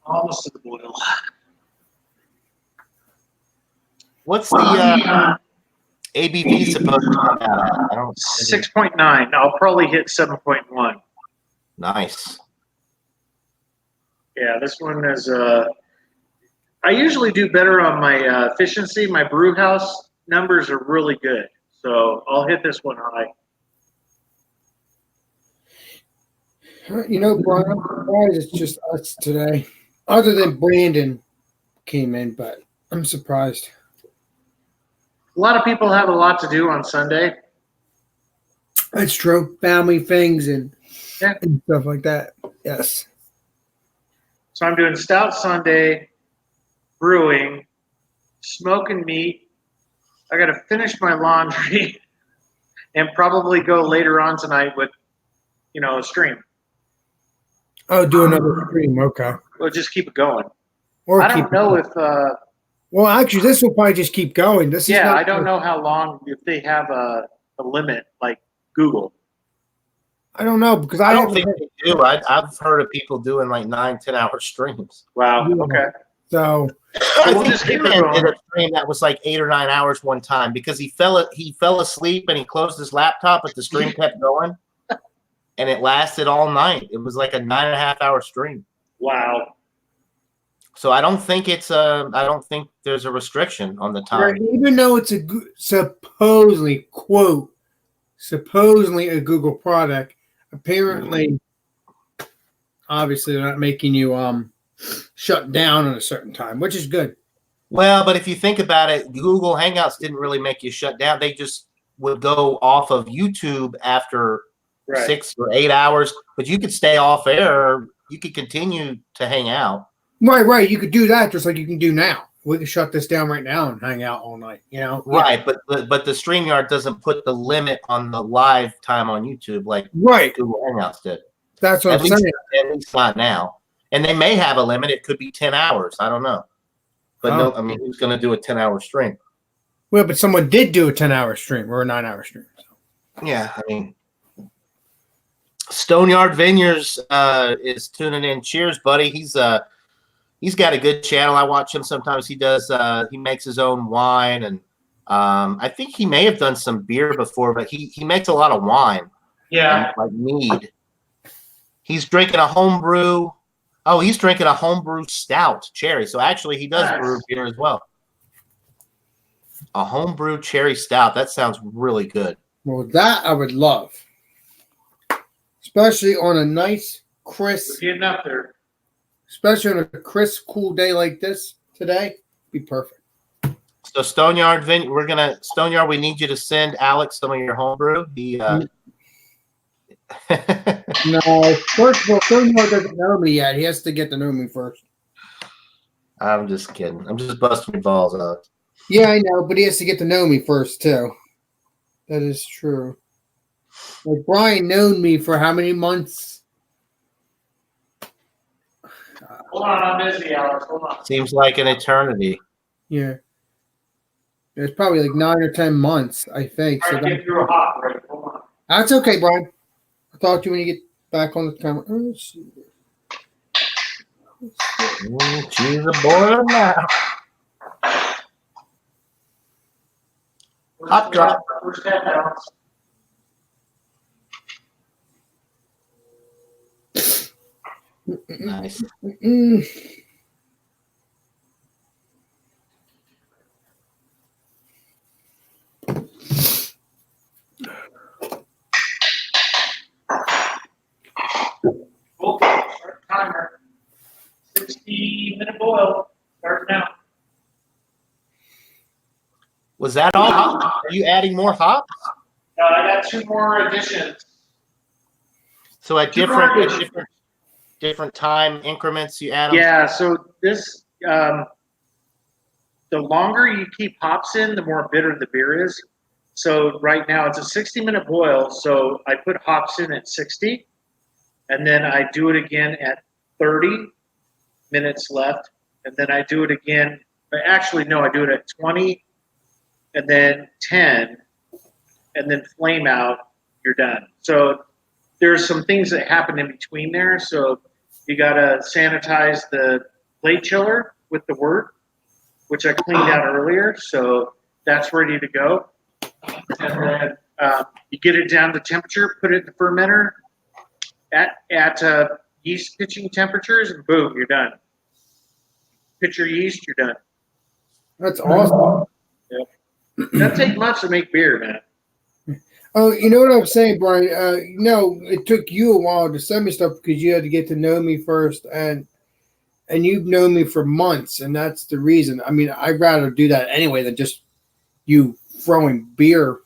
S8: Almost to the boil.
S2: What's the ABV supposed to come out at? I don't.
S8: 6.9. I'll probably hit 7.1.
S2: Nice.
S8: Yeah, this one is. I usually do better on my efficiency. My brew house numbers are really good, so I'll hit this one high.
S3: you know, Brian, I'm surprised it's just us today. Other than Brandon came in, but I'm surprised.
S8: A lot of people have a lot to do on Sunday.
S3: That's true. Family things and
S8: Yeah.
S3: stuff like that. Yes.
S8: So I'm doing Stout Sunday, brewing, smoking meat. I got to finish my laundry and probably go later on tonight with, a stream.
S3: Oh, do another stream. Okay.
S8: We'll just keep it going.
S3: Or
S8: I
S3: keep
S8: don't know if,
S3: Well, actually, this will probably just keep going. This is
S8: yeah,
S3: not
S8: I don't know how long, if they have a limit like Google.
S3: I don't know because
S2: I
S3: I
S2: don't
S3: haven't
S2: think they do. I've heard of people doing like 9-10 hour streams.
S8: Wow.
S3: Yeah.
S8: Okay.
S3: So
S2: I
S8: we'll
S2: think
S8: just keep it
S2: Ken
S8: going.
S2: did a stream that was like 8 or 9 hours one time because he fell asleep and he closed his laptop, but the stream kept going, and it lasted all night. It was like a 9.5 hour stream.
S8: Wow.
S2: So I don't think there's a restriction on the time.
S3: even though it's supposedly quote supposedly a Google product. Apparently, obviously, they're not making you shut down at a certain time, which is good.
S2: Well, but if you think about it, Google Hangouts didn't really make you shut down. They just would go off of YouTube after 6 or 8 hours, but you could stay off air. You could continue to hang out.
S3: Right. You could do that just like you can do now. We could shut this down right now and hang out all night. You know,
S2: Right? But the StreamYard doesn't put the limit on the live time on YouTube like Google Hangouts did.
S3: That's what I'm saying.
S2: At least not now. And they may have a limit. It could be 10 hours. I don't know. But no, I mean, who's going to do a 10-hour stream?
S3: Well, but someone did do a 10-hour stream or a 9-hour stream. So.
S2: Yeah, I mean, Stoneyard Vineyards is tuning in. Cheers, buddy. He's got a good channel. I watch him sometimes. He makes his own wine, and I think he may have done some beer before, but he makes a lot of wine.
S8: Yeah,
S2: like mead. He's drinking a homebrew. Oh, he's drinking a homebrew stout cherry. So actually, he does brew beer as well. A homebrew cherry stout. That sounds really good.
S3: Well, that I would love, especially on a nice, crisp.
S8: We're getting up there.
S3: Especially on a crisp, cool day like this today, be perfect.
S2: So Stoneyard, Stoneyard. We need you to send Alex some of your homebrew.
S3: No, first of all, Stoneyard doesn't know me yet. He has to get to know me first.
S2: I'm just kidding. I'm just busting your balls, Alex.
S3: Yeah, I know, but he has to get to know me first too. That is true. Like Brian known me for how many months?
S8: Hold on, I'm busy, Alex. Hold on.
S2: Seems like an eternity.
S3: Yeah. It's probably like 9 or 10 months, I think.
S8: All right, get through a hot break. Hold on.
S3: That's okay, Brian. I'll talk to you when you get back on the camera. Let's see.
S2: She's a boy now. Hot drop.
S8: First step, Alex.
S2: Nice.
S8: Cool. Start timer. 60-minute boil. Start now.
S2: Was that all? Are you adding more hops?
S8: I got 2 more additions.
S2: So at different time increments, you add them?
S8: Yeah, so this, the longer you keep hops in, the more bitter the beer is. So right now it's a 60-minute boil, so I put hops in at 60, and then I do it again at 30 minutes left, and then I do it again. Actually, no, I do it at 20, and then 10, and then flame out, you're done. So there's some things that happen in between there. So you got to sanitize the plate chiller with the wort, which I cleaned out earlier. So that's ready to go. And then you get it down to temperature, put it in the fermenter at yeast pitching temperatures, and boom, you're done. Pitch your yeast, you're done.
S3: That's awesome.
S8: Yep. Doesn't take much to make beer, man.
S3: Oh, you know what I'm saying, Brian? No, it took you a while to send me stuff because you had to get to know me first, and you've known me for months, and that's the reason. I mean, I'd rather do that anyway than just you throwing beer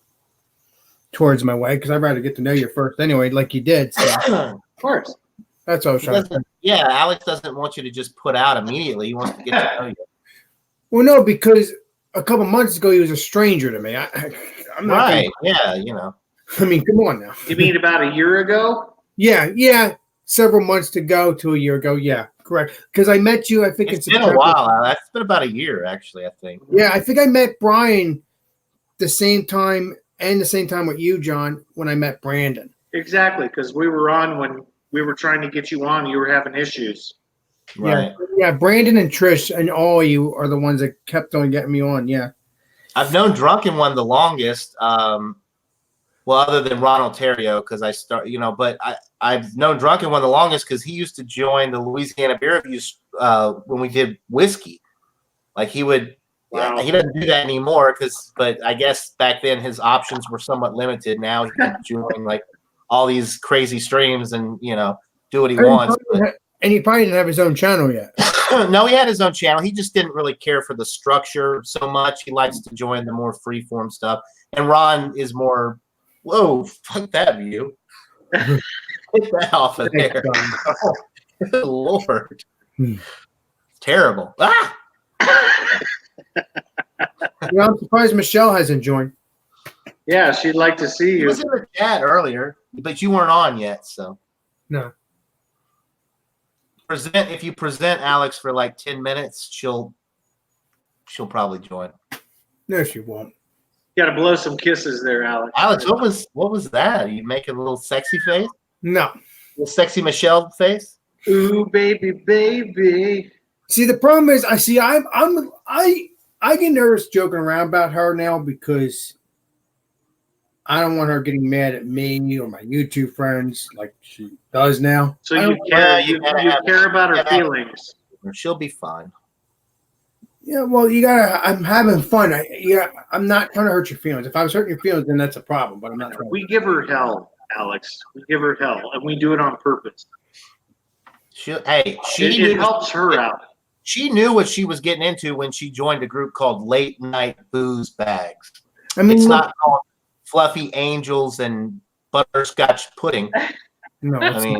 S3: towards my way because I'd rather get to know you first anyway, like you did. So.
S8: Of course.
S3: That's all I was trying to say.
S2: Yeah, Alex doesn't want you to just put out immediately. He wants to get to know you.
S3: Well, no, because a couple months ago he was a stranger to me. I'm not
S2: right. Yeah, you know.
S3: I mean, come on now.
S8: You mean about a year ago?
S3: Yeah. Several months to go to a year ago. Yeah, correct. Because I met you, I think
S2: it's been a while. It's been about a year, actually, I think.
S3: Yeah, I think I met Brian the same time with you, John, when I met Brandon.
S8: Exactly, because we were on when we were trying to get you on. You were having issues.
S2: Right.
S3: Yeah, Brandon and Trish and all of you are the ones that kept on getting me on. Yeah.
S2: I've known Drunken One the longest. Well, other than Ron Ontario, because but I've known Drunken One the longest because he used to join the Louisiana Beer Reviews when we did whiskey. Like he would
S8: Wow.
S2: Yeah, he doesn't do that anymore but I guess back then his options were somewhat limited. Now he can join like all these crazy streams and do what he wants.
S3: And he probably didn't have his own channel yet.
S2: No, he had his own channel. He just didn't really care for the structure so much. He likes to join the more freeform stuff. And Ron is more, whoa, fuck that view. Get that off of there. Oh, good Lord. Terrible. Ah!
S3: I'm surprised Michelle hasn't joined.
S8: Yeah, she'd like to see
S2: He
S8: you.
S2: was in the chat earlier, but you weren't on yet, so.
S3: No.
S2: If you present Alex for like 10 minutes, she'll probably join.
S3: No, she won't.
S8: Got to blow some kisses there, Alex.
S2: Alex, what was that? Are you making a little sexy face?
S3: No.
S2: A little sexy Michelle face?
S8: Ooh, baby, baby.
S3: See, the problem is, I get nervous joking around about her now because I don't want her getting mad at me or my YouTube friends like she does now.
S8: So you care? You care about her feelings.
S2: She'll be fine.
S3: Yeah, well, I'm having fun. I'm not trying to hurt your feelings. If I was hurting your feelings, then that's a problem. But I'm not trying.
S8: We give her hell, Alex. We give her hell, and we do it on purpose. It helps her out.
S2: She knew what she was getting into when she joined a group called Late Night Booze Bags.
S3: I mean,
S2: it's not called Fluffy Angels and Butterscotch Pudding.
S3: No,
S2: I mean,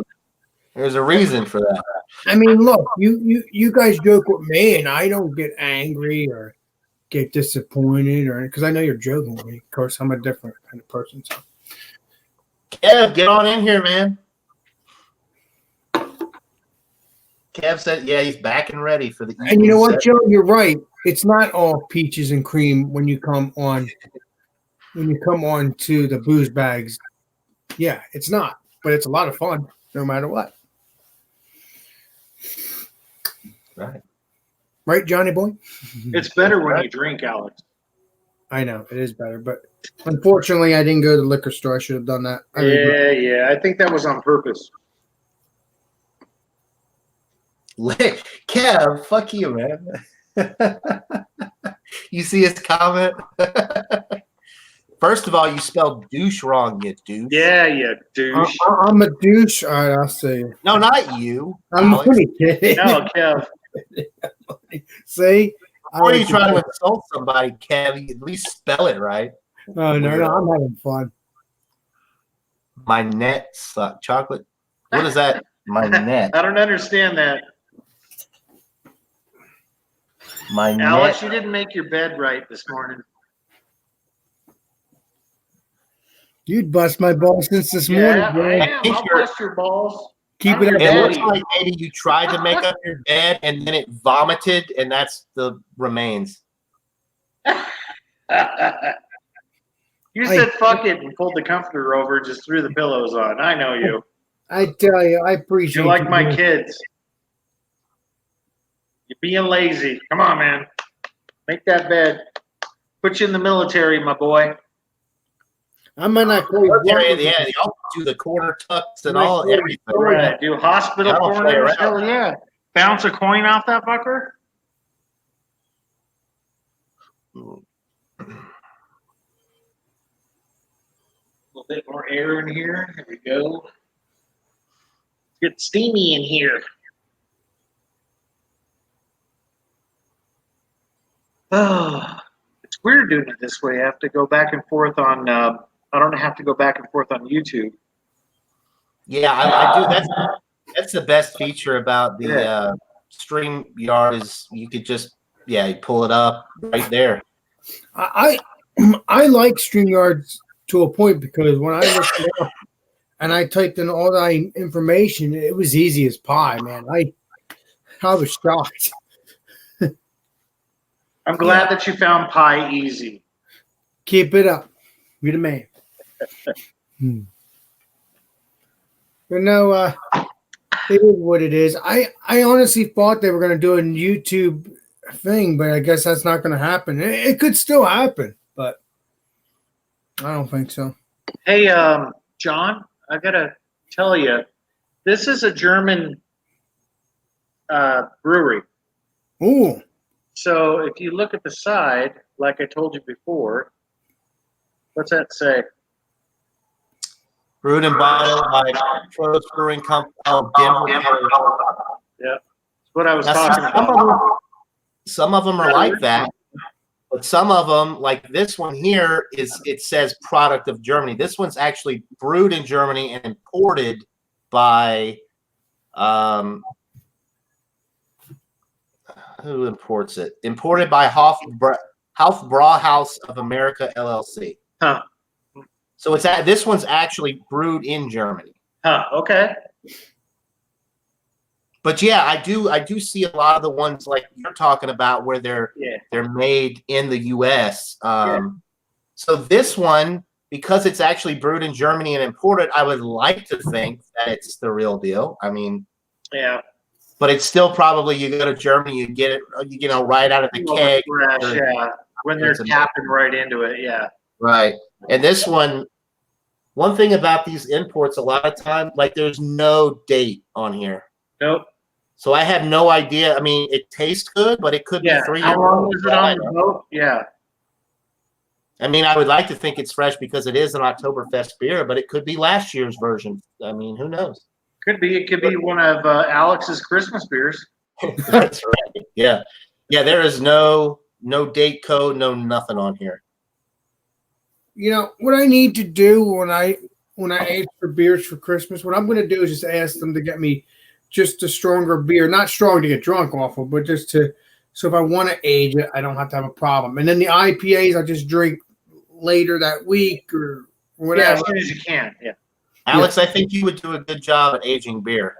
S2: there's a reason for that.
S3: I mean, look, you guys joke with me, and I don't get angry or get disappointed, or because I know you're joking with me. Of course, I'm a different kind of person. So,
S2: Kev, get on in here, man. Kev said, "Yeah, he's back and ready for the."
S3: And you know what, Joe? You're right. It's not all peaches and cream when you come on. When you come on to the booze bags, yeah, it's not, but it's a lot of fun no matter what. Right, Johnny boy?
S8: It's better when you drink, Alex.
S3: I know, it is better, but unfortunately I didn't go to the liquor store. I should have done that.
S8: Yeah. I think that was on purpose.
S2: Kev, fuck you, man. You see his comment? First of all, you spelled douche wrong, you douche.
S8: Yeah, you douche.
S3: I'm a douche. All right, I'll see.
S2: No, not you.
S3: I'm only kidding.
S8: No, Kev.
S3: See?
S2: Before you try to insult somebody, Kev, you at least spell it right.
S3: Oh, no, I'm having fun.
S2: My net suck. Chocolate. What is that? My net.
S8: I don't understand that.
S2: My
S8: Alex,
S2: net.
S8: you didn't make your bed right this morning.
S3: You'd bust my balls since this morning, bro.
S8: I am. I'll bust your balls.
S3: Keep it up.
S2: It looks like maybe you tried to make up your bed and then it vomited, and that's the remains.
S8: You said fuck it and pulled the comforter over and just threw the pillows on. I know you.
S3: I tell you, I appreciate
S8: You're like
S3: you,
S8: my
S3: man.
S8: kids. You're being lazy. Come on, man. Make that bed. Put you in the military, my boy.
S3: I might not call you.
S2: Yeah, they all do the quarter tucks and all everything.
S8: Right. Do hospital
S2: I don't play
S8: corners.
S2: around.
S8: Hell yeah. Bounce a coin off that fucker. A little bit more air in here. There we go. Get steamy in here. Oh, it's weird doing it this way. I have to go back and forth on. I don't have to go back and forth on YouTube.
S2: Yeah, I do. That's the best feature about the StreamYard is you could just you pull it up right there.
S3: I like StreamYard to a point because when I looked it up and I typed in all that information, it was easy as pie, man. I was shocked.
S8: I'm glad that you found pie easy.
S3: Keep it up. You're the man. But no, it is what it is. I honestly thought they were going to do a YouTube thing, but I guess that's not going to happen. It could still happen, but I don't think so.
S8: Hey, John, I got to tell you, this is a German brewery.
S3: Ooh.
S8: So if you look at the side, like I told you before, what's that say?
S2: Brewed and bottled by Trost Brewing Company. Oh, Denver.
S8: Yeah, that's what I was
S2: Now,
S8: talking about.
S2: some of them are like that, but some of them, like this one here, it says product of Germany. This one's actually brewed in Germany and imported by who imports it? Imported by Hofbrauhaus of America LLC.
S8: Huh.
S2: So this one's actually brewed in Germany.
S8: Huh. Okay.
S2: But yeah, I do see a lot of the ones like you're talking about where they're made in the U.S. So this one, because it's actually brewed in Germany and imported, I would like to think that it's the real deal. I mean,
S8: yeah.
S2: But it's still probably you go to Germany, you get it, right out of the keg.
S8: Fresh, yeah. When they're tapping right into it, yeah.
S2: Right. And this one thing about these imports, a lot of time, like there's no date on here.
S8: Nope.
S2: So I have no idea. I mean, it tastes good, but it could be 3 years.
S8: How long was it on the boat? Yeah.
S2: I mean, I would like to think it's fresh because it is an Oktoberfest beer, but it could be last year's version. I mean, who knows?
S8: Could be. It could be one of Alex's Christmas beers.
S2: That's right. Yeah. Yeah, there is no date code, no nothing on here.
S3: You know, what I need to do when I ask for beers for Christmas, what I'm going to do is just ask them to get me just a stronger beer, not strong to get drunk off of, but just so if I want to age it, I don't have to have a problem. And then the IPAs, I just drink later that week or whatever.
S8: Yeah, as soon as you can. Yeah.
S2: Alex, I think you would do a good job at aging beer.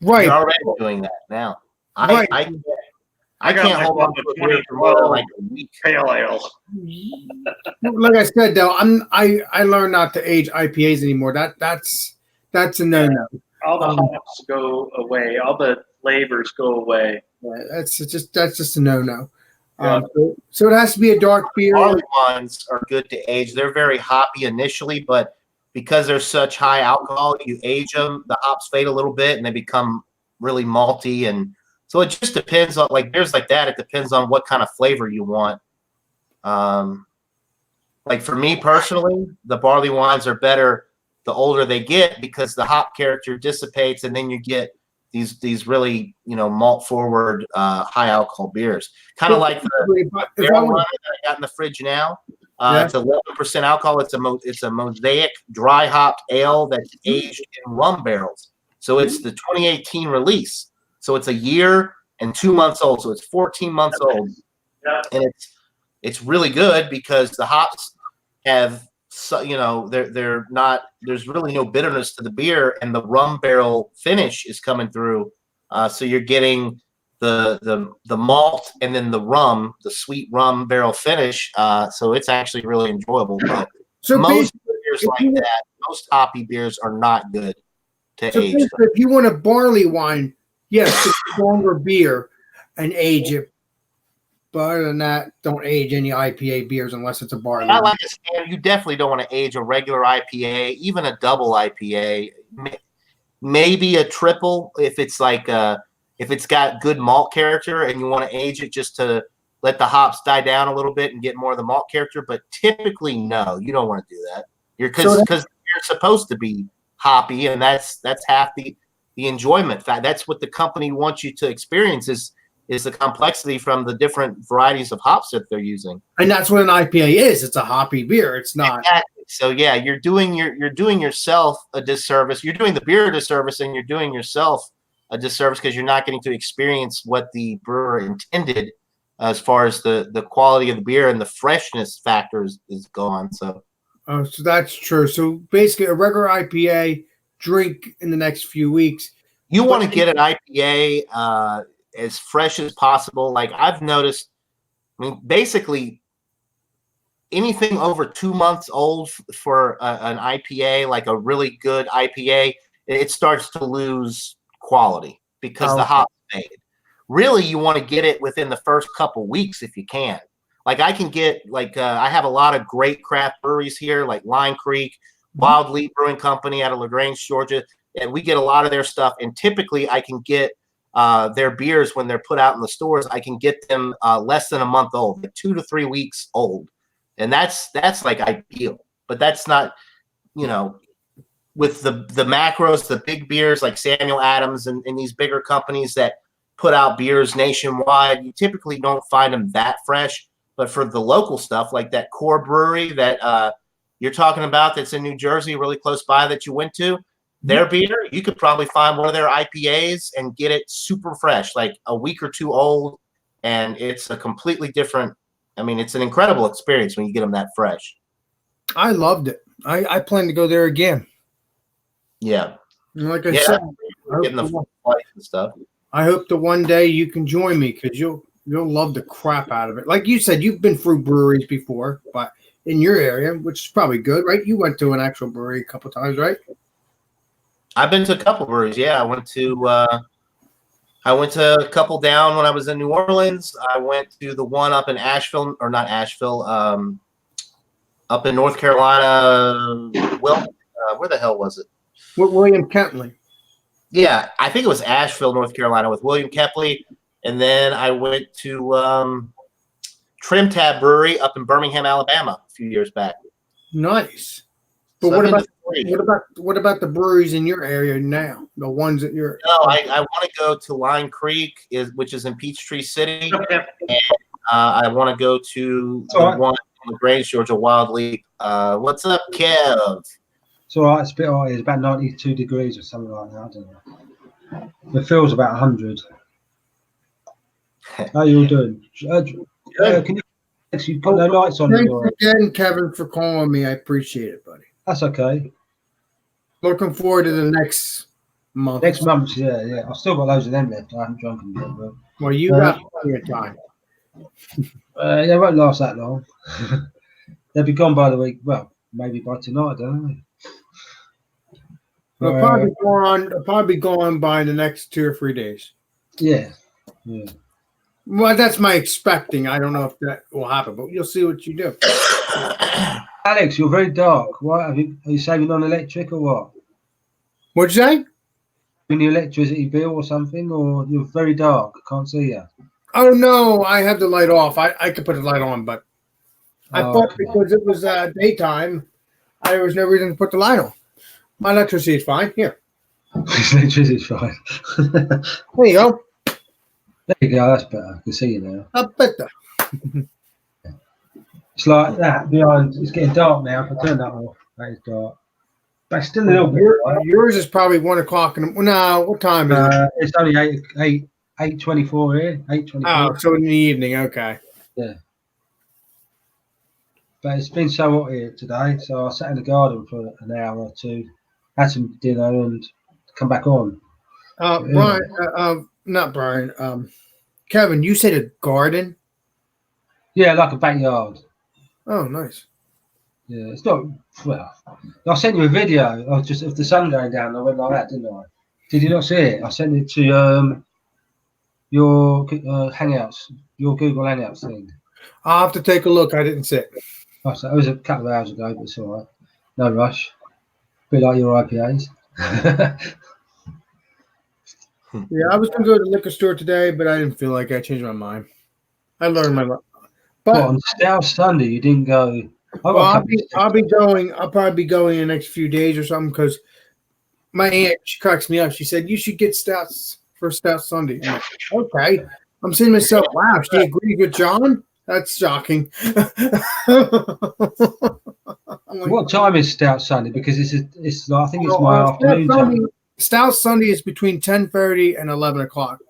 S3: Right.
S2: You're already doing that now.
S3: Right.
S2: I can't hold on to a beer for more than like a week.
S8: Pale ale.
S3: Like I said, though, I learned not to age IPAs anymore. That's a no-no.
S8: All the hops go away. All the flavors go away.
S3: Yeah, that's just a no-no. So it has to be a dark beer.
S2: Barley wines are good to age. They're very hoppy initially, but because they're such high alcohol, you age them, the hops fade a little bit, and they become really malty. And so it just depends on, like beers like that, it depends on what kind of flavor you want. Like for me personally, the barley wines are better the older they get because the hop character dissipates, and then you get these really malt forward high alcohol beers, kind of like the barrel wine that I got in the fridge now. It's 11% alcohol. It's a mosaic dry hopped ale that's aged in rum barrels. So it's the 2018 release. So it's a year and 2 months old. So it's 14 months old, and it's really good because the hops have, they're not. There's really no bitterness to the beer, and the rum barrel finish is coming through. So you're getting the malt and then the rum, the sweet rum barrel finish. So it's actually really enjoyable. But most beers like that, most hoppy beers are not good to age.
S3: If you want a barley wine, yes, it's a stronger beer and age it. But other than that, don't age any IPA beers unless it's a barley.
S2: Not like a standard. You definitely don't want to age a regular IPA, even a double IPA. Maybe a triple if it's like if it's got good malt character and you want to age it just to let the hops die down a little bit and get more of the malt character. But typically, no, you don't want to do that. Because you're supposed to be hoppy, and that's half the enjoyment. That's what the company wants you to experience is the complexity from the different varieties of hops that they're using.
S3: And that's what an IPA is. It's a hoppy beer. It's not.
S2: Exactly. So yeah, you're doing yourself a disservice. You're doing the beer a disservice, and you're doing yourself a disservice because you're not getting to experience what the brewer intended as far as the quality of the beer and the freshness factor is gone. So
S3: that's true. So basically, a regular IPA drink in the next few weeks.
S2: You want to get an IPA as fresh as possible. Like I've noticed, I mean, basically anything over 2 months old for an IPA, like a really good IPA, it starts to lose quality because the hops fade. Really, you want to get it within the first couple weeks if you can. Like I can get I have a lot of great craft breweries here, like Line Creek, Wild Leap Brewing Company out of LaGrange, Georgia, and we get a lot of their stuff. And typically, I can get their beers when they're put out in the stores, I can get them less than a month old, like 2 to 3 weeks old, and that's like ideal. But that's not, with the macros, the big beers like Samuel Adams and these bigger companies that put out beers nationwide, you typically don't find them that fresh. But for the local stuff, like that Core Brewery that you're talking about, that's in New Jersey, really close by, that you went to, their beer, you could probably find one of their IPAs and get it super fresh, like a week or two old, and it's a completely different. I mean, it's an incredible experience when you get them that fresh.
S3: I loved it. I plan to go there again.
S2: Yeah.
S3: And like I said,
S2: getting the flights and stuff.
S3: I hope that one day you can join me, because you'll love the crap out of it. Like you said, you've been through breweries before, but in your area, which is probably good, right? You went to an actual brewery a couple times, right?
S2: I've been to a couple breweries. Yeah, I went to a couple down when I was in New Orleans. I went to the one up in Asheville, or not Asheville, up in North Carolina. Well, where the hell was it?
S3: With William Kentley.
S2: Yeah, I think it was Asheville, North Carolina, with William Kepley. And then I went to Trim Tab Brewery up in Birmingham, Alabama, a few years back.
S3: Nice. But
S2: So
S3: what about the breweries in your area now? The ones that you're.
S2: No, I want to go to Line Creek, which is in Peachtree City, and I want to go to the one in LaGrange, Georgia, Wild Leap. What's up, Kev?
S11: It's all right. It's a bit hot. It's about 92 degrees or something like that. I don't know. It feels about 100. How are you all doing? Can you put no lights on?
S3: Thanks again, Kevin, for calling me. I appreciate it, buddy.
S11: That's okay.
S3: Looking forward to the next month.
S11: Next month, yeah. I've still got loads of them left. I haven't drunk them yet. But,
S3: well, you got plenty of time.
S11: They won't last that long. They'll be gone by the week. Well, maybe by tonight. I don't know.
S3: They'll probably be gone by the next 2 or 3 days.
S11: Yeah.
S3: Well, that's my expecting. I don't know if that will happen, but you'll see what you do.
S11: Alex, you're very dark. Why are you saving on electric or what?
S3: What'd you say?
S11: In the electricity bill or something, or you're very dark. I can't see you.
S3: Oh no, I have the light off. I could put the light on, but I thought because it was daytime, there was no reason to put the light on. My electricity is fine. Here.
S11: Electricity is fine.
S3: There you go.
S11: There you go. That's better. I can see you now.
S3: I bet that.
S11: It's like that behind. It's getting dark now. If I turn that off, that is dark. But it's still a little bit.
S3: Yours is probably 1 o'clock. No, what time is it?
S11: It's only 8:24 here. 8:24.
S3: Oh, so in the evening. Okay.
S11: Yeah. But it's been so hot here today, so I sat in the garden for an hour or two, had some dinner, and come back on.
S3: Brian, not Brian. Kevin, you said a garden?
S11: Yeah, like a backyard.
S3: Oh, nice.
S11: Yeah, it's not. Well, I sent you a video of the sun going down. I went like that, didn't I? Did you not see it? I sent it to your Hangouts, your Google Hangouts thing.
S3: I'll have to take a look. I didn't see it.
S11: Oh, so it was a couple of hours ago, but it's all right. No rush. Bit like your IPAs.
S3: Yeah, I was going to go to the liquor store today, but I didn't feel like I changed my mind. I learned my lesson. But
S11: on Stout Sunday, you didn't go.
S3: I'll be going. I'll probably be going in the next few days or something, because my aunt, she cracks me up. She said, you should get stouts for Stout Sunday. I'm like, okay. I'm saying to myself, wow, she agrees with John? That's shocking.
S11: What time is Stout Sunday? Because it's I think it's my afternoon time.
S3: Stout Sunday is between 10:30 and 11 o'clock.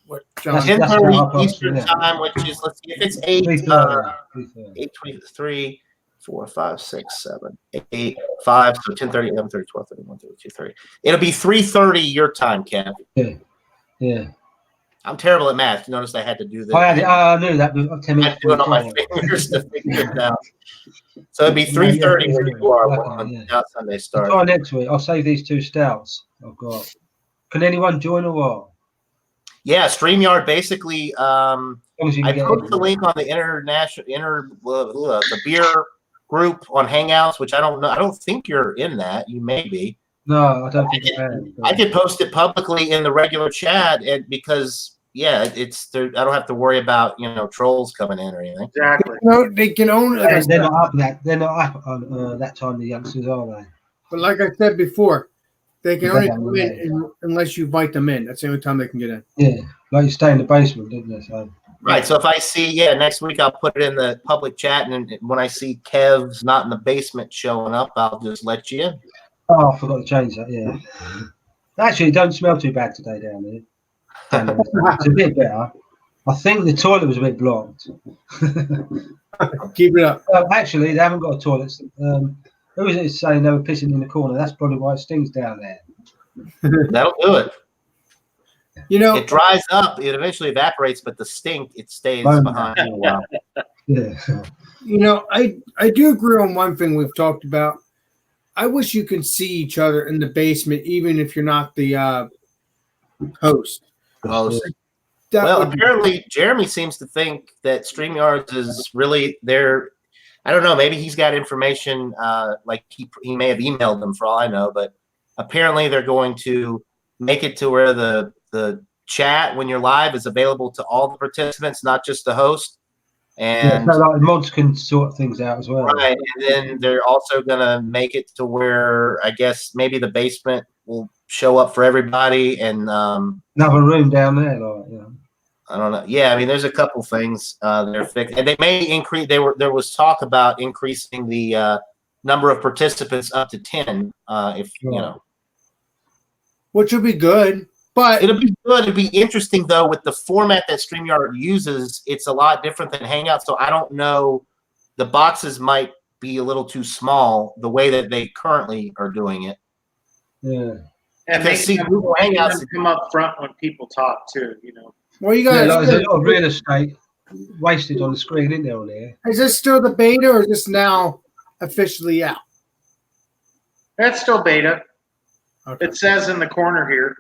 S3: What, John?
S2: 10:30 Eastern time, which is, let's see, if it's 8:23, 4, 5, 6, 7, 8, 5, so 10:30, 11:30, 12:30, 1:30, 2:30. It'll be 3:30 your time, Kev.
S11: Yeah.
S2: I'm terrible at math. Notice I had to do this.
S11: I knew that. But 10 minutes.
S2: I'm doing on my fingers to figure it out. So it'd be 3:30 where you are when Stout Sunday starts.
S11: Try next week. I'll save these 2 stouts I've got. Can anyone join or what?
S2: Yeah, StreamYard basically. I put the link on the the beer group on Hangouts, which I don't know. I don't think you're in that. You may be.
S11: No, I don't think I am.
S2: I could post it publicly in the regular chat, and because it's there. I don't have to worry about trolls coming in or anything.
S8: Exactly.
S3: No, they can only. Like I
S11: They're
S3: said,
S11: not up that. They're not up on that time. The youngsters are they?
S3: but like I said before, they can
S11: They
S3: only
S11: don't
S3: come
S11: know.
S3: in unless you invite them in. That's the only time they can get in.
S11: Yeah, like you stay in the basement, didn't you? So
S2: Right. So if I see, next week I'll put it in the public chat, and when I see Kev's not in the basement showing up, I'll just let you in.
S11: oh, I forgot to change that. Yeah. Actually, it don't smell too bad today down there. It's a bit better. I think the toilet was a bit blocked.
S3: Keep it up.
S11: Actually, they haven't got a toilet. Who was it saying they were pissing in the corner? That's probably why it stinks down there.
S2: That'll do it.
S3: It
S2: dries up, it eventually evaporates, but the stink it stays behind for a while.
S11: Yeah.
S3: I do agree on one thing we've talked about. I wish you could see each other in the basement, even if you're not the host.
S2: Well, apparently Jeremy seems to think that StreamYards is really there. I don't know. Maybe he's got information. Like he may have emailed them for all I know, but apparently they're going to make it to where the chat when you're live is available to all the participants, not just the host. And
S11: so like mods can sort things out as well.
S2: Right. And then they're also going to make it to where I guess maybe the basement will show up for everybody. And
S11: another room down there,
S2: I don't know. Yeah, I mean, there's a couple things they're fixing, and they may increase. There was talk about increasing the number of participants up to 10. If
S3: which would be good, but
S2: it'll be good. It'll be interesting though with the format that StreamYard uses. It's a lot different than Hangout, so I don't know. The boxes might be a little too small the way that they currently are doing it.
S11: Yeah.
S8: And
S2: because
S8: Google Hangouts come up front when people talk too.
S3: Well, you guys,
S11: there's a lot of real estate wasted on the screen, isn't there? On there.
S3: Is this still the beta, or is this now officially out?
S8: That's still beta.
S3: Okay.
S8: It says in the corner here.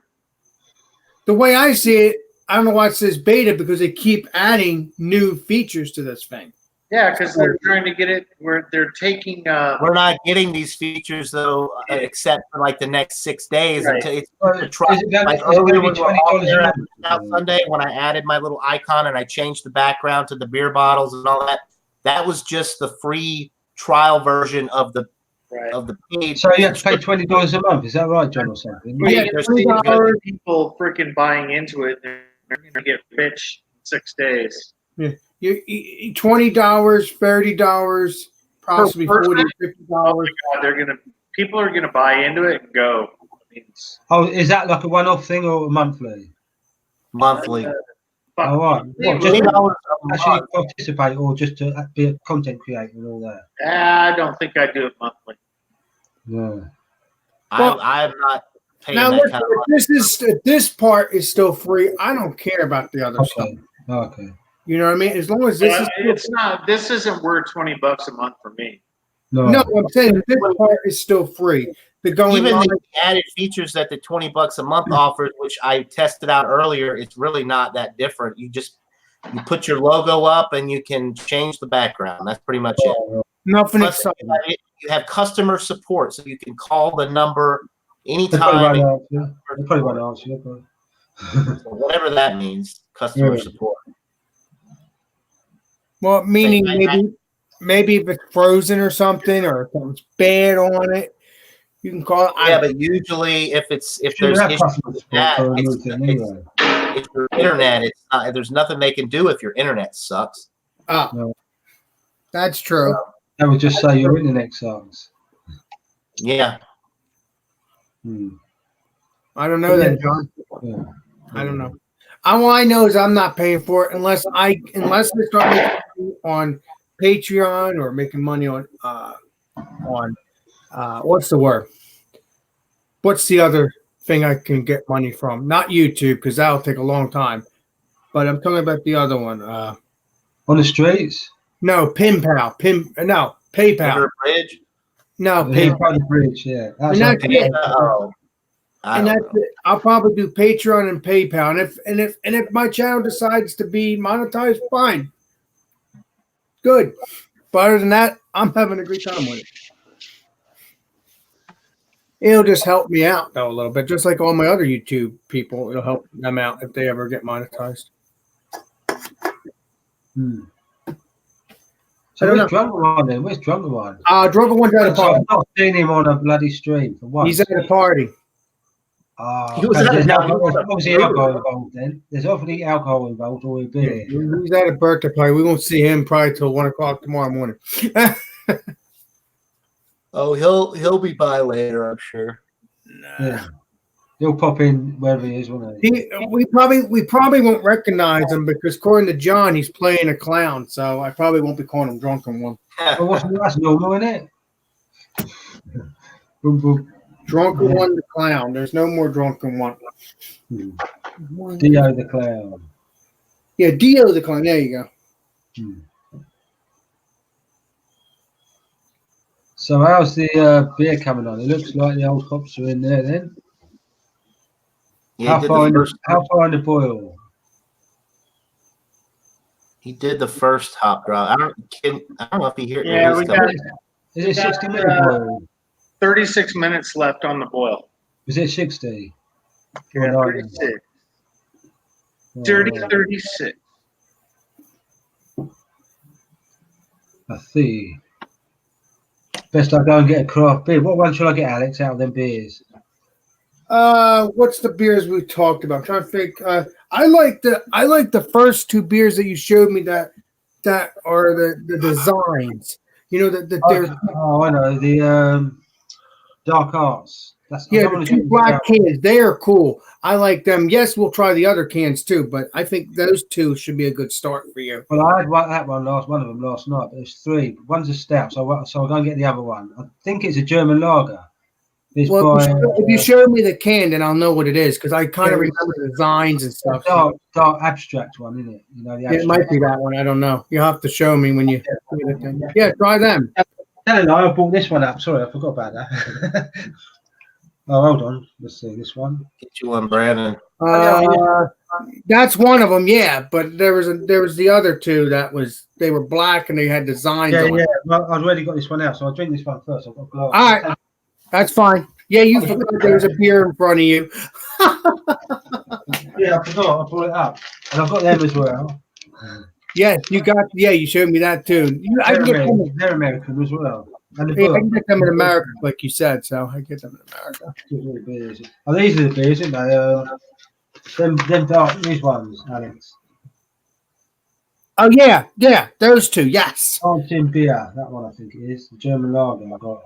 S3: The way I see it, I don't know why it says beta, because they keep adding new features to this thing.
S8: Yeah, because they're trying to get it where they're taking.
S2: We're not getting these features though, except for like the next 6 days until it's a trial. Like earlier when we were all there out Sunday, when I added my little icon and I changed the background to the beer bottles and all that, that was just the free trial version of the page.
S11: So you have to pay $20 a month. Is that right, John, or something?
S8: Yeah, there's people freaking buying into it. They're going to get rich in 6 days.
S3: Yeah. You $20, $30, possibly $40, $50.
S8: Oh my God, people are gonna buy into it and go.
S11: Oh, is that like a one-off thing or monthly?
S2: Monthly.
S11: All right. What, just actually participate, or just to be a content creator and all that?
S8: I don't think I do it monthly.
S11: Yeah.
S2: I'm not paying
S3: now,
S2: that
S3: look,
S2: kind of money.
S3: this part is still free. I don't care about the other stuff.
S11: Okay.
S3: You know what I mean? As long as this is
S8: it's not. This isn't worth $20 a month for me.
S3: No, I'm saying this part is still free.
S2: Even the added features that the $20 a month offers, which I tested out earlier, it's really not that different. You put your logo up and you can change the background. That's pretty much it.
S3: Nothing
S2: Plus,
S3: exciting.
S2: you have customer support, so you can call the number anytime.
S11: So
S2: whatever that means, customer support.
S3: Well, meaning maybe if it's frozen or something, or if something's bad on it, you can call it.
S2: Yeah, but usually if there's issues with that, it's your internet. It's not, there's nothing they can do if your internet sucks.
S3: Oh, that's true.
S11: I would just say your internet sucks.
S2: Yeah.
S3: I don't know that, John.
S11: Yeah.
S3: I don't know. All I know is I'm not paying for it unless they start making money on Patreon or making money on what's the word? What's the other thing I can get money from? Not YouTube, because that'll take a long time. But I'm talking about the other one.
S11: On the streets?
S3: No, PayPal. PayPal.
S2: Bridge?
S3: No, PayPal.
S11: Bridge, yeah.
S3: And that's it. And that's it. I'll probably do Patreon and PayPal. And if my channel decides to be monetized, fine. Good. But other than that, I'm having a great time with it. It'll just help me out though a little bit, just like all my other YouTube people. It'll help them out if they ever get monetized.
S11: So where's Drunker One then? Where's Drunker One?
S3: Drunker One's at a party.
S11: I've not seen him on a bloody stream for once.
S3: He's at a party.
S2: He was at
S11: There's
S2: a-
S11: obviously alcohol involved then. There's obviously alcohol involved or we'll be here.
S3: He's at a birthday party. We won't see him probably till 1 o'clock tomorrow morning.
S2: Oh, he'll be by later, I'm sure.
S11: Yeah. He'll pop in wherever he is, won't he?
S3: We probably won't recognize him because according to John, he's playing a clown. So I probably won't be calling him Drunken One.
S11: Well, that's normal, isn't it? Boom, boom.
S3: Drunken One the clown. There's no more Drunken One.
S11: Dio the Clown.
S3: Yeah, Dio the clown. There you go.
S11: So how's the beer coming on? It looks like the old hops are in there then.
S2: Yeah,
S11: How far in the boil?
S2: he did the first hop drop. I don't know if he hear.
S8: Yeah, we got
S11: Is it 60 minute boil?
S8: 36 minutes left on the boil.
S11: Is it 60?
S8: Yeah,
S11: Oh,
S8: 36.
S11: no.
S8: Dirty
S11: Oh,
S8: 36.
S11: I see. Best I go and get a craft beer. What one should I get, Alex, out of them beers?
S3: What's the beers we talked about? I'm trying to think. I like the first two beers that you showed me that are the designs. You know that they're
S11: I know the Dark Arts.
S3: the two black cans. They are cool. I like them. Yes, we'll try the other cans too, but I think those two should be a good start for you.
S11: Well, I had one of them last night, but there's three. One's a stout, so I'll go and get the other one. I think it's a German lager. It's
S3: Well,
S11: by,
S3: if you show me the can, then I'll know what it is because I kind of remember the designs and stuff.
S11: dark abstract one, isn't it? You know, the
S3: It might be that one. I don't know. You'll have to show me when you. Yeah, try them.
S11: Hello, I brought this one up. Sorry, I forgot about that. Oh, hold on. Let's see this one.
S2: Get you one, Brandon.
S3: That's one of them. Yeah, but there was the other two they were black and they had designs.
S11: Yeah,
S3: on
S11: yeah.
S3: it.
S11: Well, I've already got this one out, so I'll drink this one first. I've got a glass.
S3: All right, that's fine. Yeah, you forgot there was a beer in front of you.
S11: Yeah, I forgot. I brought it up, and I've got them as well.
S3: Yeah, you got. Yeah, you showed me that too.
S11: They're American as well. And the
S3: I can get them in America, like you said. So I get them in America.
S11: Oh, these are the beers, aren't they? Them dark, these ones, Alex.
S3: Oh yeah, those two. Yes.
S11: Martin beer, that one I think it is. The German lager I got.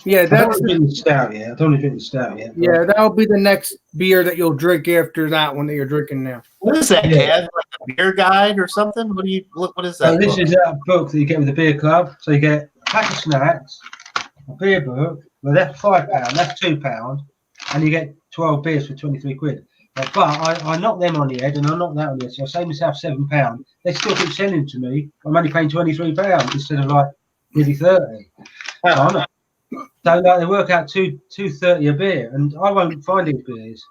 S3: Yeah,
S11: I
S3: that's.
S11: don't drink the stout yet. I don't want to drink the stout yet.
S3: Yeah, that'll be the next beer that you'll drink after that one that you're drinking now.
S2: What is that?
S11: Yeah.
S2: Like a beer guide or something? What is that?
S11: So this is a book that you get with the beer club. So you get a pack of snacks, a beer book. Well, that's £5. That's £2, and you get 12 beers for 23 quid. But I knocked them on the head, and I knocked that on the head. So I saved myself £7. They still keep selling to me. I'm only paying £23 instead of like nearly 30. So like they work out $2.30 a beer, and I won't find these beers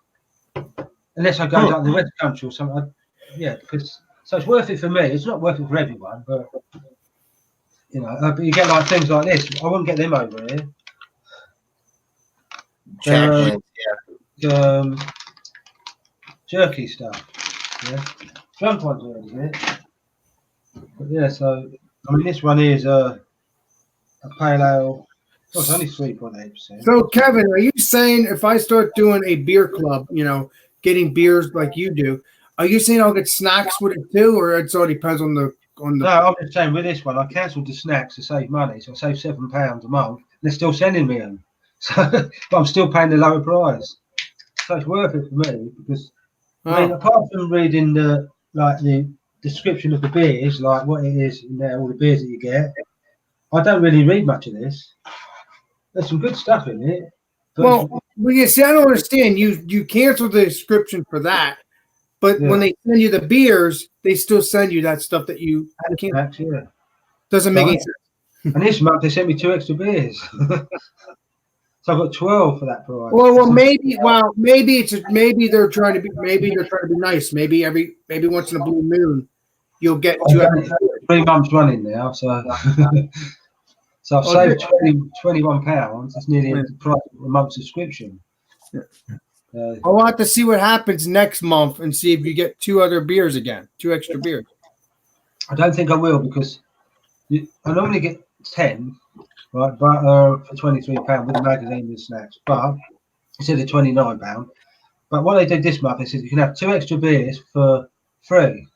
S11: unless I go like the West Country or something. Because so it's worth it for me. It's not worth it for everyone, but you know. But you get like things like this. I wouldn't get them over here. Jerky stuff. Yeah, drunk ones already here. But yeah, so I mean, this one is a pale ale. Oh, it's only 3.8%.
S3: So, Kevin, are you saying if I start doing a beer club, getting beers like you do, are you saying I'll get snacks with it too, or it all depends on the?
S11: No, I'm just saying with this one, I cancelled the snacks to save money, so I saved £7 a month. And they're still sending me them, so but I'm still paying the lower price. So it's worth it for me because I mean, apart from reading the description of the beers, like what it is in there, all the beers that you get, I don't really read much of this. There's some good stuff in it.
S3: Well, you see, I don't understand. You cancel the subscription for that, but when they send you the beers, they still send you that stuff that you can't.
S11: Yeah.
S3: Doesn't make any sense.
S11: And this month they sent me 2 extra beers, so I've got 12 for that price.
S3: Maybe they're trying to be nice. Maybe once in a blue moon, you'll get 2 extra.
S11: 3 months running now, so. So I've
S3: Oh,
S11: saved 21 pounds. That's nearly
S3: Yeah.
S11: the price of a month's subscription.
S3: I'll have to see what happens next month and see if you get 2 other beers again, 2 extra beers.
S11: I don't think I will because I normally get 10, right, but for £23 with the magazine and snacks, but instead of £29. But what they did this month, they said you can have 2 extra beers for free.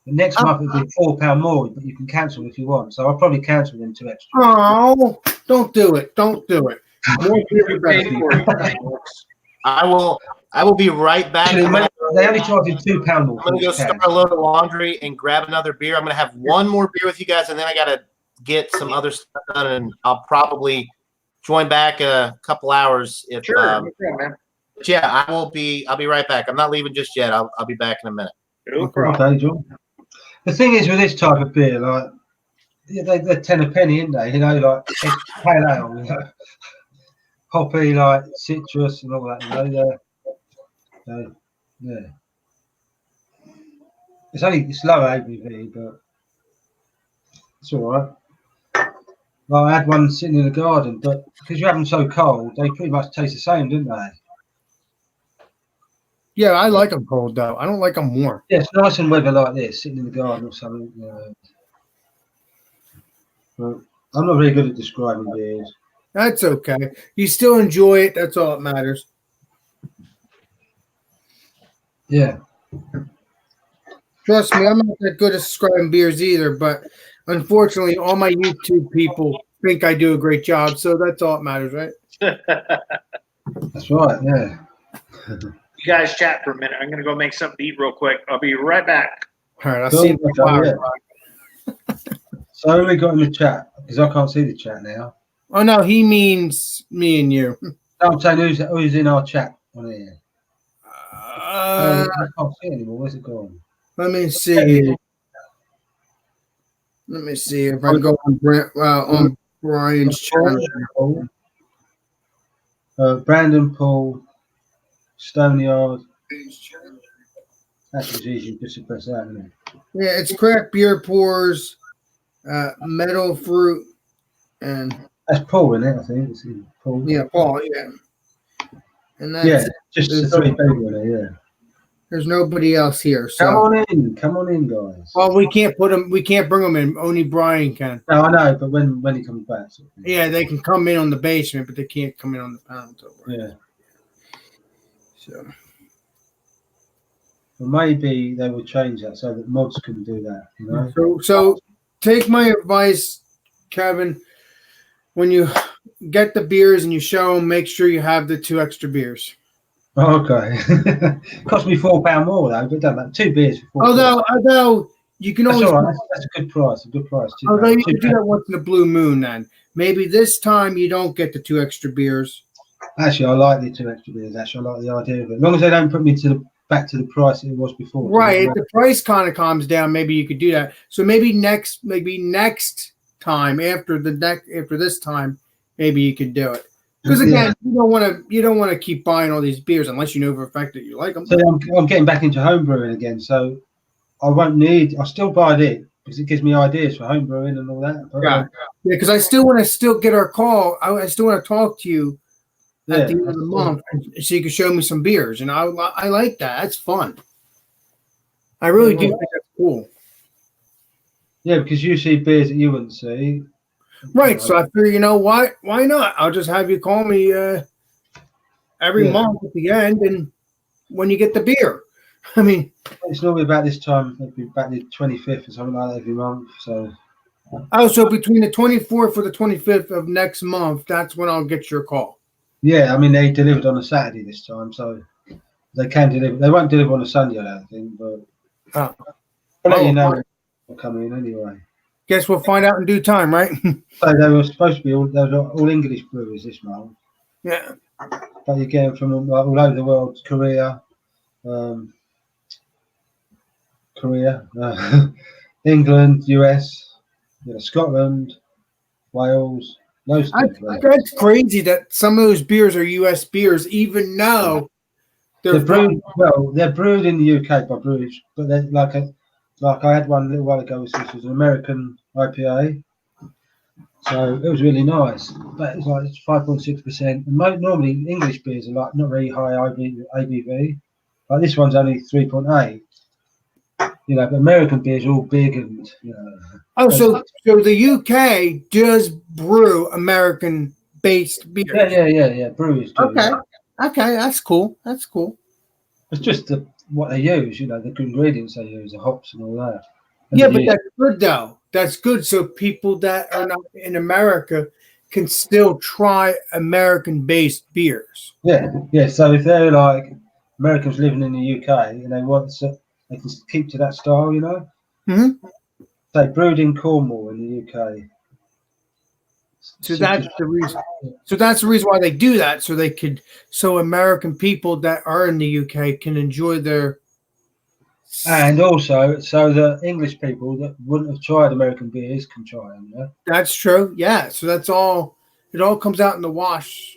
S11: The next month it'll be £4 more, but you can cancel if you want. So I'll probably cancel them 2 extra.
S3: Oh, don't do it. Don't do it. More beer the
S8: Paid
S3: better.
S8: for it.
S2: I will be right back.
S11: Actually, they only charge you £2 more.
S2: I'm gonna go start a load of laundry and grab another beer. I'm gonna have one more beer with you guys, and then I gotta get some other stuff done, and I'll probably join back in a couple hours. If
S8: Sure, no problem, man.
S2: yeah, I'll be right back. I'm not leaving just yet. I'll be back in a minute.
S8: No problem.
S11: Okay, John. The thing is with this type of beer, like they're 10 a penny, isn't they? You know, like it's pale ale, you know, hoppy, like citrus and all that. You know, yeah. It's low ABV, but it's all right. Well, I had one sitting in the garden, but because you have them so cold, they pretty much taste the same, didn't they?
S3: Yeah, I like them cold though. I don't like them warm.
S11: Yeah, it's nice in weather like this, sitting in the garden or something. But I'm not very good at describing beers.
S3: That's okay. You still enjoy it. That's all that matters.
S11: Yeah.
S3: Trust me, I'm not that good at describing beers either, but unfortunately, all my YouTube people think I do a great job, so that's all that matters, right?
S11: That's right, yeah.
S8: You guys chat for a minute. I'm going to go make something to eat real quick. I'll be right back.
S3: All right, I'll
S11: Cool.
S3: see you in a
S11: Okay,
S3: while.
S11: yeah. So who we got in the chat? Because I can't see the chat now.
S3: Oh no, he means me and you.
S11: No, I'm saying who's in our chat on here. I can't see it anymore. Where's it gone?
S3: Let me see. Let me see if I can go on Brian's channel.
S11: Brandon Paul, Stoneyard. That's as easy just to press that, isn't it?
S3: Yeah, it's craft beer pours, metal fruit, and
S11: that's Paul, isn't it? I think it's Paul.
S3: Yeah, Paul. Yeah, and that's
S11: yeah, just the 3 people there. Yeah.
S3: There's nobody else here. So
S11: come on in, guys.
S3: Well, we can't put them. We can't bring them in. Only Brian can.
S11: No, I know, but when he comes back, sort of
S3: yeah, they can come in on the basement, but they can't come in on the panel.
S11: Yeah.
S3: So.
S11: Well, maybe they will change that so that mods can do that. You know.
S3: So take my advice, Kevin. When you get the beers and you show them, make sure you have the 2 extra beers.
S11: Okay. Cost me £4 more though, but don't matter. 2 beers for £4.
S3: Although you can
S11: that's
S3: always.
S11: All right. That's a good price. A good price.
S3: Although you can do that once in a blue moon. Then maybe this time you don't get the 2 extra beers.
S11: Actually, I like the 2 extra beers. Actually, I like the idea of it. As long as they don't put me back to the price it was before.
S3: Right. If the price kind of calms down, maybe you could do that. So maybe next time after this time, maybe you could do it. Because again, you don't want to keep buying all these beers unless you know for a fact that you like them.
S11: So I'm getting back into homebrewing again. So I'll still buy it because it gives me ideas for homebrewing and all that. But,
S3: yeah. Because I still want to get our call. I still want to talk to you at the end of the month, so you can show me some beers. And I like that. That's fun. I really do think that's cool.
S11: Yeah, because you see beers that you wouldn't see.
S3: Right. So I figure, you know what? Why not? I'll just have you call me every month at the end, and when you get the beer. I mean,
S11: it's normally about this time. It'll be about the 25th or something like that every month. So.
S3: Oh, so between the 24th or the 25th of next month, that's when I'll get your call.
S11: Yeah, I mean they delivered on a Saturday this time, so they can deliver. They won't deliver on a Sunday, I don't think. But I'll let you know they're coming in anyway.
S3: Guess we'll find out in due time, right?
S11: So they were supposed to be all English brewers this month.
S3: Yeah.
S11: But you get them from all over the world: Korea, England, US, Scotland, Wales.
S3: That's crazy that some of those beers are US beers, even though
S11: they're brewed. Well, they're brewed in the UK by brewers, but they're like I had one a little while ago. This was an American IPA. So it was really nice. But it's like 5.6%. And normally English beers are like not very high ABV. Like this one's only 3.8. You know, but American beers are all big and
S3: Oh, so the UK does brew American-based beers.
S11: yeah. Brewers do.
S3: Okay,
S11: Yeah.
S3: okay, that's cool. That's cool.
S11: It's just what they use. You know, the ingredients they use, the hops and all that. And
S3: Yeah,
S11: the
S3: but
S11: yeast.
S3: that's good though. That's good. So people that are not in America can still try American-based beers.
S11: Yeah. So if they're like Americans living in the UK and they want to, they can keep to that style. You know.
S3: Hmm.
S11: Say brewed in Cornwall in the UK.
S3: So that's the reason. So that's the reason why they do that. So American people that are in the UK can enjoy their.
S11: And also, so the English people that wouldn't have tried American beers can try them. Yeah.
S3: That's true. Yeah. So that's all. It all comes out in the wash.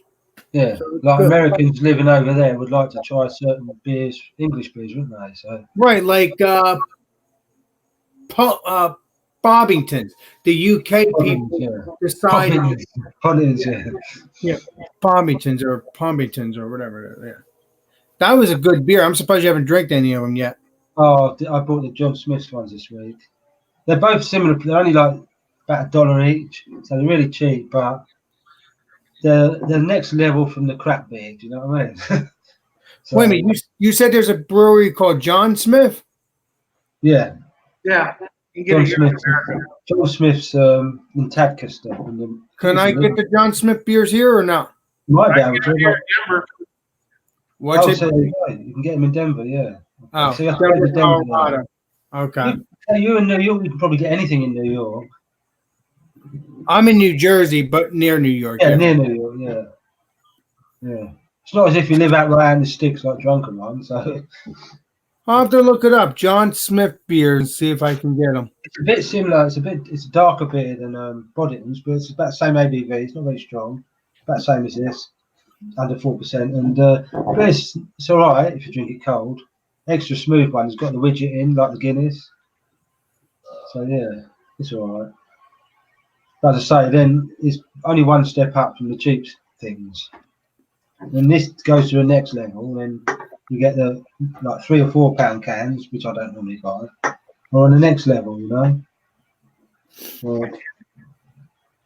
S11: Yeah,
S3: So it's
S11: like
S3: good.
S11: Americans living over there would like to try certain beers, English beers, wouldn't they? So
S3: Right, like Bobbingtons. The UK people decide.
S11: Pollins, yeah.
S3: Yeah, Bobbingtons or Pombingtons or whatever. Yeah, that was a good beer. I'm surprised you haven't drank any of them yet.
S11: Oh, I bought the John Smith's ones this week. They're both similar. They're only like about $1 each, so they're really cheap. But they're the next level from the crap beer. Do you know what I mean? So,
S3: Wait a minute, you said there's a brewery called John Smith?
S11: yeah,
S8: Yeah, you can
S11: John
S8: get it here in
S11: Smith's,
S8: America.
S11: John Smith's in Tadcaster.
S3: Can I get the John Smith beers here or not?
S11: You might be
S8: I
S11: able
S8: can get it here
S11: to.
S8: in Denver.
S3: What's
S11: Oh,
S3: it?
S11: so you can get them in Denver, yeah.
S3: Oh,
S11: So you have to go to
S3: Denver,
S11: Denver.
S3: Colorado. Okay.
S11: You in New York, you can probably get anything in New York.
S3: I'm in New Jersey, but near New York.
S11: Yeah, near New York, yeah. It's not as if you live out right in the sticks like drunken one. So
S3: I'll have to look it up. John Smith beers and see if I can get them.
S11: it's a bit similar. It's a darker beer than Boddington's, but it's about the same ABV. It's not very strong. About the same as this, under 4%. And but it's all right if you drink it cold. Extra smooth one. It's got the widget in like the Guinness. So yeah, it's all right. But as I say, then it's only one step up from the cheap things. Then this goes to the next level, then you get the like £3 or £4 cans, which I don't normally buy, or on the next level, you know. Well,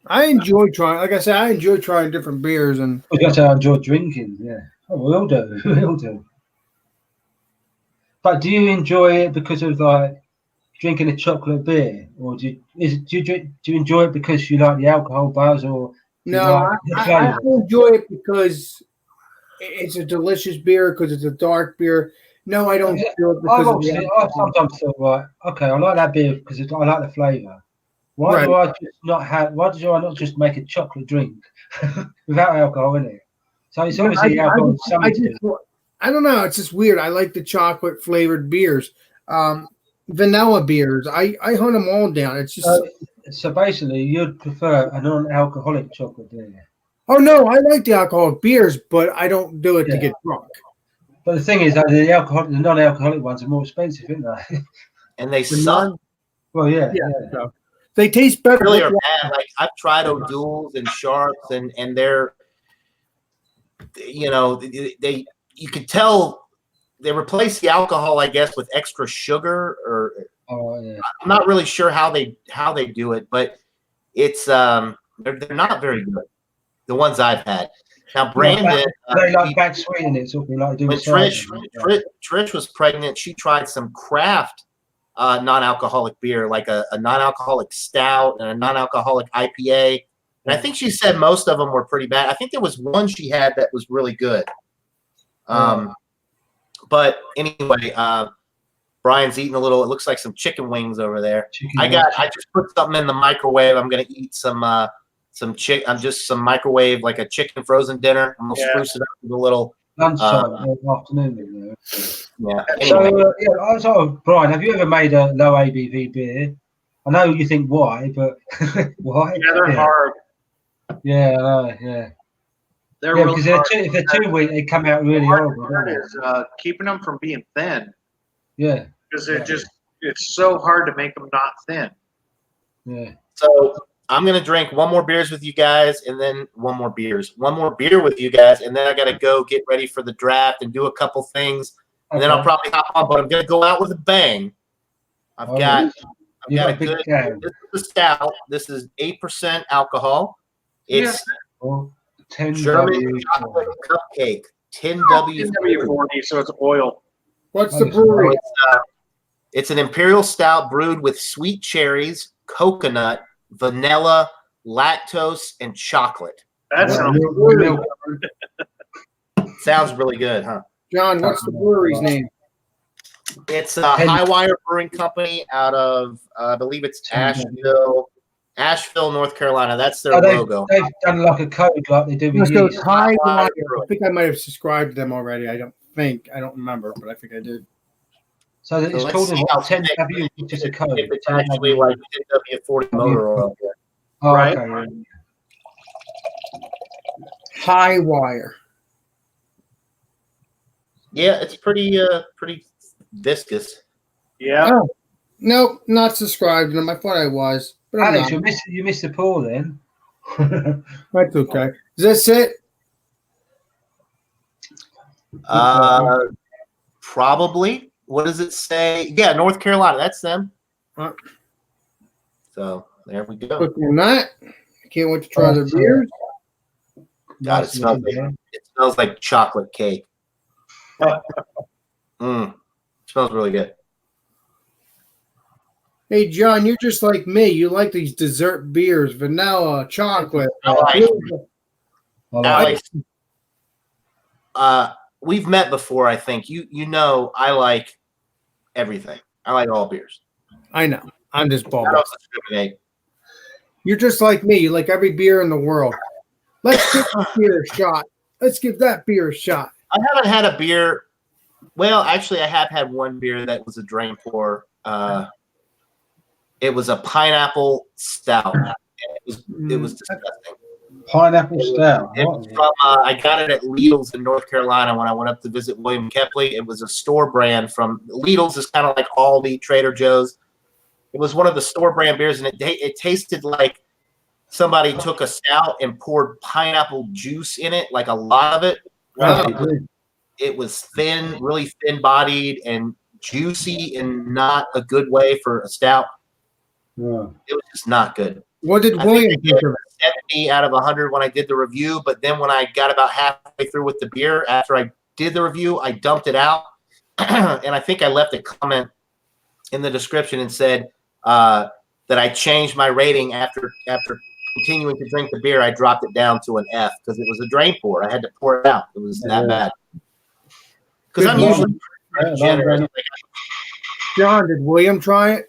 S3: I enjoy trying. Like I said, I enjoy trying different beers, and
S11: that's how I enjoy drinking. Yeah, we all do. We all do. But do you enjoy it because of like drinking a chocolate beer, or do you enjoy it because you like the alcohol buzz, or do you
S3: no,
S11: like the
S3: I
S11: flavour?
S3: enjoy it because it's a delicious beer. Because it's a dark beer. No, I don't do it because of the
S11: I sometimes thought, right, okay, I like that beer because I like the flavour. Why do I just not have? Why do I not just make a chocolate drink without alcohol in it? So it's obviously alcohol.
S3: I don't know. It's just weird. I like the chocolate flavored beers, vanilla beers. I hunt them all down. It's just
S11: so basically, you'd prefer a non-alcoholic chocolate beer.
S3: Oh no, I like the alcoholic beers, but I don't do it to get drunk.
S11: But the thing is that the non-alcoholic ones are more expensive, aren't they?
S2: And they suck.
S11: Well, yeah.
S3: So they taste better.
S2: Really are bad. Like I've tried O'Doul's and Sharps, and they're, they you could tell they replace the alcohol, I guess, with extra sugar. Or I'm not really sure how they do it, but it's they're not very good. The ones I've had. Now, Brandon,
S11: they like back sweetening it, something like doing.
S2: When Trish was pregnant, she tried some craft non-alcoholic beer, like a non-alcoholic stout and a non-alcoholic IPA. And I think she said most of them were pretty bad. I think there was one she had that was really good. But anyway, Brian's eating a little. It looks like some chicken wings over there. I just put something in the microwave. I'm gonna eat some microwave, like a chicken frozen dinner. I'm gonna spruce it up with a little
S11: lunchtime afternoon.
S2: Yeah.
S11: Anyway. So Brian, have you ever made a low ABV beer? I know you think why, but why?
S8: Yeah, they're hard.
S11: Yeah.
S8: They're really
S11: because
S8: hard.
S11: if they're too weak, they come out really horrible.
S8: Hard is keeping them from being thin.
S11: Yeah.
S8: Because it's so hard to make them not thin.
S11: Yeah.
S2: So I'm gonna drink one more beers with you guys, and then one more beer with you guys, and then I gotta go get ready for the draft and do a couple things, and then I'll probably hop on. But I'm gonna go out with a bang. I've got a good. This is a stout. This is 8% alcohol. It's German chocolate cupcake. 10W40.
S1: So it's oil.
S3: What's the brewery?
S2: It's an imperial stout brewed with sweet cherries, coconut, vanilla, lactose, and chocolate.
S1: That sounds
S2: Sounds really good, huh?
S3: John, what's the brewery's name?
S2: It's a High Wire Brewing Company out of, I believe it's Asheville, North Carolina. That's their logo.
S11: They've done like a code like they do with
S3: So
S11: yeast.
S3: it's High Wire. I think I might have subscribed to them already. I don't remember, but I think I did.
S11: So it's called a 10W, which is a code.
S2: It's actually like 10W40 motor oil.
S11: Oh,
S1: right.
S11: Okay.
S3: High Wire.
S2: Yeah, it's pretty viscous.
S1: Yeah.
S3: Oh, nope, not subscribed to them. I thought I was, but I'm
S11: Alex,
S3: not.
S11: you missed the pool then.
S3: That's okay. Is this it?
S2: Probably. What does it say? Yeah, North Carolina. That's them. So there we go.
S3: Look on that. I can't wait to try their beers.
S2: God, it smells like chocolate cake. Smells really good.
S3: Hey, John, you're just like me. You like these dessert beers, vanilla, chocolate.
S2: Alex, we've met before, I think. You know I like everything. I like all beers.
S3: I know. I'm just
S2: I
S3: bald.
S2: don't discriminate.
S3: You're just like me. You like every beer in the world. Let's give this beer a shot. Let's give that beer a shot.
S2: I haven't had a beer. Well, actually, I have had one beer that was a drain pour. It was a pineapple stout. It was disgusting.
S11: Pineapple stout.
S2: It was from, I got it at Lidl's in North Carolina when I went up to visit William Kepley. It was a store brand from Lidl's. Is kind of like Aldi, Trader Joe's. It was one of the store brand beers, and it tasted like somebody took a stout and poured pineapple juice in it, like a lot of it. It was thin, really thin-bodied and juicy, and not a good way for a stout.
S11: Yeah.
S2: It was just not good.
S3: What did William think of it?
S2: 70 out of 100 when I did the review, but then when I got about halfway through with the beer, after I did the review, I dumped it out, and I think I left a comment in the description and said that I changed my rating after continuing to drink the beer. I dropped it down to an F because it was a drain pour. I had to pour it out. It was that bad. Because I'm usually pretty generous.
S3: John, did William try it?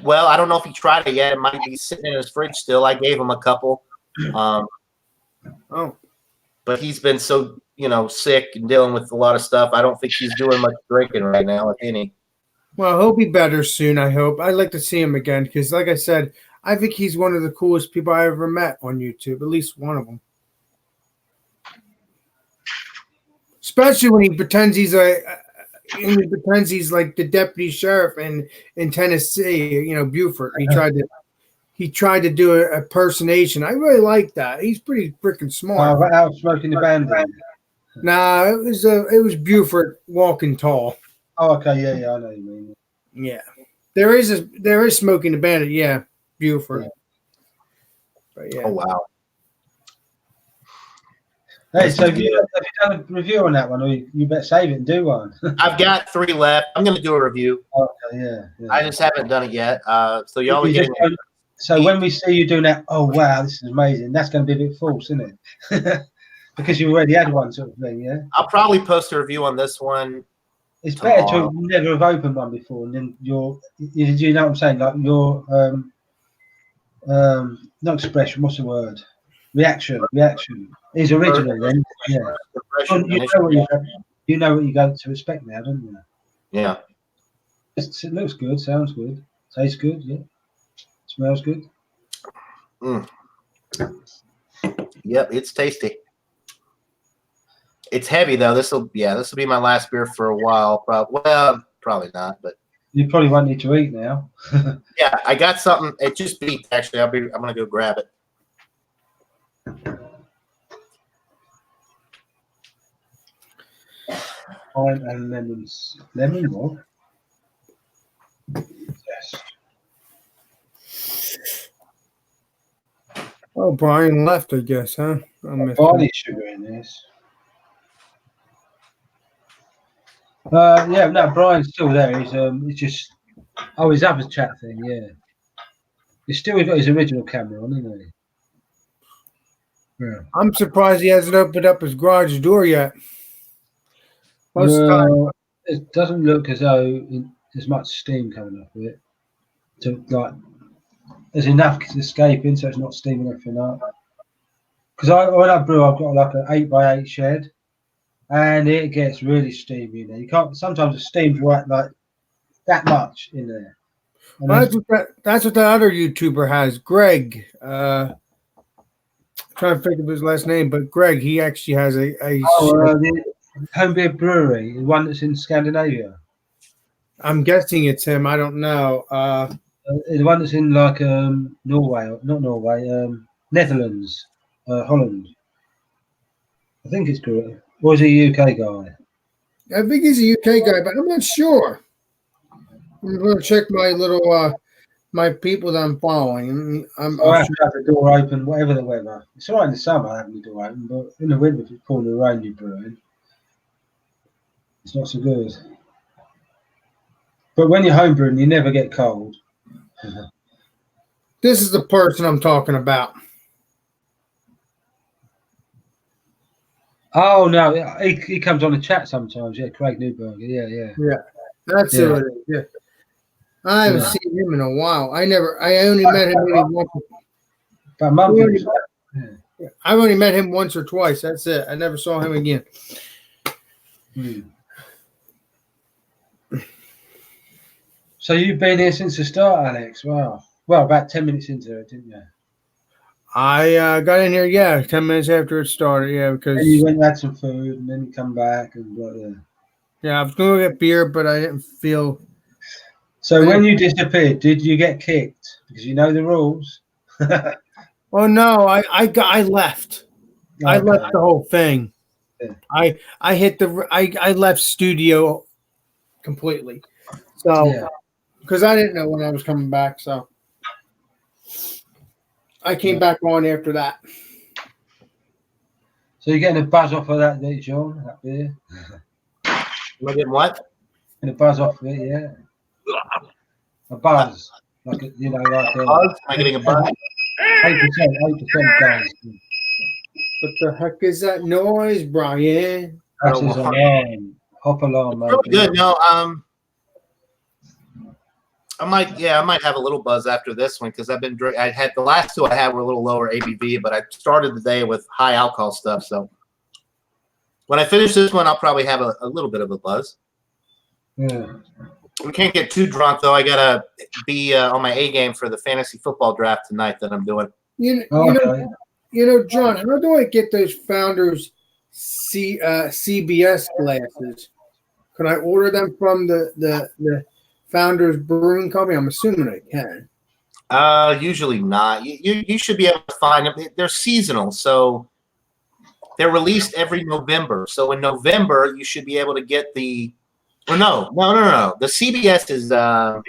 S2: Well, I don't know if he tried it yet. It might be sitting in his fridge still. I gave him a couple. But he's been so, sick and dealing with a lot of stuff. I don't think he's doing much drinking right now, if any.
S3: Well, he'll be better soon, I hope. I'd like to see him again because, like I said, I think he's one of the coolest people I ever met on YouTube, at least one of them. Especially when he pretends he's like the deputy sheriff in Tennessee, Beaufort. He tried to do an impersonation. I really like that. He's pretty freaking smart.
S11: Out smoking the bandit.
S3: Nah, it was Beaufort walking tall.
S11: Oh, okay, yeah, I know what you mean.
S3: Yeah, there is Smoking the Bandit. Yeah, Beaufort. Yeah. But yeah.
S2: Oh wow.
S11: Hey, so have you done a review on that one, or you better save it and do one?
S2: I've got 3 left. I'm going to do a review.
S11: Okay, yeah.
S2: I just haven't done it yet. So y'all are getting.
S11: So when we see you doing that, oh wow, this is amazing. That's going to be a bit false, isn't it? Because you already had one sort of thing, yeah.
S2: I'll probably post a review on this one.
S11: It's better to never have opened one before, and then you know what I'm saying? Like your not expression. What's the word? Reaction is original. Then, yeah. You know what you go to expect now, don't you?
S2: Yeah.
S11: It looks good, sounds good, tastes good, yeah. Smells good.
S2: Yep, it's tasty. It's heavy though. This will be my last beer for a while. Probably not, but
S11: You probably won't need to eat now.
S2: Yeah, I got something. It just beeped. Actually, I'm gonna go grab it.
S11: Pint and lemons. Lemon what? Yes.
S3: Oh, Brian left, I guess, huh? I missed
S11: Barley
S3: him.
S11: sugar in this. Yeah, no, Brian's still there. He's just his other chat thing. Yeah, he's still got his original camera on, isn't he? Yeah.
S3: I'm surprised he hasn't opened up his garage door yet. Most of the time,
S11: Well, it doesn't look as though there's much steam coming off it. To like, there's enough escaping, so it's not steaming everything up. Because when I brew, I've got like an 8x8 shed, and it gets really steamy in there. You can't. Sometimes the steam's right like that much in there. And
S3: well, that's what the other YouTuber has, Greg. Trying to think of his last name, but Greg, he actually has a
S11: the home beer brewery, the one that's in Scandinavia.
S3: I'm guessing it's him. I don't know.
S11: The one that's in like Norway, not Norway, Netherlands, Holland. I think it's correct. Or is he a UK guy?
S3: I think he's a UK guy, but I'm not sure. I'm going to check my little my people that I'm following. I'm
S11: I have to have the door open, whatever the weather. It's all right in the summer having the door open, but in the winter, if it's pouring the rain, you're brewing. It's not so good. But when you're home brewing, you never get cold.
S3: This is the person I'm talking about.
S11: Oh no, he comes on the chat sometimes. Yeah, Craig Newberger. Yeah.
S3: That's
S11: Yeah.
S3: who it is. Yeah, I haven't seen him in a while. I only met him maybe once.
S11: About a month ago.
S3: I've only met him once or twice. That's it. I never saw him again.
S11: So you've been here since the start, Alex? Wow. Well, about 10 minutes into it, didn't you?
S3: I got in here, 10 minutes after it started, because
S11: And you went and had some food, and then you come back and
S3: I was going to get beer, but I didn't feel.
S11: So when you disappeared, did you get kicked? Because you know the rules.
S3: Oh no, I left. Okay. I left the whole thing. Yeah. I left studio completely. So because I didn't know when I was coming back, so I came back on after that.
S11: So you're getting a buzz off of that, John? That beer?
S2: Am I getting what?
S11: And a buzz off of it, yeah. A buzz, like a, like a
S2: buzz. Am I getting a buzz?
S11: 8% buzz.
S3: What the heck is that noise, Brian?
S11: That's his alarm. Hop alarm, mate.
S2: Really good. No, I might have a little buzz after this one because I had the last two I had were a little lower ABV, but I started the day with high alcohol stuff. So when I finish this one, I'll probably have a little bit of a buzz.
S11: Yeah.
S2: We can't get too drunk though. I gotta be on my A game for the fantasy football draft tonight that I'm doing.
S3: You know, John, how do I get those Founders CBS glasses? Can I order them from the Founders Brewing Company? I'm assuming I can.
S2: Usually not. You should be able to find them. They're seasonal, so they're released every November. So in November, you should be able to get the. Well, no. The CBS is. No,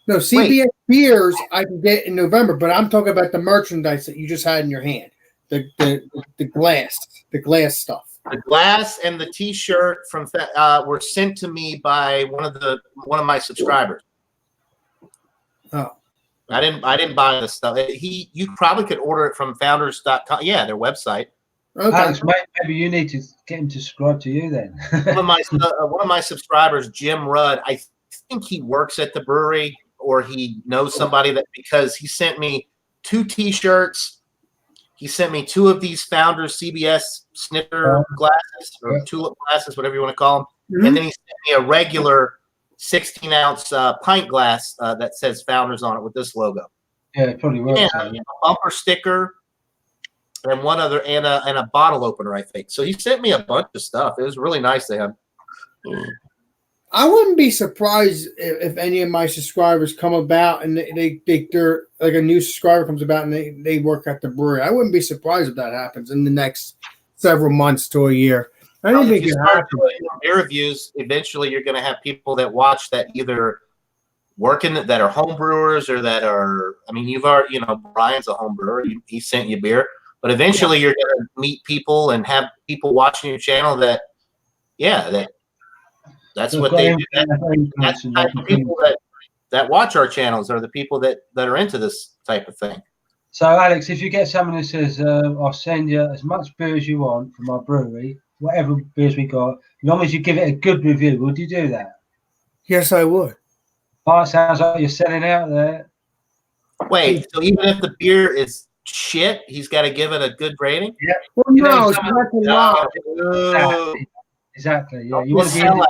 S3: CBS beers I can get in November, but I'm talking about the merchandise that you just had in your hand, the glass stuff.
S2: The glass and the T-shirt from were sent to me by one of my subscribers.
S3: Oh,
S2: I didn't buy this stuff. You probably could order it from founders.com. Yeah, their website.
S3: Okay.
S11: Alex, maybe you need to get him to subscribe to you then.
S2: one of my subscribers, Jim Rudd, I think he works at the brewery or he knows somebody that because he sent me 2 T-shirts. He sent me 2 of these Founders CBS sniffer glasses or tulip glasses, whatever you want to call them. Mm-hmm. And then he sent me a regular 16-ounce pint glass that says Founders on it with this logo.
S11: Yeah, it probably works.
S2: And a bumper sticker and one other and a bottle opener, I think. So he sent me a bunch of stuff. It was really nice to him.
S3: I wouldn't be surprised if any of my subscribers come about and they're like a new subscriber comes about and they work at the brewery. I wouldn't be surprised if that happens in the next several months to a year. I don't think
S2: if you
S3: it
S2: start
S3: happens.
S2: doing beer reviews, eventually you're going to have people that watch that either working that are home brewers or that are. I mean, you've already, Brian's a home brewer. He sent you beer, but eventually you're going to meet people and have people watching your channel that, that's
S11: They've
S2: what
S11: got
S2: they
S11: him-
S2: do. That's the
S11: influence and
S2: type of people that watch our channels are the people that are into this type of thing.
S11: So, Alex, if you get someone who says, I'll send you as much beer as you want from our brewery, whatever beers we got, as long as you give it a good review, would you do that?
S3: Yes, I would.
S11: Oh, it sounds like you're selling out there.
S2: Wait, so even if the beer is shit, he's got to give it a good rating?
S11: Yeah.
S3: Well,
S11: You know,
S3: no, it's
S11: some of
S3: not the
S2: No.
S11: Exactly. Yeah.
S2: Don't
S11: You want to
S2: sell out.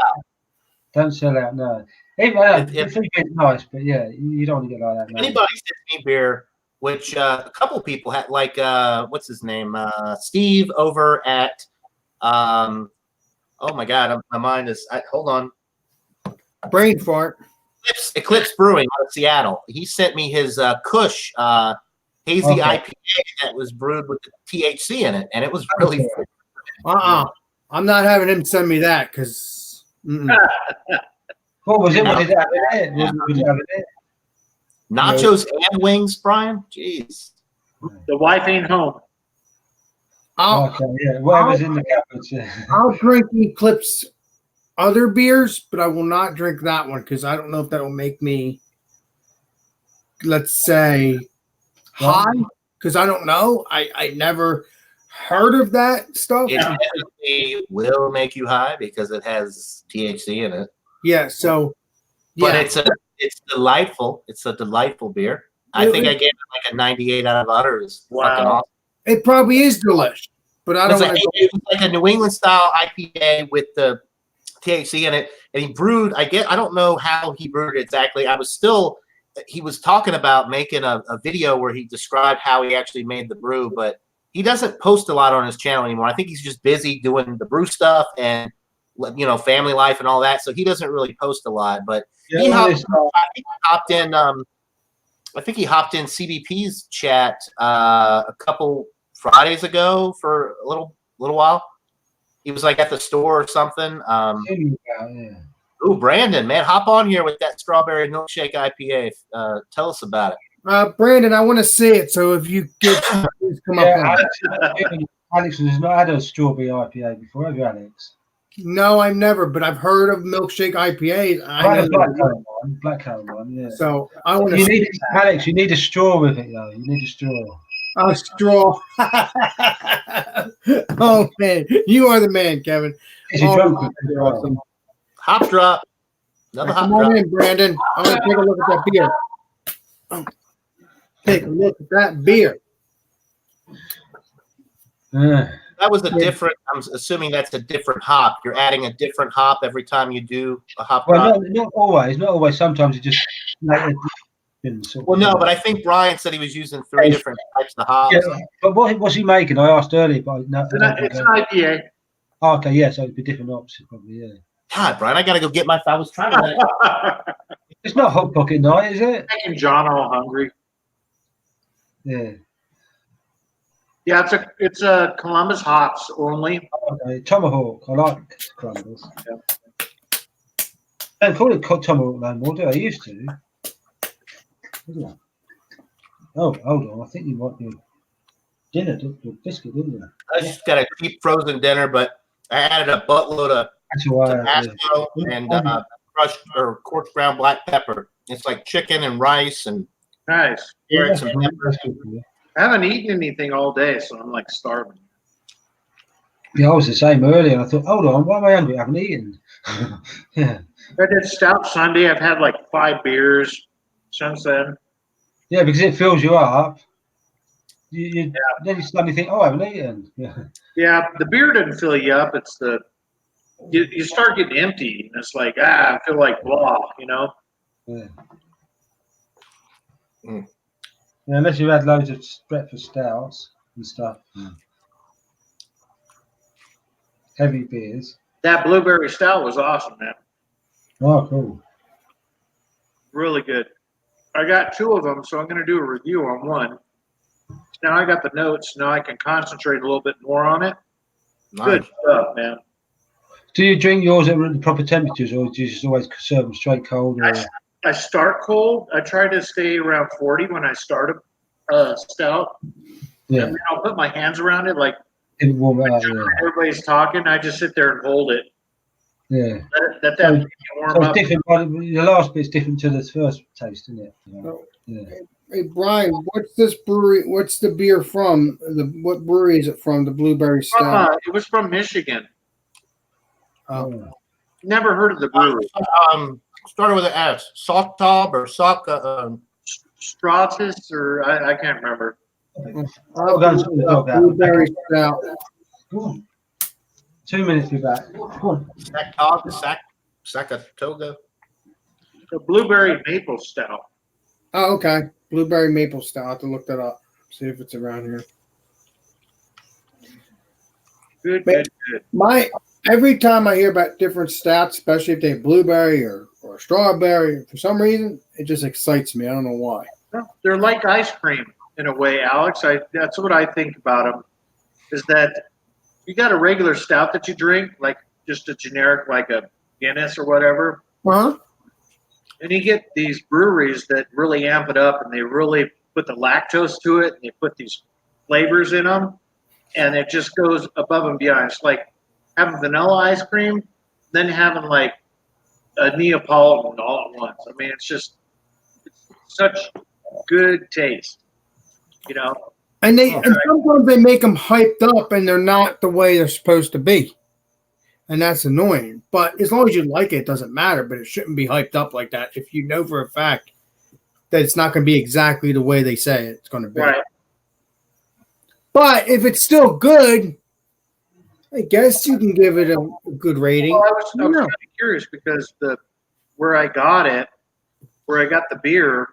S11: Don't sell out. No. Even
S2: If
S11: it's nice, but yeah, you don't want to get like that. No.
S2: anybody sends me beer, which a couple people had, like what's his name, Steve over at, oh my God, my mind is. Hold on,
S3: brain fart.
S2: Eclipse Brewing out of Seattle. He sent me his Kush hazy IPA that was brewed with the THC in it, and it was really.
S3: I'm not having him send me that because.
S11: What was it? What did it have in it? What did it have in it?
S2: Nachos and wings, Brian. Jeez.
S8: The wife ain't home.
S11: Okay, yeah, whatever's in the cupboards. Yeah.
S3: I'll drink Eclipse other beers, but I will not drink that one because I don't know if that will make me, let's say, high. Because I don't know. I never heard of that stuff.
S2: It definitely will make you high because it has THC in it.
S3: Yeah. So.
S2: But it's delightful. It's a delightful beer. I think I gave it like a 98 out of 100. It's fucking awesome.
S3: It probably is delicious, but I don't.
S2: It was like a New England style IPA with the THC in it, and he brewed. I don't know how he brewed it exactly. He was talking about making a video where he described how he actually made the brew, but he doesn't post a lot on his channel anymore. I think he's just busy doing the brew stuff and family life and all that, so he doesn't really post a lot. But he hopped in. I think he hopped in CBP's chat a couple Fridays ago for a little while. He was like at the store or something. Ooh, Brandon, man, hop on here with that strawberry milkshake IPA. Tell us about it.
S3: Brandon, I want to see it. So if you get, please come up.
S11: Alex has not had a strawberry IPA before, have you, Alex?
S3: No, I've never, but I've heard of milkshake IPAs.
S11: I know blackcurrant one, yeah.
S3: So I want to.
S11: Alex, you need a straw with it, though. You need a straw.
S3: A straw. Oh man, you are the man, Kevin.
S2: Awesome. Hop drop. Another hop drop.
S3: Come on in, Brandon. I want to take a look at that beer. Take a look at that beer.
S2: That was a different. I'm assuming that's a different hop. You're adding a different hop every time you do a hop drop.
S11: Not always. Not always. Sometimes you just.
S2: Well, no, but I think Brian said he was using 3 different types of hops.
S11: Yeah, but what was he making? I asked earlier, but no.
S8: It's an IPA.
S11: Oh, okay, yeah, so it'd be different options, probably, yeah.
S2: God, Brian, I got to go get my. I was trying to.
S11: It's not Hot Pocket night, is it?
S8: Making John all hungry.
S11: Yeah.
S8: Yeah, it's a Columbus hops only.
S11: Okay, Tomahawk. I like Columbus. Yeah. Don't call it Tomahawk no more, do I? Used to. Oh, hold on. I think you might be dinner biscuit, didn't you?
S2: I just got a cheap frozen dinner, but I added a buttload of Tabasco and crushed or coarse ground black pepper. It's like chicken and rice and
S8: nice.
S2: Some peppers.
S8: I haven't eaten anything all day, so I'm like starving.
S11: Yeah, I was the same earlier. I thought, hold on, why am I hungry? I haven't eaten. Yeah.
S8: I did Stout Sunday. I've had like 5 beers since then.
S11: Yeah, because it fills you up. Then you suddenly think, oh, I haven't eaten.
S8: Yeah, the beer doesn't fill you up. It's you start getting empty, and it's like, I feel like blah,
S11: Yeah. Yeah, unless you had loads of breakfast stouts and stuff. Heavy beers.
S8: That blueberry stout was awesome, man.
S11: Oh, cool.
S1: Really good. I got 2 of them, so I'm going to do a review on one. Now I got the notes. Now I can concentrate a little bit more on it. Good
S2: Nice.
S1: stuff, man.
S11: Do you drink yours at the proper temperatures, or do you just always serve them straight cold? Or
S1: I start cold. I try to stay around 40 when I start a stout.
S11: yeah,
S1: And then I'll put my hands around it like
S11: it warm it up. Yeah,
S1: everybody's talking. I just sit there and hold it.
S11: yeah.
S1: Let that
S11: So,
S1: warm
S11: so it's
S1: up.
S11: different. But the last bit's different to the first taste, isn't it? Yeah.
S3: Hey Brian, what's this brewery? What's the beer from? What brewery is it from? The Blueberry Stout.
S1: It was from Michigan.
S11: Oh.
S1: Never heard of the brewery.
S2: Started with an S. Salttab or
S1: Stratus or I can't remember.
S11: I'll go and sort the dog out.
S3: Blueberry Stout.
S11: Come on. 2 minutes, be back. Come on.
S2: Sakatoga.
S1: The blueberry maple stout.
S3: Oh, okay. Blueberry Maple Stout. I'll have to look that up. See if it's around here.
S1: Good.
S3: Every time I hear about different stouts, especially if they have blueberry or strawberry, for some reason it just excites me. I don't know why.
S1: They're like ice cream in a way, Alex. That's what I think about them. Is that you got a regular stout that you drink, like just a generic, like a Guinness or whatever,
S3: Huh?
S1: and you get these breweries that really amp it up and they really put the lactose to it and they put these flavors in them, and it just goes above and beyond. It's like having vanilla ice cream, then having like a Neapolitan all at once. I mean, it's such good taste, you know.
S3: And sometimes they make them hyped up and they're not the way they're supposed to be. And that's annoying. But as long as you like it, it doesn't matter. But it shouldn't be hyped up like that if you know for a fact that it's not going to be exactly the way they say it's going to be.
S1: Right.
S3: But if it's still good, I guess you can give it a good rating.
S1: Well, I was kind of curious because where I got the beer,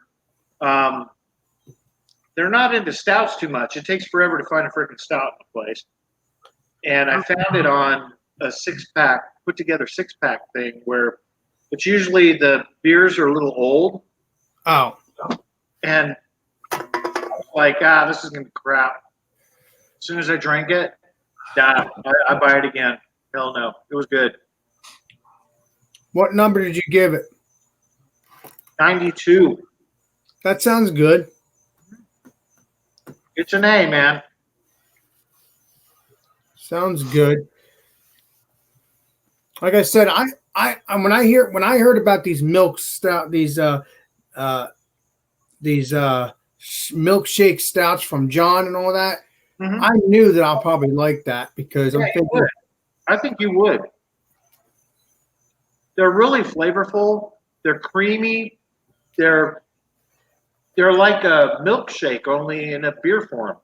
S1: they're not into stouts too much. It takes forever to find a freaking stout in the place. And I found it on a put together six pack thing where it's usually the beers are a little old.
S3: Oh.
S1: And like, this is going to be crap. As soon as I drank it, I buy it again. Hell no. It was good.
S3: What number did you give it?
S1: 92.
S3: That sounds good.
S1: It's an A, man.
S3: Sounds good. Like I said, when I heard about these milk stout, these milkshake stouts from John and all that, I knew that I'll probably like that because I'm thinking.
S1: I think you would. They're really flavorful. They're creamy. They're like a milkshake, only in a beer form.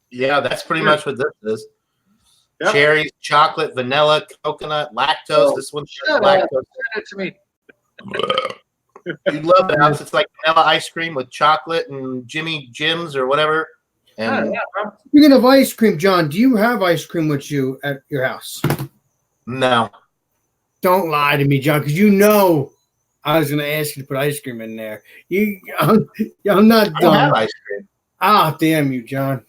S2: Yeah, that's pretty much what this is.
S1: Yep.
S2: Cherries, chocolate, vanilla, coconut, lactose. This one's lactose.
S1: Send it to me.
S2: You love it, Alex. It's like vanilla ice cream with chocolate and Jimmy Jim's or whatever. And
S3: Speaking of ice cream, John, do you have ice cream with you at your house?
S2: No.
S3: Don't lie to me, John, because you know I was going to ask you to put ice cream in there. I'm not
S2: I don't
S3: done.
S2: have ice cream.
S3: Ah, damn you, John.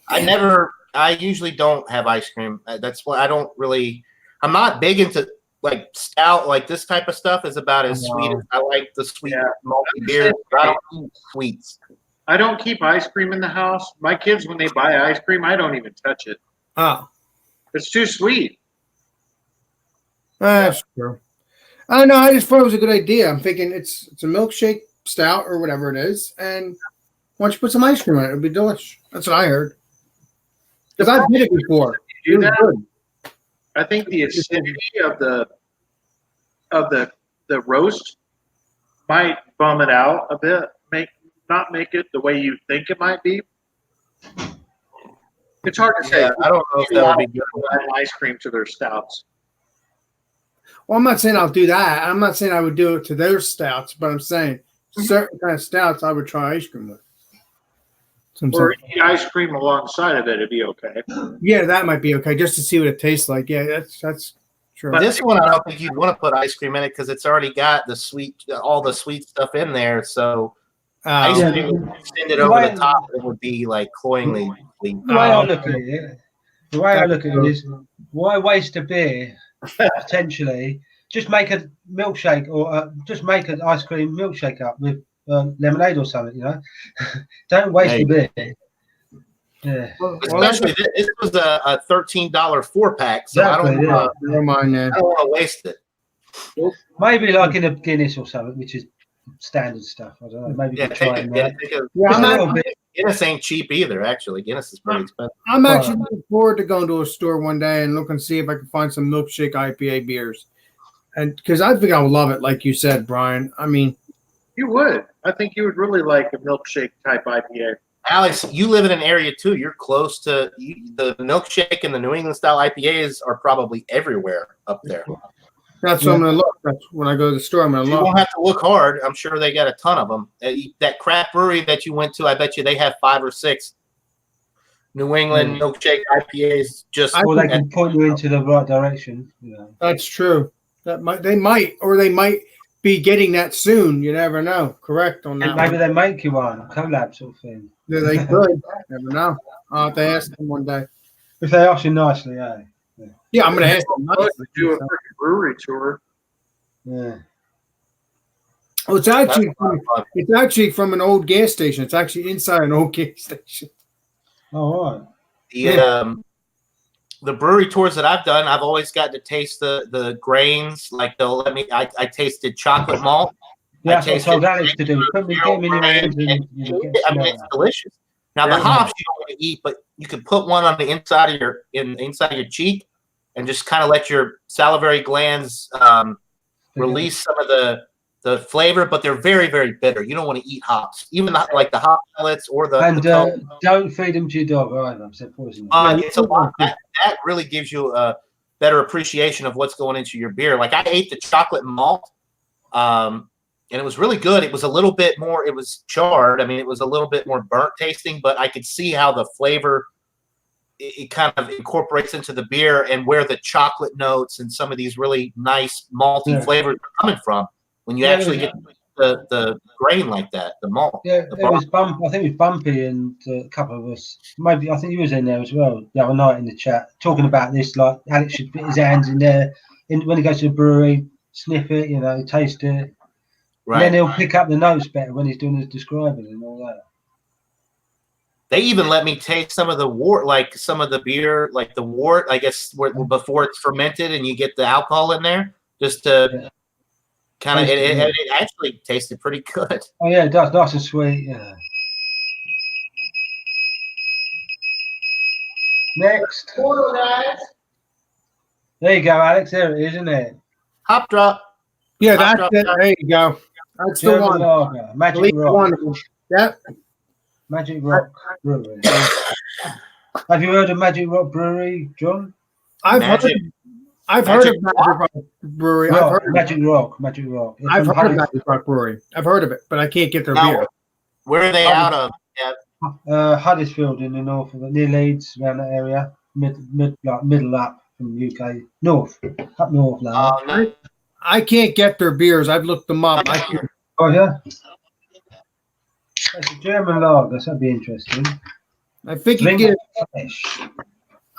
S2: I usually don't have ice cream. That's why I'm not big into like stout, like this type of stuff is about as sweet as I like the sweet malty beer. I don't eat sweets.
S1: I don't keep ice cream in the house. My kids, when they buy ice cream, I don't even touch it.
S3: Oh.
S1: It's too sweet.
S3: That's true. I don't know. I just thought it was a good idea. I'm thinking it's a milkshake stout or whatever it is, and why don't you put some ice cream on it? It'll be delicious. That's what I heard. Because I did it before.
S1: Do
S3: It was
S1: that.
S3: good.
S1: I think the acidity of the roast might bum it out a bit. Not make it the way you think it might be. It's hard to say.
S2: Yeah, I don't know if that would be good.
S1: Add ice cream to their stouts.
S3: Well, I'm not saying I'll do that. I'm not saying I would do it to their stouts, but I'm saying certain kind of stouts I would try ice cream with.
S1: Or eat ice cream alongside of it, it'd be okay.
S3: Yeah, that might be okay, just to see what it tastes like. Yeah, that's Sure.
S2: This one, I don't think you'd want to put ice cream in it because it's already got all the sweet stuff in there. So ice
S3: Yeah.
S2: cream would extend it
S11: The
S2: over
S11: way-
S2: the top. It would be like cloyingly sweet.
S11: The way I
S3: Oh,
S11: look at it, the way I look at it is, why waste a beer potentially? Just make a milkshake, or just make an ice cream milkshake up with lemonade or something. You know, don't waste the beer. Yeah,
S2: Especially this was a $13 4-pack, so
S11: exactly.
S2: I don't
S11: Yeah.
S3: Never mind that.
S2: want to waste it.
S11: Maybe like in a Guinness or something, which is standard stuff. I don't know. Maybe
S2: Yeah,
S11: we try
S2: take
S11: it.
S2: a, take a,
S3: Yeah,
S11: Just
S3: I'm
S11: a
S3: not,
S11: little bit.
S2: Guinness ain't cheap either. Actually, Guinness is pretty expensive.
S3: I'm actually looking forward to going to a store one day and look and see if I can find some milkshake IPA beers, and because I think I would love it, like you said, Brian. I mean,
S8: You would. I think you would really like a milkshake type IPA.
S2: Alex, you live in an area too. You're close to the milkshake and the New England style IPAs are probably everywhere up there.
S3: that's what I'm gonna look. That's when I go to the store. I'm gonna
S2: You
S3: look.
S2: won't have to look hard. I'm sure they got a ton of them. That craft brewery that you went to, I bet you they have 5 or 6 New England milkshake IPAs. Just
S11: Or they can point you into the right direction. You know.
S3: That's true. They might be getting that soon. You never know. Correct on that.
S11: And maybe
S3: one.
S11: they make you one, a collab sort of thing.
S3: Yeah, they could. Never know. I'll have to ask them one day.
S11: If they ask you nicely, eh?
S3: Yeah, I'm gonna ask them.
S8: I'd like to do a freaking brewery tour.
S11: Yeah.
S3: Oh, it's actually from an old gas station. It's actually inside an old gas station.
S11: All right.
S2: The brewery tours that I've done, I've always got to taste the grains. Like they'll let me. I tasted chocolate malt.
S11: Yeah, that's what I told Alex to do. Put me, get them in your hands and get
S2: I mean, it's delicious. Now the hops you don't want to eat, but you can put one on the inside of your cheek, and just kind of let your salivary glands release some of the flavor. But they're very, very bitter. You don't want to eat hops, even like the hop pellets or the.
S11: And don't feed them to your dog either. I've said poison.
S2: It's a lot. That really gives you a better appreciation of what's going into your beer. Like I ate the chocolate malt. And it was really good. It was a little bit more, it was charred. I mean, it was a little bit more burnt tasting, but I could see how the flavor, it kind of incorporates into the beer and where the chocolate notes and some of these really nice malty flavors are coming from when you actually get the grain like that, the malt.
S11: Yeah, it was I think it was Bumpy and a couple of us. Maybe I think you was in there as well the other night in the chat talking about this. Like Alex should put his hands in there when he goes to the brewery, sniff it, taste it. Right. And then he'll pick up the notes better when he's doing his describing and all that.
S2: They even let me taste some of the wort, like some of the beer, like the wort, I guess, before it's fermented and you get the alcohol in there, just to kind of, it actually tasted pretty good.
S11: Oh, yeah, it does. Nice and sweet. Yeah. Next. There you go, Alex. There it is, isn't it?
S2: Hop drop.
S3: Yeah, that's it. There you go. That's the one.
S11: Lager. Magic Rock.
S3: One. Yep.
S11: Magic Rock Brewery. Have you heard of Magic Rock Brewery, John?
S3: I've heard of Magic Rock Brewery. I've heard of
S11: Magic Rock.
S3: I've heard of Magic Rock Brewery. I've heard of it, but I can't get their beer.
S2: Where are they out of?
S11: Huddersfield in the north of it, near Leeds, around that area. Middle up from the UK. Up north now.
S2: No.
S3: I can't get their beers. I've looked them up.
S11: Oh, yeah? That's a German lager. That'd be interesting.
S3: I think you can get it.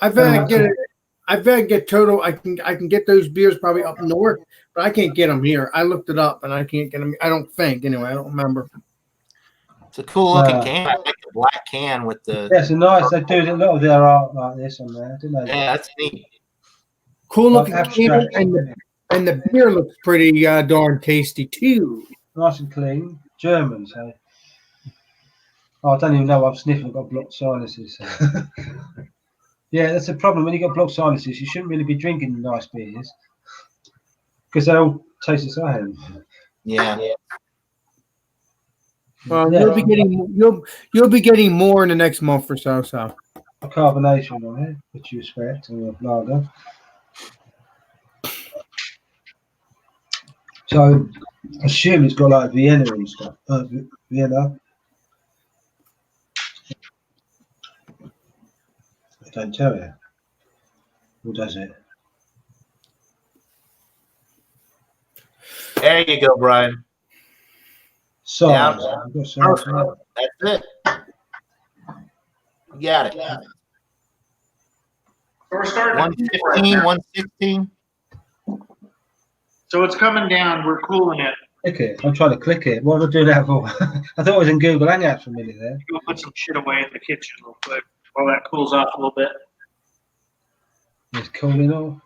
S3: I've had to get total. I can get those beers probably up north, but I can't get them here. I looked it up and I can't get them. I don't think anyway. I don't remember.
S2: It's a cool looking can. I like the black can with the.
S11: Yeah, it's a nice. They do a lot of their art like this on there, don't they?
S2: Yeah, that's neat.
S3: Cool looking can, and the beer looks pretty darn tasty too.
S11: Nice and clean. German, so. Oh, I don't even know. I'm sniffing. I've got blocked sinuses. Yeah, that's the problem. When you got blocked sinuses, you shouldn't really be drinking nice beers because they all taste the same.
S2: Yeah.
S3: Well, you'll be getting more in the next month or so. So
S11: carbonation on it, which you expect in a lager. So, I assume it's got like Vienna and stuff. Vienna. I don't tell you. Who does it?
S2: There you go, Brian.
S11: Size.
S2: Down.
S11: I've got size.
S2: Perfect. That's it. You got it.
S8: So we're starting.
S2: 115, 116.
S8: So it's coming down. We're cooling it.
S11: Click it. I'm trying to click it. What am I doing that for? I thought I was in Google Hangouts for a minute there.
S8: Go put some shit away in the kitchen real quick while that cools off a little bit.
S11: It's cooling off.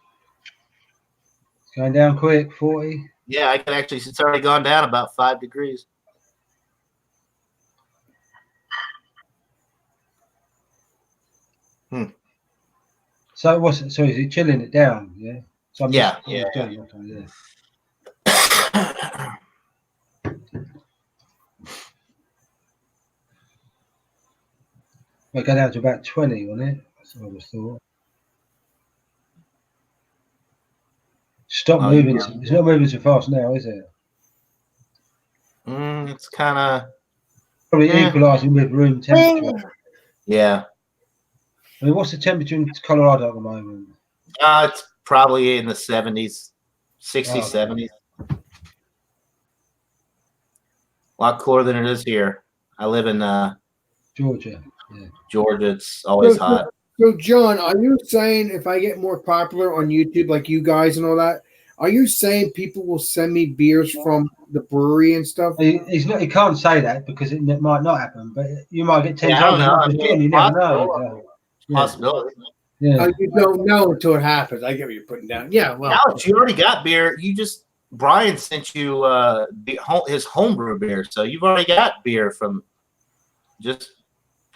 S11: It's going down quick. 40.
S2: Yeah, I can actually. It's already gone down about 5 degrees.
S11: So what's it? So is it chilling it down? Yeah. So I'm
S2: Yeah,
S11: just,
S2: yeah.
S11: yeah. We'll go down to about 20, won't it? That's what I was thought. Stop
S2: Oh,
S11: moving.
S2: yeah.
S11: It's not moving too fast now, is it?
S2: It's kind of.
S11: Probably equalising with room temperature.
S2: Yeah.
S11: I mean, what's the temperature in Colorado at the moment?
S2: It's probably in the 70s, 60s,
S11: Oh.
S2: 70s. A lot cooler than it is here. I live in
S11: Georgia. Yeah.
S2: Georgia. It's always
S3: So-
S2: hot.
S3: So, John, are you saying if I get more popular on YouTube, like you guys and all that, are you saying people will send me beers from the brewery and stuff?
S11: He's not. He can't say that because it might not happen. But you might get 10
S2: Yeah, I don't
S11: times as
S2: know.
S11: much
S2: I
S11: as
S2: mean,
S11: Jim. You never know.
S2: possible.
S11: Yeah.
S2: Possibility.
S11: Yeah.
S3: You don't know until it happens. I get what you're putting down. Yeah, well,
S2: Alex, you already got beer. Brian sent you his homebrew beer, so you've already got beer from just.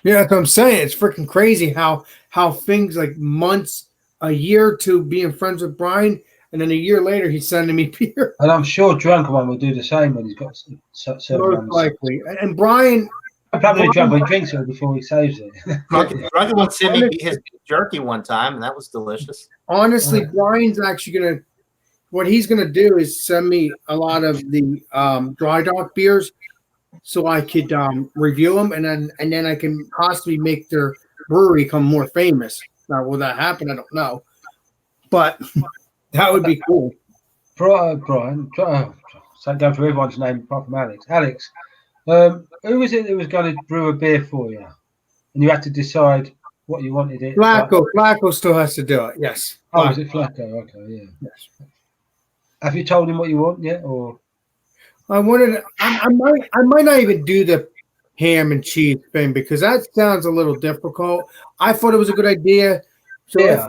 S3: yeah, that's what I'm saying. It's freaking crazy how things like months, a year or two being friends with Brian, and then a year later he's sending me beer.
S11: And I'm sure drunken one will do the same when he's got certain
S3: Most
S11: ones.
S3: likely. And Brian,
S11: Probably drunk, but he drinks it before he saves it.
S2: Drunken one sent me his jerky one time, and that was delicious.
S3: honestly, Brian's actually what he's gonna do is send me a lot of the dry dock beers, so I could review them, and then I can possibly make their brewery become more famous. Now, will that happen? I don't know, but that would be cool.
S11: Brian, so go through everyone's name apart from Alex. Alex, who was it that was going to brew a beer for you? And you had to decide what you wanted it.
S3: Flacco still has to do it. Yes.
S11: Oh, is it Flacco? Okay, yeah.
S3: Yes.
S11: Have you told him what you want yet, or?
S3: I might not even do the ham and cheese thing because that sounds a little difficult. I thought it was a good idea. So
S11: Yeah,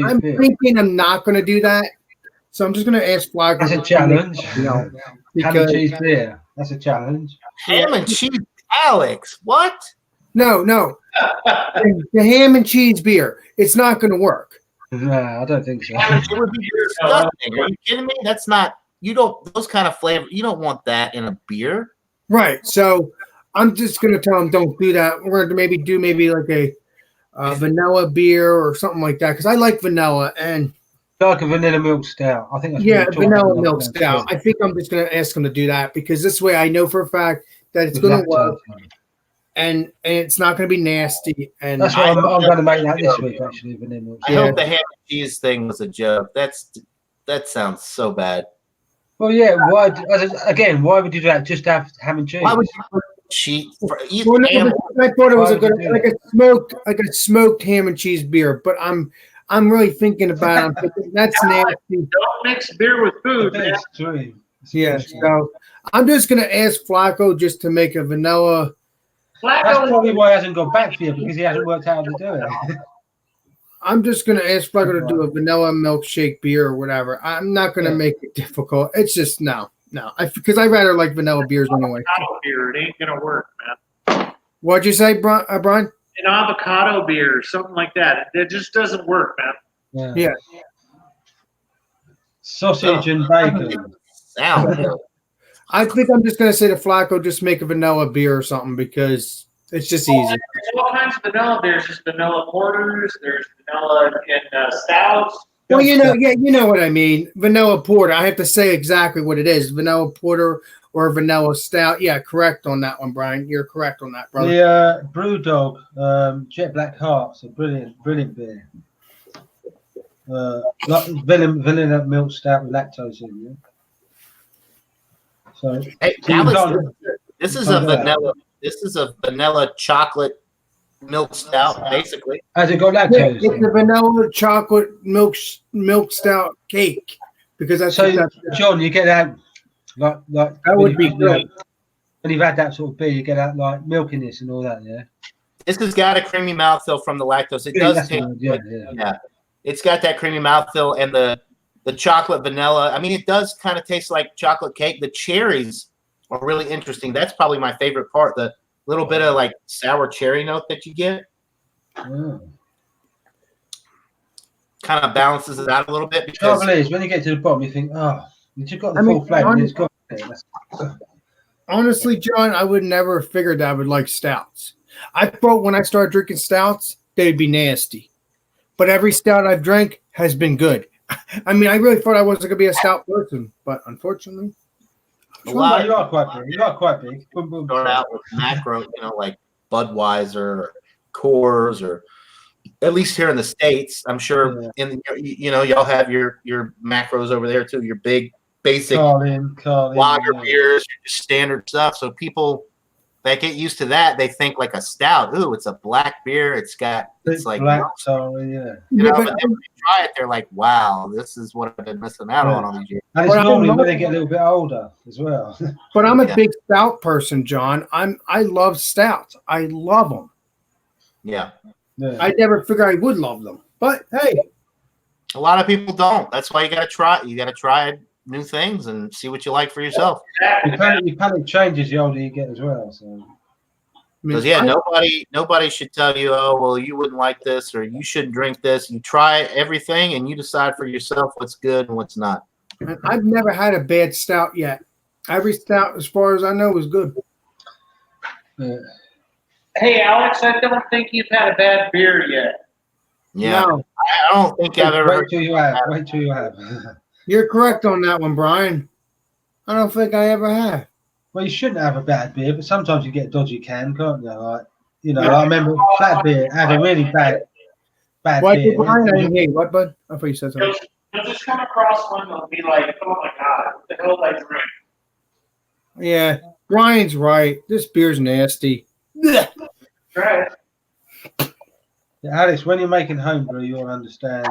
S3: I'm thinking I'm not going to do that. So I'm just going to ask Flacco.
S11: That's a challenge.
S3: Ham and
S11: Because cheese beer. That's a challenge.
S2: Ham and cheese, Alex. What?
S3: No. The ham and cheese beer. It's not going to work.
S11: No, I don't think so.
S2: It would be disgusting. Are you kidding me? That's not. You don't. Those kind of flavor. You don't want that in a beer.
S3: Right. So I'm just going to tell them don't do that. We're going to maybe like a vanilla beer or something like that because I like vanilla and.
S11: Like a vanilla milk stout. I think that's
S3: vanilla milk stout. I think I'm just going to ask them to do that because this way I know for a fact that it's going to work and it's not going to be nasty. And
S11: that's why I'm going to make that this week. Actually, vanilla milk
S2: I hope the ham and cheese thing was a joke. That sounds so bad.
S11: Well, yeah. Why would you do that? Just have ham and cheese.
S2: Why would you put cheese?
S3: I thought it was like a smoked ham and cheese beer, but I'm really thinking about it. I'm thinking, that's nasty.
S8: Don't mix beer with food, man.
S3: Yeah, so I'm just going to ask Flacco just to make a vanilla.
S11: That's probably why he hasn't got back for you because he hasn't worked out how to do it.
S3: I'm just going to ask Flacco to do a vanilla milkshake beer or whatever. I'm not going to make it difficult. It's just no. Because I rather like vanilla beers anyway.
S8: Avocado beer, it ain't going to work, man.
S3: What'd you say, Brian?
S8: An avocado beer, something like that. It just doesn't work, man.
S3: Yeah.
S11: Sausage and bacon.
S3: I think I'm just going to say to Flacco, just make a vanilla beer or something because it's just easy.
S8: There's all kinds of vanilla. There's just vanilla porters. There's vanilla in stouts.
S3: Well, you know what I mean. Vanilla porter. I have to say exactly what it is. Vanilla porter or vanilla stout. Yeah, correct on that one, Brian. You're correct on that, brother.
S11: The Brew Dog Jet Black Heart's a brilliant beer. Like vanilla milk stout with lactose in. So,
S2: Hey,
S11: so you
S2: Alex,
S11: can't-
S2: this is
S11: can't
S2: a
S11: do that.
S2: vanilla. This is a vanilla chocolate milk stout, basically.
S11: Has it got
S3: Yeah,
S11: lactose?
S3: it's a vanilla chocolate milk stout cake because that's
S11: So,
S3: what that,
S11: John, you get that like
S3: that
S11: when
S3: would
S11: you-
S3: be
S11: you know,
S3: great.
S11: when you've had that sort of beer, you get that like milkiness and all that. Yeah.
S2: This has got a creamy mouthfeel from the lactose. It
S11: Yeah,
S2: does
S11: that's
S2: taste
S11: the word, yeah,
S2: good.
S11: yeah.
S2: It's got that creamy mouthfeel and the chocolate vanilla. I mean, it does kind of taste like chocolate cake. The cherries are really interesting. That's probably my favorite part. The little bit of like sour cherry note that you get
S11: Oh.
S2: kind of balances it out a little bit because
S11: Trouble is, when you get to the bottom, you think, oh, you just got the
S3: I mean,
S11: full flavour. It's got it.
S3: Honestly, John, I would never have figured that I would like stouts. I thought when I started drinking stouts, they'd be nasty. But every stout I've drank has been good. I mean, I really thought I wasn't going to be a stout person, but unfortunately,
S2: a
S11: Oh,
S2: lot
S11: you are quite big. You are quite big. Boom, boom.
S2: start out with macro, like Budweiser or Coors, or at least here in the States, I'm sure y'all have your macros over there too, your big basic
S11: Carlin,
S2: lager
S11: yeah.
S2: beers, your standard stuff. So people that get used to that, they think like a stout. Ooh, it's a black beer. It's like
S11: black, sorry, yeah.
S2: but then when you try it, they're like, wow, this is what I've been missing out on all these years.
S11: And it's
S3: But
S11: normally
S3: I'm
S11: when they get a little bit older as well.
S3: but I'm a
S2: Yeah.
S3: big stout person, John. I love stouts. I love them.
S2: Yeah.
S11: Yeah.
S3: I never figured I would love them, but hey,
S2: A lot of people don't. That's why you got to try. You got to try new things and see what you like for yourself.
S11: Your palate changes the older you get as well. So
S2: Because nobody should tell you, oh well, you wouldn't like this or you shouldn't drink this. You try everything and you decide for yourself what's good and what's not.
S3: I've never had a bad stout yet. Every stout, as far as I know, was good.
S11: yeah.
S8: Hey, Alex, I don't think you've had a bad beer yet.
S2: Yeah,
S3: No,
S2: I don't think I've ever.
S11: Wait till you have. Wait till you have.
S3: you're correct on that one, Brian. I don't think I ever have.
S11: Well, you shouldn't have a bad beer, but sometimes you get a dodgy can, can't you? I remember flat beer had a really bad
S3: What
S11: beer.
S3: did Brian? I didn't hear you. What, bud? I thought you said something.
S8: You'll just come across one that'll be like, oh my God, what the hell did I drink?
S3: Yeah, Brian's right. This beer's nasty. Blech.
S8: Right.
S11: Alex, when you're making homebrew, you'll understand.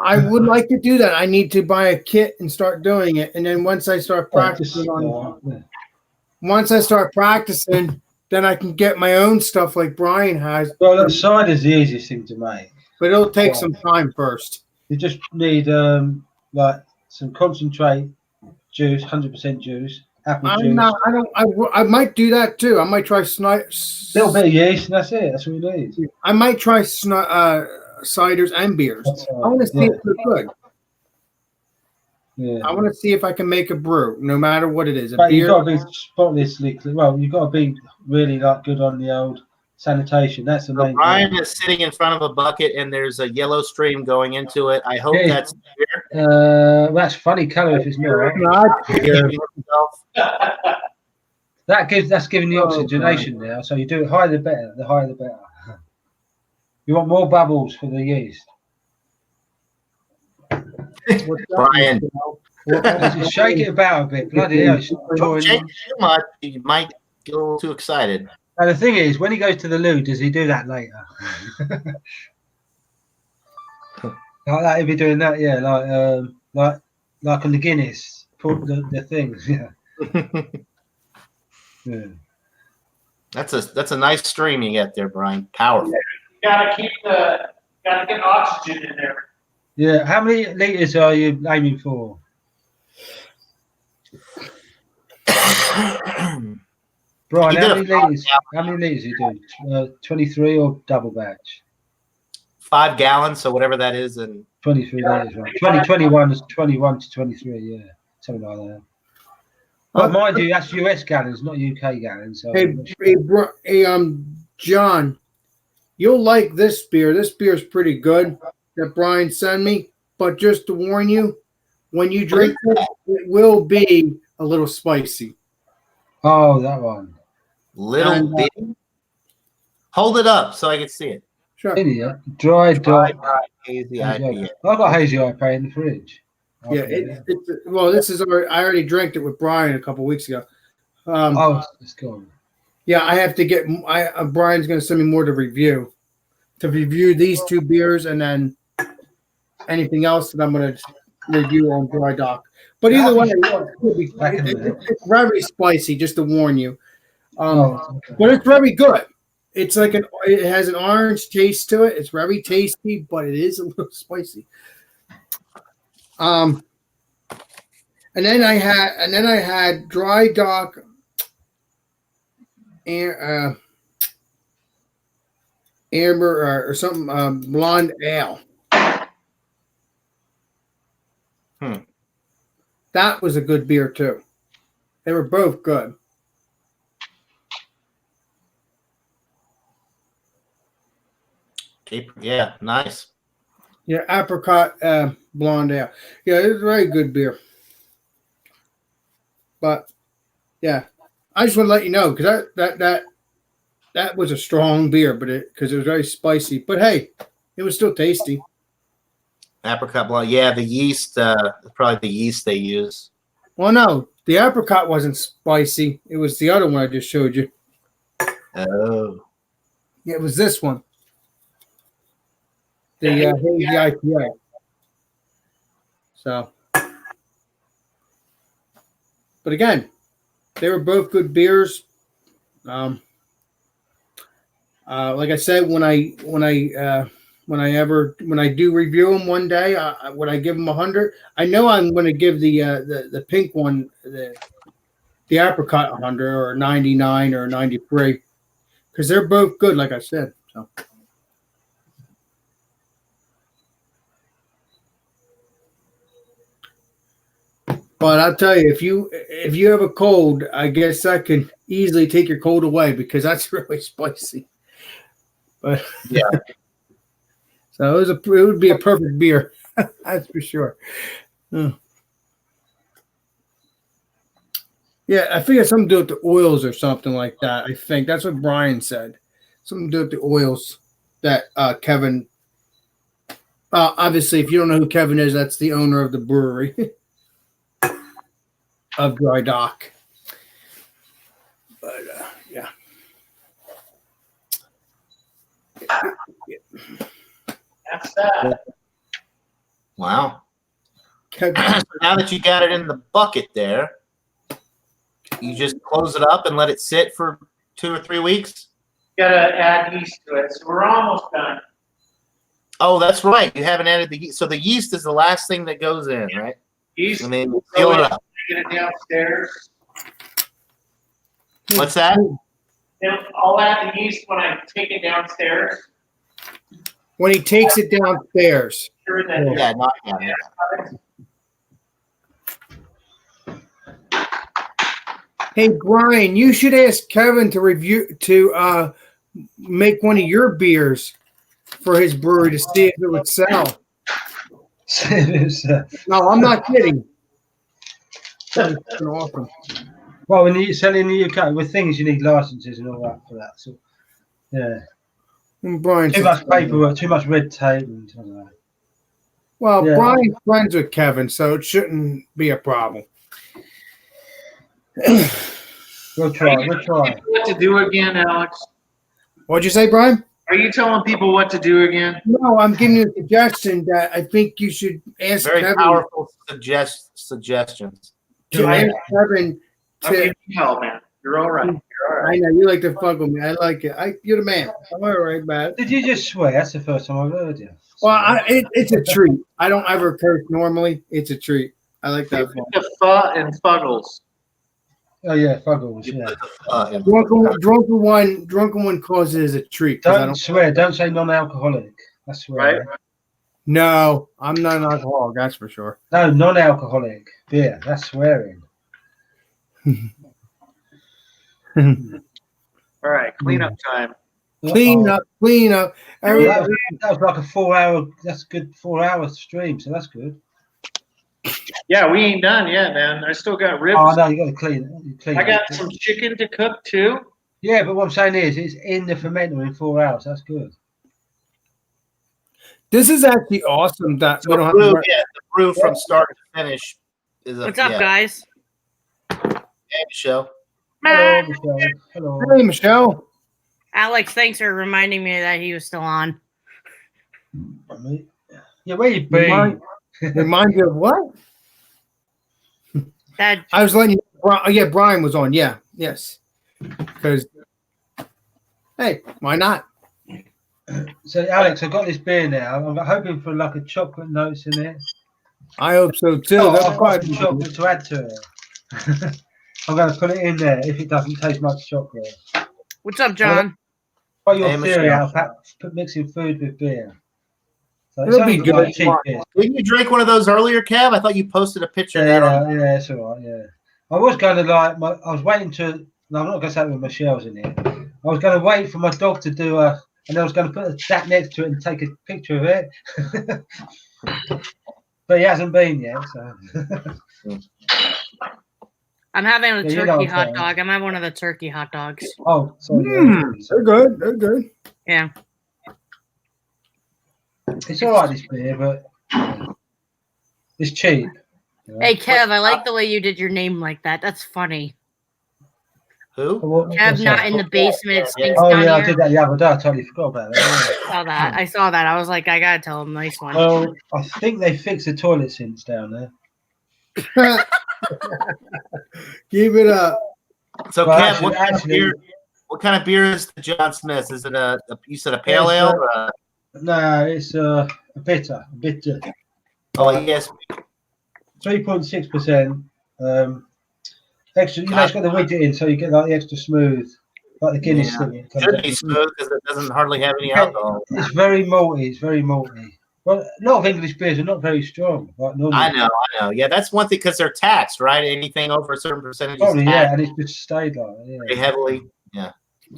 S3: I would like to do that. I need to buy a kit and start doing it. And then once I start practicing once I start practicing, then I can get my own stuff like Brian has.
S11: Well, that cider's the easiest thing to make.
S3: But it'll take some time first.
S11: You just need like some concentrate juice, 100% juice, apple
S3: I'm
S11: juice.
S3: not. I might do that too. I might try
S11: Little bit of yeast, and that's it. That's what you need.
S3: I might try ciders and beers. I want to see if they're good.
S11: Yeah.
S3: I want to see if I can make a brew, no matter what it is. A
S11: But you've
S3: beer.
S11: got to be spotlessly clean. Well, you've got to be really good on the old sanitation. That's the
S2: So
S11: main
S2: Brian
S11: thing.
S2: is sitting in front of a bucket and there's a yellow stream going into it. I hope
S11: Yeah.
S2: that's clear.
S11: That's funny colour if it's not. That's giving the oxygenation now. So you do it higher the better. The higher the better. You want more bubbles for the yeast.
S2: Brian,
S11: Just shake it about a bit. Bloody hell. it's
S2: don't
S11: drawing-
S2: shake it too much. You might get a little too excited.
S11: Now the thing is, when he goes to the loo, does he do that later? Like that, he'll be doing that, yeah, like on the Guinness, put the things, yeah. Yeah.
S2: That's a nice stream you get there, Brian. Powerful.
S8: You gotta get oxygen in there.
S11: Yeah, how many liters are you aiming for? Brian,
S2: You
S11: how
S2: did
S11: many liters? How many liters you do? 23 or double batch?
S2: 5 gallons, so whatever that is, and
S11: 23 liters, right? 21 is 21 to 23, yeah, something like that. But mind you, that's US gallons, not UK gallons. So
S3: John, you'll like this beer. This beer's pretty good that Brian sent me. But just to warn you, when you drink it, it will be a little spicy.
S11: Oh, that one.
S2: little bit. Hold it up so I can see it.
S3: Sure.
S11: Yeah. Dry,
S2: Dry, hazy IPA.
S11: I've got hazy IPA in the fridge.
S3: Yeah, it's well. This is I already drank it with Brian a couple weeks ago.
S11: Oh, it's gone.
S3: Yeah, I have to get. Brian's going to send me more to review these two beers, and then anything else that I'm going to review on Dry Dock. But either way, it's very spicy. Just to warn you, but it's very good. It's like it has an orange taste to it. It's very tasty, but it is a little spicy. And then I had Dry Dock amber or something blonde ale. That was a good beer too. They were both good.
S2: Yeah, nice.
S3: Yeah, apricot blonde ale. Yeah, it was a very good beer. But yeah, I just want to let you know because that was a strong beer, but because it was very spicy. But hey, it was still tasty.
S2: Apricot blonde. Yeah, the yeast. Probably the yeast they use.
S3: Well, no, the apricot wasn't spicy. It was the other one I just showed you.
S2: Oh.
S3: Yeah, it was this one. The hazy IPA. So, but again, they were both good beers. Like I said, when I do review them one day, when I give them 100, I know I'm going to give the pink one, the apricot 100 or 99 or 93 because they're both good, like I said. So. But I'll tell you, if you have a cold, I guess I can easily take your cold away because that's really spicy. But
S2: yeah,
S3: so it would be a perfect beer, that's for sure. Yeah, I think it's something to do with the oils or something like that. I think that's what Brian said. Something to do with the oils that Kevin. Obviously, if you don't know who Kevin is, that's the owner of the brewery. Of Dry Dock. But yeah.
S8: That's that.
S2: Wow. So now that you got it in the bucket there, you just close it up and let it sit for 2 or 3 weeks?
S8: Gotta add yeast to it. So we're almost done.
S2: Oh, that's right. You haven't added the yeast. So the yeast is the last thing that goes in, right?
S8: Yeast.
S2: And then fill it up.
S8: Get it downstairs.
S2: What's that?
S8: Then I'll add the yeast when I take it downstairs.
S3: When he takes it downstairs.
S8: Sure that
S2: Yeah, not yet.
S3: Hey Brian, you should ask Kevin to make one of your beers for his brewery to see if it would sell. No, I'm not kidding. Awesome.
S11: Well, when you sell in the UK, with things you need licenses and all that for that. So, yeah.
S3: Brian,
S11: too much paperwork, too much red tape, and I don't know.
S3: Well,
S11: yeah.
S3: Brian's friends with Kevin, so it shouldn't be a problem.
S11: We'll try.
S8: What to do again, Alex?
S3: What'd you say, Brian?
S8: Are you telling people what to do again?
S3: No, I'm giving you a suggestion that I think you should ask
S2: Very
S3: Kevin.
S2: powerful suggestions.
S3: To ask Kevin
S8: I'm giving you help, man. You're all right. You're all right.
S3: I know you like to fuck with me. I like it. You're the man. I'm all right, man.
S11: Did you just swear? That's the first time I've heard you.
S3: Well, it's a treat. I don't ever curse normally. It's a treat. I like that.
S8: The pho and fuggles.
S11: Oh yeah, fuggles. Yeah.
S3: Drunken one causes a treat.
S11: Don't swear. Don't say non-alcoholic. That's right.
S3: No, I'm not an alcoholic. That's for sure.
S11: No, non-alcoholic beer. That's swearing.
S8: All right, cleanup time.
S3: Clean up.
S11: That was like a 4 hour. That's a good 4 hour stream. So that's good.
S8: Yeah, we ain't done yet, man. I still got ribs.
S11: Oh no, you got to clean.
S8: I got some chicken to cook too.
S11: Yeah, but what I'm saying is, it's in the fermenter in 4 hours. That's good.
S3: This is actually awesome. That
S2: so the brew from start to finish is
S12: What's up, guys?
S2: Hey, show.
S11: Hello, Michelle. Hello.
S3: Hey, Michelle.
S12: Alex, thanks for reminding me that he was still on.
S11: Yeah, where you been?
S3: Remind you of what?
S12: That
S3: I was letting you. Oh, yeah, Brian was on. Yeah, yes. Because, hey, why not?
S11: So, Alex, I've got this beer now. I'm hoping for like a chocolate notes in it.
S3: I hope so too.
S11: Oh,
S3: That's
S11: I've got
S3: probably
S11: some chocolate to add to it. I'm going to put it in there if it doesn't taste much chocolate.
S12: What's up, John?
S11: Got your
S2: Hey,
S11: theory
S2: Michelle.
S11: out of mixing food with beer. So it's
S3: It'll be
S11: only
S3: good.
S11: like cheap beer.
S2: Didn't you drink one of those earlier, Kev? I thought you posted a picture of that on.
S11: Yeah, it's all right. Yeah, I was going to like. I was waiting to. No, I'm not going to say it with Michelle's in here. I was going to wait for my dog to do a, and I was going to put that next to it and take a picture of it. But he hasn't been yet. So.
S12: I'm having a
S11: Yeah, you
S12: turkey
S11: know what I'm
S12: hot
S11: saying.
S12: dog. I'm having one of the turkey hot dogs.
S11: Oh, sorry.
S3: They're good. They're good.
S12: Yeah.
S11: It's all right, this beer, but it's cheap. You know?
S12: Hey, Kev, I like the way you did your name like that. That's funny.
S2: Who?
S12: Kev,
S11: What's
S12: not
S11: that?
S12: in the basement. It stinks
S11: Oh
S12: down
S11: yeah, I
S12: here.
S11: did that the other day. I totally forgot about that.
S12: I saw that. I saw that. I was like, I gotta tell him. Nice one.
S11: Well, I think they fixed the toilet since down there.
S3: Keep it up.
S2: So,
S11: Well,
S2: Kev, what kind of beer is the John Smith's? Is it you said a pale
S11: It's,
S2: ale? Or
S11: No, it's a bitter.
S2: oh, yes.
S11: 3.6%. Extra, you know, it's got the widget in, so you get like the extra smooth, like the Guinness
S2: Yeah.
S11: thing. It comes
S2: Should
S11: up.
S2: be smooth because it doesn't hardly have any
S11: Yeah,
S2: alcohol.
S11: It's very malty. It's very malty. Well, a lot of English beers are not very strong, like normally.
S2: I know. Yeah, that's one thing because they're taxed, right? Anything over a certain percentage
S11: Probably,
S2: is
S11: yeah,
S2: taxed
S11: and it's just stayed like that,
S2: pretty
S11: yeah.
S2: heavily. Yeah,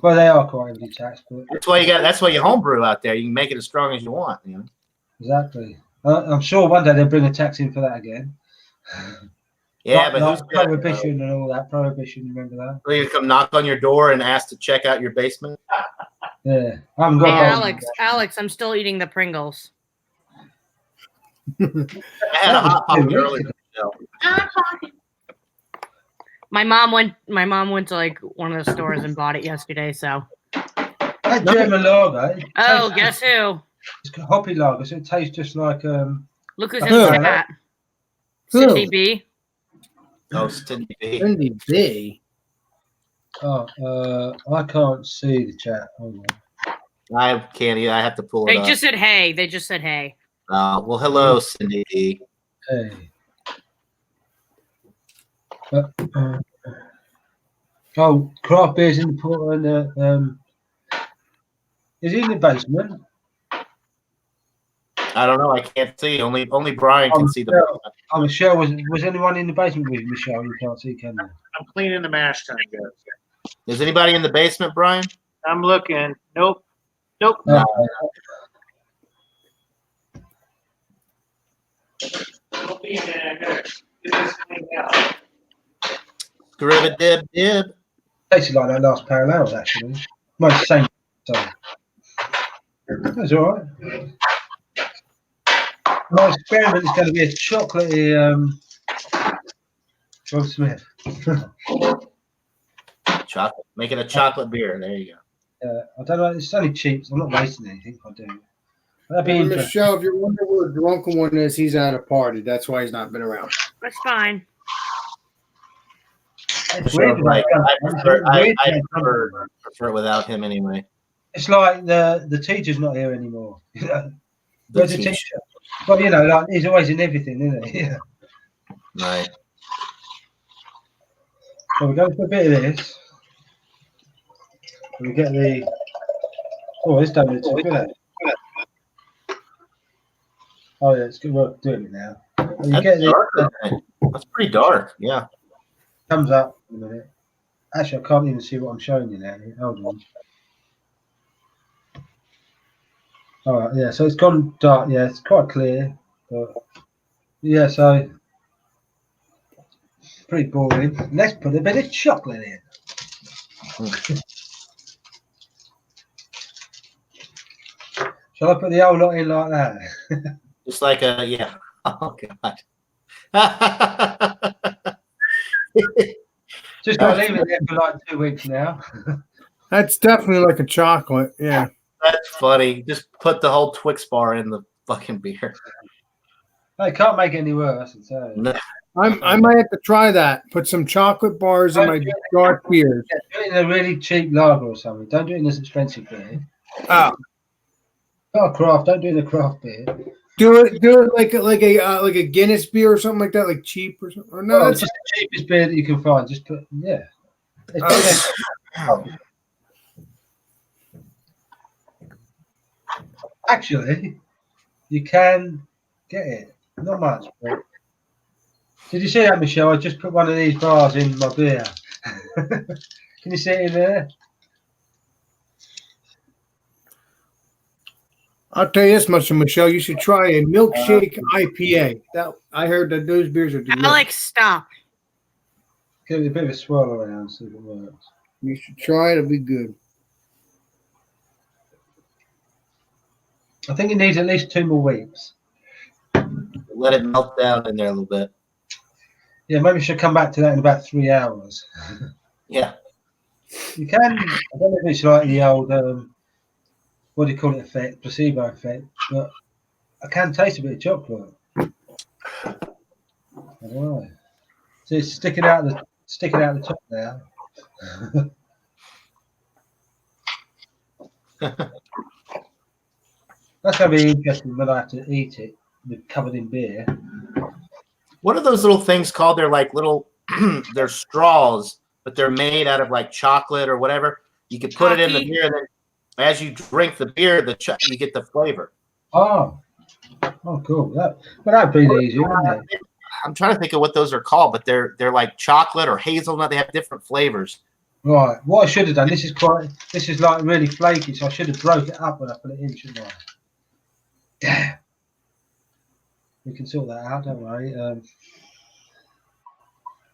S11: Well, they are quite heavily taxed, but
S2: that's why you homebrew out there. You can make it as strong as you want. You know.
S11: exactly. I'm sure one day they'll bring a tax in for that again.
S2: Yeah,
S11: like,
S2: but
S11: like
S2: who's gonna
S11: prohibition and all that. Prohibition, remember that?
S2: Will you come knock on your door and ask to check out your basement?
S11: Yeah, I haven't
S12: Hey,
S11: got basement.
S12: Alex, I'm still eating the Pringles.
S2: I had a hot pocket earlier.
S12: My mom went to like one of the stores and bought it yesterday. So.
S11: That German lager.
S12: Oh, guess who?
S11: It's got hoppy lager, so it tastes just like
S12: Look who's
S11: like
S12: in the
S11: that.
S12: chat.
S3: Who?
S12: Cindy B.
S2: Oh, Cindy B.
S3: Cindy B.
S11: Oh, I can't see the chat. Hold on.
S2: I can't. I have to pull it
S12: They
S2: up.
S12: just said hey. They just said hey.
S2: Well, hello, Cindy B.
S11: Hey. Oh, craft beer's important. Is he in the basement?
S2: I don't know. I can't see. Only Brian can see the basement.
S11: Oh, Michelle, was anyone in the basement with Michelle? You can't see, can you?
S8: I'm cleaning the mash tun, guys.
S2: Is anybody in the basement, Brian?
S8: I'm looking. Nope.
S11: No.
S8: Don't be in there. I gotta get this cleaned out.
S2: Scribba-dib-dib.
S11: Tasted like that last pale ale, actually. Most same. So. That's all right. My experiment is going to be a chocolatey John Smith.
S2: Chocolate. Making a chocolate beer. There you go.
S11: I don't know. It's only cheap, so I'm not wasting anything if I do. That'd be interesting.
S3: Michelle, if you're wondering where the drunken one is, he's at a party. That's why he's not been around.
S12: That's fine.
S11: It's weird,
S2: Like, I
S11: weird.
S2: prefer it without him anyway.
S11: It's like the teacher's not here anymore.
S2: The
S11: Where's the
S2: teacher.
S11: teacher? Well, you know, like he's always in everything, isn't he? Yeah.
S2: Right.
S11: So we're going for a bit of this. We get the. Oh, this don't look too good. Oh yeah, it's good work doing it now. You
S2: That's
S11: get the
S2: darker. That's pretty dark. Yeah.
S11: comes up in a minute. Actually, I can't even see what I'm showing you now. Hold on. All right, yeah. So it's gone dark. Yeah, it's quite clear, but yeah. So pretty boring. Let's put a bit of chocolate in. Shall I put the whole lot in like that?
S2: Just like a yeah. Oh God.
S11: Just got to leave it there for like 2 weeks now.
S3: That's definitely like a chocolate. Yeah.
S2: That's funny. Just put the whole Twix bar in the fucking beer.
S11: They can't make it any worse. So.
S2: No.
S3: I might have to try that. Put some chocolate bars in my dark beers.
S11: Yeah, do it in a really cheap lager or something. Don't do it in this expensive beer.
S3: Oh,
S11: Not a craft. Don't do it in a craft beer.
S3: do it like a Guinness beer or something like that, like cheap or something. Or no,
S11: No,
S3: that's
S11: just the cheapest beer that you can find. Just put It's actually, you can get it. Not much. But... Did you see that, Michelle? I just put one of these bars in my beer. Can you see it in there?
S3: I'll tell you this much, Michelle. You should try a milkshake IPA. That I heard that those beers are delicious.
S12: Alex, stop.
S11: Give it a bit of a swirl around, see if it works.
S3: You should try it. It'll be good.
S11: I think it needs at least 2 more weeks.
S2: Let it melt down in there a little bit.
S11: Yeah, maybe we should come back to that in about 3 hours.
S2: Yeah.
S11: You can. I don't know if it's like the old, what do you call it, effect, placebo effect, but I can taste a bit of chocolate. I don't know. So it's sticking out the top now. That's going to be interesting when I have to eat it, covered in beer.
S2: What are those little things called? They're like little, they're straws, but they're made out of like chocolate or whatever. You can put it in the beer, and then as you drink the beer, you get the flavor.
S11: Oh, cool. That'd be easy, wouldn't it?
S2: I'm trying to think of what those are called, but they're like chocolate or hazelnut. They have different flavors.
S11: Right. What I should have done. This is like really flaky, so I should have broke it up when I put it in, shouldn't I? Damn. We can sort that out, don't worry.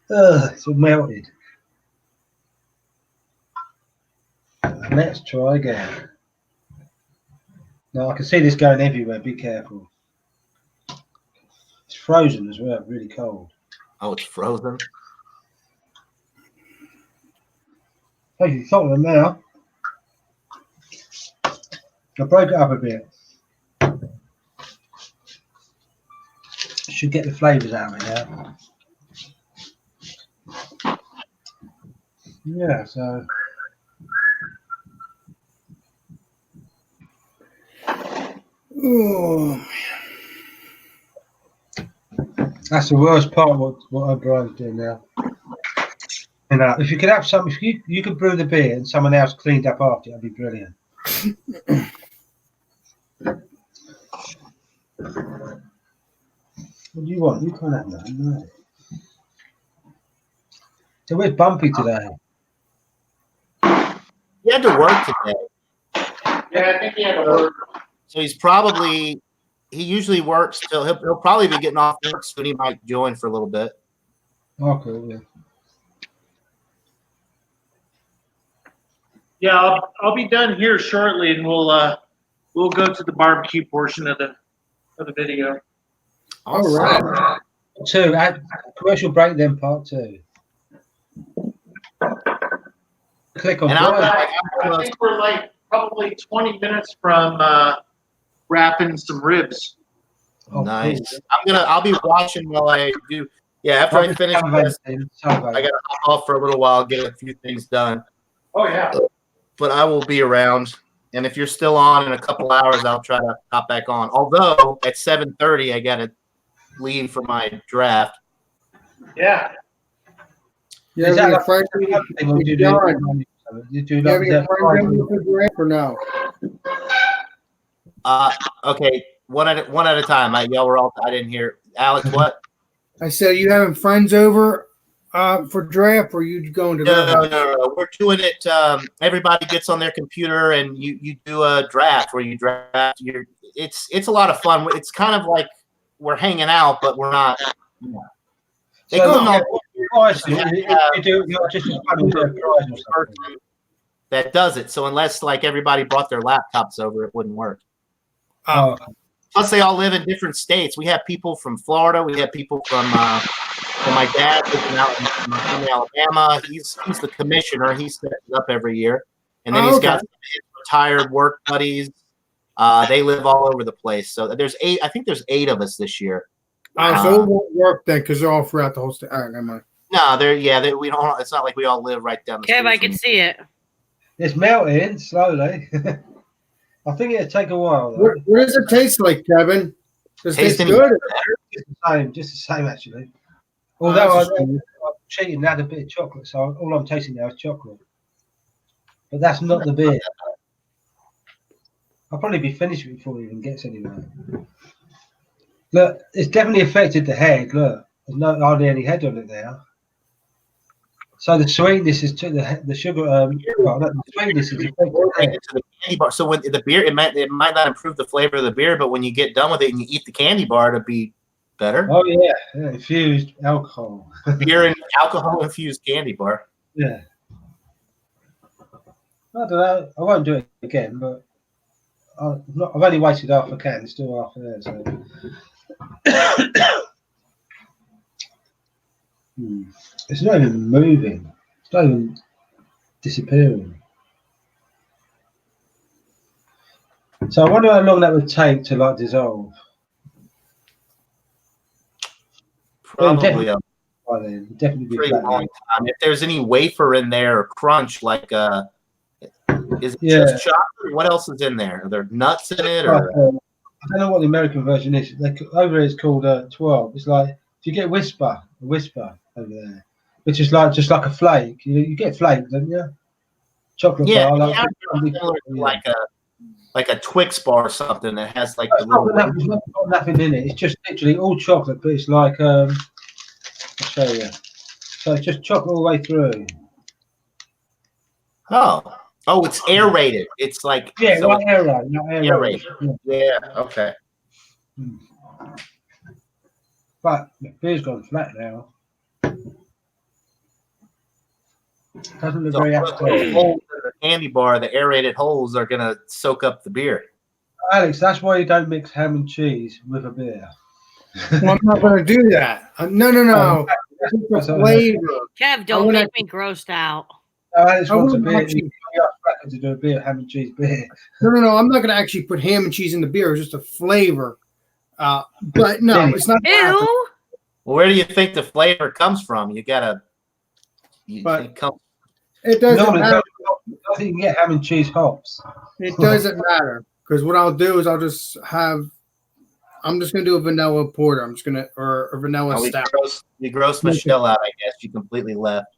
S11: It's all melted. Let's try again. Now I can see this going everywhere. Be careful. It's frozen as well, really cold.
S2: Oh, it's frozen.
S11: Oh, you thought of them now. I broke it up a bit. Should get the flavours out of it now. Yeah, so.
S3: Oh,
S11: That's the worst part. What O'Brien's doing now. You know, if you could have some, if you could brew the beer and someone else cleaned up after, that'd be brilliant. What do you want? You can't have that. No. So where's Bumpy today?
S2: He had to work today.
S8: Yeah, I think he had to work.
S2: So he usually works till he'll probably be getting off work soon. He might join for a little bit.
S11: Oh, cool. Yeah.
S8: Yeah, I'll be done here shortly, and we'll go to the barbecue portion of the video.
S3: all right.
S11: 2, commercial break, then part 2. Click on.
S2: And
S8: I think we're like probably 20 minutes from wrapping some ribs.
S2: Nice.
S11: Cool.
S2: I'll be watching while I do. Yeah, after I finish this, I gotta hop off for a little while, get a few things done.
S8: Oh yeah.
S2: But I will be around. And if you're still on in a couple hours, I'll try to hop back on. Although at 7:30, I gotta leave for my draft.
S8: Yeah.
S3: You have any friends for draft or no?
S2: Okay, one at a time. I didn't hear. Alex, what?
S3: I said, you having friends over for draft, or you going to?
S2: No. We're doing it. Everybody gets on their computer, and you do a draft where you draft. It's a lot of fun. It's kind of like we're hanging out, but we're not. They go that does it. So unless like everybody brought their laptops over, it wouldn't work.
S3: Oh.
S2: Plus, they all live in different states. We have people from Florida. We have people from So my dad lives in Montgomery, Alabama. He's the commissioner. He sets it up every year, and then he's got some of his retired work buddies. They live all over the place. So there's 8. I think there's 8 of us this year.
S3: So it won't work then because they're all throughout the whole state. All right, never mind.
S2: No, we don't. It's not like we all live right down the street.
S12: Kev, I can see it.
S11: It's melting slowly. I think it'll take a while. Though.
S3: What does it taste like, Kevin? Does it taste good?
S11: Just the same actually. Although I'm cheating and add a bit of chocolate, so all I'm tasting now is chocolate. But that's not the beer. I'll probably be finished before it even gets anywhere. Look, it's definitely affected the head. Look, there's hardly any head on it there. So the sweetness is to the sugar. The sweetness is affected
S2: to the candy bar. So when the beer, it might not improve the flavor of the beer, but when you get done with it and you eat the candy bar, it'll be better.
S11: Oh yeah, infused alcohol.
S2: Beer and alcohol infused candy bar.
S11: Yeah. I don't know. I won't do it again, but I've only wasted half a can. It's still half there. So. It's not even moving. It's not even disappearing. So I wonder how long that would take to like dissolve.
S2: Probably
S11: definitely be
S2: pretty long time. If there's any wafer in there or crunch, like is it just chocolate? What else is in there? Are there nuts in it? Or
S11: I don't know what the American version is. Over here it's called 12. It's like if you get a whisper over there, which is just like a flake. You get flake, don't you? Chocolate bar.
S2: Like a Twix bar or something that has like the
S11: little. There's not nothing in it. It's just literally all chocolate, but it's like I'll show you. So it's just chocolate all the way through.
S2: Oh, it's aerated. It's like
S11: aerated.
S2: Yeah. Okay.
S11: But the beer's gone flat now. Doesn't look very appetizing.
S2: Holes in the candy bar, the aerated holes are gonna soak up the beer.
S11: Alex, that's why you don't mix ham and cheese with a beer.
S3: Well, I'm not gonna do that. No. It's a flavor.
S12: Kev, don't make me grossed out.
S11: Alex wants a beer. You to do a beer, ham and cheese beer.
S3: No. I'm not gonna actually put ham and cheese in the beer. It's just a flavor. But no, it's not.
S12: Ew.
S2: Well, where do you think the flavor comes from? You gotta.
S3: It doesn't matter.
S11: I think you can get ham and cheese hops.
S3: It doesn't matter because what I'll do is I'm just gonna do a vanilla porter. Or a vanilla stout.
S2: You grossed Michelle out. I guess she completely left.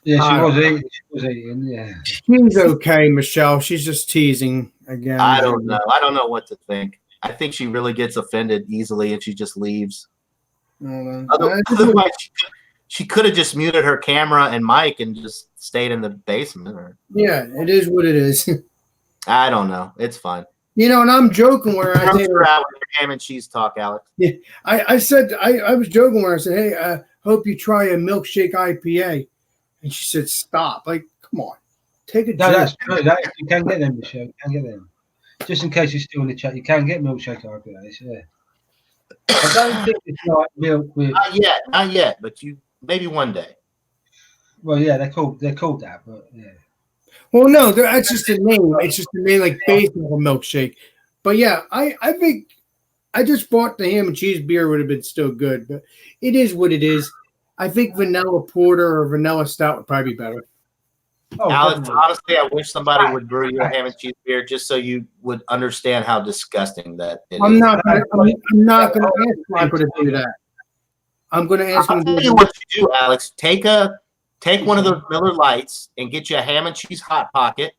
S11: Yeah, she was eating. Yeah,
S3: she's okay, Michelle. She's just teasing again.
S2: I don't know. I don't know what to think. I think she really gets offended easily and she just leaves. Otherwise, she could have just muted her camera and mic and just stayed in the basement.
S3: Yeah, it is what it is.
S2: I don't know. It's fine.
S3: And I'm joking where I
S2: take her out with your ham and cheese talk, Alex.
S3: Yeah, I said I was joking where I said, "Hey, I hope you try a milkshake IPA," and she said, "Stop!" Like, come on, take a.
S11: No, that's true. You can get them, Michelle. You can get them. Just in case you're still in the chat, you can get milkshake IPAs. Yeah. I don't think it's like milk with.
S2: Not yet. But maybe one day.
S11: Well, yeah, they're called that, but yeah.
S3: Well, no, that's just a name. It's just a name like baseball milkshake. But yeah, I think I just bought the ham and cheese beer would have been still good, but it is what it is. I think vanilla porter or vanilla stout would probably be better.
S2: Alex, honestly, I wish somebody would brew your ham and cheese beer just so you would understand how disgusting that is.
S3: I'm not going to ask Michael to do that. I'm going to ask him to do that.
S2: I'll tell you what you do, Alex. Take one of those Miller Lights and get you a ham and cheese Hot Pocket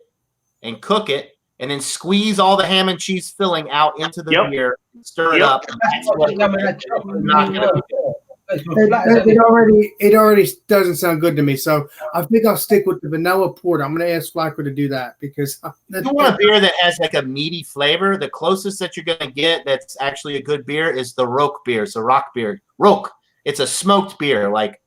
S2: and cook it, and then squeeze all the ham and cheese filling out into the beer, stir it up.
S3: It already doesn't sound good to me, so I think I'll stick with the vanilla porter. I'm going to ask Flacco to do that because
S2: you want a beer that has like a meaty flavor. The closest that you're going to get that's actually a good beer is the Roque beer. It's a rock beer. Roque. It's a smoked beer. Like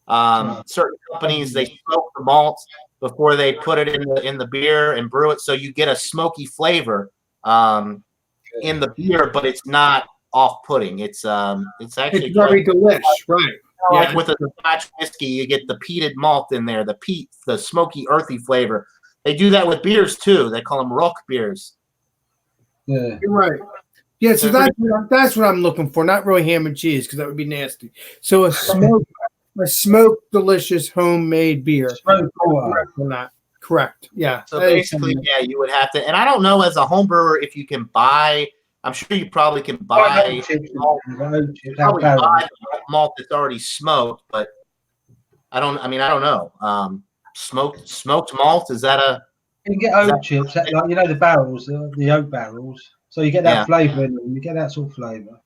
S2: certain companies, they smoke the malts before they put it in the beer and brew it, so you get a smoky flavor in the beer, but it's not off-putting. It's actually
S3: very delicious, right?
S2: Like with a Scotch whiskey, you get the peated malt in there, the smoky, earthy flavor. They do that with beers too. They call them rock beers.
S11: Yeah.
S3: You're right. Yeah, so that's what I'm looking for. Not really ham and cheese because that would be nasty. So a smoked, delicious homemade beer.
S11: Smoked porter.
S3: Correct. Yeah.
S2: So basically, yeah, you would have to. And I don't know as a home brewer if you can buy. I'm sure you probably can buy malt that's already smoked, but I don't know. Smoked malt, is that a?
S11: You can get oak chips, like the barrels, the oak barrels. So you get that flavor in them. You get that sort of flavor.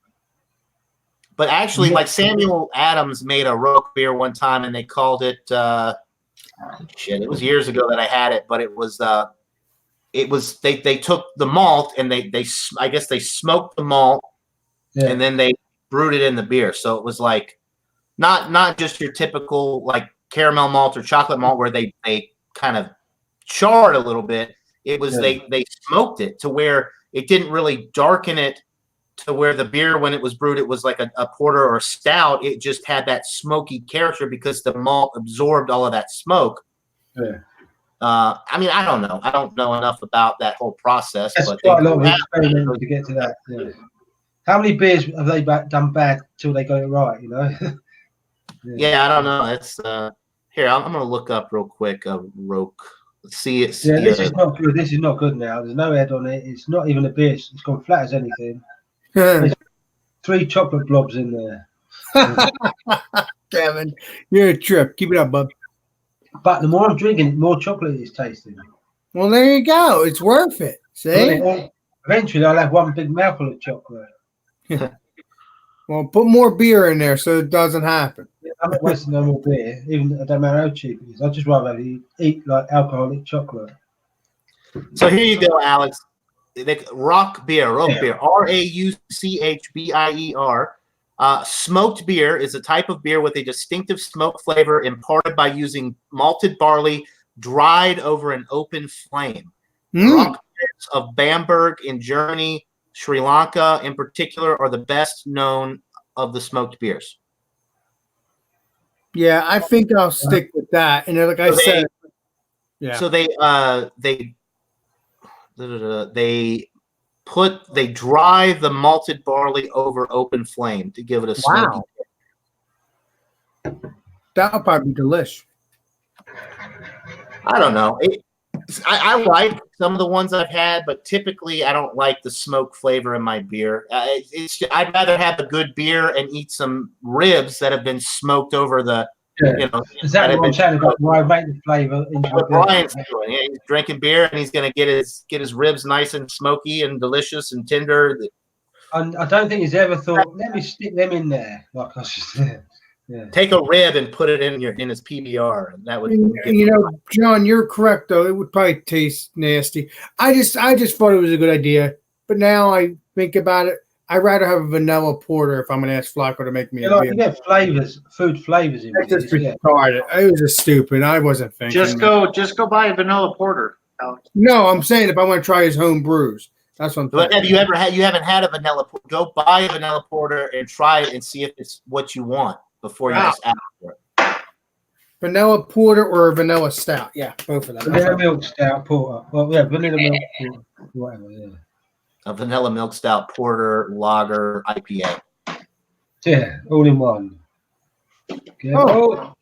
S2: But actually, like Samuel Adams made a roque beer one time, and they called it. It was years ago that I had it, but it was they took the malt and they I guess they smoked the malt and then they brewed it in the beer. So it was like not just your typical like caramel malt or chocolate malt where they kind of charred a little bit. It was they smoked it to where it didn't really darken it to where the beer when it was brewed it was like a porter or a stout. It just had that smoky character because the malt absorbed all of that smoke.
S11: Yeah.
S2: I mean, I don't know. I don't know enough about that whole process.
S11: That's
S2: but
S11: quite a lot of experimenting to get to that. Yeah. How many beers have they done bad till they got it right?
S2: Yeah, I don't know. It's here. I'm gonna look up real quick. Roque. Let's see it.
S11: Yeah, this is not good. This is not good now. There's no head on it. It's not even a beer. It's gone flat as anything. There's 3 chocolate blobs in there.
S3: Kevin, you're a trip. Keep it up, bub.
S11: But the more I'm drinking, the more chocolate it's tasting.
S3: Well, there you go. It's worth it. See?
S11: Eventually, I'll have one big mouthful of chocolate.
S3: Well, put more beer in there so it doesn't happen.
S11: I'm not wasting no more beer, even it don't matter how cheap it is. I'd just rather eat like alcoholic chocolate.
S2: So here you go, Alex. Roque beer, Rauchbier. Smoked beer is a type of beer with a distinctive smoke flavor imparted by using malted barley dried over an open flame. Roque beers of Bamberg in Germany, Sri Lanka in particular, are the best known of the smoked beers.
S3: Yeah, I think I'll stick with that. And like I said,
S2: So they dry the malted barley over open flame to give it a smoky.
S3: That'll probably be delish.
S2: I don't know. I like some of the ones I've had, but typically I don't like the smoke flavor in my beer. I'd rather have a good beer and eat some ribs that have been smoked over the.
S11: Exactly what I'm saying about why I make the flavor into
S2: what Brian's doing. Yeah, he's drinking beer and he's going to get his ribs nice and smoky and delicious and tender.
S11: And I don't think he's ever thought, let me stick them in there. Like I just said. Yeah.
S2: Take a rib and put it in his PBR, and that would.
S3: John, you're correct though. It would probably taste nasty. I just thought it was a good idea, but now I think about it. I'd rather have a vanilla porter if I'm going to ask Flacco to make me a beer.
S11: You get flavors, food flavors in it.
S3: Just retarded. It was just stupid. I wasn't thinking.
S8: Just go buy a vanilla porter, Alex.
S3: No, I'm saying if I want to try his home brews. That's what I'm
S2: saying. But have you ever had? You haven't had a vanilla porter. Go buy a vanilla porter and try it and see if it's what you want before you just ask for it.
S3: Vanilla porter or a vanilla stout? Yeah, both of them.
S11: Vanilla milk stout porter. Well, yeah, vanilla milk porter. Whatever. Yeah.
S2: A vanilla milk stout, porter, lager, IPA.
S11: Yeah, all in one. Careful.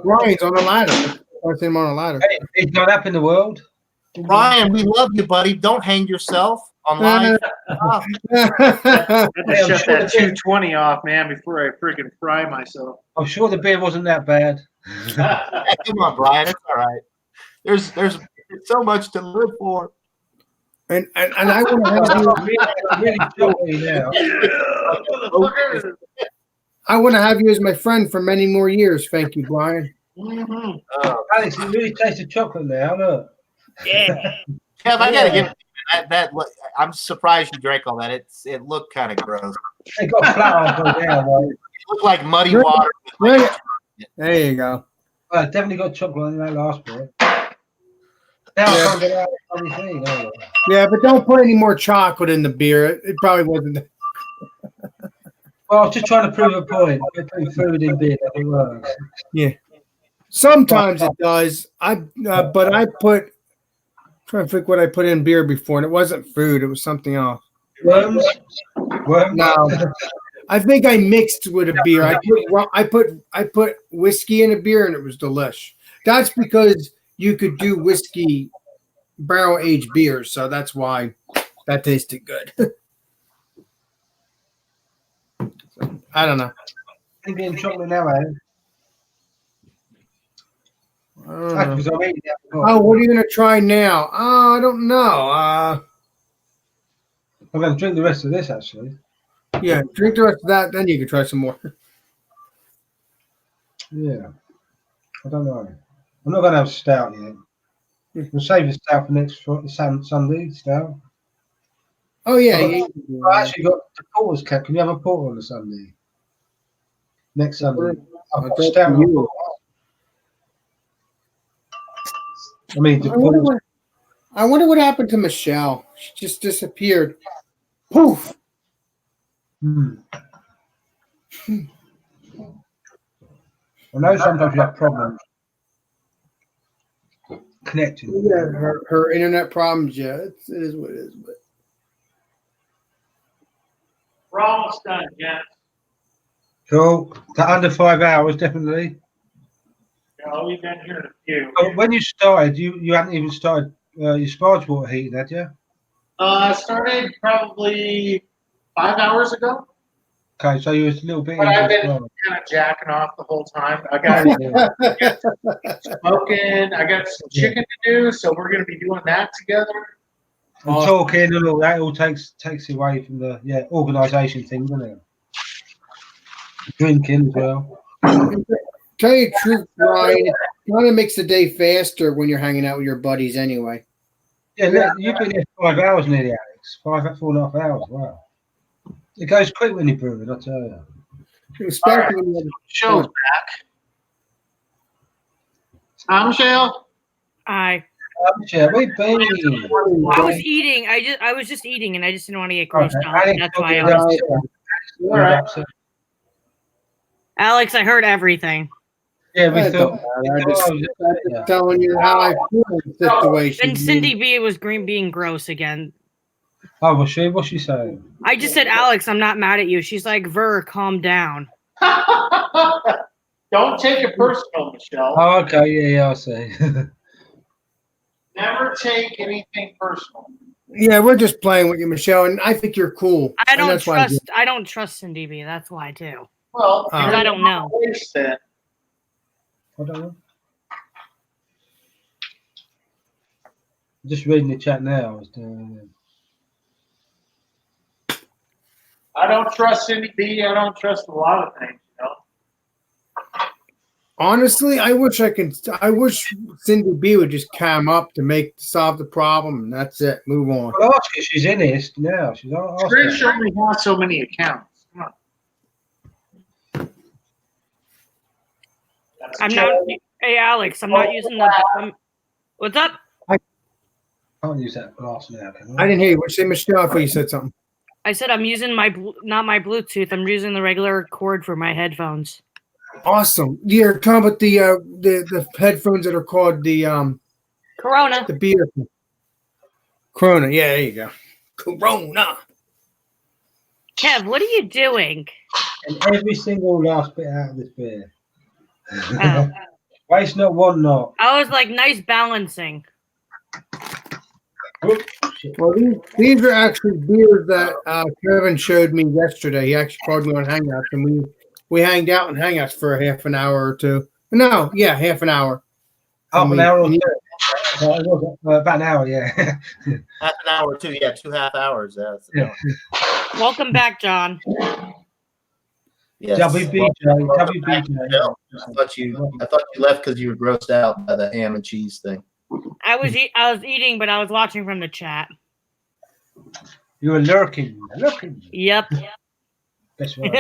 S3: Brian's on the ladder. I see him on a ladder.
S11: Hey, it's not up in the world.
S2: Brian, we love you, buddy. Don't hang yourself online.
S8: I had to shut that 220 off, man, before I freaking fry myself.
S11: I'm sure the beer wasn't that bad.
S2: Come on, Brian. It's all right. There's so much to live for.
S3: And I want to have you as my friend for many more years. Thank you, Brian.
S11: Alex, it really tastes of chocolate now. Look.
S2: Yeah. Kev, I gotta give it that. I'm surprised you drank all that. It looked kind of gross.
S11: It got flat on down. Right?
S2: It looked like muddy water.
S3: There you go.
S11: Well, definitely got chocolate in that last bit.
S3: Yeah, but don't put any more chocolate in the beer. It probably wasn't.
S11: Well, I was just trying to prove a point. Putting food in beer doesn't work.
S3: Yeah. Sometimes it does. But I put trying to think what I put in beer before, and it wasn't food. It was something else.
S11: Worms.
S3: No, I think I mixed with a beer. I put whiskey in a beer, and it was delish. That's because you could do whiskey barrel aged beers, so that's why that tasted good. I don't know.
S11: I'm getting chocolate now, eh?
S3: I don't
S11: That's
S3: know.
S11: because I'm eating it.
S3: Oh, what are you gonna try now? Oh, I don't know.
S11: I'm going to drink the rest of this, actually.
S3: Yeah, drink the rest of that, then you can try some more.
S11: Yeah. I don't know. I'm not going to have stout yet. We'll save the stout for next Sunday, stout.
S3: Oh yeah,
S11: I actually got the porter's cap. Can you have a porter on the Sunday? Next Sunday. I've got stout and a porter. I mean,
S3: I wonder what happened to Michelle. She just disappeared. Poof.
S11: I know sometimes you have problems connecting.
S3: Yeah, her internet problems. Yeah, it is what it is. But
S8: We're almost done, Jens.
S11: Cool. That under 5 hours, definitely.
S8: Yeah, we've been here a few.
S11: But when you started, you hadn't even started your sparge water heating, had you?
S8: I started probably 5 hours ago,
S11: Okay, so you was a little bit
S8: but
S11: into
S8: I've
S11: it as
S8: been
S11: well.
S8: kind of jacking off the whole time. I got smoking. I got some chicken to do, so we're going to be doing that together.
S11: And talking and all that all takes away from the organisation thing, doesn't it? Drinking as well.
S3: tell you the truth, Brian, it kind of makes the day faster when you're hanging out with your buddies anyway.
S11: Yeah, you've been here 5 hours nearly, Alex. 4.5 hours. Wow. It goes quick when you're brewing, I tell you.
S3: Especially when you
S8: Show's back. Michelle?
S12: I
S11: Yeah, we've been.
S12: I was eating. I was just eating, and I just didn't want to get grossed out. That's why I was.
S11: All right.
S12: Alex, I heard everything.
S11: Yeah, we
S3: That
S11: thought.
S3: don't matter. I'm just telling you how I feel in the situation.
S12: And Cindy B was being gross again.
S11: Oh, was she? What's she saying?
S12: I just said, Alex, I'm not mad at you. She's like, Ver, calm down.
S8: Don't take it personal, Michelle.
S11: Oh, okay. Yeah, I see.
S8: Never take anything personal.
S3: Yeah, we're just playing with you, Michelle, and I think you're cool.
S12: I
S3: and
S12: don't
S3: that's why
S12: trust. I don't trust Cindy B. That's why too.
S8: Well,
S12: because I don't know.
S11: I don't know. Just reading the chat now.
S8: I don't trust Cindy B. I don't trust a lot of things, you know.
S3: Honestly, I wish Cindy B would just cam up to solve the problem, and that's it. Move on.
S11: Well, ask her. She's in this now. She's
S8: Trish only has so many accounts. Come on.
S12: I'm not. Hey, Alex, I'm not using the. What's up?
S11: I can't use that glass now. Can
S3: I didn't hear you. What you say, Michelle? I thought you said something.
S12: I said I'm using not my Bluetooth. I'm using the regular cord for my headphones.
S3: Awesome. You're talking about the headphones that are called the
S12: Corona.
S3: The beer. Corona. Yeah, there you go. Corona.
S12: Kev, what are you doing?
S11: And every single last bit out of this beer. Waste not, want not.
S12: I was like, nice balancing.
S3: Well, these are actually beers that Kevin showed me yesterday. He actually called me on Hangouts, and we hanged out in Hangouts for a half an hour or two. No, yeah, half an hour.
S11: Half an hour or two. About an hour, yeah.
S2: Half an hour or two, yeah, 2.5 hours.
S11: Yeah.
S12: Welcome back, John.
S2: Yes.
S11: WBJ.
S2: I thought you left because you were grossed out by the ham and cheese thing.
S12: I was eating, but I was watching from the chat.
S11: You were lurking.
S12: Yep.
S11: That's right.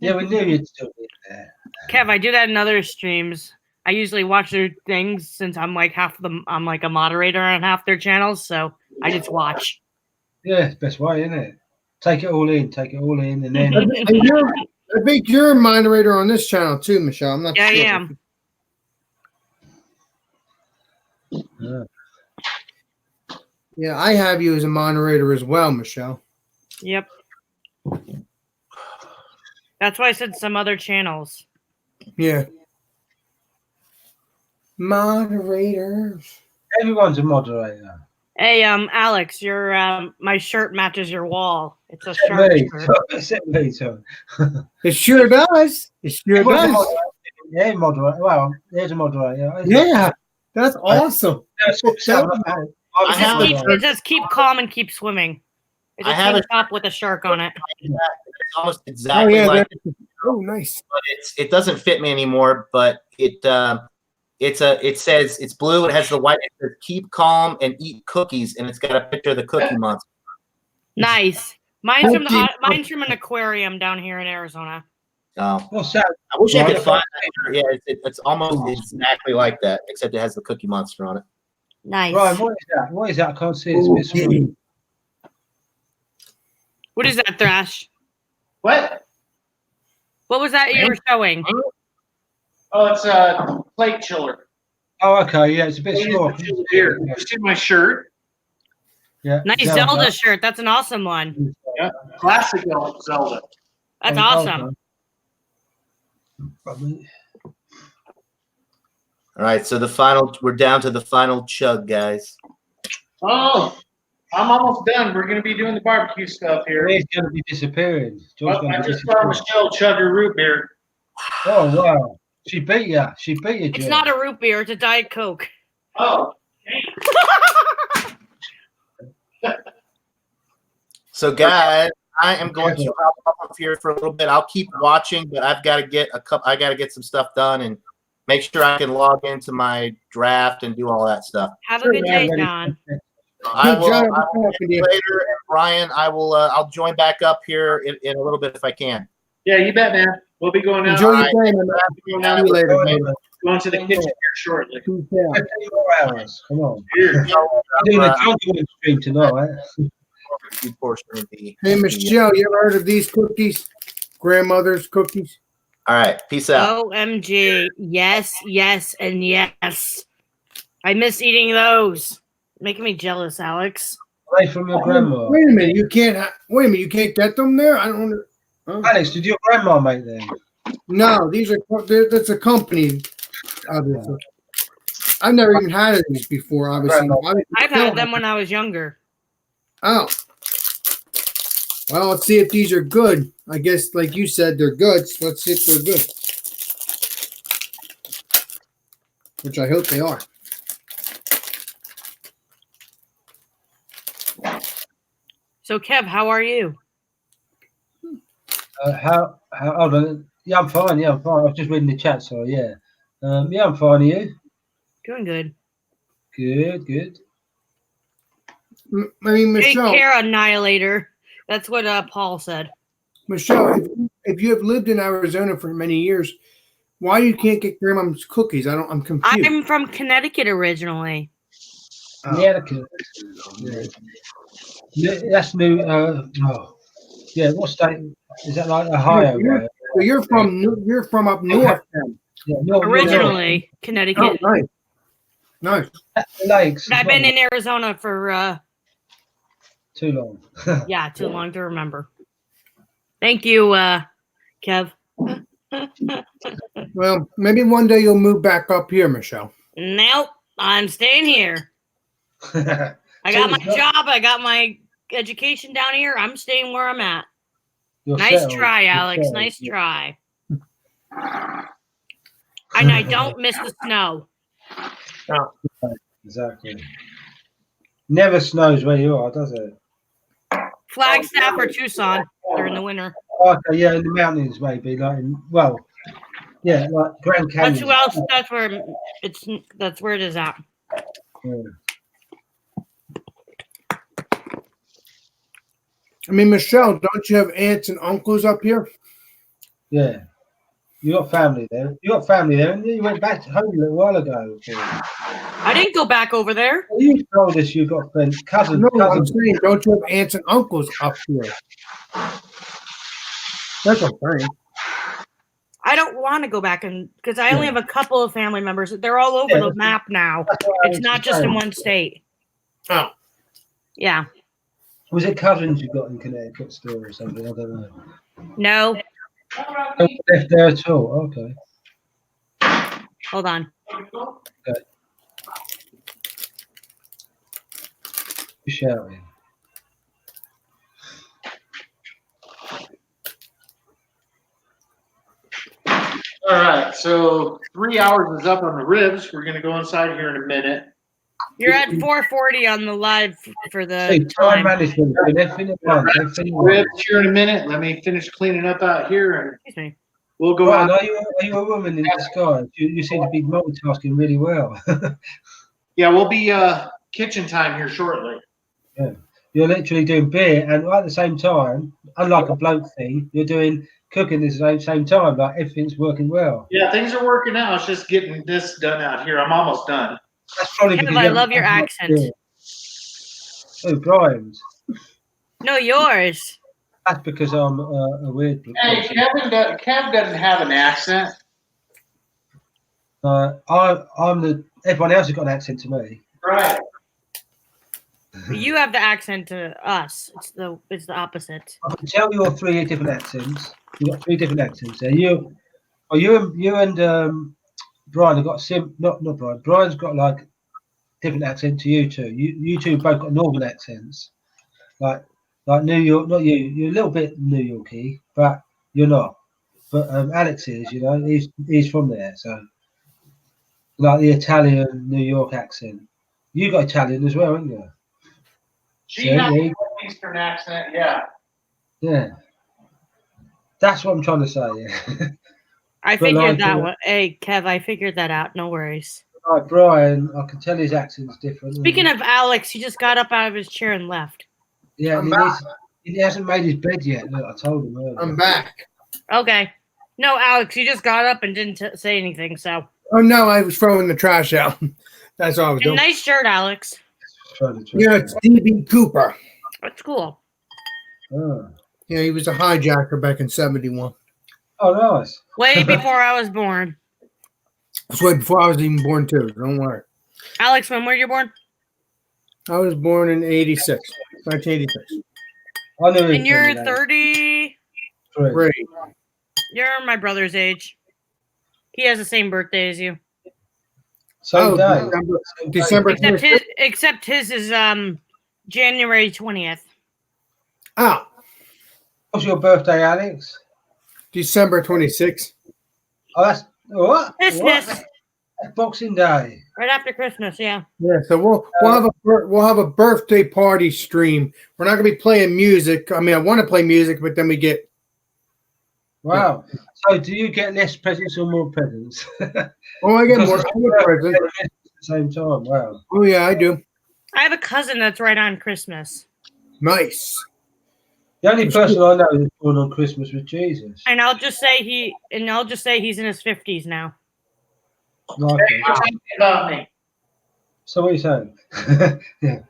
S11: Yeah, we knew you'd still be there.
S12: Kev, I do that in other streams. I usually watch their things since I'm like I'm like a moderator on half their channels, so I just watch.
S11: Yeah, it's the best way, isn't it? Take it all in. Take it all in, and then
S3: I think you're a moderator on this channel too, Michelle. I'm not
S12: Yeah, I
S3: sure.
S12: am.
S3: Yeah, I have you as a moderator as well, Michelle.
S12: Yep. That's why I said some other channels.
S3: Yeah. Moderators.
S11: everyone's a moderator.
S12: Hey, Alex, your my shirt matches your wall. It's a shark
S11: Me,
S12: shirt.
S11: except me, so.
S3: It sure does. It sure
S11: Everyone's a
S3: does.
S11: moderator. Yeah, moderator. Well, there's a moderator.
S3: Yeah, that's awesome.
S12: It says keep calm and keep swimming. It's
S2: I
S12: a
S2: have
S12: tank
S2: a-
S12: top with a shark on it.
S2: It's almost exactly like.
S3: Oh, nice.
S2: But it doesn't fit me anymore. But it says it's blue. It has the white. It says keep calm and eat cookies, and it's got a picture of the Cookie Monster.
S12: Nice. Mine's from an aquarium down here in Arizona.
S2: Oh,
S11: What's that?
S2: I wish I could find that shirt. Yeah, it's almost exactly like that, except it has the Cookie Monster on it.
S12: Nice.
S11: Right, what is that? What is that? I can't see it. It's a bit small.
S12: What is that, Thrash?
S8: What?
S12: What was that you were showing?
S8: Oh, it's a plate chiller.
S11: Oh, okay. Yeah, it's a bit small.
S8: Here, you see my shirt?
S11: Yeah.
S12: Nice Zelda shirt. That's an awesome one.
S8: Yeah, classic Zelda.
S12: That's awesome.
S2: All right, so we're down to the final chug, guys.
S8: Oh, I'm almost done. We're going to be doing the barbecue stuff here.
S11: He's going to be disappearing.
S8: I just saw Michelle chug her root beer.
S11: Oh, wow. She beat you. She beat you,
S12: It's
S11: Joe.
S12: not a root beer. It's a Diet Coke.
S8: Oh.
S2: So, guys, I am going to hop up here for a little bit. I'll keep watching, but I've got to get I got to get some stuff done and make sure I can log into my draft and do all that stuff.
S12: Have a good day, John.
S2: I will later, and Brian. I'll join back up here in a little bit if I can.
S8: Yeah, you bet, man. We'll be going out.
S3: Enjoy your day, man. See you later, man.
S8: Going to the kitchen here shortly.
S11: 24 hours. Come on.
S8: Here.
S11: I'm doing a jungle stream tonight.
S3: Hey, Michelle, you ever heard of these cookies? Grandmother's cookies?
S2: All right. Peace out.
S12: OMG. Yes, yes, and yes. I miss eating those. Making me jealous, Alex.
S11: Away from your grandma.
S3: Wait a minute. You can't get them there? I don't know.
S11: Alex, did your grandma make them?
S3: No, that's a company. I've never even had these before, obviously.
S12: I've had them when I was younger.
S3: Oh. Well, let's see if these are good. I guess, like you said, they're good. So let's see if they're good. Which I hope they are.
S12: So, Kev, how are you?
S11: Hold on. Yeah, I'm fine. Yeah, I'm fine. I was just reading the chat, so yeah. Yeah, I'm fine. Are you?
S12: Doing good.
S11: Good.
S3: I mean, Michelle.
S12: Take care, Annihilator. That's what Paul said.
S3: Michelle, if you have lived in Arizona for many years, why you can't get grandma's cookies? I'm confused.
S12: I'm from Connecticut originally.
S11: Connecticut. Yeah, that's new. Yeah, what state is that? Like Ohio?
S3: So you're from up north. Then.
S11: Yeah, north,
S12: Originally, Connecticut.
S3: Oh, nice.
S11: Lakes.
S12: I've been in Arizona for
S11: too long.
S12: yeah, too long to remember. Thank you, Kev.
S3: Well, maybe one day you'll move back up here, Michelle.
S12: Nope, I'm staying here. I got my job. I got my education down here. I'm staying where I'm at. Nice try, Alex. Nice try. And I don't miss the snow.
S11: No. Exactly. Never snows where you are, does it?
S12: Flagstaff or Tucson during the winter.
S11: Okay, yeah, in the mountains maybe, like like Grand Canyon.
S12: That's where it is at.
S11: Yeah.
S3: I mean, Michelle, don't you have aunts and uncles up here?
S11: Yeah. You got family there. And you went back to home a little while ago.
S12: I didn't go back over there.
S11: You told us you got friends, cousins.
S3: No, I'm saying, don't you have aunts and uncles up here? That's what I'm saying.
S12: I don't want to go back because I only have a couple of family members. They're all over the map now. It's not just in one state.
S3: Oh.
S12: Yeah.
S11: Was it cousins you got in Connecticut still or something? I don't know.
S12: No.
S11: Oh, left there at all. Okay.
S12: Hold on.
S11: Okay. You're shouting.
S1: All right, so 3 hours is up on the ribs. We're gonna go inside here in a minute.
S12: You're at 4:40 on the live for the
S11: See, time
S12: time.
S11: management. Everything at once. Everything at
S1: Ribs
S11: once.
S1: here in a minute. Let me finish cleaning up out here, and
S12: Excuse me.
S1: we'll go
S11: Brian,
S1: out.
S11: are you a woman in disguise? You seem to be multitasking really well.
S1: Yeah, we'll be kitchen time here shortly.
S11: Yeah. You're literally doing beer and at the same time, unlike a bloke thing, you're doing cooking at the same time. Like everything's working well.
S1: Yeah, things are working out. It's just getting this done out here. I'm almost done.
S11: That's probably
S12: Kev,
S11: because
S12: I love your accent.
S11: Oh, Brian's.
S12: No, yours.
S11: That's because I'm a weird.
S1: Hey, Kev doesn't have an accent.
S11: I'm the. Everyone else has got an accent to me.
S1: Right.
S12: You have the accent to us. It's the opposite.
S11: I can tell you're three different accents. You've got three different accents there. You and Brian have got not Brian. Brian's got like different accent to you two. You two both got northern accents. Like New York, not you. You're a little bit New Yorky, but you're not. But Alex is, he's from there, so like the Italian New York accent. You got Italian as well, haven't you?
S1: She has an Eastern accent, yeah.
S11: Yeah. That's what I'm trying to say. Yeah.
S12: I
S11: But
S12: figured
S11: like,
S12: that one. Hey, Kev, I figured that out. No worries.
S11: Like Brian, I can tell his accent's different.
S12: Speaking of Alex, he just got up out of his chair and left.
S11: Yeah, and he hasn't made his bed yet. Look, I told him earlier.
S3: I'm back.
S12: Okay. No, Alex, you just got up and didn't say anything. So.
S3: Oh no, I was throwing the trash out. That's all I was doing.
S12: Nice shirt, Alex.
S3: Yeah, it's DB Cooper.
S12: That's cool.
S11: Oh.
S3: Yeah, he was a hijacker back in '71.
S11: Oh, nice.
S12: Way before I was born.
S3: That's way before I was even born too. Don't worry.
S12: Alex, when were you born?
S3: I was born in '86, 1986.
S12: And you're 30.
S3: Great.
S12: You're my brother's age. He has the same birthday as you.
S11: Same day.
S3: December
S12: except his is January 20th.
S3: Oh.
S11: What's your birthday, Alex?
S3: December 26th.
S11: Oh, that's what?
S12: Christmas.
S11: What? That's Boxing Day.
S12: Right after Christmas, yeah.
S3: Yeah, so we'll have a birthday party stream. We're not gonna be playing music. I mean, I want to play music, but then we get.
S11: Wow. Yeah. So, do you get less presents or more presents?
S3: Oh, I get more presents
S11: at the same time. Wow.
S3: Oh yeah, I do.
S12: I have a cousin that's right on Christmas.
S3: Nice.
S11: The only person I know that's born on Christmas was Jesus.
S12: And I'll just say he's in his 50s now.
S11: Okay.
S1: Hey, you're talking about me.
S11: So what are you saying? Yeah.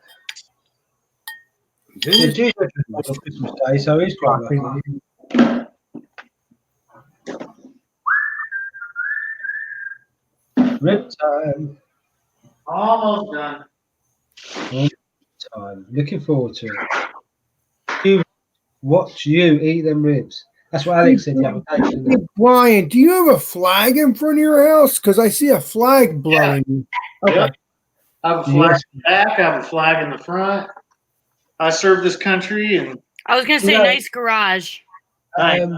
S11: Yeah, Jesus was born on Christmas Day, so he's quite lucky. Rib time.
S1: Almost done.
S11: Rib time. Looking forward to it. Watch you eat them ribs. That's what Alex said the other day.
S3: Hey, Brian, do you have a flag in front of your house? Because I see a flag blowing.
S1: Yeah. Okay. Yep. I have a flag in the back. I have a flag in the front. I serve this country, and
S12: I was gonna say nice garage.
S11: Brian,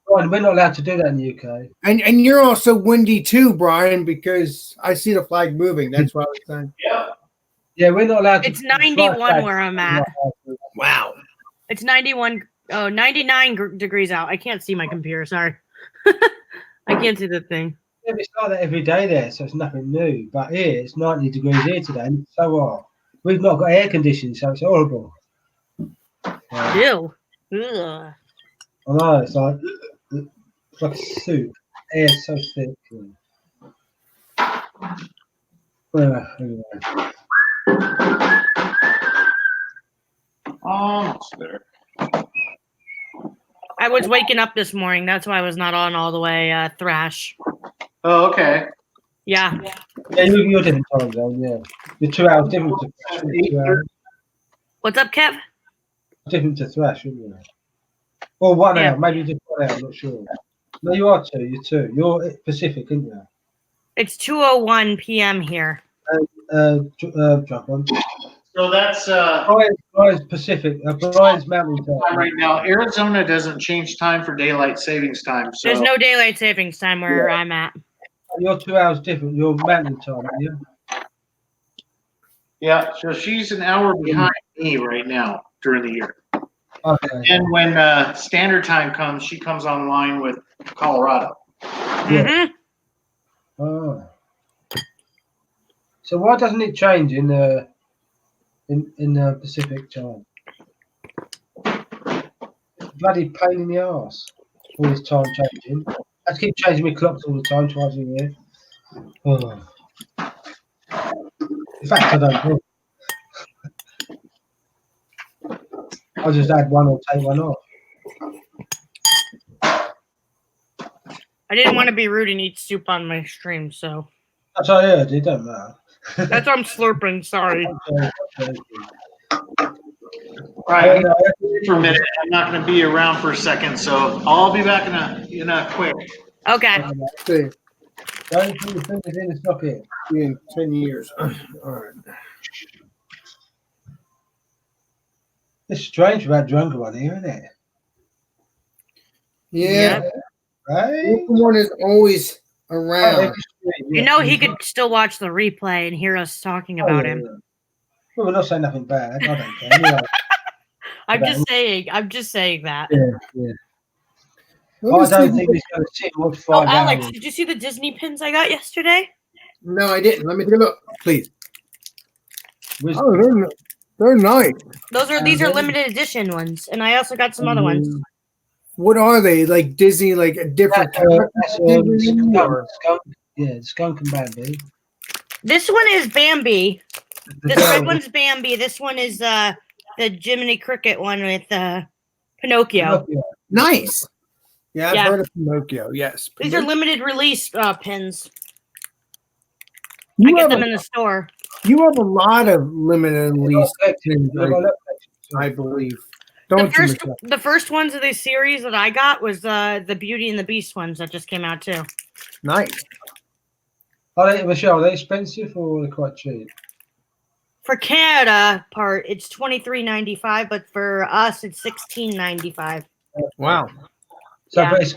S11: we're not allowed to do that in the UK.
S3: And you're also windy too, Brian, because I see the flag moving. That's what I was saying.
S1: Yeah.
S11: Yeah, we're not allowed to.
S12: It's 91 where I'm at.
S3: Wow.
S12: It's 99 degrees out. I can't see my computer. Sorry. I can't see the thing.
S11: Yeah, it's like that every day there, so it's nothing new. But here, it's 90 degrees here today, and it's so hot. We've not got air conditioning, so it's horrible.
S12: Ew. Ugh.
S11: I know, it's like a soup. Air's so thick. Anyway.
S1: Almost there.
S12: I was waking up this morning. That's why I was not on all the way thrash.
S8: Oh, okay.
S12: Yeah.
S11: Yeah, you're different time zone. Yeah, you're 2 hours different to Thrash. 2 hours
S12: What's up, Kev?
S11: different to Thrash, aren't you? Or 1
S12: Yeah.
S11: hour, maybe just 1 hour. I'm not sure. No, you are 2. You're 2. You're Pacific, aren't you?
S12: It's 2:01 p.m. here.
S11: Drop on.
S8: So that's
S11: Brian's Pacific. Brian's Mountain
S8: time
S11: Time.
S8: right now. Arizona doesn't change time for daylight savings time. So
S12: There's no daylight savings time where
S11: Yeah.
S12: I'm at.
S11: You're 2 hours different. You're Mountain Time, aren't you?
S8: yeah, so she's an hour behind me right now during the year.
S11: Okay.
S8: And when standard time comes, she comes online with Colorado.
S11: Yeah. Oh. So why doesn't it change in the Pacific time? Bloody pain in the arse. All this time changing. I have to keep changing my clocks all the time, twice a year. Oh. In fact, I don't know. I'll just add one or take one off.
S12: I didn't want to be rude and eat soup on my stream, so
S11: That's what I heard. It don't matter.
S12: that's why I'm slurping. Sorry.
S8: Right. For a minute, I'm not going to be around for a second, so I'll be back in a quick.
S12: Okay.
S3: See,
S11: Don't put your fingers in the socket.
S3: in 10 years. All right.
S11: It's strange about drunk one here, isn't it?
S3: Yeah.
S12: Yep.
S11: Right?
S3: One is always around.
S12: You know, he could still watch the replay and hear us talking about him.
S11: Well, we're not saying nothing bad. I don't care. Anyway.
S12: I'm just saying that.
S11: Yeah. I don't think he's going to sit and watch
S12: Oh,
S11: 5
S12: Alex,
S11: hours.
S12: did you see the Disney pins I got yesterday?
S3: No, I didn't. Let me take a look, please.
S11: Where's-
S3: Oh, they're nice.
S12: These are limited edition ones, and I also got some other ones.
S3: What are they? Like Disney, like a different
S11: That's
S3: Disney or-
S11: Skunk and Bambi.
S12: This one is Bambi. This red one's Bambi. This one is the Jiminy Cricket one with Pinocchio.
S3: Nice. Yeah, I've
S12: Yeah.
S3: heard of Pinocchio. Yes.
S12: These are limited release pins.
S3: You
S12: I get
S3: have
S12: them
S3: a-
S12: in the store.
S3: You have a lot of limited release things,
S11: Yeah,
S3: I believe.
S12: The
S3: Don't you,
S12: first,
S3: Michelle?
S12: the first ones of this series that I got was the Beauty and the Beast ones that just came out too.
S3: Nice.
S11: Michelle, are they expensive or are they quite cheap?
S12: For Canada part, it's $23.95, but for us, it's $16.95.
S3: Wow.
S11: So,
S12: Yeah.
S11: but it's,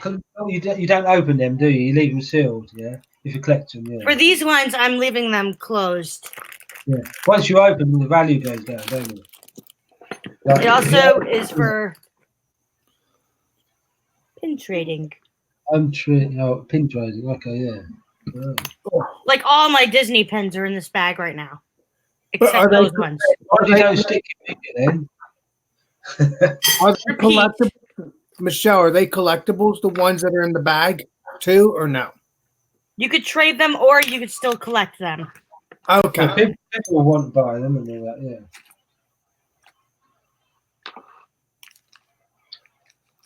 S11: you don't open them, do you? You leave them sealed, yeah? If you collect them, yeah.
S12: For these ones, I'm leaving them closed.
S11: Yeah. Once you open them, the value goes down, don't it?
S12: It also is for pin trading.
S11: Pin trading. Okay, yeah.
S12: Like all my Disney pins are in this bag right now,
S3: But
S12: except
S3: are they-
S12: those ones.
S11: Why do you don't stick your finger then?
S3: Are they collectibles? Michelle, are they collectibles, the ones that are in the bag too, or no?
S12: You could trade them, or you could still collect them.
S3: Okay.
S11: Well, people will want to buy them and all that, yeah.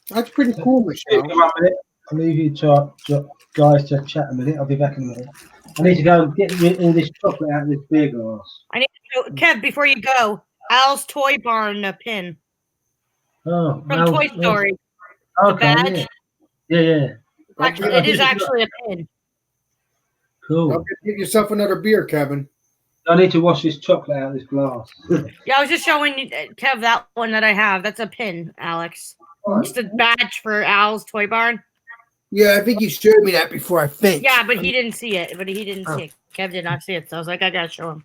S3: That's pretty cool, Michelle.
S11: I'll leave you guys to chat a minute. I'll be back in a minute. I need to go and get all this chocolate out of this beer glass.
S12: I need to show, Kev, before you go, Al's Toy Barn pin
S11: Oh,
S12: from Toy Story.
S11: Okay,
S12: The badge.
S11: yeah.
S12: Actually, it is actually a pin.
S11: Cool.
S3: Get yourself another beer, Kevin.
S11: I need to wash this chocolate out of this glass.
S12: Yeah, I was just showing you, Kev, that one that I have. That's a pin, Alex. It's the badge for Al's Toy Barn.
S3: Yeah, I think you showed me that before, I think.
S12: Yeah, but he didn't see it. See it. Kev did not see it. So I was like, I gotta show him.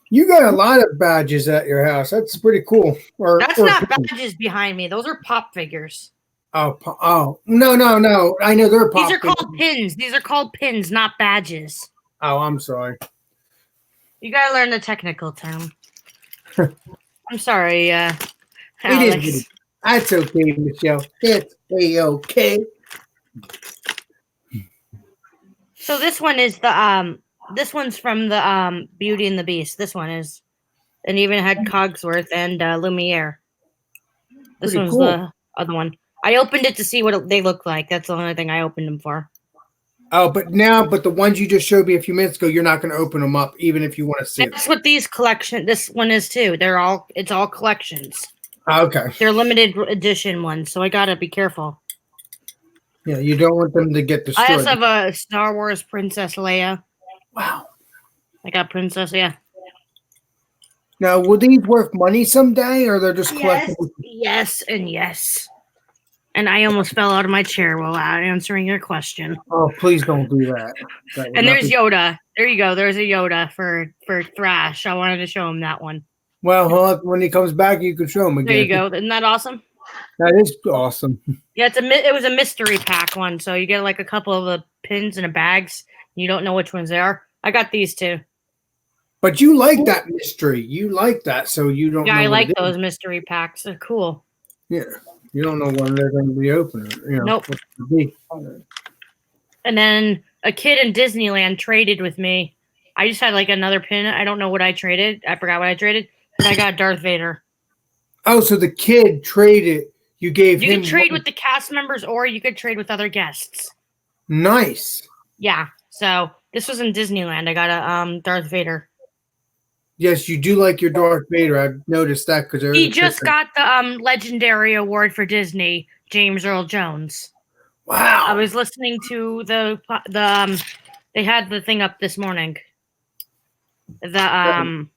S3: You got a lot of badges at your house. That's pretty cool.
S12: That's not badges behind me. Those are pop figures.
S3: Oh, no. I know they're pop.
S12: These are called pins. These are called pins, not badges.
S3: Oh, I'm sorry.
S12: You gotta learn the technical term. I'm sorry,
S3: It
S12: Alex.
S3: is. That's okay, Michelle. It's okay.
S12: So this one is the this one's from the Beauty and the Beast. This one is, and even had Cogsworth and Lumiere. This
S3: Pretty
S12: one's
S3: cool.
S12: the other one. I opened it to see what they look like. That's the only thing I opened them for.
S3: Oh, but the ones you just showed me a few minutes ago, you're not going to open them up, even if you want to see them.
S12: That's what this one is too. It's all collections.
S3: Okay.
S12: They're limited edition ones, so I gotta be careful.
S3: Yeah, you don't want them to get destroyed.
S12: I also have a Star Wars Princess Leia.
S3: Wow.
S12: I got Princess, yeah.
S3: Now, will these worth money someday, or they're just collectibles?
S12: Yes, and yes. And I almost fell out of my chair while answering your question.
S3: Oh, please don't do that.
S12: And there's Yoda. There you go. There's a Yoda for Thrash. I wanted to show him that one.
S3: Well, when he comes back, you can show him again.
S12: There you go. Isn't that awesome?
S3: That is awesome.
S12: Yeah, it was a mystery pack one, so you get like a couple of the pins in the bags. You don't know which ones they are. I got these two.
S3: But you like that mystery. You like that, so you don't.
S12: Yeah,
S3: know
S12: I
S3: what
S12: like
S3: it is.
S12: those mystery packs. They're cool.
S3: Yeah, you don't know when they're going to be opening.
S12: Nope.
S3: What to be.
S12: And then a kid in Disneyland traded with me. I just had like another pin. I don't know what I traded. I forgot what I traded. But I got Darth Vader.
S3: Oh, so the kid traded. You gave him.
S12: You can trade with the cast members, or you could trade with other guests.
S3: Nice.
S12: Yeah. So this was in Disneyland. I got a Darth Vader.
S3: Yes, you do like your Darth Vader. I've noticed that because
S12: He just got the legendary award for Disney, James Earl Jones.
S3: Wow.
S12: I was listening to the they had the thing up this morning. The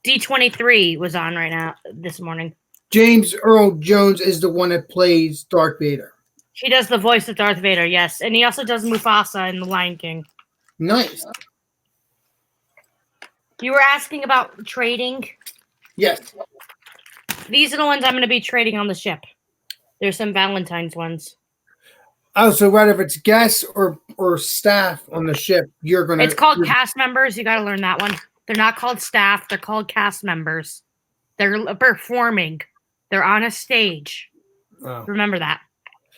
S12: D23 was on right now this morning.
S3: James Earl Jones is the one that plays Darth Vader.
S12: He does the voice of Darth Vader, yes, and he also does Mufasa in The Lion King.
S3: Nice.
S12: You were asking about trading?
S3: Yes.
S12: These are the ones I'm going to be trading on the ship. There's some Valentine's ones.
S3: Oh, so right, if it's guests or staff on the ship, you're going to...
S12: It's called cast members. You got to learn that one. They're not called staff. They're called cast members. They're performing. They're on a stage.
S3: Oh.
S12: Remember that.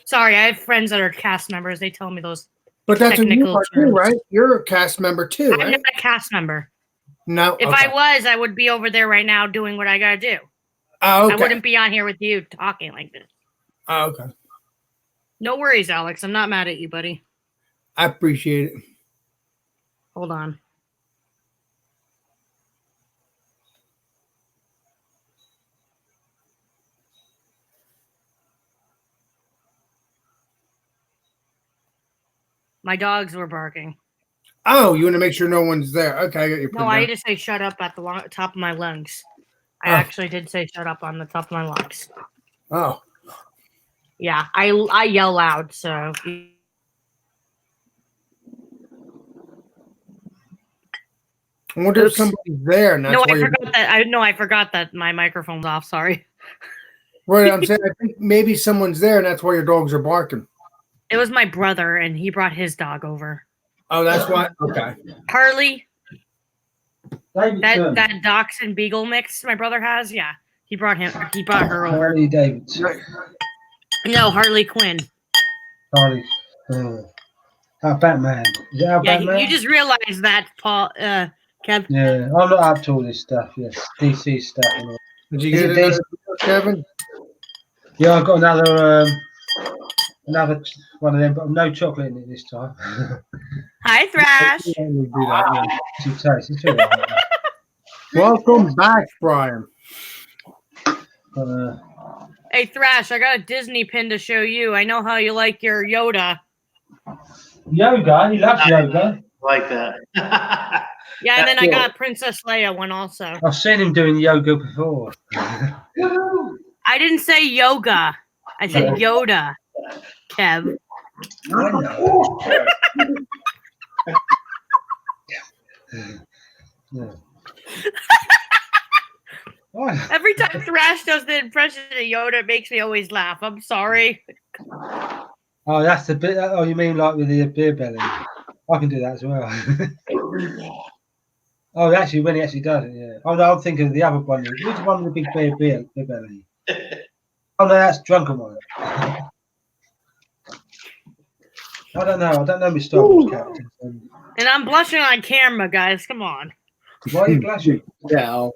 S12: Sorry, I have friends that are cast members. They tell me those
S3: But that's what you
S12: technical
S3: are too,
S12: terms.
S3: right? You're a cast member too,
S12: I'm
S3: right?
S12: not a cast member.
S3: No.
S12: If I was, I would be over there right now doing what I got to do.
S3: Oh, okay.
S12: I wouldn't be on here with you talking like this.
S3: Oh, okay.
S12: No worries, Alex. I'm not mad at you, buddy.
S3: I appreciate it.
S12: Hold on. My dogs were barking.
S3: Oh, you want to make sure no one's there. Okay, I got your
S12: No, I just say shut up at the top of my lungs. I actually did say shut up on the top of my lungs.
S3: Oh.
S12: Yeah, I yell loud, so.
S3: I wonder if somebody's there. And that's
S12: No,
S3: why
S12: I forgot that. I forgot that my microphone's off. Sorry.
S3: Right, I'm saying I think maybe someone's there, and that's why your dogs are barking.
S12: It was my brother, and he brought his dog over.
S3: Oh, that's why. Okay.
S12: Harley. That Dachshund Beagle mix my brother has. Yeah, he brought her over.
S11: Harley Davidson.
S12: No, Harley Quinn.
S11: Harley. Batman. Is it Batman?
S12: You just realized that, Paul. Kev.
S11: Yeah, I'm not up to all this stuff. Yes, DC stuff. And all.
S3: Did you get another, Kevin?
S11: Yeah, I've got another one of them, but no chocolate in it this time.
S12: Hi, Thrash.
S3: Welcome back, Brian.
S12: Hey, Thrash, I got a Disney pin to show you. I know how you like your Yoda.
S11: Yoga? He loves yoga.
S8: Like that.
S12: Yeah, and then I got a Princess Leia one also.
S11: I've seen him doing yoga before.
S12: I didn't say yoga. I said Yoda, Kev.
S11: I know.
S12: Every time Thrash does the impression of Yoda, it makes me always laugh. I'm sorry.
S11: Oh, that's the bit. Oh, you mean like with the beer belly? I can do that as well. Oh, actually, when he actually does it, yeah. Oh, no, I'm thinking of the other one. Which one with the big beer belly? Oh, no, that's drunken one. I don't know. I don't know my Star Wars characters.
S12: And I'm blushing on camera, guys. Come on.
S11: Why are you blushing?
S3: Yeah.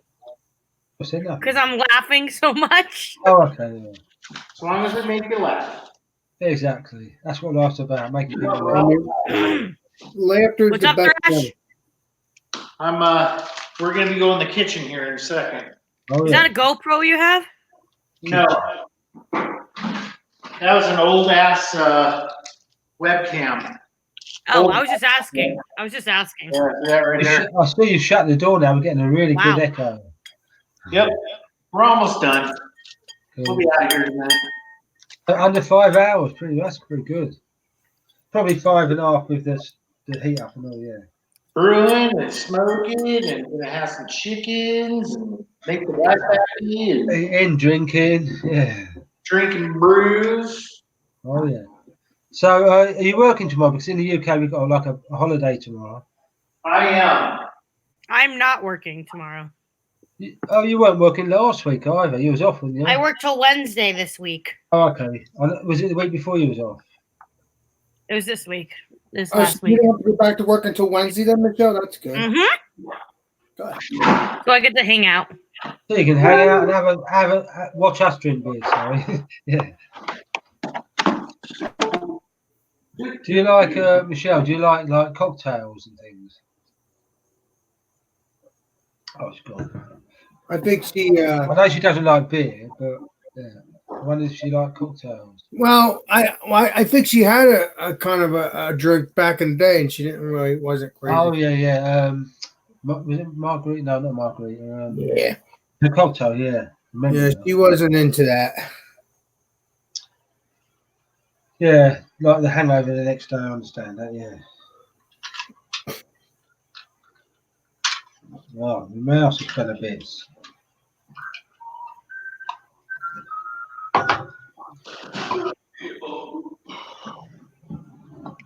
S11: What's it now?
S12: Because I'm laughing so much.
S11: Oh, okay. Yeah.
S8: As long as it made you laugh.
S11: Exactly. That's what life's about, making people
S3: I
S11: laugh.
S3: mean, laughter's
S12: What's
S3: the
S12: up,
S3: best
S12: Thresh?
S3: thing.
S8: We're gonna go in the kitchen here in a second.
S11: Oh,
S12: Is
S11: yeah.
S12: that a GoPro you have?
S8: No, that was an old ass webcam.
S12: Oh,
S8: Old
S12: I was just
S8: ass.
S12: asking. I was just asking.
S8: Yeah, that right there.
S11: I see you shut the door now. We're getting a really
S12: Wow.
S11: good echo.
S8: Yep, we're almost done. We'll
S11: Cool.
S8: be out of here in a minute.
S11: Under 5 hours, that's pretty good. Probably 5.5 with the heat up and all, yeah.
S8: Brewing and smoking and gonna have some chickens and make the wife happy and
S11: And drinking, yeah.
S8: drinking brews.
S11: Oh, yeah. So, are you working tomorrow? Because in the UK, we've got like a holiday tomorrow.
S8: I am.
S12: I'm not working tomorrow.
S11: Oh, you weren't working last week either. You was off, weren't you?
S12: I worked till Wednesday this week.
S11: Oh, okay. Was it the week before you was off?
S12: It was this week. This
S3: So
S12: last
S3: you
S12: week.
S3: don't have to go back to work until Wednesday, then, Michelle. That's good.
S12: Mm-hmm.
S3: Good.
S12: So I get to hang out.
S11: So you can hang out and have a watch us drink beer. Sorry, yeah. Do you like Michelle? Do you like cocktails and things? Oh, she's gone.
S3: I think she.
S11: I know she doesn't like beer, but yeah. I wonder if she likes cocktails.
S3: Well, I think she had a kind of a drink back in the day, and she wasn't crazy.
S11: Oh yeah. Was it margarita? No, not margarita.
S3: Yeah.
S11: The cocktail, yeah. Remember
S3: Yeah,
S11: that.
S3: she wasn't into that.
S11: Yeah, like the hangover the next day. I understand that. Yeah. Oh, my mouse has fell a bit.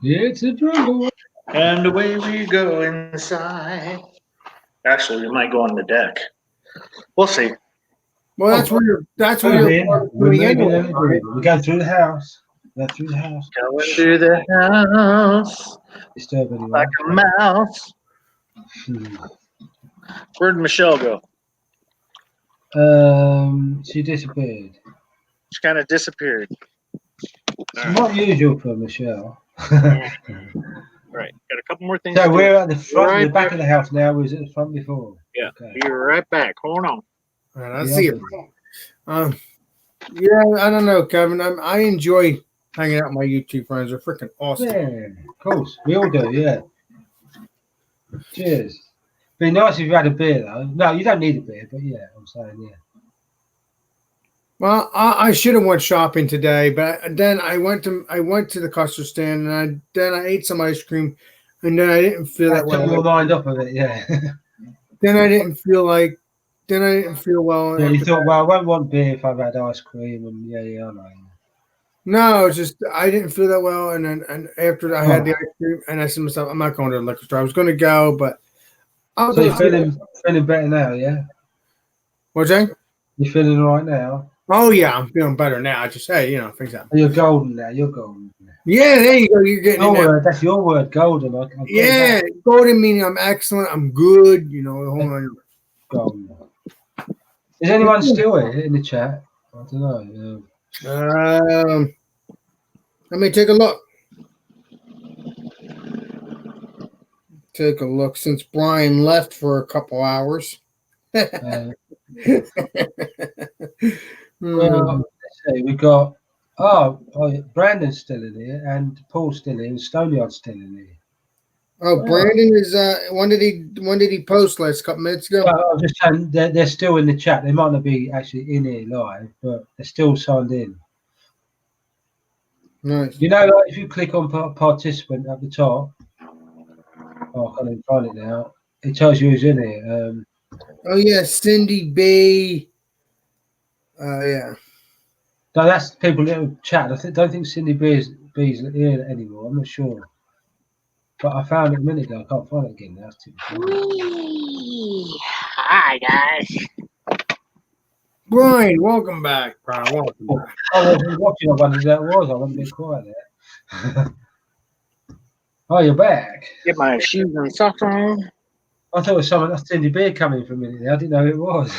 S11: It's a jungle.
S8: And away we go inside. Actually, we might go on the deck. We'll see.
S3: Well, that's where you're doing anyway. Right?
S11: We go through the house. Go through the house.
S8: Going through the house
S11: Disturb anyone.
S8: like a mouse. Where'd Michelle go?
S11: She disappeared.
S8: She kind of disappeared.
S11: It's not usual for Michelle.
S8: Right. Got a couple more things.
S11: So
S8: to do.
S11: we're at the front,
S8: Right
S11: the back
S8: back.
S11: of the house now. We was at the front before.
S8: Yeah.
S11: Okay.
S8: Be right back. Hold on.
S3: All right, I
S11: Yeah.
S3: see it. Yeah, I don't know, Kevin. I enjoy hanging out with my YouTube friends. They're freaking awesome.
S11: Yeah, of course. We all do, yeah. Cheers. Be nice if you had a beer, though. No, you don't need a beer, but yeah, I'm saying, yeah.
S3: Well, I should have went shopping today, but then I went to the custard stand and I ate some ice cream, and then I didn't feel that
S11: Took your
S3: well.
S11: mind off of it, yeah.
S3: Then I didn't feel well.
S11: Yeah, you thought, well, I won't want beer if I've had ice cream, and yeah, I know.
S3: No, it's just I didn't feel that well, and after I had the ice cream, and I said to myself, I'm not going to the liquor store. I was going to go, but
S11: So you're feeling better now, yeah?
S3: What's that?
S11: You feeling all right now?
S3: Oh yeah, I'm feeling better now. I just things happen.
S11: You're golden now. You're golden.
S3: Yeah, there you go. You're getting
S11: your
S3: it now.
S11: word. That's your word, golden.
S3: Yeah, golden meaning I'm excellent. I'm good. Hold on.
S11: Golden. Is anyone still here in the chat? I don't know.
S3: Let me take a look. Take a look since Brian left for a couple hours.
S11: Well, let's see. We got Brandon's still in here, and Paul's still in, and Stoneyard's still in here.
S3: Oh, Brandon is. When did he post last couple minutes ago?
S11: Well, I'm just saying they're still in the chat. They might not be actually in here live, but they're still signed in.
S3: Nice.
S11: Like, if you click on participant at the top, I can't even find it now. It tells you who's in here.
S3: Oh yeah, Cindy B. Yeah.
S11: No, that's people in the chat. I don't think Cindy B's here anymore. I'm not sure. But I found it a minute ago. I can't find it again. That's too
S12: Hi, guys.
S3: Brian, welcome back. Brian, welcome back.
S11: I wasn't watching. I wondered who that was. I went a bit quiet there. Oh, you're back.
S8: Get my shoes and socks on.
S11: I thought it was someone that's Cindy Beer coming for a minute there. I didn't know who it was.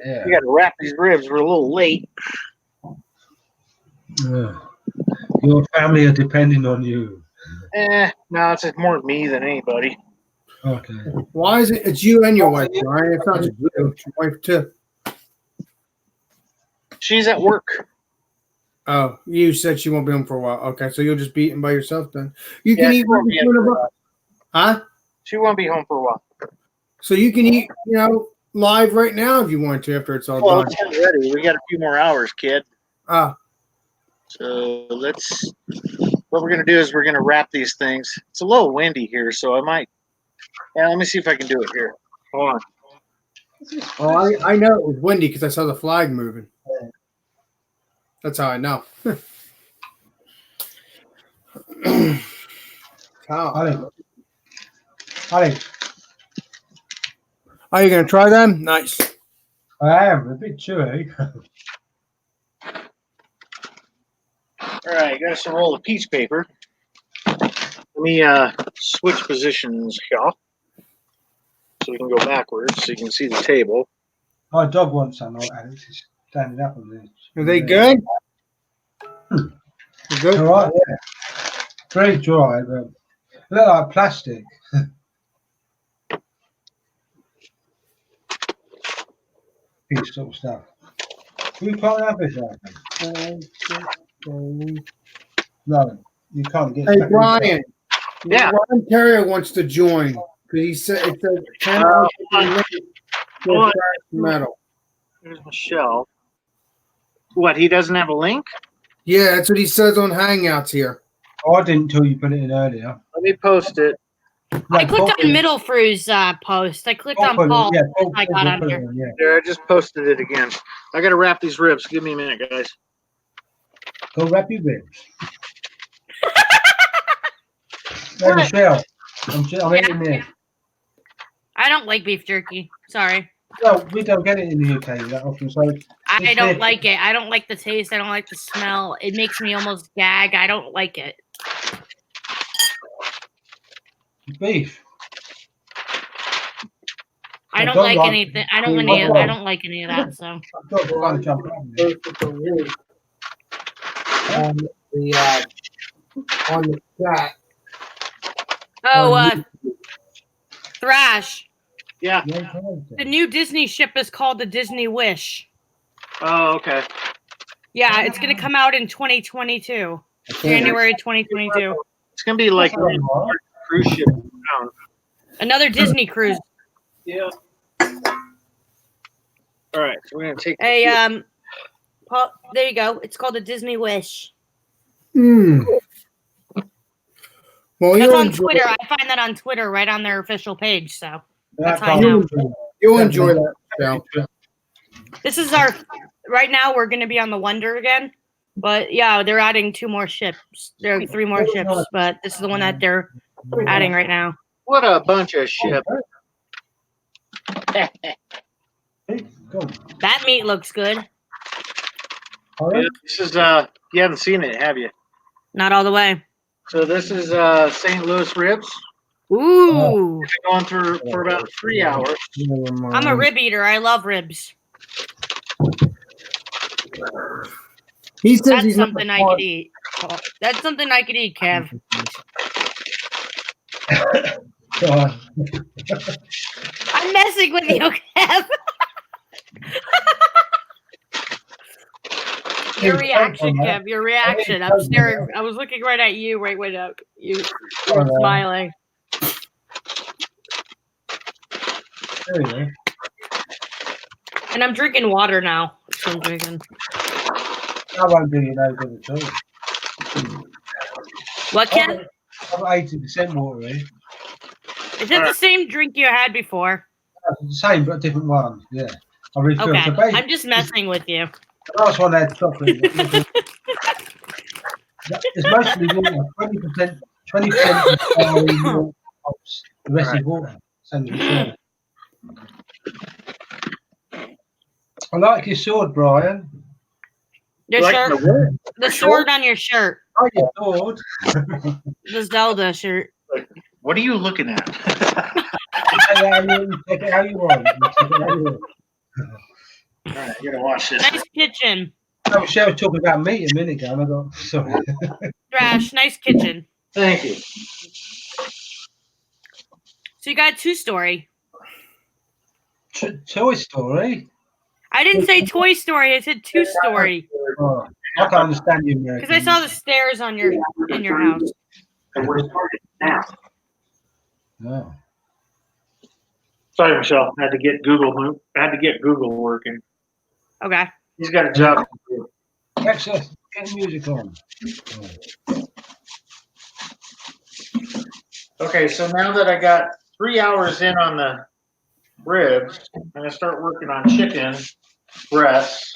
S11: Yeah.
S8: We got to wrap these ribs. We're a little late.
S11: Your family are depending on you.
S8: No, it's more me than anybody.
S11: Okay.
S3: Why is it? It's you and your wife, Brian. It's not just you. It's your wife too.
S8: She's at work.
S3: Oh, you said she won't be home for a while. Okay, so you'll just be eating by yourself then. You can
S8: Yeah,
S3: eat.
S8: she won't be home for a while.
S3: Huh?
S8: She won't be home for a while.
S3: So you can eat, live right now if you want to after it's all
S8: Well,
S3: done.
S8: it's not ready. We got a few more hours, kid.
S3: Ah,
S8: So what we're going to do is we're going to wrap these things. It's a little windy here, so I might, let me see if I can do it here. Hold on.
S3: oh, I know it was windy because I saw the flag moving. That's how I know.
S11: Alex,
S3: Are you going to try them? Nice.
S11: I am a bit chewy.
S8: All right, got us a roll of peach paper. Let me switch positions here so we can go backwards so you can see the table.
S11: My dog wants some, Alex. He's standing up on this.
S3: Are they good? They're good?
S11: All right, yeah. Very dry, but they look like plastic. This sort of stuff. You can't have this, no, you can't get.
S3: Hey, Brian.
S8: Yeah.
S3: Ron Terrier wants to join because he said it says 10 metal.
S8: Here's Michelle. What, he doesn't have a link?
S3: Yeah, that's what he says on Hangouts here.
S11: Oh, I didn't until you put it in earlier.
S8: Let me post it.
S12: I clicked on Middle Fru's post. I clicked on Paul.
S11: Yeah,
S12: I got on here.
S11: Yeah.
S8: There, I just posted it again. I got to wrap these ribs. Give me a minute, guys.
S11: Go wrap your ribs. Hey, Michelle, I'm eating this.
S12: I don't like beef jerky. Sorry.
S11: No, we don't get it in the UK that often, so
S12: I don't like it. I don't like the taste. I don't like the smell. It makes me almost gag. I don't like it.
S11: beef.
S12: I don't like anything. I don't like any of that. So.
S11: On
S3: the chat.
S12: Oh, Thrash.
S8: Yeah.
S12: The new Disney ship is called the Disney Wish.
S8: Oh, okay.
S12: Yeah, it's going to come out in 2022. January 2022.
S8: It's going to be like a cruise ship.
S12: Another Disney cruise.
S8: Yeah. All right, so we're going to take.
S12: Hey, Paul, there you go. It's called the Disney Wish.
S3: Well,
S12: that's on Twitter. I find that on Twitter, right on their official page. So that's how I know.
S3: You'll enjoy that. Yeah.
S12: This is our. Right now, we're going to be on the Wonder again, but yeah, they're adding 2 more ships. There are 3 more ships, but this is the one that they're adding right now.
S8: What a bunch of shit.
S12: That meat looks good.
S8: Yeah, this is you haven't seen it, have you?
S12: Not all the way.
S8: So this is St. Louis ribs.
S12: Ooh.
S8: It's been going through for about 3 hours.
S12: I'm a rib eater. I love ribs.
S3: He says
S12: that's something I could eat. Oh, that's something I could eat, Kev. I'm messing with you, Kev. Your reaction, Kev. Your reaction. I'm staring. I was looking right at you right when you were smiling. And I'm drinking water now. So I'm drinking.
S11: That won't do you no good at all.
S12: What, Kev?
S11: I'm 80% water in.
S12: Is it the same drink you had before?
S11: The same, but a different one. Yeah. I refill.
S12: Okay.
S11: So
S12: I'm just messing with you.
S11: The last one had chocolate. It's mostly water. 20% hops. The rest is water. I like your sword, Brian.
S12: Your shirt. The sword on your shirt.
S11: Oh, your sword.
S12: The Zelda shirt.
S8: What are you looking at?
S11: Take it how you want.
S8: All right, you're gonna watch this.
S12: Nice kitchen.
S11: Oh, Michelle was talking about meat a minute ago. And I got sorry.
S12: Thrash, nice kitchen.
S8: Thank you.
S12: So you got a 2-story.
S11: Toy Story.
S12: I didn't say Toy Story. I said 2-story.
S11: Oh, I can't understand you, American.
S12: Because I saw the stairs on your house.
S8: And we're starting now.
S11: Oh.
S8: Sorry, Michelle. I had to get Google working.
S12: Okay.
S8: He's got a job to do.
S11: Excellent. Get the music on. Oh.
S8: Okay, so now that I got 3 hours in on the ribs, I'm gonna start working on chicken breasts.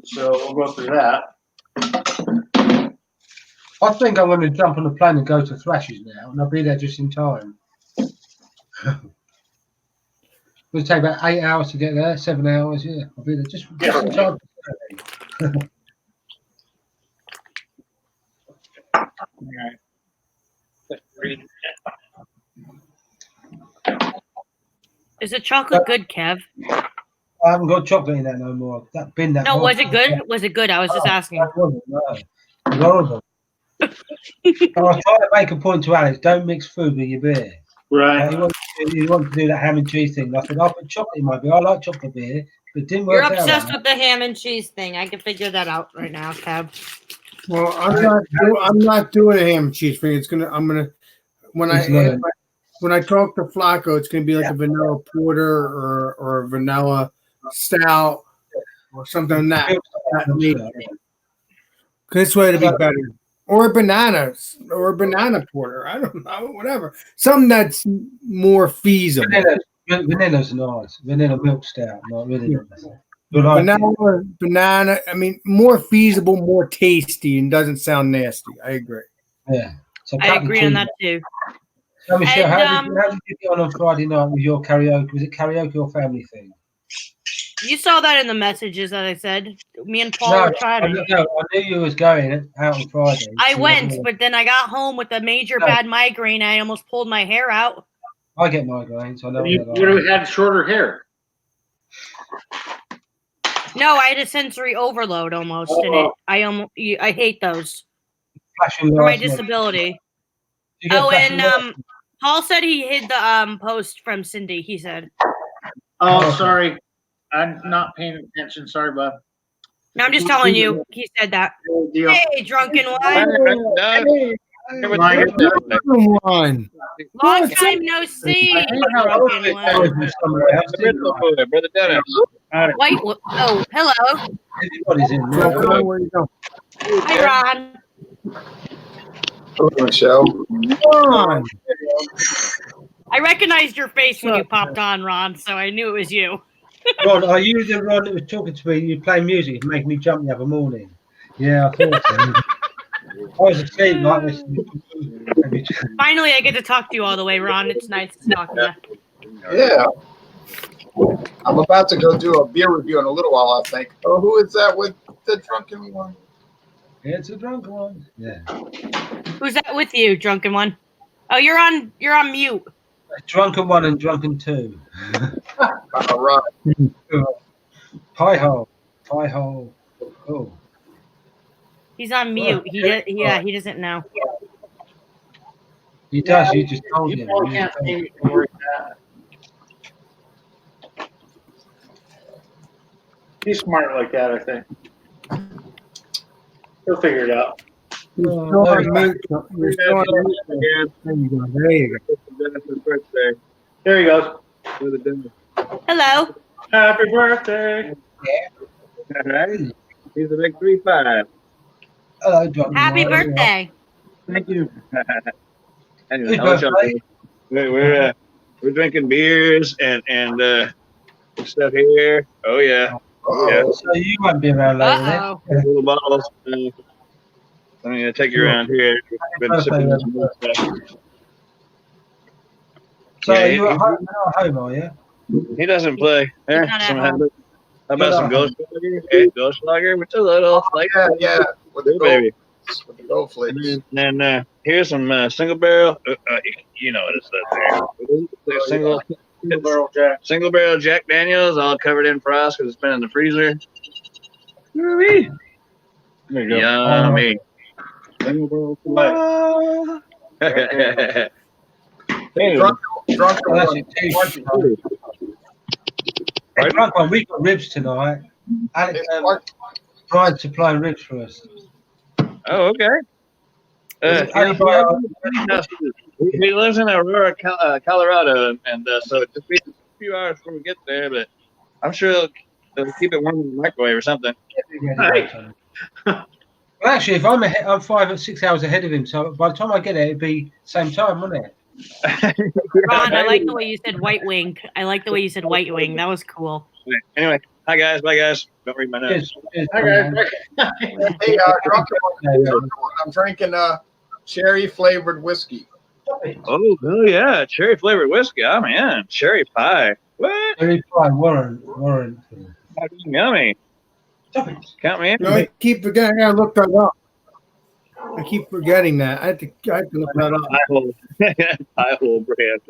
S8: So we'll go through that.
S11: I think I'm going to jump on the plane and go to Thrash's now, and I'll be there just in time. It'll take about 8 hours to get there, 7 hours. Yeah, I'll be there just in time.
S12: Is the chocolate good, Kev?
S11: I haven't got chocolate in that no more. That bin that.
S12: No, was it good? Was it good? I was just asking.
S11: That wasn't, no. It was horrible. I was trying to make a point to Alex: don't mix food with your beer.
S8: Right.
S11: He wanted to do that ham and cheese thing. I said, I'll put chocolate in my beer. I like chocolate beer, but it didn't work
S12: You're
S11: out.
S12: obsessed with the ham and cheese thing. I can figure that out right now, Kev.
S3: Well, I'm not doing a ham and cheese thing. When I talk to Flacco, it's gonna be like a vanilla porter or a vanilla stout or something like that. This way to be better. Or a banana porter. I don't know, whatever. Something that's more feasible.
S11: Vanilla's nice. Vanilla milk stout, not really nice.
S3: Banana. I mean, more feasible, more tasty, and doesn't sound nasty. I agree.
S11: Yeah. So
S12: I agree on that too.
S11: So Michelle,
S12: And,
S11: how did you get on Friday night with your karaoke? Was it karaoke or family thing?
S12: You saw that in the messages that I said. Me and Paul were trying.
S11: I knew you was going out on Friday.
S12: I went, but then I got home with a major bad migraine. I almost pulled my hair out.
S11: I get migraines. I know.
S8: You would have had shorter hair.
S12: No, I had a sensory overload almost, and I hate those for my disability. Oh, and Paul said he hid the post from Cindy. He said.
S8: Oh, sorry. I'm not paying attention. Sorry, bud.
S12: No, I'm just telling you. He said that. Hey, drunken one. Long time no see. Drunken one.
S13: Brother Dennis.
S12: Wait. Oh, hello.
S11: Everybody's in there.
S3: Where you go?
S12: Hi, Ron.
S13: Hello, Michelle.
S3: Ron.
S12: I recognized your face when you popped on, Ron, so I knew it was you.
S11: Ron, are you the Ron that was talking to me? You play music, it made me jump the other morning. Yeah, I thought so. I was asleep like this.
S12: Finally, I get to talk to you all the way, Ron. It's nice to talk to you.
S13: Yeah. I'm about to go do a beer review in a little while, I think. Oh, who is that with the drunken one?
S11: It's a drunk one. Yeah.
S12: Who's that with you, drunken one? Oh, you're on mute.
S11: Drunken one and drunken two.
S13: All right.
S11: Hi ho. Hi ho. Oh.
S12: He's on mute. He doesn't know.
S11: He does. You just told him.
S8: You can't see me from where he's at. He's smart like that, I think. He'll figure it out.
S3: There you go.
S8: There he goes.
S12: Hello.
S8: Happy birthday.
S13: All right. He's a big 3-5.
S11: Hello, drunken
S12: Happy
S11: one.
S12: birthday.
S13: Thank you. Anyway, we're drinking beers and stuff here. Oh yeah.
S11: Oh, yeah. So you won't be around later then.
S13: Little bottles. I'm gonna take you around here. Been sipping this more stuff.
S11: So are you at home, are you?
S13: He doesn't play. There, how about some Ghost Lager? Hey, Ghost Lager with a little flavor. Yeah, with the baby. With the gold flakes. And then here's some single barrel. You know what it's there. Single Single barrel Jack Daniels, all covered in frost because it's been in the freezer. Woo-wee.
S14: There you go.
S13: Yummy.
S14: Single barrel select.
S11: Drunk one. Hey, drunk one. We got ribs tonight. Alex tried supplying ribs for us.
S13: Oh, okay. He lives in Aurora, Colorado, and so it just be a few hours before we get there, but I'm sure they'll keep it warm in the microwave or something.
S11: Well, actually, if I'm 5 or 6 hours ahead of him, so by the time I get there, it'd be same time, wouldn't it?
S12: Ron, I like the way you said white wing. I like the way you said white wing. That was cool.
S13: Anyway, hi guys, bye guys. Don't read my notes.
S14: Hi guys. Hey, drunken one, I'm drinking cherry flavored whiskey.
S13: Oh yeah, cherry flavored whiskey. I'm in. Cherry pie. What?
S11: Cherry pie, Warren.
S13: Yummy. Count me in.
S3: You know, I keep forgetting. I looked that up. I keep forgetting that. I have to look that up.
S13: Pie hole. Pie hole brand.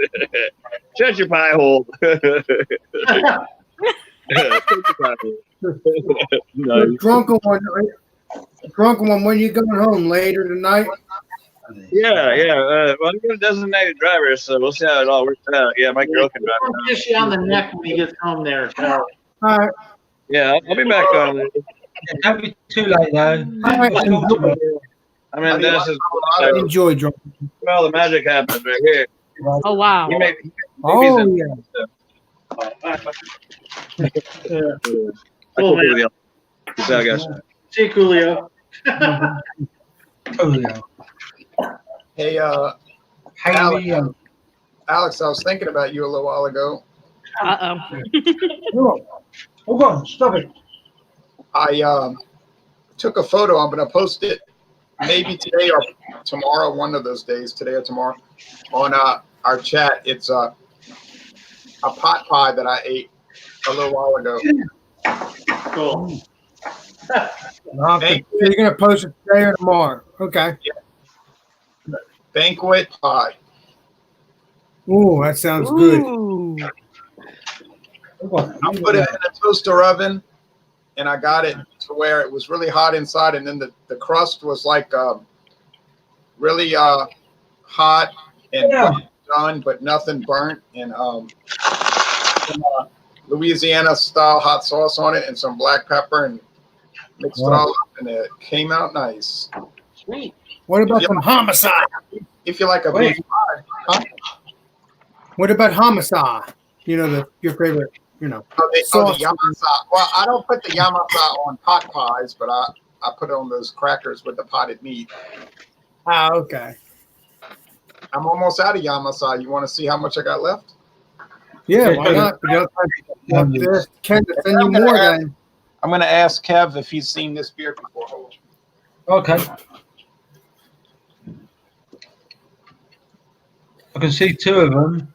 S13: Shut your pie hole.
S3: The drunken one. When you going home later tonight?
S13: Yeah. Well, I'm a designated driver, so we'll see how it all works out. Yeah, my girl can drive.
S8: I'll kiss you on the neck when he gets home there. So.
S3: All right.
S13: Yeah, I'll be back on.
S11: Don't be too late though.
S13: I mean, this is
S3: enjoy drunken.
S13: Well, the magic happens right here.
S12: Oh wow.
S3: Oh yeah.
S13: Cool, man. Peace out, guys.
S8: See you, Coolio.
S11: Coolio.
S14: Hey, Alex, I was thinking about you a little while ago.
S11: Hold on, stop it.
S14: I took a photo. I'm going to post it maybe today or tomorrow, one of those days, today or tomorrow, on our chat. It's a pot pie that I ate a little while ago.
S8: Cool.
S3: Okay. So you're going to post it today or tomorrow? Okay.
S14: Yeah. Banquet pie.
S3: Ooh, that sounds good.
S14: I put it in a toaster oven, and I got it to where it was really hot inside, and then the crust was like really hot and done, but nothing burnt, and some Louisiana style hot sauce on it, and some black pepper, and mixed it all up, and it came out nice.
S8: Sweet.
S3: What about some homicide?
S14: If you like a beef pie, huh?
S3: What about homicide? You know your favorite. You know.
S14: The yamasa. Well, I don't put the yamasa on pot pies, but I put it on those crackers with the potted meat.
S3: Ah, okay.
S14: I'm almost out of yamasa. You want to see how much I got left?
S3: Yeah, why not? Ken, send you more then.
S14: I'm going to ask Kev if he's seen this beer before.
S11: Okay. I can see two of them.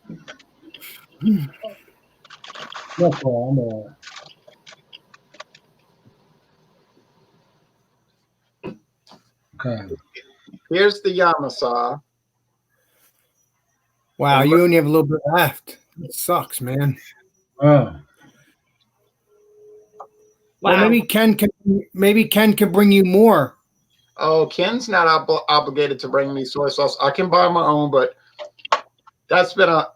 S11: Okay.
S14: Here's the yamasa.
S3: Wow, you only have a little bit left. It sucks, man.
S11: Oh.
S3: Well, maybe Ken can bring you more.
S14: Oh, Ken's not obligated to bring me soy sauce. I can buy my own, but that's been a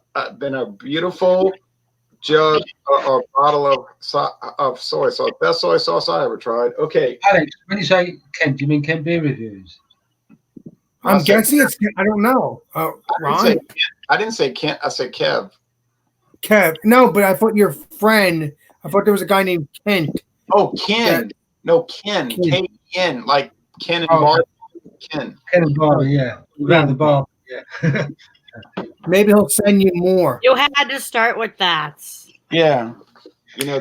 S14: beautiful jug or bottle of soy sauce. Best soy sauce I ever tried. Okay.
S11: Alex, when you say Ken, do you mean Ken Beer Reviews?
S3: I'm guessing it's. I don't know. Ron.
S14: I didn't say Ken. I said Kev.
S3: Kev. No, but I thought your friend. I thought there was a guy named Kent.
S14: Oh, Ken. No, Ken. K-E-N. Like Ken and Barbie. Ken.
S11: Ken and Barbie, yeah. Around the bar. Yeah.
S3: Maybe he'll send you more.
S12: You had to start with that.
S14: Yeah. You know,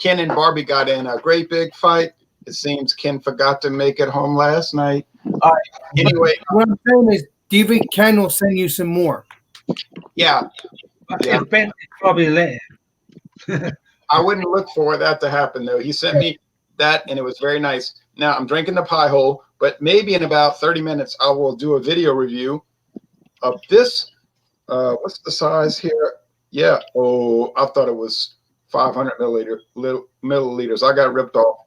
S14: Ken and Barbie got in a great big fight. It seems Ken forgot to make it home last night. Anyway.
S3: What I'm saying is, do you think Ken will send you some more?
S14: Yeah.
S11: If Ben probably let him.
S14: I wouldn't look for that to happen, though. He sent me that, and it was very nice. Now, I'm drinking the pie hole, but maybe in about 30 minutes, I will do a video review of this. What's the size here? Yeah. Oh, I thought it was 500 milliliters. I got ripped off.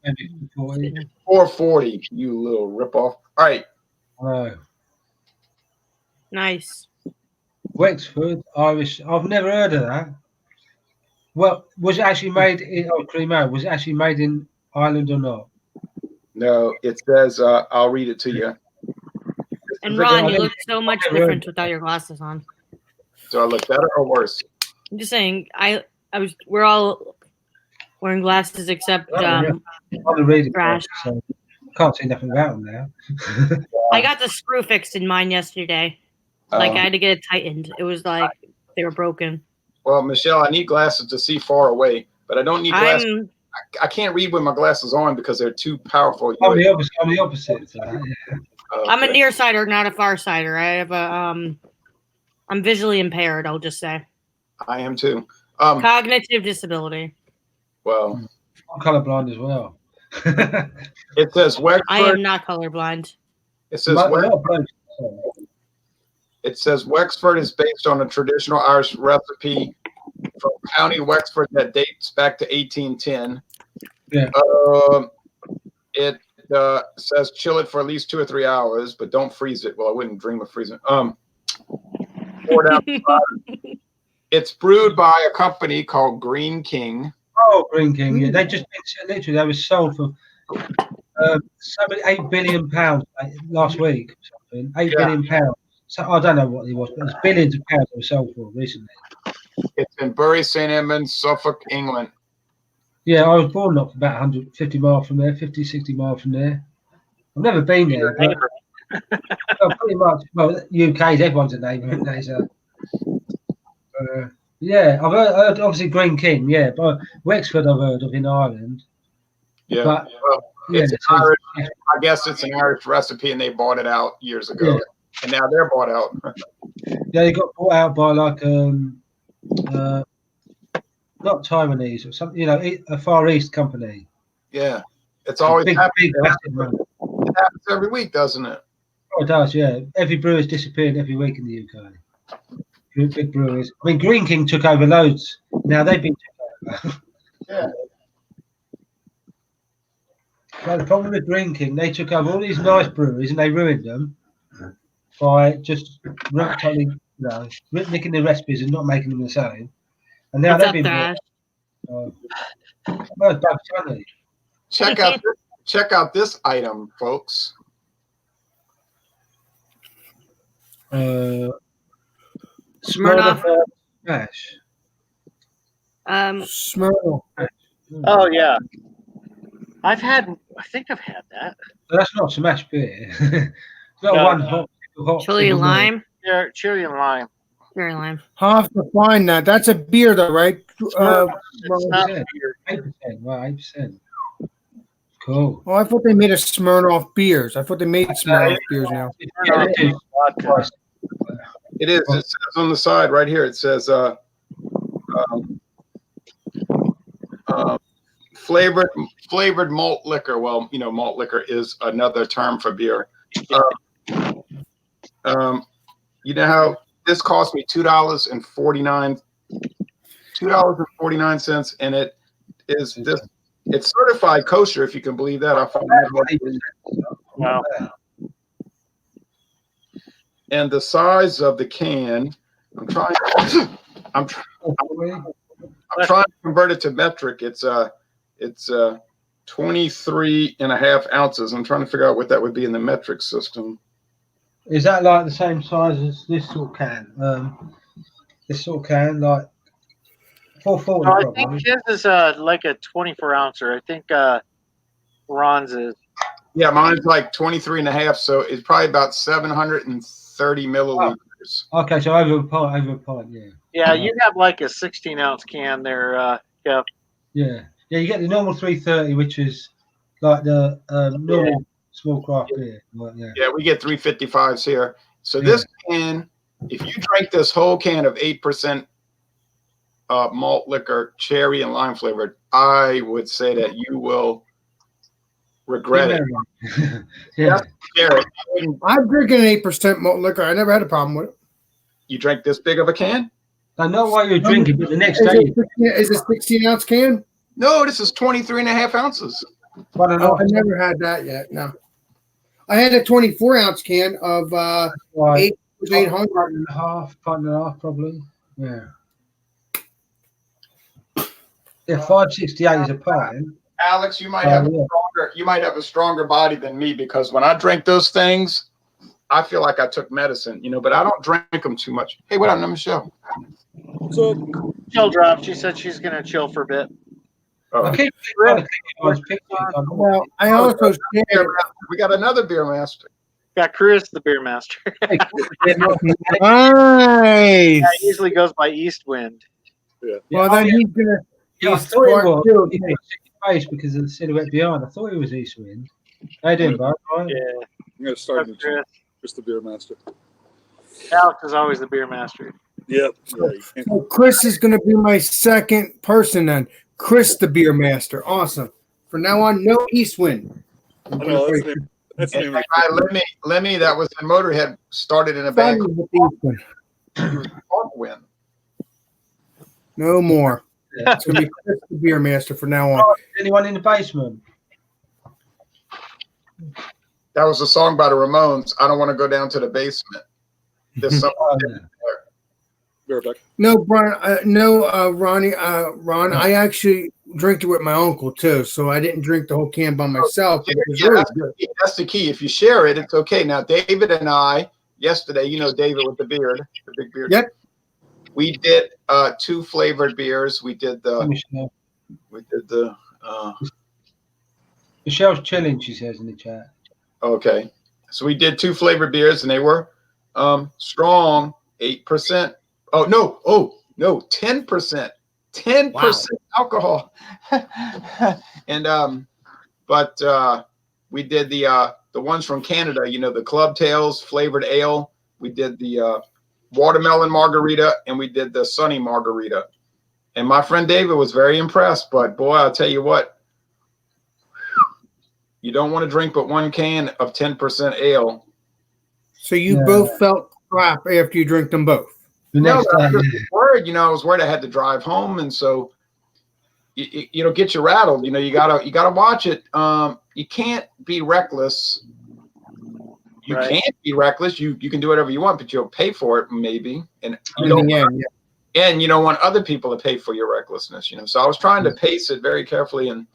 S14: 440. You little rip off. All right.
S11: Oh.
S12: Nice.
S11: Wexford Irish. I've never heard of that. Well, was it actually made in Cremo? Was it actually made in Ireland or not?
S14: No, it says. I'll read it to you.
S12: And Ron, you look so much different without your glasses on.
S14: Do I look better or worse?
S12: I'm just saying. We're all wearing glasses except
S11: I'm reading
S12: Crash.
S11: So can't see nothing about them now.
S12: I got the screw fixed in mine yesterday. Like I had to get it tightened. It was like they were broken.
S14: Well, Michelle, I need glasses to see far away, but I don't need glasses. I can't read with my glasses on because they're too powerful.
S11: I'm the opposite. So, yeah.
S12: I'm a nearsighter, not a farsighter. I have a I'm visually impaired. I'll just say.
S14: I am too.
S12: Cognitive disability.
S14: Well,
S11: I'm colorblind as well.
S14: It says Wexford.
S12: I am not colorblind.
S14: It says It says Wexford is based on a traditional Irish recipe from County Wexford that dates back to 1810.
S11: Yeah.
S14: It says chill it for at least 2 or 3 hours, but don't freeze it. Well, I wouldn't dream of freezing. Pour it out. It's brewed by a company called Green King.
S11: Oh, Green King. Yeah, they just literally they were sold for somebody £8 billion last week. Something £8 billion pounds. So I don't know what it was, but it's billions of pounds they were sold for recently.
S14: It's in Bury St Edmunds, Suffolk, England.
S11: Yeah, I was born not about 150 miles from there, 50, 60 miles from there. I've never been there, but well, pretty much. Well, UK's everyone's a neighbour. Yeah, I've heard obviously Green King. Yeah, but Wexford I've heard of in Ireland.
S14: Yeah,
S11: but,
S14: it's Irish. I guess it's an Irish recipe, and they bought it out years ago, and now they're bought out.
S11: Yeah, they got bought out by like not Taiwanese or something, a Far East company.
S14: Yeah, it's always
S11: big,
S14: it happens every week, doesn't it?
S11: Oh, it does. Yeah, every brewer's disappearing every week in the UK. Big brewers. I mean, Green King took over loads. Now they've been took over.
S14: Yeah.
S11: Well, the problem with Green King, they took over all these nice breweries and they ruined them by just totally, nicking the recipes and not making them the same. And now they've been
S14: check out this item, folks.
S12: Smirnoff
S11: Smash.
S3: Smirnoff.
S8: Oh yeah, I think I've had that.
S11: That's not Smash beer. It's not one hot
S12: chili and lime.
S8: Yeah, chili and lime.
S12: Chili and lime.
S3: I'll have to find that. That's a beer, though, right?
S8: It's not
S11: beer. 8%. Well, 8%. Cool.
S3: Oh, I thought they made a Smirnoff beers. I thought they made Smirnoff beers now.
S11: Yeah,
S14: it is. It says on the side right here. It says flavored malt liquor. Well, malt liquor is another term for beer. You know how this cost me $2.49, and it is this. It's certified kosher, if you can believe that. I found that.
S8: Wow.
S14: And the size of the can, I'm trying to convert it to metric. It's 23.5 ounces. I'm trying to figure out what that would be in the metric system.
S11: Is that like the same size as this sort of can? This sort of can, like 440.
S8: No, I think his is like a 24 ouncer. I think Ron's is.
S14: Yeah, mine's like 23.5, so it's probably about 730 milliliters.
S11: Oh. Okay, so over a pint, yeah.
S8: Yeah, you have like a 16-ounce can there, Kev.
S11: Yeah, you get the normal 330, which is like the normal small craft beer.
S14: Yeah, we get 355s here. So this can, if you drink this whole can of 8% malt liquor, cherry and lime flavored, I would say that you will regret it.
S11: Yeah.
S3: I'm drinking 8% malt liquor. I never had a problem with it.
S14: You drank this big of a can?
S11: I know why you're drinking, but the next
S3: Is
S11: day,
S3: it 16-ounce can?
S14: No, this is 23 and a half ounces.
S3: Oh, I never had that yet. No, I had a 24-ounce can of
S11: right.
S3: 800.
S11: Pint and a half, probably. Yeah. Yeah, 568 is a pint.
S14: Alex, you might have a stronger body than me, because when I drink those things, I feel like I took medicine, but I don't drink them too much. Hey, what up, Michelle?
S8: So chill drop. She said she's gonna chill for a bit.
S14: Oh.
S3: Well, I also shared.
S14: We got another beer master.
S8: Got Chris, the beer master.
S3: Nice.
S8: Yeah, he usually goes by Eastwind.
S13: Yeah.
S3: Well, then he's gonna.
S11: Yeah, I
S3: he's
S11: thought it
S3: smart
S11: was.
S3: too.
S11: He got face because of the silhouette behind. I thought it was Eastwind. How you doing, bud? Right?
S8: Yeah.
S13: I'm gonna start in
S8: Chris.
S13: just the beer master.
S8: Alex is always the beer master.
S13: Yep.
S3: So Chris is going to be my second person then. Chris, the beer master. Awesome. From now on, no Eastwind.
S13: I know, that's the name of
S14: Lemmy, that was in Motorhead, started in a band called Win.
S3: No more. It's going to be Chris, the beer master from now on.
S11: Anyone in the basement?
S14: That was a song by the Ramones. I don't want to go down to the basement. There's someone there.
S3: No, Brian. Ronnie. Ron. I actually drank it with my uncle too, so I didn't drink the whole can by myself.
S14: That's the key. If you share it, it's okay. Now, David and I, yesterday, David with the beard, the big beard.
S3: Yep.
S14: We did 2 flavored beers. We did the.
S11: Michelle's chilling, she says in the chat.
S14: Okay, so we did 2 flavored beers, and they were strong, 8%. Oh no, 10%, 10% alcohol. And but we did the ones from Canada, the Club Tails flavored ale. We did the watermelon margarita, and we did the sunny margarita. And my friend David was very impressed. But boy, I'll tell you what, you don't want to drink but 1 can of 10% ale.
S3: So you both felt crap after you drank them both.
S14: No, I was worried. I was worried I had to drive home, and so get you rattled. You gotta watch it. You can't be reckless. You can't be reckless. You can do whatever you want, but you'll pay for it maybe. And you don't want other people to pay for your recklessness. So I was trying to pace it very carefully, and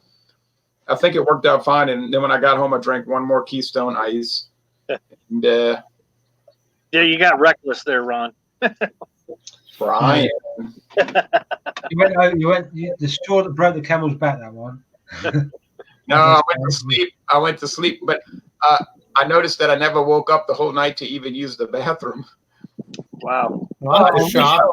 S14: I think it worked out fine. And then when I got home, I drank 1 more Keystone Ice. And,
S8: yeah, you got reckless there, Ron.
S14: Brian.
S11: The straw that broke the camel's back, that one.
S14: No, I went to sleep, but I noticed that I never woke up the whole night to even use the bathroom.
S8: Wow.
S11: I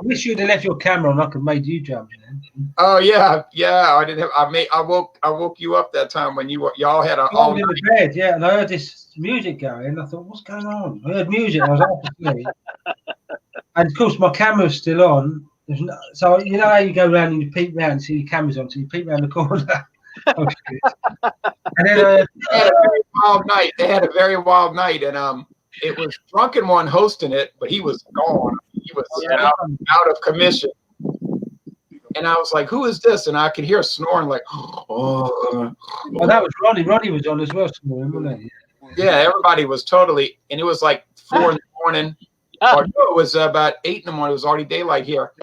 S11: wish you'd have left your camera on. I could have made you jump in.
S14: Oh yeah. I didn't have. I woke you up that time when y'all had a.
S11: I was in the bed, yeah, and I heard this music going. And I thought, what's going on? I heard music. And I was half asleep. And of course, my camera's still on. So how you go around and you peek round and see your camera's on, so you peek round the corner. And then
S14: they had a very wild night. They had a very wild night, and it was Drunken One hosting it, but he was gone. He was out of commission. And I was like, "Who is this?" And I could hear snoring, like, "Oh."
S11: Well, that was Ronnie. Ronnie was on as well, snoring, wasn't he?
S14: Yeah, everybody was totally, and it was like 4 in the morning. Or no, it was about 8 in the morning. It was already daylight here.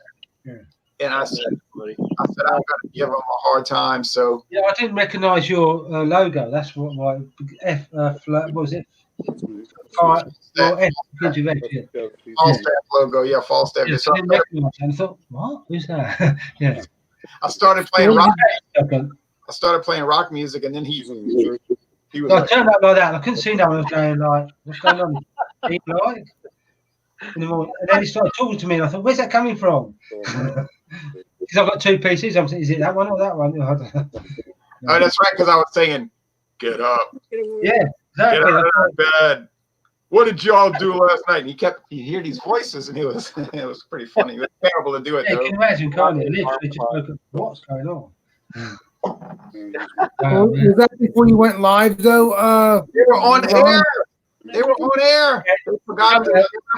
S14: Yeah. And I said, I'm going to give them a hard time. So
S11: yeah, I didn't recognize your logo. That's what what was it? Falstaff
S14: logo. Yeah, Falstaff.
S11: Yeah, so I didn't recognize it. And I thought, what? Who's that? Yeah.
S14: I started playing rock. I started playing rock music, and then he was.
S11: I turned up like that. And I couldn't see no one. I was going like, what's going on? Like? And then he started talking to me, and I thought, "Where's that coming from?" Because I've got 2 pieces. I'm saying, "Is it that one or that one?"
S14: Oh, that's right. Because I was saying, "Get up."
S11: Yeah, exactly.
S14: Get out of bed. What did y'all do last night? And he heard these voices, and it was pretty funny. It was terrible to do it.
S11: Yeah,
S14: though.
S11: you can imagine, can't you? Literally just woke up. What's going on?
S3: Was that before you went live though?
S14: They were on air. They were on air. They forgot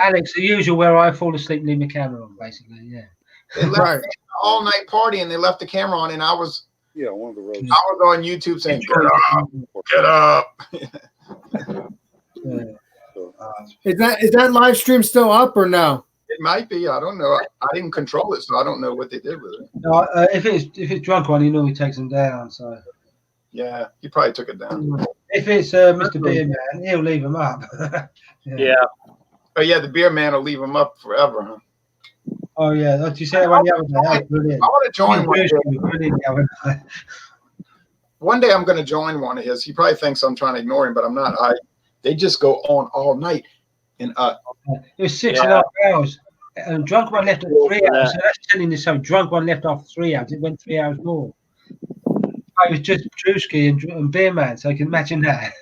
S11: Alex, the usual where I fall asleep and leave my camera on, basically. Yeah.
S14: They left an all night party and they left the camera on, and I was
S15: one of the roads.
S14: I was on YouTube saying, "Get up, get up."
S3: Is that live stream still up or no?
S14: It might be. I don't know. I didn't control it, so I don't know what they did with it.
S11: No, if it's drunk one, he normally takes them down. So
S14: yeah, he probably took it down.
S11: If it's Mr. Beer Man, he'll leave them up.
S14: Yeah. Oh yeah, the beer man will leave them up forever, huh?
S11: Oh yeah, did you say that one the other day? That was brilliant.
S14: I want to join one. One day I'm going to join one of his. He probably thinks I'm trying to ignore him, but I'm not. They just go on all night. And
S11: it was 6.5 hours. And drunk one left at 3 hours. So that's telling you something. Drunk one left after 3 hours. It went 3 hours more. It was just Drewski and Beer Man, so you can imagine that.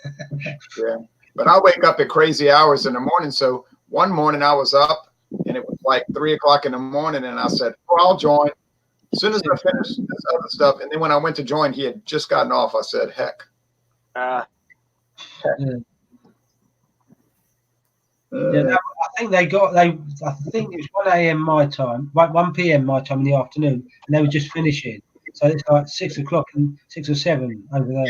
S14: Yeah. But I wake up at crazy hours in the morning. So one morning I was up and it was like 3 o'clock in the morning, and I said, "Oh, I'll join." As soon as I finished this other stuff, and then when I went to join, he had just gotten off. I said, "Heck."
S11: Yeah, no, I think I think it was 1 a.m. my time, 1 p.m. my time in the afternoon, and they were just finishing. So it's like 6 o'clock and 6 or 7 over there.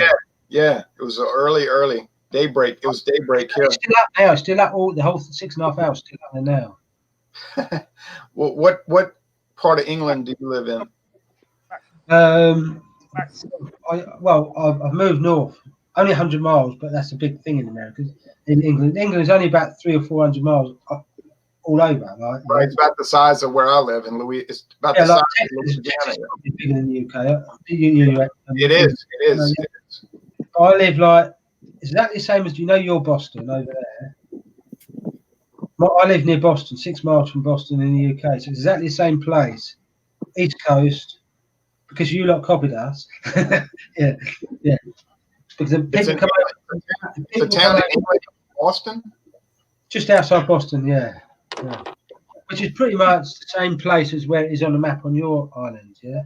S14: Yeah. It was early daybreak. It was daybreak here.
S11: It's still up now. Still up the whole 6.5 hours. Still up there now.
S14: Well, what part of England do you live in?
S11: I've moved north, only 100 miles, but that's a big thing in America. In England's only about 300 or 400 miles all over, right?
S14: Right, it's about the size of where I live in Louis. It's about the size of Louisiana.
S11: It's bigger than the UK.
S14: It is.
S11: I live like exactly the same as you're Boston over there. I live near Boston, 6 miles from Boston in the UK. So it's exactly the same place, East Coast, because you lot copied us. yeah. Because the people come over.
S14: The town in England, Boston?
S11: Just outside Boston, yeah. Which is pretty much the same place as where it is on the map on your island, yeah.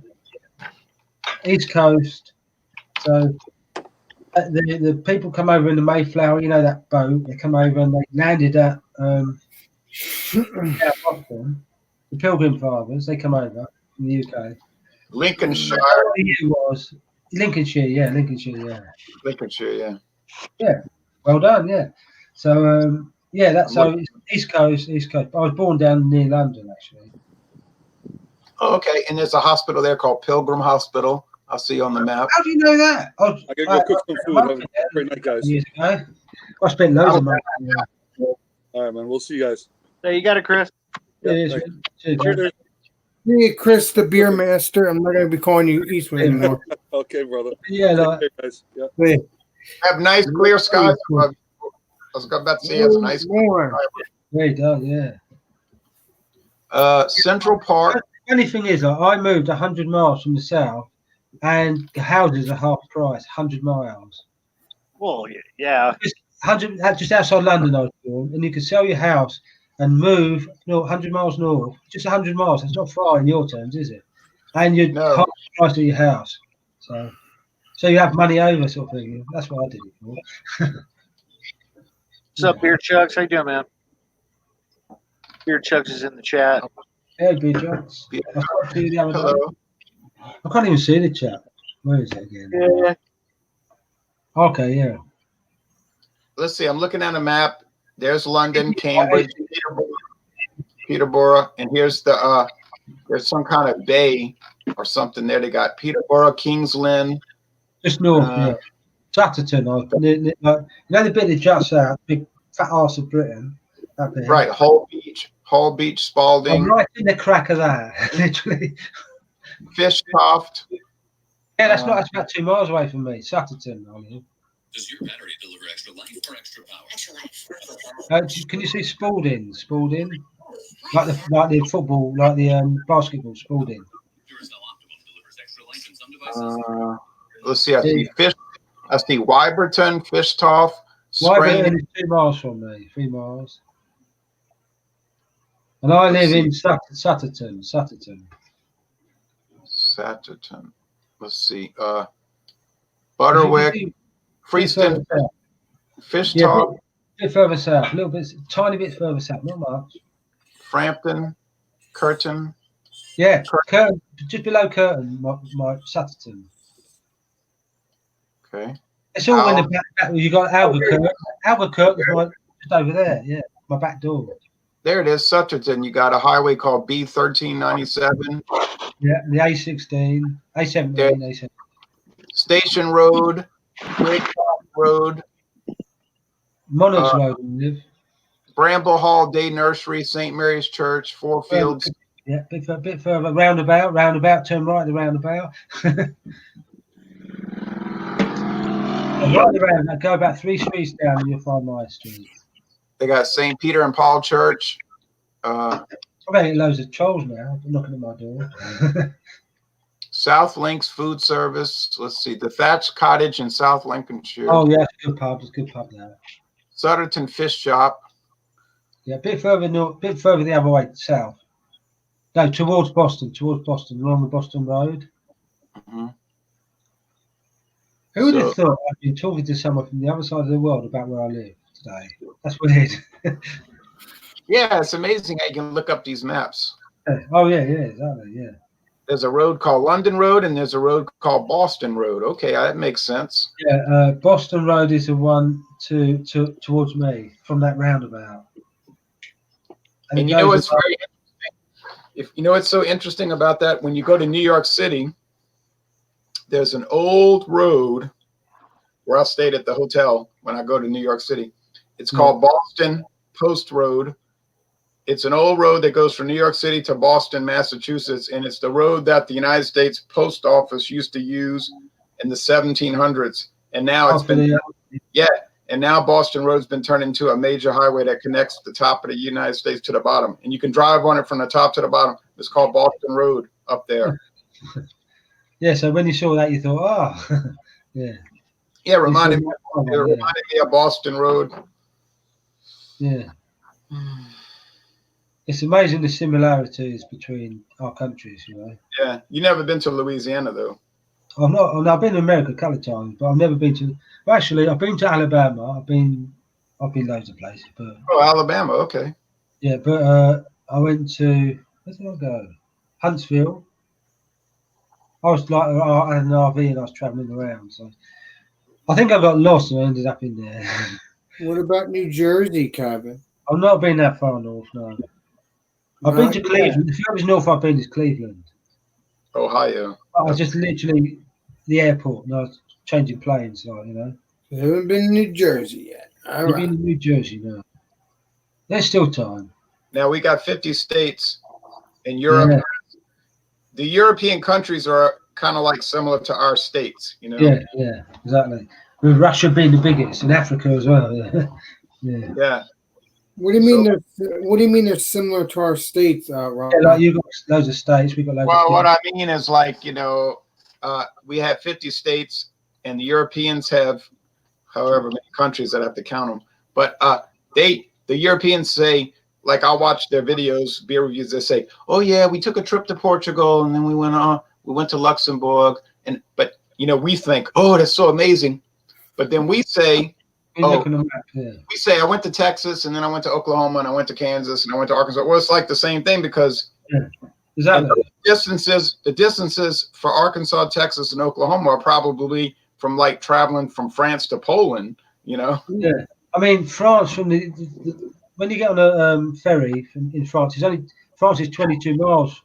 S11: East Coast. So the people come over in the Mayflower, that boat. They come over and they landed at Boston. The Pilgrim Fathers, they come over from the UK.
S14: Lincolnshire.
S11: Lincolnshire, yeah.
S14: Lincolnshire, yeah.
S11: Yeah, well done, yeah. So, that's so East Coast. I was born down near London, actually.
S14: Oh, okay, and there's a hospital there called Pilgrim Hospital. I'll see you on the map.
S11: How do you know that?
S15: I gotta go cook some food. Have a great night, guys.
S11: Years ago. I spent loads of money.
S15: All right, man. We'll see you guys.
S8: There, you got it, Chris.
S11: Cheers.
S3: Me, Chris, the beer master. I'm not going to be calling you Eastwood anymore.
S15: Okay, brother.
S11: Yeah,
S15: okay, guys. Yeah.
S14: Have nice clear skies. I was about to say it's nice.
S11: Very done, yeah.
S14: Central Park.
S11: The funny thing is, I moved 100 miles from the south, and the houses are half price. 100 miles.
S8: Well, yeah.
S11: 100 just outside London, I was born, and you can sell your house and move 100 miles north. Just 100 miles. It's not far in your terms, is it? And you're half the price of your house. So you have money over, sort of thing. That's what I did it for.
S8: What's up, Beer Chugs? How you doing, man? Beer Chugs is in the chat.
S11: Hey, Beer Chugs. Hello. I can't even see the chat. Where is it again?
S8: Yeah.
S11: Okay, yeah.
S14: Let's see. I'm looking at a map. There's London, Cambridge, Peterborough, and here's there's some kind of bay or something there. They got Peterborough, King's Lynn.
S11: Just north, yeah. Chatterton, the bit that juts out, big fat arse of Britain.
S14: Right, Hull Beach, Spalding.
S11: I'm right in the crack of that, literally.
S14: Fishtoft.
S11: Yeah, that's about 2 miles away from me. Chatterton, I mean.
S6: Does your battery deliver extra life or extra power? Extra life.
S11: Can you see Spalding? Like the football, like the basketball, Spalding.
S14: Let's see. I see Wyberton, Fishtoft,
S11: Wyberton is 2 miles from me. 3 miles. And I live in Sutterton.
S14: Let's see. Butterwick, Freeston, Fishtoft.
S11: Yeah, a bit further south. A little bit, tiny bit further south. Not much.
S14: Frampton, Curtin.
S11: Yeah, Curtin, just below Curtin, my Sutterton.
S14: Okay.
S11: It's all in the back. You got Albuquerque. Albuquerque is just over there. Yeah, my back door.
S14: There it is, Sutterton. You got a highway called B1397.
S11: Yeah, the A16, A17, A17.
S14: Station Road, Great Road,
S11: Monarchs Road, we live.
S14: Bramble Hall Day Nursery, St. Mary's Church, Four Fields.
S11: Yeah, bit further, roundabout, turn right, the roundabout. Right around, go about 3 streets down and you'll find my street.
S14: They got St. Peter and Paul Church.
S11: I've got loads of trolls now knocking at my door.
S14: South Links Food Service. Let's see, the Thatched Cottage in South Lincolnshire.
S11: Oh yeah, it's a good pub. It's a good pub now.
S14: Sutterton Fish Shop.
S11: Yeah, a bit further north, bit further the other way south. No, towards Boston, along the Boston Road.
S14: Mm-hmm.
S11: Who would have thought I'd been talking to someone from the other side of the world about where I live today? That's weird.
S14: Yeah, it's amazing how you can look up these maps.
S11: Oh yeah, exactly, yeah.
S14: There's a road called London Road and there's a road called Boston Road. Okay, that makes sense.
S11: Yeah, Boston Road is the one towards me from that roundabout.
S14: And you know what's very interesting? You know what's so interesting about that? When you go to New York City, there's an old road where I stayed at the hotel when I go to New York City. It's called Boston Post Road. It's an old road that goes from New York City to Boston, Massachusetts, and it's the road that the United States Post Office used to use in the 1700s. And now and now Boston Road's been turned into a major highway that connects the top of the United States to the bottom. And you can drive on it from the top to the bottom. It's called Boston Road up there.
S11: Yeah, so when you saw that, you thought, oh, yeah.
S14: Yeah, it reminded me of Boston Road.
S11: Yeah. It's amazing the similarities between our countries, you know.
S14: Yeah, you never been to Louisiana though.
S11: I've been to America a couple of times, but I've never been to. Well, actually, I've been to Alabama. I've been loads of places, but.
S14: Oh, Alabama, okay.
S11: Yeah, but I went to where did I go? Huntsville. I was like, I had an RV and I was traveling around, so I think I got lost and I ended up in there.
S3: What about New Jersey, Kevin?
S11: I've not been that far north, no. I've been to Cleveland. The furthest north I've been is Cleveland.
S14: Ohio.
S11: I was just literally the airport and I was changing planes, like, you know.
S3: You haven't been to New Jersey yet. All right.
S11: Been to New Jersey now. There's still time.
S14: Now we got 50 states in Europe. Yeah. The European countries are kind of like similar to our states, you know.
S11: Yeah, exactly. With Russia being the biggest, and Africa as well.
S14: Yeah.
S3: What do you mean? What do you mean they're similar to our states, Rob?
S11: Yeah, like you got loads of states. We got loads.
S14: Well, what I mean is, like, you know, we have 50 states, and the Europeans have however many countries that have to count them. But the Europeans say, like, I'll watch their videos, beer reviews. They say, "Oh yeah, we took a trip to Portugal, and then we went to Luxembourg." But you know, we think, "Oh, that's so amazing," but then we say, we say, "I went to Texas, and then I went to Oklahoma, and I went to Kansas, and I went to Arkansas." Well, it's like the same thing because
S11: exactly.
S14: The distances for Arkansas, Texas, and Oklahoma are probably from like traveling from France to Poland. You know?
S11: Yeah, I mean, France from the when you get on a ferry in France, France is 22 miles.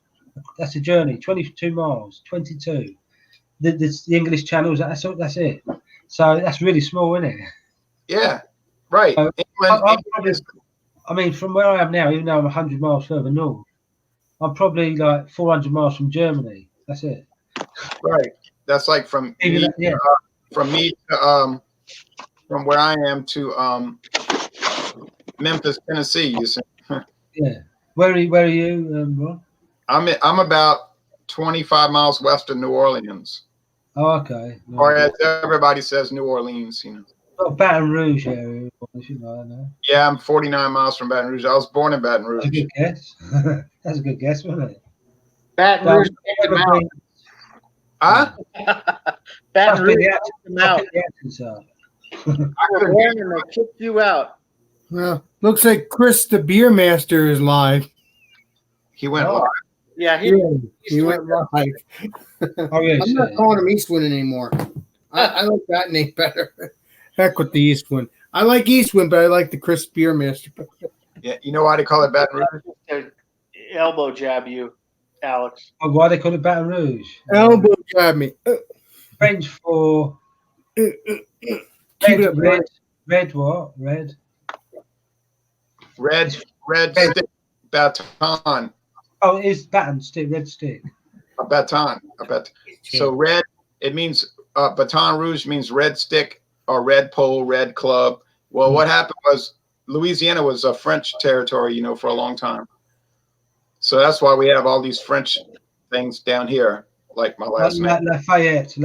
S11: That's a journey, 22 miles, 22. The English Channel, that's it. So that's really small, isn't it?
S14: Yeah, right.
S11: I mean, from where I am now, even though I'm 100 miles further north, I'm probably like 400 miles from Germany. That's it.
S14: Right. That's like from me to from where I am to Memphis, Tennessee. You see?
S11: Yeah. Where are you, Ron?
S14: I'm about 25 miles west of New Orleans.
S11: Oh, okay.
S14: No. Or as everybody says, New Orleans. You know.
S11: Oh, Baton Rouge area. No.
S14: Yeah, I'm 49 miles from Baton Rouge. I was born in Baton Rouge.
S11: That's a good guess. That's a good guess, wasn't it?
S8: Baton Rouge.
S14: Huh?
S8: Baton Rouge.
S11: Out.
S8: And they kicked you out.
S3: Well, looks like Chris the Beer Master is live.
S14: He went live.
S8: Yeah,
S3: he went live.
S11: Oh, yeah,
S3: I'm not calling him Eastwind anymore. I like that name better. Heck with the Eastwind. I like Eastwind, but I like the Chris Beermaster.
S14: Yeah, you know why they call it Baton Rouge?
S8: to elbow jab you, Alex.
S11: Oh, why they call it Baton Rouge?
S3: Elbow jab me.
S11: French for
S3: Keep
S11: red,
S3: it up,
S11: red, red what? Red.
S14: Red stick baton.
S11: Oh, it is baton stick, red stick.
S14: A baton. So red, it means Baton Rouge means red stick or red pole, red club. Well, what happened was Louisiana was a French territory, you know, for a long time. So that's why we have all these French things down here, like my last name.
S11: Lafayette.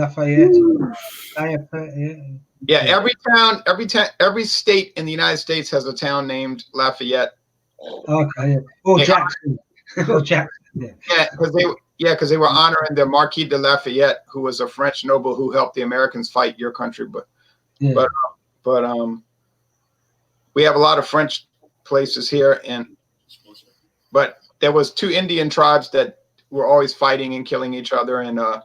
S14: Yeah, every state in the United States has a town named Lafayette.
S11: Okay, yeah. Or Jackson. Or Jackson. Yeah,
S14: because they were honoring the Marquis de Lafayette, who was a French noble who helped the Americans fight your country. But we have a lot of French places here, but there was 2 Indian tribes that were always fighting and killing each other, and I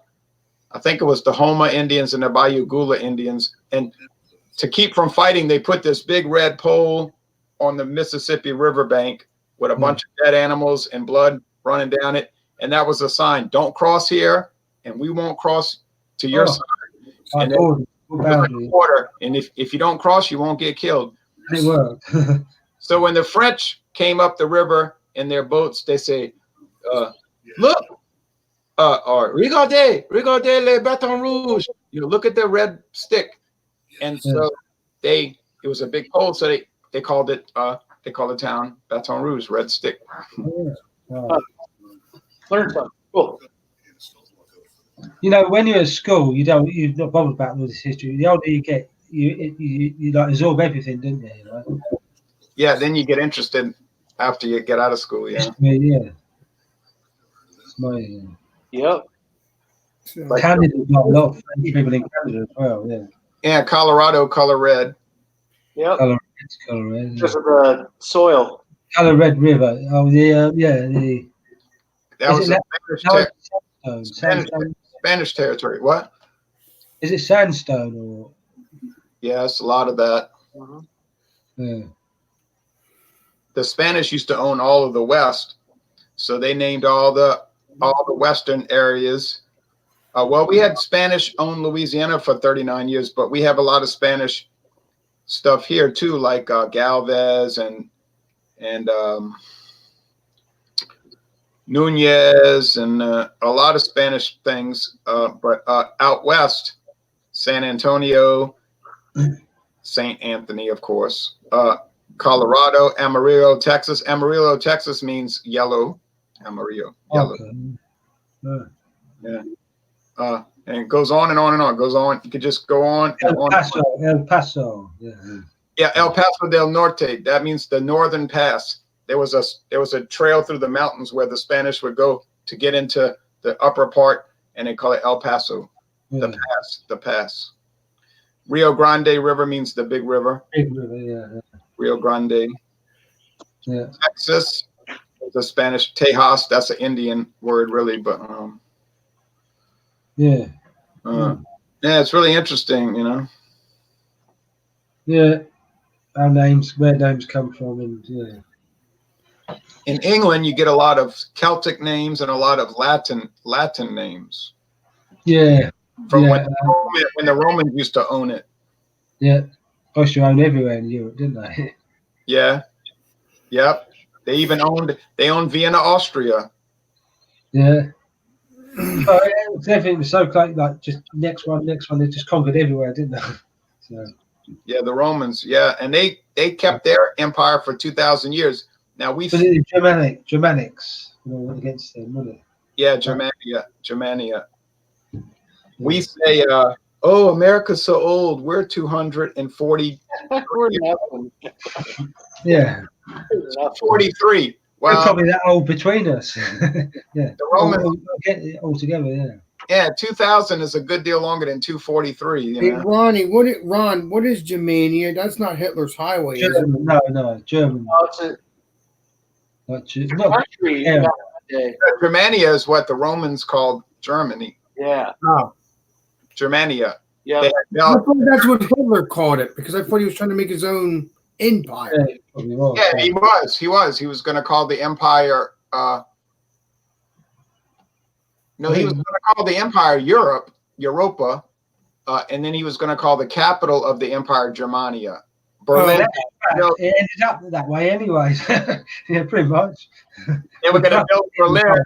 S14: think it was the Homa Indians and the Bayou Gula Indians. And to keep from fighting, they put this big red pole on the Mississippi riverbank with a bunch of dead animals and blood running down it. And that was a sign, don't cross here, and we won't cross to your side. And water. And if you don't cross, you won't get killed.
S11: It worked.
S14: So when the French came up the river in their boats, they say, look, or regardez les bâtons rouges. You know, look at the red stick. And so it was a big pole, so they called the town Baton Rouge, Red Stick.
S8: Learn something. Cool.
S11: You know, when you're at school, you're not bothered about all this history. The older you get, you like absorb everything, don't you? Right?
S14: Yeah, then you get interested after you get out of school. Yeah.
S11: Yeah. It's my,
S8: Yep.
S11: Canada's got a lot of French people in Canada as well. Yeah.
S14: Yeah, Colorado, color red.
S8: Yep.
S11: Color red.
S8: Because of the soil.
S11: Color Red River. Oh, that was
S14: Spanish territory. What?
S11: Is it sandstone or?
S14: Yes, a lot of that.
S11: Yeah.
S14: The Spanish used to own all of the West, so they named all the western areas. Well, we had Spanish owned Louisiana for 39 years, but we have a lot of Spanish stuff here too, like Galvez and Nunez and a lot of Spanish things. But out west, San Antonio, St. Anthony, of course, Colorado, Amarillo, Texas. Amarillo, Texas means yellow. Amarillo, yellow.
S11: Okay.
S14: Yeah. And it goes on and on and on. It goes on. You could just go on and
S11: El Paso. Yeah.
S14: Yeah, El Paso del Norte. That means the northern pass. There was a trail through the mountains where the Spanish would go to get into the upper part, and they call it El Paso.
S11: Yeah.
S14: The pass. Rio Grande River means the big river.
S11: Big river, yeah.
S14: Rio Grande.
S11: Yeah.
S14: Texas, the Spanish Tejas. That's an Indian word, really, but
S11: yeah,
S14: it's really interesting, you know.
S11: Yeah, where names come from, and yeah.
S14: In England, you get a lot of Celtic names and a lot of Latin names.
S11: Yeah,
S14: from when the Romans used to own it.
S11: Yeah, used to own everywhere in Europe, didn't they?
S14: Yeah, yep. They even owned Vienna, Austria.
S11: Yeah. Everything was so close, like just next one. They just conquered everywhere, didn't they? So.
S14: Yeah, the Romans. Yeah, and they kept their empire for 2,000 years. Now we.
S11: But it was Germanics, against them, wasn't it?
S14: Yeah, Germania. We say, "Oh, America's so old. We're 240."
S8: We're nothing.
S11: Yeah.
S14: 43.
S11: Wow. We're probably that old between us. Yeah.
S14: The Romans
S11: get it all together. Yeah.
S14: Yeah, 2000 is a good deal longer than 243. You
S3: Hey,
S14: know?
S3: Ronnie, what is Germania? That's not Hitler's highway.
S11: German, no, German.
S8: Oh, it's a country. day.
S14: Germania is what the Romans called Germany.
S8: Yeah.
S3: Oh,
S14: Germania.
S8: Yeah.
S14: They had
S3: I
S14: Bel-
S3: thought that's what Hitler called it because I thought he was trying to make his own empire.
S11: Yeah, it probably was.
S14: Yeah, he was. He was going to call the empire. No, he was going to call the empire Europa, and then he was going to call the capital of the empire Germania. Berlin.
S11: It ended up that way, anyways. Yeah, pretty much.
S14: They were going to build Berlin.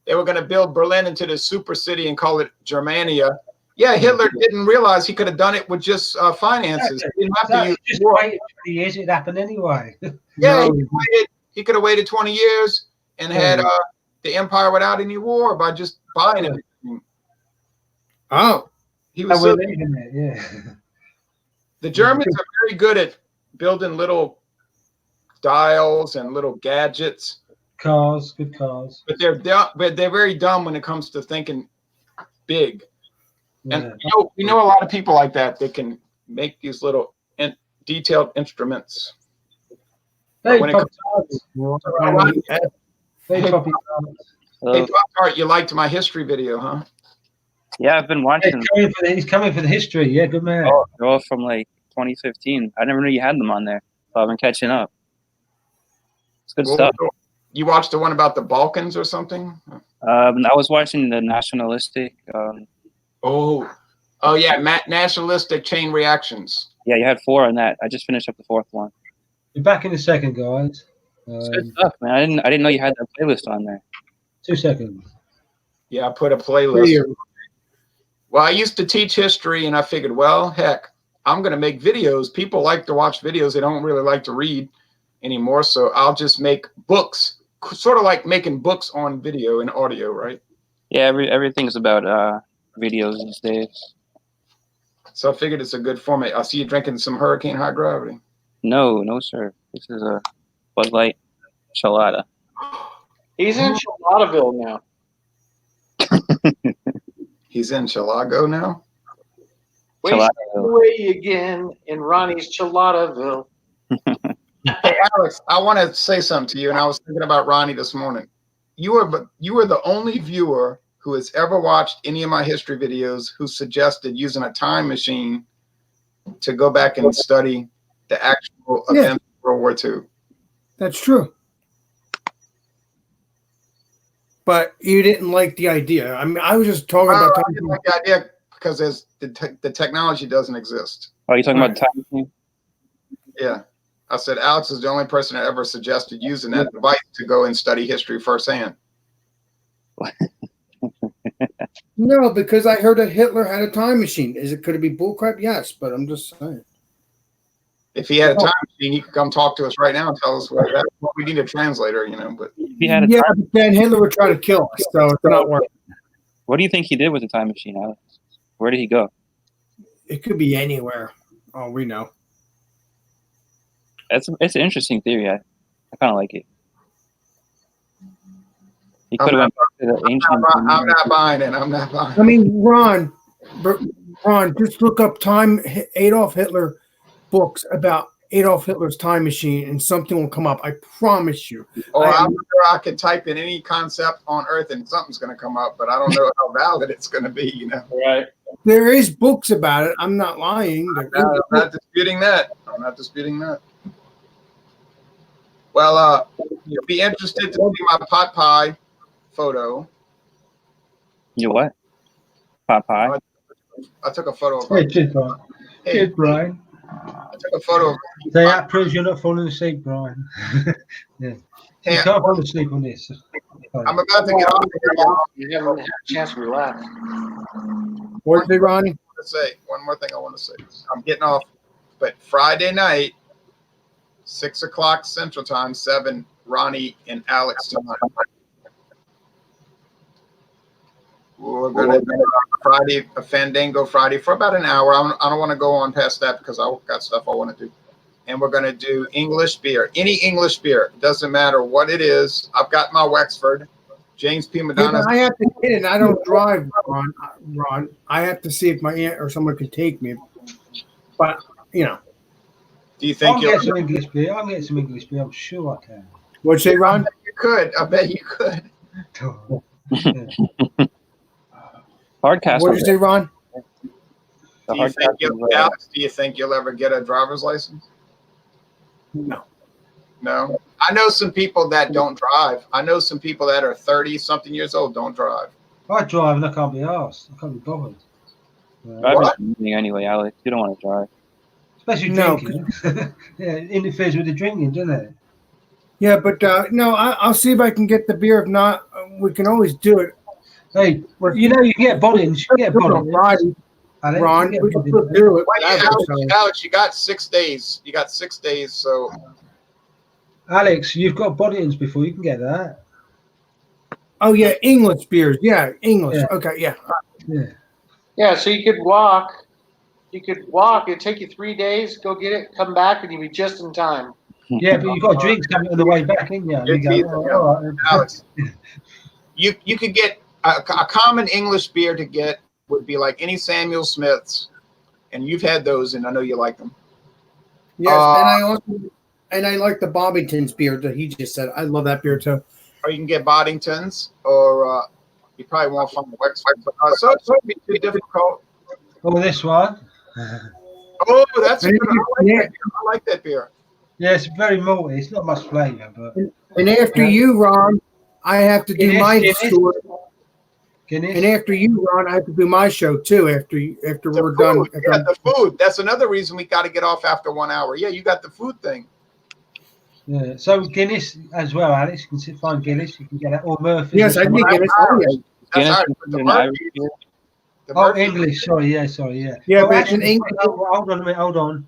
S14: They were going to build Berlin into the super city and call it Germania. Yeah, Hitler didn't realize he could have done it with just finances. He didn't have to use
S11: just
S14: war.
S11: waited 20 years, it happened anyway.
S14: Yeah, he could have waited 20 years and had the empire without any war by just buying everything.
S3: Oh,
S14: he was.
S11: We're leaving it, yeah.
S14: The Germans are very good at building little dials and little gadgets.
S11: Cars, good cars.
S14: But they're very dumb when it comes to thinking big. And we know a lot of people like that. They can make these little detailed instruments. But when it comes Hey, Pop-Tart, you liked my history video, huh?
S16: Yeah, I've been watching.
S11: He's coming for the history. Yeah, good man.
S16: Oh, they're all from like 2015. I never knew you had them on there, so I've been catching up. It's good stuff.
S14: You watched the one about the Balkans or something?
S16: I was watching the nationalistic.
S14: Yeah, nationalistic chain reactions.
S16: Yeah, you had 4 on that. I just finished up the 4th one.
S11: You're back in a second, guys.
S16: It's good stuff, man. I didn't know you had that playlist on there.
S11: 2 seconds.
S14: Yeah, I put a playlist. Well, I used to teach history, and I figured, well, heck, I'm going to make videos. People like to watch videos. They don't really like to read anymore, so I'll just make books, sort of like making books on video and audio, right?
S16: Yeah, everything's about videos these days.
S14: So I figured it's a good format. I see you drinking some Hurricane High Gravity.
S16: No, sir. This is a Bud Light Chelada.
S8: He's in Chilataville now.
S14: He's in Chilago now?
S8: Way again in Ronnie's Chilataville.
S14: Hey, Alex, I want to say something to you, and I was thinking about Ronnie this morning. You are the only viewer who has ever watched any of my history videos who suggested using a time machine to go back and study the actual events of World War II.
S3: That's true. But you didn't like the idea. I mean, I was just talking about.
S14: I didn't like the idea because the technology doesn't exist.
S16: Oh, you talking about the time machine?
S14: Yeah. I said Alex is the only person that ever suggested using that device to go and study history firsthand.
S3: No, because I heard that Hitler had a time machine. Could it be bullcrap? Yes, but I'm just saying.
S14: If he had a time machine, he could come talk to us right now and tell us what we need a translator, But
S16: he had
S3: but then Hitler would try to kill us, so it's not working.
S16: What do you think he did with the time machine, Alex? Where did he go?
S3: It could be anywhere. Oh, we know.
S16: It's an interesting theory. I kind of like it. He could have went back to the ancient.
S14: I'm not buying it. I'm not buying it.
S3: I mean, Ron, just look up Adolf Hitler books about Adolf Hitler's time machine, and something will come up. I promise you.
S14: I'm sure I could type in any concept on Earth, and something's going to come up, but I don't know how valid it's going to be.
S8: Right.
S3: There is books about it. I'm not lying.
S14: I'm not disputing that. Well, you'll be interested to see my pot pie photo.
S16: Your what? Pot pie?
S14: I took a photo of
S11: Hey, cheers, Brian.
S14: Hey,
S11: Brian.
S14: I took a photo of
S11: So that proves you're not falling asleep, Brian. Yeah.
S14: Hey,
S11: You can't fall asleep on this.
S14: I'm about to get off here.
S8: You haven't had a chance to relax.
S3: What did Ronnie
S14: say? One more thing I want to say. I'm getting off, but Friday night, 6 o'clock Central Time, 7, Ronnie and Alex tonight. We're going to do a Fandango Friday for about an hour. I don't want to go on past that because I've got stuff I want to do. And we're going to do English beer. Any English beer. Doesn't matter what it is. I've got my Wexford. James P. Madonna.
S3: I have to get it. I don't drive, Ron. I have to see if my aunt or someone can take me. But,
S14: Do you think
S11: I'll get some English beer? I'll get some English beer. I'm sure I can.
S3: What'd you say, Ron?
S14: You could. I bet you could.
S16: Hardcastle.
S3: What did you say, Ron?
S16: The
S14: Do you think
S16: Hardcastle.
S14: Alex, do you think you'll ever get a driver's license?
S3: No.
S14: No. I know some people that don't drive. I know some people that are 30-something years old don't drive.
S11: I drive and I can't be asked. I can't be bothered.
S16: Driving's amazing anyway, Alex. You don't want to drive.
S11: Especially
S3: No,
S11: drinking. Yeah, it interferes with the drinking, doesn't it?
S3: Yeah, but no, I'll see if I can get the beer. If not, we can always do it.
S11: Hey, you know you can get bottles. You can get
S3: on
S11: bottles.
S3: Friday,
S11: Alex,
S3: Ron,
S11: you
S3: we
S11: get
S3: can
S11: bottles.
S3: still do it.
S14: Well,
S3: whatever, so.
S14: Alex, you got 6 days. You got 6 days, so
S11: Alex, you've got bottles before. You can get that.
S3: Oh yeah, English beers. Yeah, English.
S11: Yeah.
S3: Okay, yeah.
S11: Yeah.
S8: Yeah, so you could walk. You could walk. It'd take you 3 days. Go get it. Come back, and you'd be just in time.
S11: Yeah, but you've got drinks coming on the way back, ain't you? You go, all right.
S14: Alex, you could get a common English beer to get would be like any Samuel Smith's, and you've had those, and I know you like them.
S3: Yes, and I like the Bobbington's beer that he just said. I love that beer too.
S14: Or you can get Boddington's, or you probably won't find Wexford. So it won't be too difficult.
S11: Oh, this one.
S14: Oh, that's good. I like that beer.
S11: Yeah, it's very malty. It's not much flavour, but.
S3: And after you, Ron, I have to do my
S11: Guinness.
S3: story.
S11: Guinness.
S3: And after you, Ron, I have to do my show too. After we're done.
S14: Yeah, the food. That's another reason we got to get off after 1 hour. Yeah, you got the food thing.
S11: Yeah. So Guinness as well, Alex. You can find Guinness. You can get that. Or Murphy.
S3: Yes, I need Guinness. Oh, yeah.
S16: Guinness
S14: Irish,
S16: is
S14: the
S16: an
S14: Murphy-
S16: Irish beer.
S14: the
S11: Oh,
S14: Murphy-
S11: English. Sorry, yeah.
S3: Yeah,
S11: Oh,
S3: but it's in
S11: actually,
S3: English.
S11: hold on a minute. Hold on.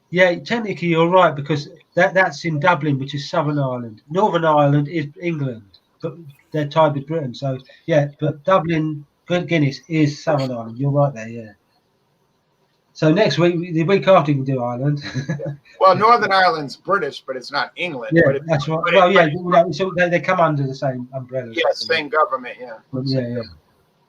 S11: Yeah, technically you're right because that's in Dublin, which is Southern Ireland. Northern Ireland is England, but they're tied with Britain. So yeah, but Dublin Guinness is Southern Ireland. You're right there. Yeah. So next week, the week after, you can do Ireland.
S14: Well, Northern Ireland's British, but it's not England.
S11: Yeah,
S14: but
S11: that's right. Well, yeah, so they come under the same umbrella.
S14: Yeah, same government. Yeah.
S11: Yeah.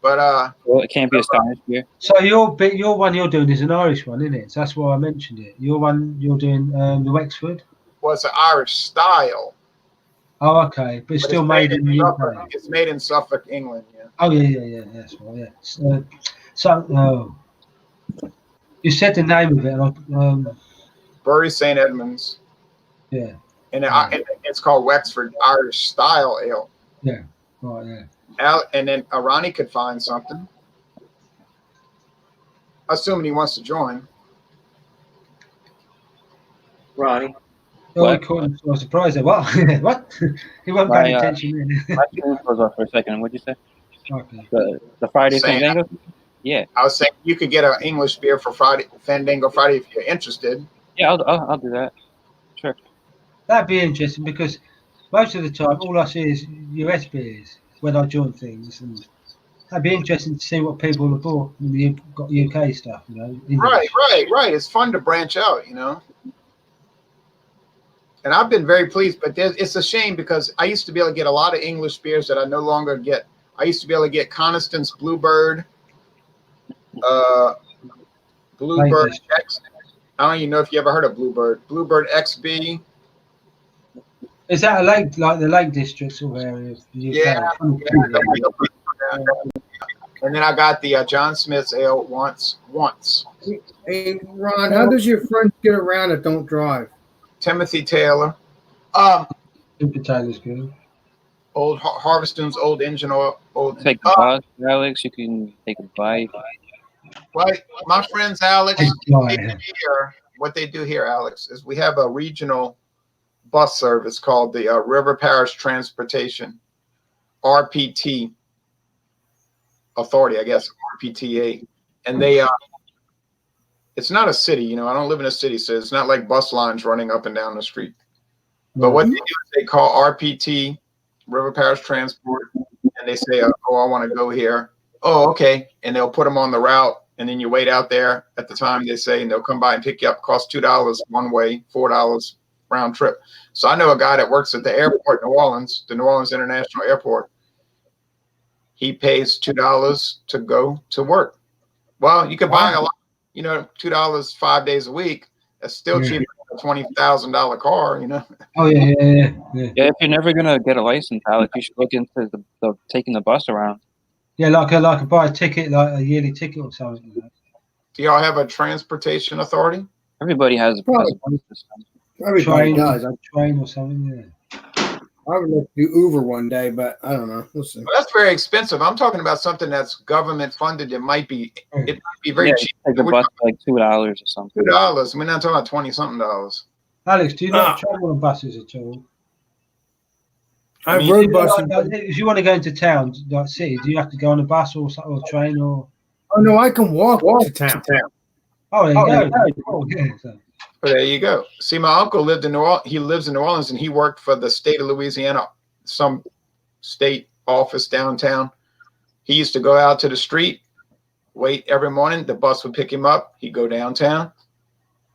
S14: But
S16: Well, it can't be a Scottish beer.
S11: So your one you're doing is an Irish one, isn't it? So that's why I mentioned it. Your one you're doing the Wexford.
S14: was an Irish style.
S11: Oh, okay, but it's still made in the
S14: Suffolk.
S11: UK.
S14: It's made in Suffolk, England. Yeah.
S11: Oh yeah, that's right. Yeah. You said the name of it.
S14: Bury St. Edmunds.
S11: Yeah.
S14: And it's called Wexford Irish Style Ale.
S11: Yeah. Right. Yeah.
S14: And then Ronnie could find something. Assuming he wants to join.
S8: Ronnie.
S11: Oh, he caught him. I was surprised. What? What? He wasn't paying attention.
S16: My phone was off for a second. What'd you say?
S11: Okay.
S16: The Friday
S14: Saying-
S16: Fandango? Yeah.
S14: I was saying you could get an English beer for Fandango Friday if you're interested.
S16: Yeah, I'll do that. Sure.
S11: That'd be interesting because most of the time all I see is US beers when I join things, and that'd be interesting to see what people have bought when you've got UK stuff, English.
S14: Right. It's fun to branch out, And I've been very pleased, but it's a shame because I used to be able to get a lot of English beers that I no longer get. I used to be able to get Coniston's Bluebird, Bluebird X. I don't even know if you ever heard of Bluebird. Bluebird XB.
S11: Is that a lake, like the Lake District sort of area of the UK?
S14: Yeah. And then I got the John Smith's Ale once.
S3: Hey, Ron, how does your friend get around that don't drive?
S14: Timothy Taylor.
S11: Timothy Taylor's good.
S14: Old Harveston's old engine oil.
S16: Take the bus, Alex. You can take a bike.
S14: Well, my friends, Alex, what they do here, Alex, is we have a regional bus service called the River Parish Transportation, RPT Authority, I guess, RPTA. And they, it's not a city, I don't live in a city, so it's not like bus lines running up and down the street. But what they do is they call RPT, River Parish Transport, and they say, I want to go here. Oh, okay. And they'll put them on the route, and then you wait out there at the time they say, and they'll come by and pick you up. Cost $2 one way, $4 round trip. So I know a guy that works at the airport in New Orleans, the New Orleans International Airport. He pays $2 to go to work. Well, you could buy a lot, $2 5 days a week. That's still cheaper than $20,000 car, you know.
S11: Oh yeah.
S16: Yeah, if you're never gonna get a license, Alex, you should look into the taking the bus around.
S11: Yeah, like buy a ticket, like a yearly ticket or something.
S14: Do y'all have a transportation authority?
S16: Everybody has a bus system.
S3: Everybody does.
S11: Train or something. Yeah.
S3: I would look to do Uber one day, but I don't know. We'll see.
S14: Well, that's very expensive. I'm talking about something that's government funded. It might be very cheap.
S16: Take the bus for like $2 or something.
S14: $2. We're not talking about $20-something.
S11: Alex, do you not travel on buses at all?
S3: I've rode buses.
S11: If you want to go into town, like city, do you have to go on a bus or train or?
S3: Oh no, I can walk to town.
S11: Oh, there you go. Oh, yeah.
S14: Well, there you go. See, my uncle lived in New Orleans. He lives in New Orleans, and he worked for the state of Louisiana, some state office downtown. He used to go out to the street, wait every morning. The bus would pick him up. He'd go downtown.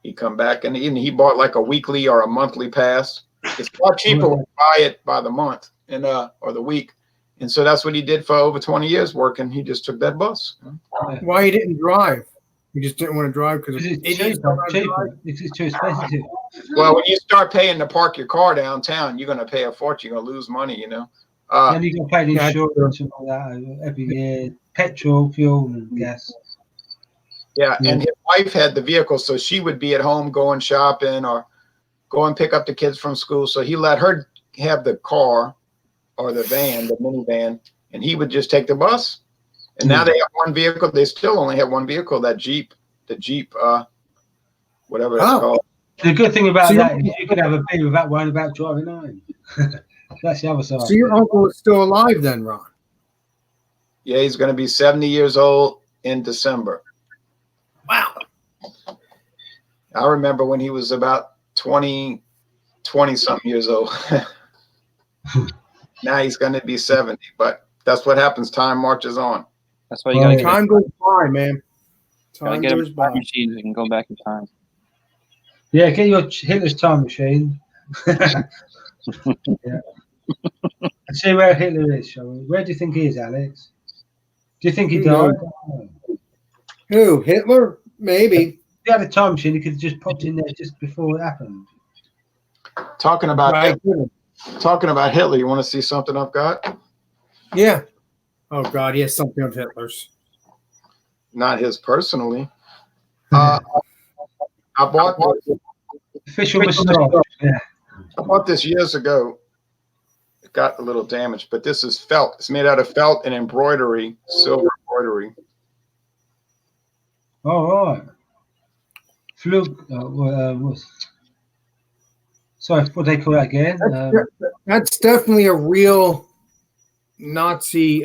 S14: He'd come back, and he bought like a weekly or a monthly pass. It's a lot cheaper when you buy it by the month and or the week. And so that's what he did for over 20 years working. He just took that bus.
S3: Why he didn't drive? He just didn't want to drive because
S11: it's too expensive.
S14: Well, when you start paying to park your car downtown, you're going to pay a fortune. You're going to lose money, you know.
S11: Then you got to pay the insurance and all that every year, petrol, fuel, and gas.
S14: Yeah, and his wife had the vehicle, so she would be at home going shopping or go and pick up the kids from school. So he let her have the car or the van, the minivan, and he would just take the bus. And now they have one vehicle. They still only have one vehicle, the Jeep, whatever it's called.
S11: The good thing about that is you can have a beer without worrying about driving home. That's the other side.
S3: So your uncle is still alive then, Ron?
S14: Yeah, he's going to be 70 years old in December.
S3: Wow.
S14: I remember when he was about 20-something years old. Now he's going to be 70, but that's what happens. Time marches on.
S16: That's why you got to
S3: time goes by, man. Time
S16: get
S3: goes
S16: a
S3: by.
S16: time machine so you can go back in time.
S11: Yeah, get your Hitler's time machine. Yeah. And see where Hitler is, shall we? Where do you think he is, Alex? Do you think he died?
S3: Who? Hitler? Maybe.
S11: If you had a time machine, you could have just popped in there just before it happened.
S14: Talking about Hitler, you want to see something I've got?
S3: Yeah. Oh God, he has something of Hitler's.
S14: Not his personally. I bought
S11: official moustache. Yeah.
S14: I bought this years ago. It got a little damaged, but this is felt. It's made out of felt and embroidery, silver embroidery.
S11: All right. Sorry, what do they call that again?
S3: That's definitely a real Nazi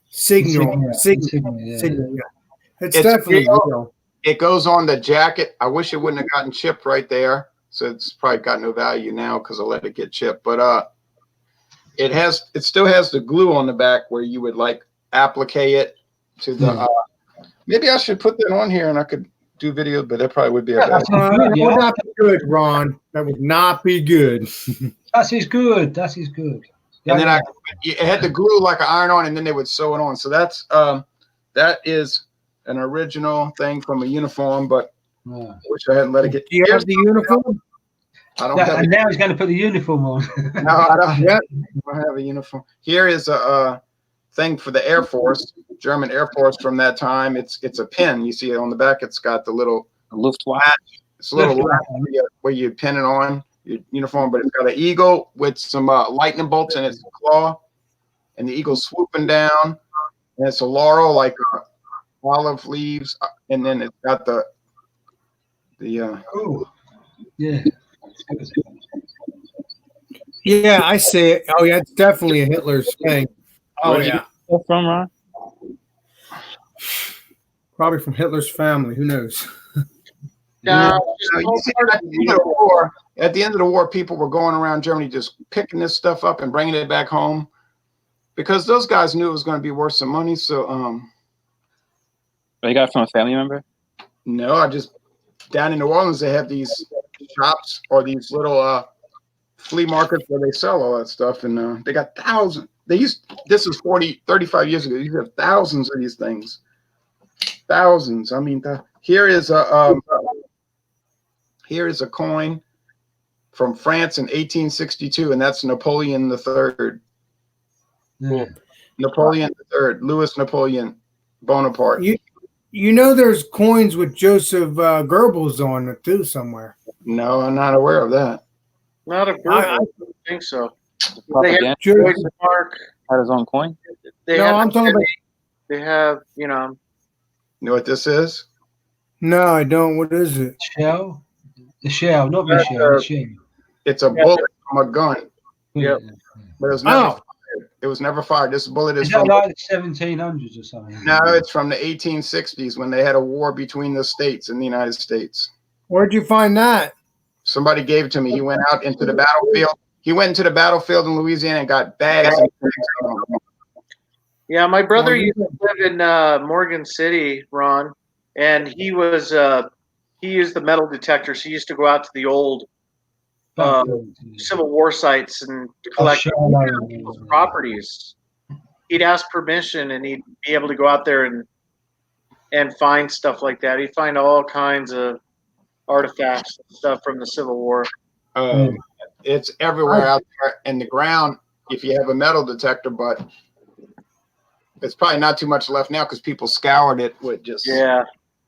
S3: signal. Yeah. It's definitely real.
S14: It goes on the jacket. I wish it wouldn't have gotten chipped right there. So it's probably got no value now because I let it get chipped. But it still has the glue on the back where you would like applique it to the. Maybe I should put that on here and I could do video, but that probably would be a bad.
S3: That would not be good, Ron. That would not be good.
S11: That is good. That is good.
S14: And then it had the glue like an iron on, and then they would sew it on. So that is an original thing from a uniform, but I wish I hadn't let it get.
S3: Do you have the uniform?
S14: I don't have.
S11: And now he's going to put the uniform on.
S14: No, I don't. I don't have a uniform. Here is a thing for the Air Force, German Air Force from that time. It's a pin. You see it on the back. It's got the little
S16: Luftwaffe.
S14: It's a little latch where you pin it on your uniform, but it's got an eagle with some lightning bolts in its claw, and the eagle's swooping down. And it's a laurel, like olive leaves, and then it's got the
S11: yeah.
S3: Yeah, I see it. Oh yeah, it's definitely a Hitler's thing. Oh
S16: Where'd you
S3: yeah.
S16: get that from, Ron?
S3: Probably from Hitler's family. Who knows?
S14: No, you see, at the end of the war, people were going around Germany just picking this stuff up and bringing it back home because those guys knew it was going to be worth some money. So,
S16: You got it from a family member?
S14: No, I just down in New Orleans they have these shops or these little flea markets where they sell all that stuff, and they got thousands. This is 35 years ago. You have thousands of these things. Thousands. I mean, here is here is a coin from France in 1862, and that's Napoleon III.
S11: Yeah.
S14: Napoleon III, Louis Napoleon Bonaparte.
S3: You know, there's coins with Joseph Goebbels on it too somewhere.
S14: No, I'm not aware of that.
S8: Not a Goebbels. I don't think so. They have
S16: Propaganda.
S8: Mark.
S16: Had his own coin.
S3: I'm talking about.
S8: They have, you know.
S14: You know what this is?
S3: No, I don't. What is it?
S11: Shell? The shell, not the shell. The shell.
S14: It's a bullet from a gun.
S8: Yep.
S14: But it was never fired. It was never fired. This bullet is
S11: that
S14: from
S11: like the 1700s or something?
S14: No, it's from the 1860s when they had a war between the states and the United States.
S3: Where'd you find that?
S14: Somebody gave it to me. He went out into the battlefield. He went into the battlefield in Louisiana and got bags and bags of them.
S8: Yeah, my brother used to live in Morgan City, Ron, and he used the metal detectors. He used to go out to the old Civil War sites and collect people's properties. He'd ask permission, and he'd be able to go out there and find stuff like that. He'd find all kinds of artifacts and stuff from the Civil War.
S14: It's everywhere out there in the ground if you have a metal detector, but it's probably not too much left now because people scoured it with just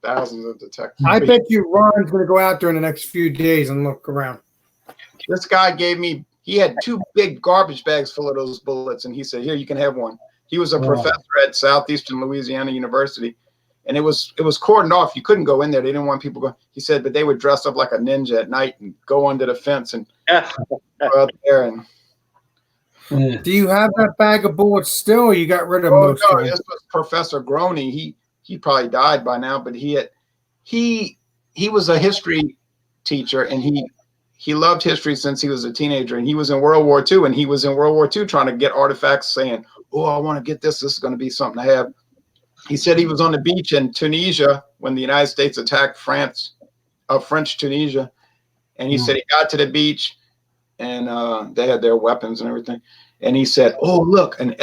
S14: thousands of detectors.
S3: I bet you Ron's going to go out there in the next few days and look around.
S14: This guy he had 2 big garbage bags full of those bullets, and he said, here, you can have one. He was a professor at Southeastern Louisiana University, and it was cordoned off. You couldn't go in there. They didn't want people going. He said, but they would dress up like a ninja at night and go under the fence and go out there. And
S3: do you have that bag of bullets still, or you got rid of most of them?
S14: This was Professor Groney. He probably died by now, but he was a history teacher, and he loved history since he was a teenager, and he was in World War II, and he was in World War II trying to get artifacts saying, oh, I want to get this. This is going to be something to have. He said he was on the beach in Tunisia when the United States attacked French Tunisia. And he said he got to the beach, and they had their weapons and everything. And he said, oh, look, an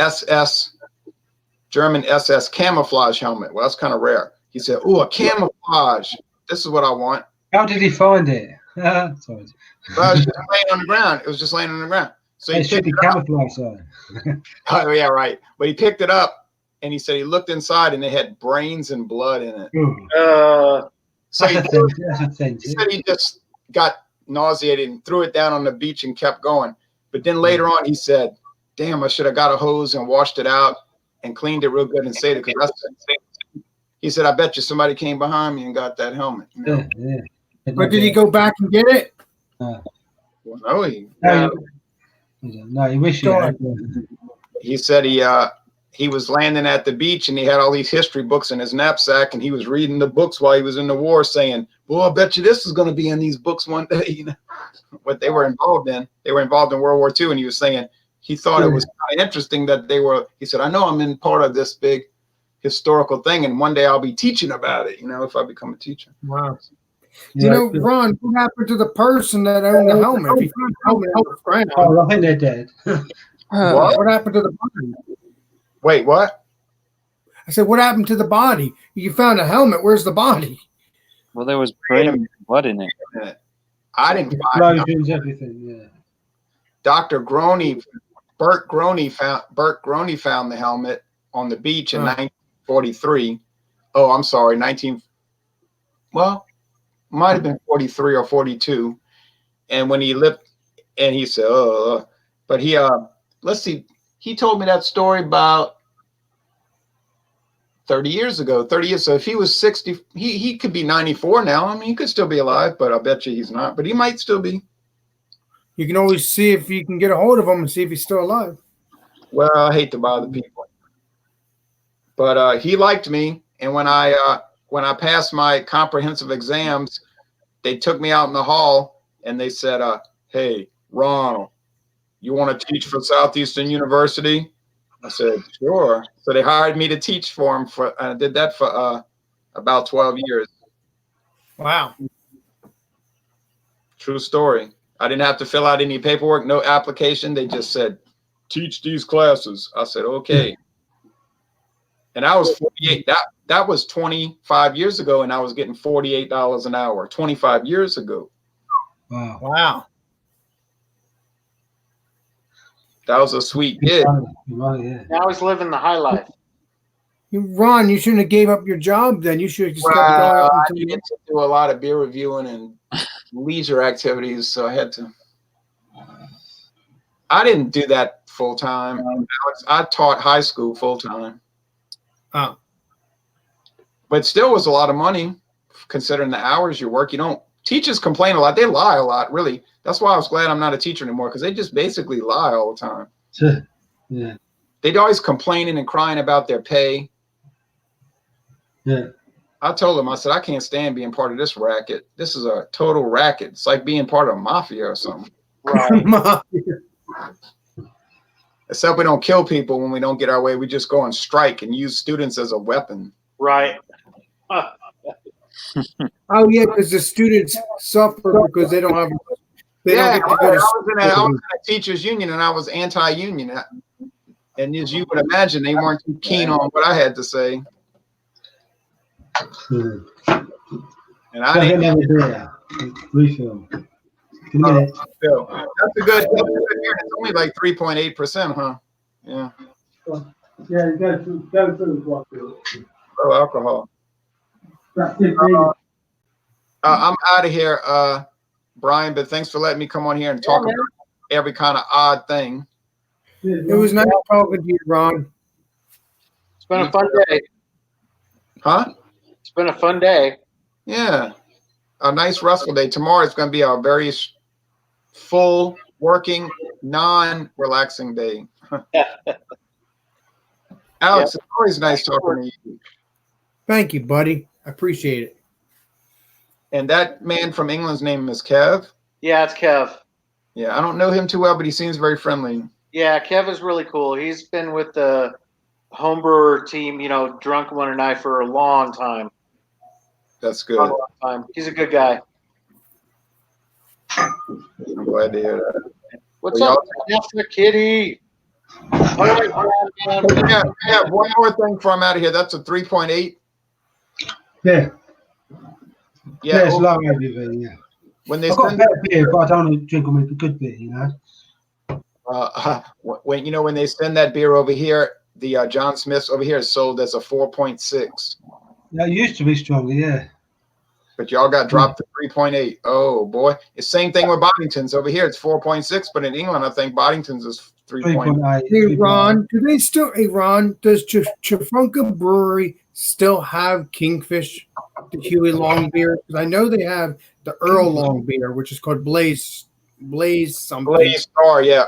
S14: German SS camouflage helmet. Well, that's kind of rare. He said, oh, a camouflage. This is what I want.
S11: How did he find it? Sorry.
S14: Well, it was just laying on the ground. It was just laying on the ground. So he picked it up. Oh, yeah, right. But he picked it up, and he said he looked inside, and they had brains and blood in it. So he said he just got nauseated and threw it down on the beach and kept going. But then later on, he said, damn, I should have got a hose and washed it out and cleaned it real good and saved it. He said, I bet you somebody came behind me and got that helmet. You know?
S3: But did he go back and get it?
S14: Well, no,
S11: he wished he had.
S14: He said he was landing at the beach and he had all these history books in his knapsack, and he was reading the books while he was in the war, saying, well, I bet you this is going to be in these books one day. You know what they were involved in. They were involved in World War II, and he was saying he thought it was kind of interesting that they were. He said, I know I'm in part of this big historical thing, and one day I'll be teaching about it, you know, if I become a teacher.
S3: Wow. You know, Ron, what happened to the person that owned the helmet? If he found the helmet on the ground,
S11: I think they're dead.
S3: What happened to the body?
S14: Wait, what?
S3: I said, what happened to the body? You found a helmet. Where's the body?
S16: Well, there was blood in it.
S14: I didn't find it.
S11: Everything, yeah.
S14: Dr. Bert Groney found the helmet on the beach in 1943. Oh, I'm sorry, might have been 43 or 42. And when he lived, and he said, but he, let's see, he told me that story about 30 years ago, 30 years. So if he was 60, he could be 94 now. I mean, he could still be alive, but I bet you he's not, but he might still be.
S3: You can always see if you can get a hold of him and see if he's still alive.
S14: Well, I hate to bother people, but he liked me. And when I passed my comprehensive exams, they took me out in the hall and they said, hey, Ronald, you want to teach for Southeastern University? I said, sure. So they hired me to teach for them. I did that for about 12 years.
S3: Wow.
S14: True story. I didn't have to fill out any paperwork, no application. They just said, teach these classes. I said, okay. And I was 48. That was 25 years ago, and I was getting $48 an hour, 25 years ago.
S11: Wow.
S3: Wow.
S14: That was a sweet gig.
S11: Right, yeah.
S8: Now he's living the high life.
S3: Ron, you shouldn't have gave up your job then. You should have just kept going
S14: Well,
S3: up
S14: I
S3: until
S14: needed to do a lot of beer reviewing and leisure activities, so I had to. I didn't do that full time. I taught high school full time.
S3: Oh.
S14: But still was a lot of money considering the hours you work. You don't teachers complain a lot. They lie a lot, really. That's why I was glad I'm not a teacher anymore, because they just basically lie all the time.
S11: Yeah.
S14: They'd always complaining and crying about their pay.
S11: Yeah.
S14: I told them, I said, I can't stand being part of this racket. This is a total racket. It's like being part of a mafia or something.
S8: Right.
S14: Except we don't kill people when we don't get our way. We just go on strike and use students as a weapon.
S8: Right.
S3: Oh yeah, because the students suffer because they don't have. They don't get to go to
S14: I was in
S3: school.
S14: a teachers union and I was anti-union. And as you would imagine, they weren't too keen on what I had to say. And I didn't
S11: never do that. Refill.
S14: That's a good beer. It's only like 3.8%, huh? Yeah.
S11: Yeah, go through.
S14: Low alcohol. I'm out of here, Brian, but thanks for letting me come on here and talk about every kind of odd thing.
S3: It was nice talking to you, Ron.
S8: It's been a fun day.
S14: Huh?
S8: It's been a fun day.
S14: Yeah. A nice restful day. Tomorrow is going to be our very full, working, non-relaxing day. Alex, it's always nice talking to you.
S3: Thank you, buddy. I appreciate it.
S14: And that man from England's name is Kev?
S8: Yeah, it's Kev.
S14: Yeah, I don't know him too well, but he seems very friendly.
S8: Yeah, Kev is really cool. He's been with the homebrewer team, Drunk One and I for a long time.
S14: That's good.
S8: A long time. He's a good guy.
S14: I'm glad to hear that.
S8: What's up, Master Kitty?
S14: Yeah, one more thing before I'm out of here. That's a 3.8.
S11: Yeah.
S14: Yeah,
S11: it's long everything, yeah.
S14: When they
S11: I've got
S14: send
S11: better beer, but I don't want to drink them with good beer,
S14: when they send that beer over here, the John Smith's over here is sold as a 4.6.
S11: Yeah, it used to be stronger, yeah.
S14: But y'all got dropped to 3.8. Oh boy. It's same thing with Boddington's. Over here it's 4.6, but in England I think Boddington's is 3.8.
S3: Hey Ron, do they still? Hey Ron, does Chafunka Brewery still have Kingfish, the Huey Long beer? Because I know they have the Earl Long beer, which is called Blaze something.
S14: Blaze Star, yeah.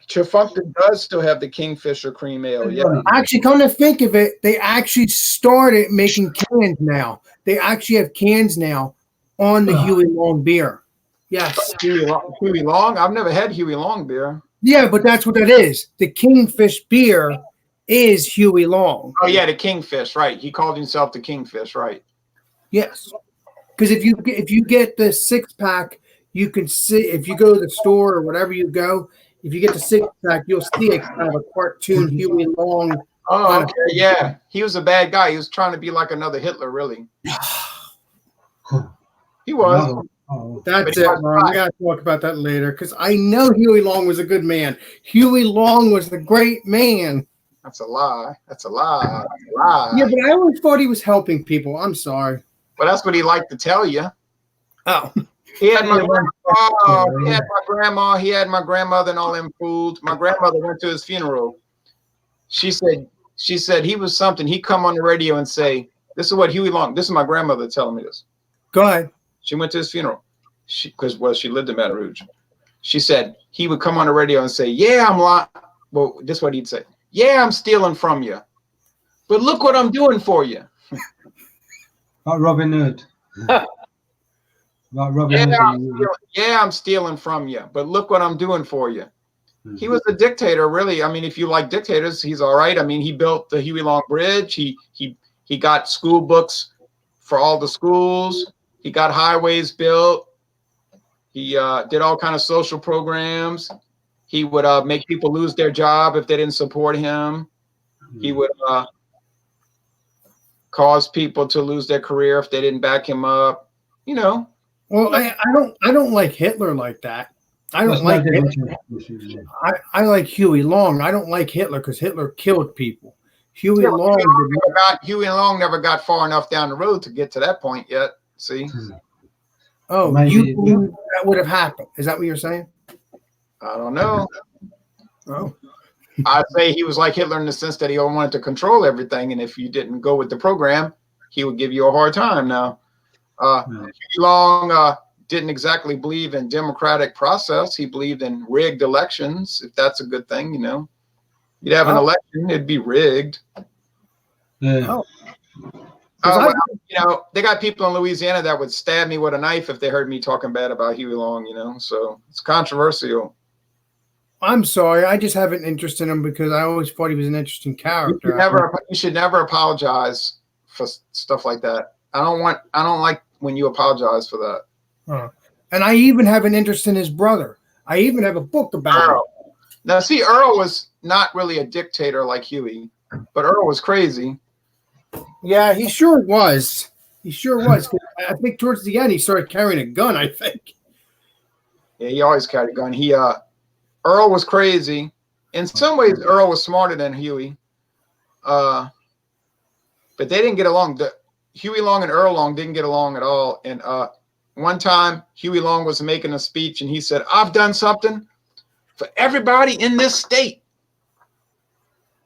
S14: Chafunka does still have the Kingfisher cream ale, yeah.
S3: Actually, come to think of it, they actually started making cans now. They actually have cans now on the Huey Long beer. Yes.
S14: Huey Long? I've never had Huey Long beer.
S3: Yeah, but that's what that is. The Kingfish beer is Huey Long.
S14: Oh yeah, the Kingfish, right. He called himself the Kingfish, right.
S3: Yes. Because if you get the 6-pack, you can see, if you go to the store or whatever you go, if you get the 6-pack, you'll see a kind of a cartoon Huey Long.
S14: Oh, okay, yeah. He was a bad guy. He was trying to be like another Hitler, really. He was.
S3: That's it, Ron. We got to talk about that later because I know Huey Long was a good man. Huey Long was a great man.
S14: That's a lie. That's a lie. That's a lie.
S3: Yeah, but I always thought he was helping people. I'm sorry.
S14: Well, that's what he liked to tell you.
S3: Oh.
S14: He had my grandma. He had my grandmother and all them fools. My grandmother went to his funeral. She said he was something. He'd come on the radio and say, "This is what Huey Long." This is my grandmother telling me this.
S3: Go ahead.
S14: She went to his funeral. She lived in Baton Rouge. She said he would come on the radio and say, "Yeah, I'm lying." Well, this is what he'd say. "Yeah, I'm stealing from you, but look what I'm doing for you."
S11: Like Robin Hood. Like Robin Hood.
S14: I'm stealing from you, but look what I'm doing for you. He was a dictator, really. I mean, if you like dictators, he's all right. I mean, he built the Huey Long Bridge. He got school books for all the schools. He got highways built. He did all kind of social programs. He would make people lose their job if they didn't support him. He would cause people to lose their career if they didn't back him up. you know.
S3: Well, I don't like Hitler like that. I don't like Hitler. I like Huey Long. I don't like Hitler because Hitler killed people. Huey
S14: Long never got far enough down the road to get to that point yet. See?
S3: Oh, you believe that would have happened? Is that what you're saying?
S14: I don't know.
S3: Oh.
S14: I'd say he was like Hitler in the sense that he wanted to control everything, and if you didn't go with the program, he would give you a hard time. Now, Huey Long didn't exactly believe in democratic process. He believed in rigged elections. If that's a good thing, you know, you'd have an election, it'd be rigged.
S11: Yeah.
S14: Well, you know, they got people in Louisiana that would stab me with a knife if they heard me talking bad about Huey Long. You know, so it's controversial.
S3: I'm sorry. I just have an interest in him because I always thought he was an interesting character.
S14: You should never apologize for stuff like that. I don't like when you apologize for that.
S3: And I even have an interest in his brother. I even have a book about
S14: Earl. Now, see, Earl was not really a dictator like Huey, but Earl was crazy.
S3: Yeah, he sure was. He sure was. I think towards the end he started carrying a gun, I think.
S14: Yeah, he always carried a gun. Earl was crazy. In some ways, Earl was smarter than Huey. But they didn't get along. Huey Long and Earl Long didn't get along at all. And one time, Huey Long was making a speech, and he said, "I've done something for everybody in this state."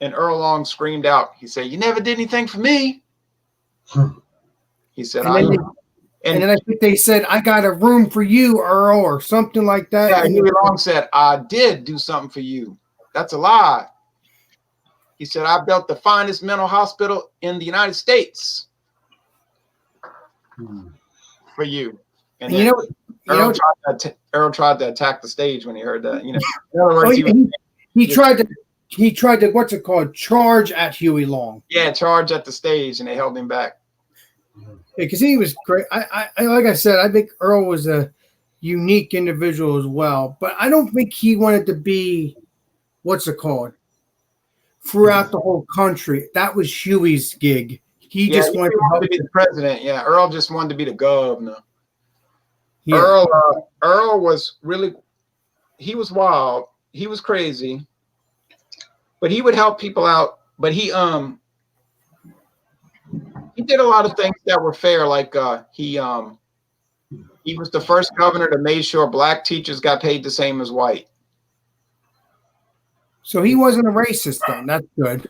S14: And Earl Long screamed out. He said, "You never did anything for me." He said,
S3: and then I think they said, "I got a room for you, Earl," or something like that.
S14: Yeah, Huey Long said, "I did do something for you." That's a lie. He said, "I built the finest mental hospital in the United States for you." And
S3: you know,
S14: Earl tried to attack the stage when he heard that. You know, in other words,
S3: he tried to what's it called? Charge at Huey Long.
S14: Yeah, charge at the stage, and they held him back.
S3: Because he was great. I like I said, I think Earl was a unique individual as well, but I don't think he wanted to be what's it called throughout the whole country. That was Huey's gig. He just wanted
S14: to be the president. Yeah, Earl just wanted to be the governor.
S3: Yeah.
S14: Earl was really, he was wild. He was crazy, but he would help people out. But he did a lot of things that were fair. Like he was the first governor to make sure black teachers got paid the same as white.
S3: So he wasn't a racist then. That's good.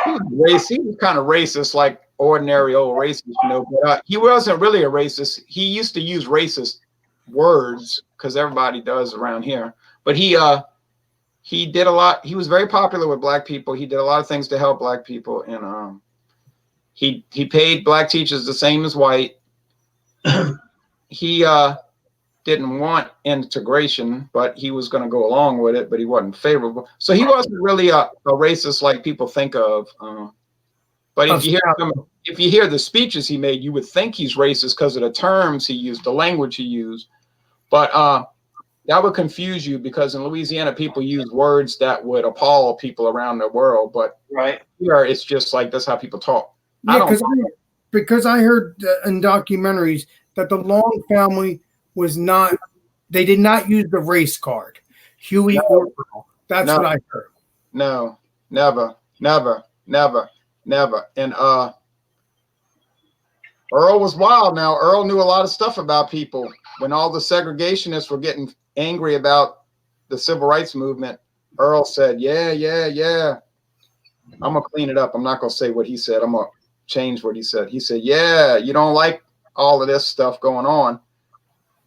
S14: He was kind of racist, like ordinary old racist, you know. But he wasn't really a racist. He used to use racist words because everybody does around here. But he did a lot. He was very popular with black people. He did a lot of things to help black people, and he paid black teachers the same as white. He didn't want integration, but he was going to go along with it, but he wasn't favorable. So he wasn't really a racist like people think of. But if you hear the speeches he made, you would think he's racist because of the terms he used, the language he used. But that would confuse you because in Louisiana, people use words that would appall people around the world. But here, it's just like that's how people talk.
S3: Yeah, because I heard in documentaries that the Long family was not, they did not use the race card. Huey or Earl. That's what I heard.
S14: No, never. And Earl was wild. Now, Earl knew a lot of stuff about people. When all the segregationists were getting angry about the civil rights movement, Earl said, yeah. I'm going to clean it up. I'm not going to say what he said. I'm going to change what he said. He said, yeah, you don't like all of this stuff going on,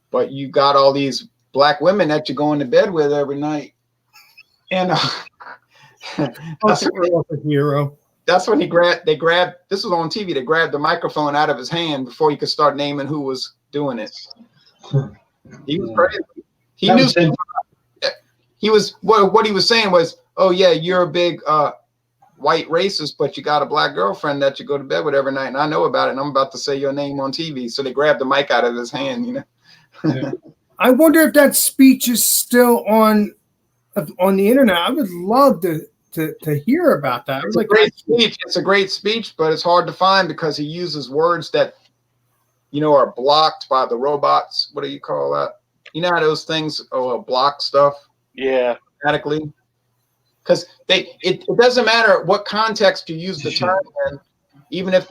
S14: but you got all these black women that you're going to bed with every night. And
S3: that's a hero.
S14: That's when they grabbed, this was on TV, they grabbed the microphone out of his hand before he could start naming who was doing it. He was crazy. He knew he was, what he was saying was, oh yeah, you're a big white racist, but you got a black girlfriend that you go to bed with every night, and I know about it, and I'm about to say your name on TV. So they grabbed the mic out of his hand, you know.
S3: Yeah. I wonder if that speech is still on the internet. I would love to hear about that.
S14: It's a great speech. It's a great speech, but it's hard to find because he uses words that are blocked by the robots. What do you call that? You know how those things block stuff
S8: Yeah.
S14: automatically? Because it doesn't matter what context you use the term in, even if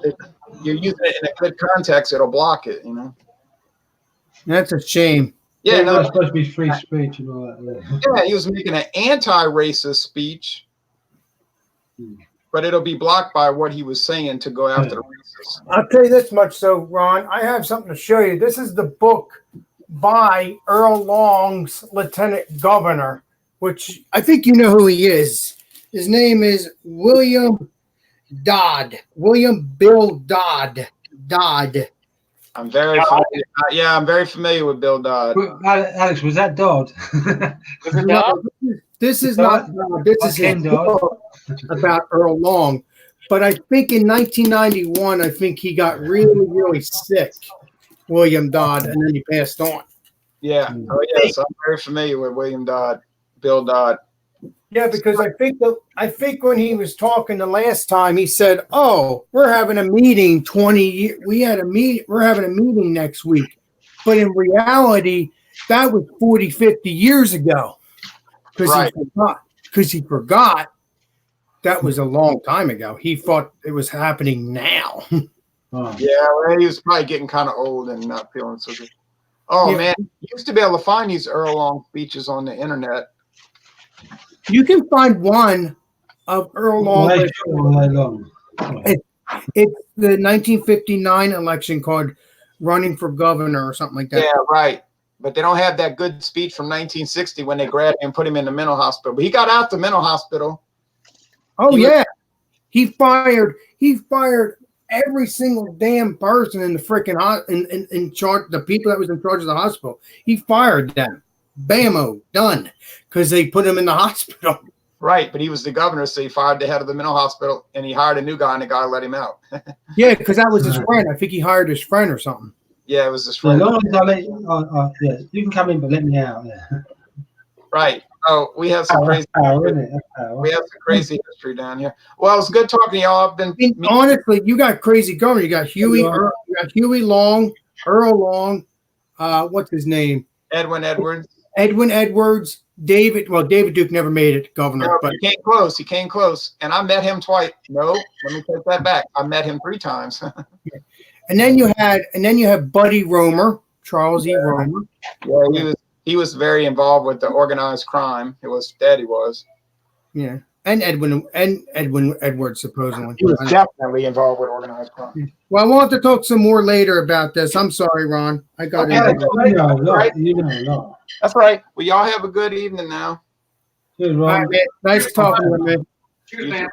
S14: you're using it in a good context, it'll block it,
S3: That's a shame.
S14: Yeah, no,
S11: it's supposed to be free speech and all that.
S14: yeah, he was making an anti-racist speech, but it'll be blocked by what he was saying to go after the racists.
S3: I'll tell you this much, so Ron, I have something to show you. This is the book by Earl Long's Lieutenant Governor, which I think you know who he is. His name is William Dodd. William Bill Dodd. Dodd.
S14: I'm very familiar. Yeah, I'm very familiar with Bill Dodd.
S11: Alex, was that Dodd?
S8: Was it Dodd?
S3: This is not Dodd. This is his book about Earl Long. But I think in 1991, I think he got really, really sick, William Dodd, and then he passed on.
S14: Yeah. Oh, yes. I'm very familiar with William Dodd, Bill Dodd.
S3: Yeah, because I think when he was talking the last time, he said, "Oh, we're having a meeting 20 years. We're having a meeting next week." But in reality, that was 40, 50 years ago. Because he forgot that was a long time ago. He thought it was happening now.
S14: Yeah, well, he was probably getting kind of old and not feeling so good. Oh,
S3: Yeah.
S14: man. You used to be able to find these Earl Long speeches on the internet.
S3: You can find one of Earl Long. It's the 1959 election called "Running for Governor" or something like that.
S14: Yeah, right. But they don't have that good speech from 1960 when they grabbed him and put him in the mental hospital. But he got out the mental hospital.
S3: Oh, he fired every single damn person in the freaking in charge. The people that was in charge of the hospital, he fired them. Bammo, done, because they put him in the hospital.
S14: Right, but he was the governor, so he fired the head of the mental hospital, and he hired a new guy, and the guy let him out.
S3: Yeah, because that was his friend. I think he hired his friend or something.
S14: Yeah, it was his friend.
S11: Yeah, you can come in, but let me out. Yeah.
S14: Right. Oh, we have some crazy. We have some crazy history down here. Well, it's good talking to y'all. I've been
S3: honestly, you got crazy governor. You got Huey. You got Huey Long, Earl Long. What's his name?
S14: Edwin Edwards.
S3: Edwin Edwards. David. Well, David Duke never made it governor,
S14: No,
S3: but
S14: he came close. He came close, and I met him twice. No, let me take that back. I met him 3 times.
S3: and then you have Buddy Romer, Charles E. Romer.
S14: Yeah, he was very involved with the organized crime. It was dead. He was.
S3: Yeah, and Edwin Edwards supposedly.
S14: He was definitely involved with organized crime.
S3: Well, I want to talk some more later about this. I'm sorry, Ron. I got
S14: it. That's right. Well, y'all have a good evening now.
S11: Good,
S3: Ron. Right, nice talking with me.
S14: Cheers, man.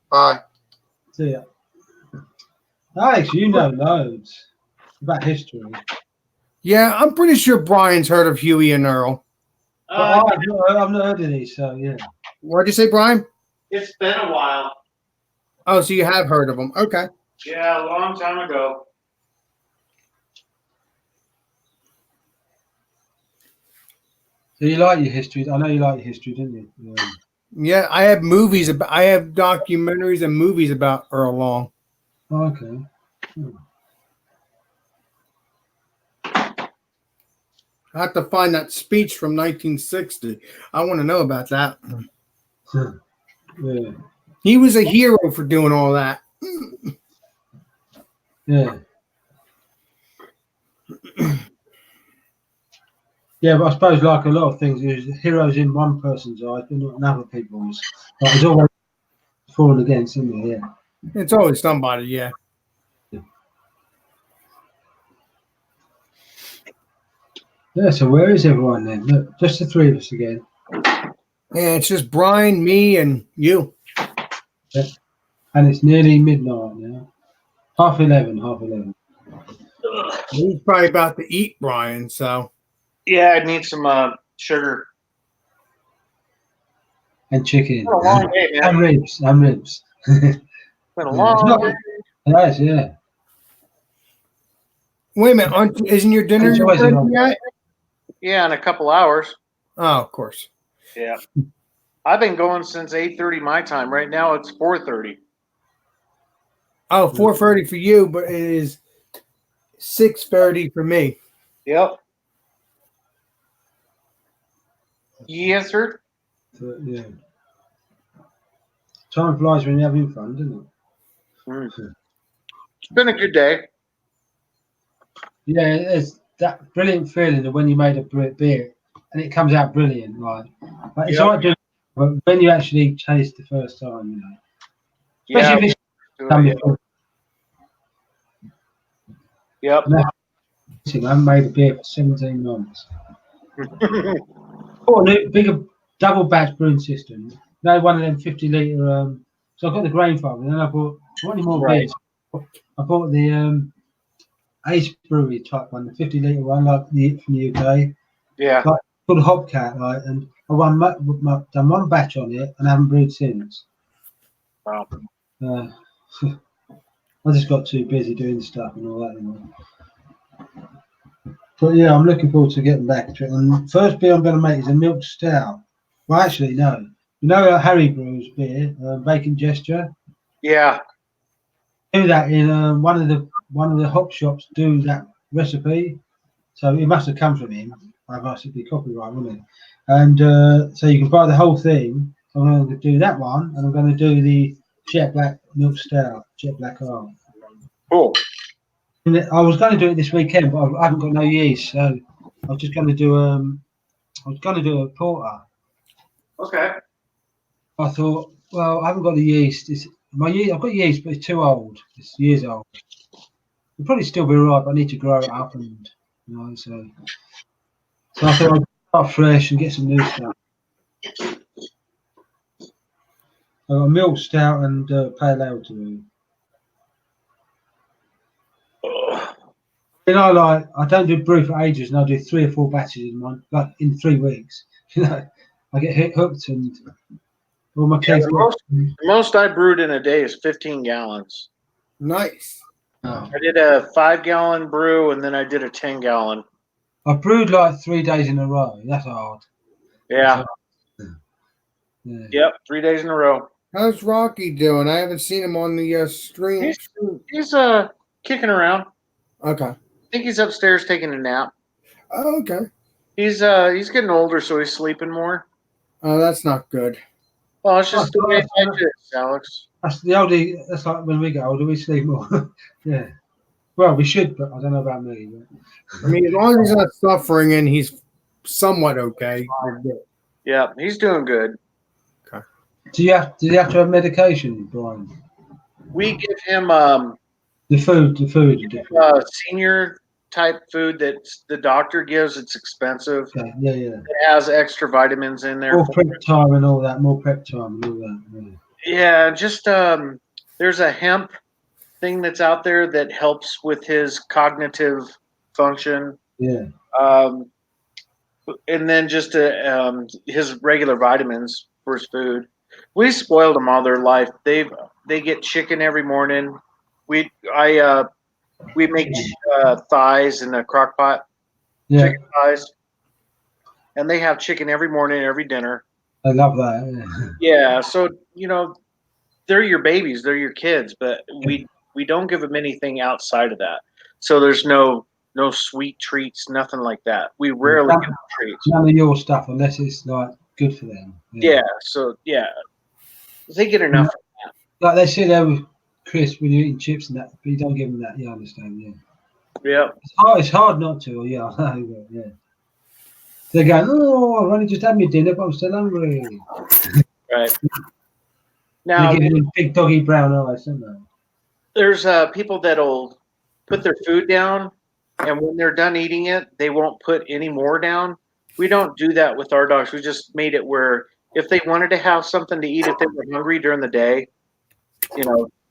S14: Bye.
S11: See ya. Alex, you know loads about history.
S3: Yeah, I'm pretty sure Brian's heard of Huey and Earl.
S11: I've not heard of these, so yeah.
S3: What'd you say, Brian?
S8: It's been a while.
S3: Oh, so you have heard of them. Okay.
S8: Yeah, a long time ago.
S11: So you like your history? I know you like your history, didn't you?
S3: Yeah, I have documentaries and movies about Earl Long.
S11: Oh, okay.
S3: I have to find that speech from 1960. I want to know about that.
S11: Yeah.
S3: He was a hero for doing all that.
S11: Yeah. Yeah, but I suppose like a lot of things, there's heroes in one person's eyes, but not in other people's. Like, there's always fallen against, isn't there? Yeah.
S3: It's always somebody, yeah.
S11: Yeah, so where is everyone then? Look, just the 3 of us again.
S3: Yeah, it's just Brian, me, and you.
S11: Yeah. And it's nearly midnight now. 11:30.
S3: He's probably about to eat, Brian, so.
S8: Yeah, I need some sugar.
S11: And chicken.
S8: It's been a long day, man.
S11: And ribs.
S8: It's been a long day.
S11: Nice, yeah.
S3: Wait a minute, isn't your dinner ready yet?
S8: Yeah, in a couple hours.
S3: Oh, of course.
S8: Yeah. I've been going since 8:30 my time. Right now it's 4:30.
S3: Oh, 4:30 for you, but it 6:30 for me.
S8: Yep. Yes, sir.
S11: So, yeah. Time flies when you're having fun, doesn't it?
S8: Mm. It's been a good day.
S11: Yeah, it's that brilliant feeling of when you made a beer and it comes out brilliant. Like it's all right doing, but when you actually taste the first time, you know, especially if it's done before.
S8: Yep.
S11: I haven't made a beer for 17 months. Oh, a new bigger double batch brewing system. No, one of them 50 litre. So I got the grain farm, and then I bought. I wanted more beers. I bought the Ace Brewery type one, the 50 litre one, like from the UK.
S8: Yeah.
S11: Like, called Hopcat, right? And I done one batch on it, and I haven't brewed since.
S8: Wow.
S11: I just got too busy doing stuff and all that. You know. But yeah, I'm looking forward to getting back to it. And the first beer I'm going to make is a milk stout. Well, actually, no. You know Harry brews beer, Bacon Gesture.
S8: Yeah.
S11: Do that in one of the hop shops. Do that recipe. So it must have come from him. I must be copyright, wouldn't it? And so you can buy the whole thing. I'm going to do that one, and I'm going to do the jet black milk stout, jet black ale.
S8: Cool.
S11: I was going to do it this weekend, but I haven't got no yeast, so I was just going to do I was going to do a porter.
S8: Okay.
S11: I thought, well, I haven't got the yeast. I've got yeast, but it's too old. It's years old. It'll probably still be right, but I need to grow it up, and you know, so I thought I'd start fresh and get some new stuff. I've got milk stout and pale ale to do. You know, like I don't do brew for ages, and I do 3 or 4 batches in one, like in 3 weeks. You know, I get hooked, and all my kids.
S8: The most I brewed in a day is 15 gallons.
S3: Nice.
S11: Oh.
S8: I did a 5-gallon brew, and then I did a 10-gallon.
S11: I brewed like 3 days in a row. That's hard.
S8: Yeah.
S11: Yeah.
S8: Yep, 3 days in a row.
S3: How's Rocky doing? I haven't seen him on the stream.
S8: He's kicking around.
S3: Okay.
S8: I think he's upstairs taking a nap.
S3: Oh, okay.
S8: He's getting older, so he's sleeping more.
S3: Oh, that's not good.
S8: Well, it's just the way it is, Alex.
S11: That's the older. That's like when we get older, we sleep more. Yeah. Well, we should, but I don't know about me. But...
S3: I mean, as long as he's not suffering and he's somewhat okay.
S8: Yeah, he's doing good.
S3: Okay.
S11: Do you have to have medication, Brian?
S8: We give him
S11: the food.
S8: Senior type food that the doctor gives. It's expensive.
S11: Okay. Yeah.
S8: It has extra vitamins in there.
S11: More prep time and all that. More prep time and all that.
S8: Yeah, just there's a hemp thing that's out there that helps with his cognitive function.
S11: Yeah.
S8: And then just his regular vitamins for his food. We spoiled them all their life. They get chicken every morning. We make thighs in a crock pot.
S11: Yeah.
S8: Chicken thighs. And they have chicken every morning, every dinner.
S11: I love that.
S8: Yeah, so they're your babies, they're your kids, but we don't give them anything outside of that. So there's no sweet treats, nothing like that. We rarely give them treats.
S11: None of your stuff, unless it's like good for them.
S8: Yeah, so they get enough. Of that.
S11: Like they sit there with Chris when you're eating chips and that, but you don't give them that. Yeah, I understand. Yeah.
S8: Yeah.
S11: It's hard not to. Yeah, I know. Yeah. They're going, oh, I've only just had my dinner, but I'm still hungry.
S8: Right. Now,
S11: they give them big doggy brown eyes, don't they?
S8: There's people that'll put their food down, and when they're done eating it, they won't put any more down. We don't do that with our dogs. We just made it where if they wanted to have something to eat, if they were hungry during the day,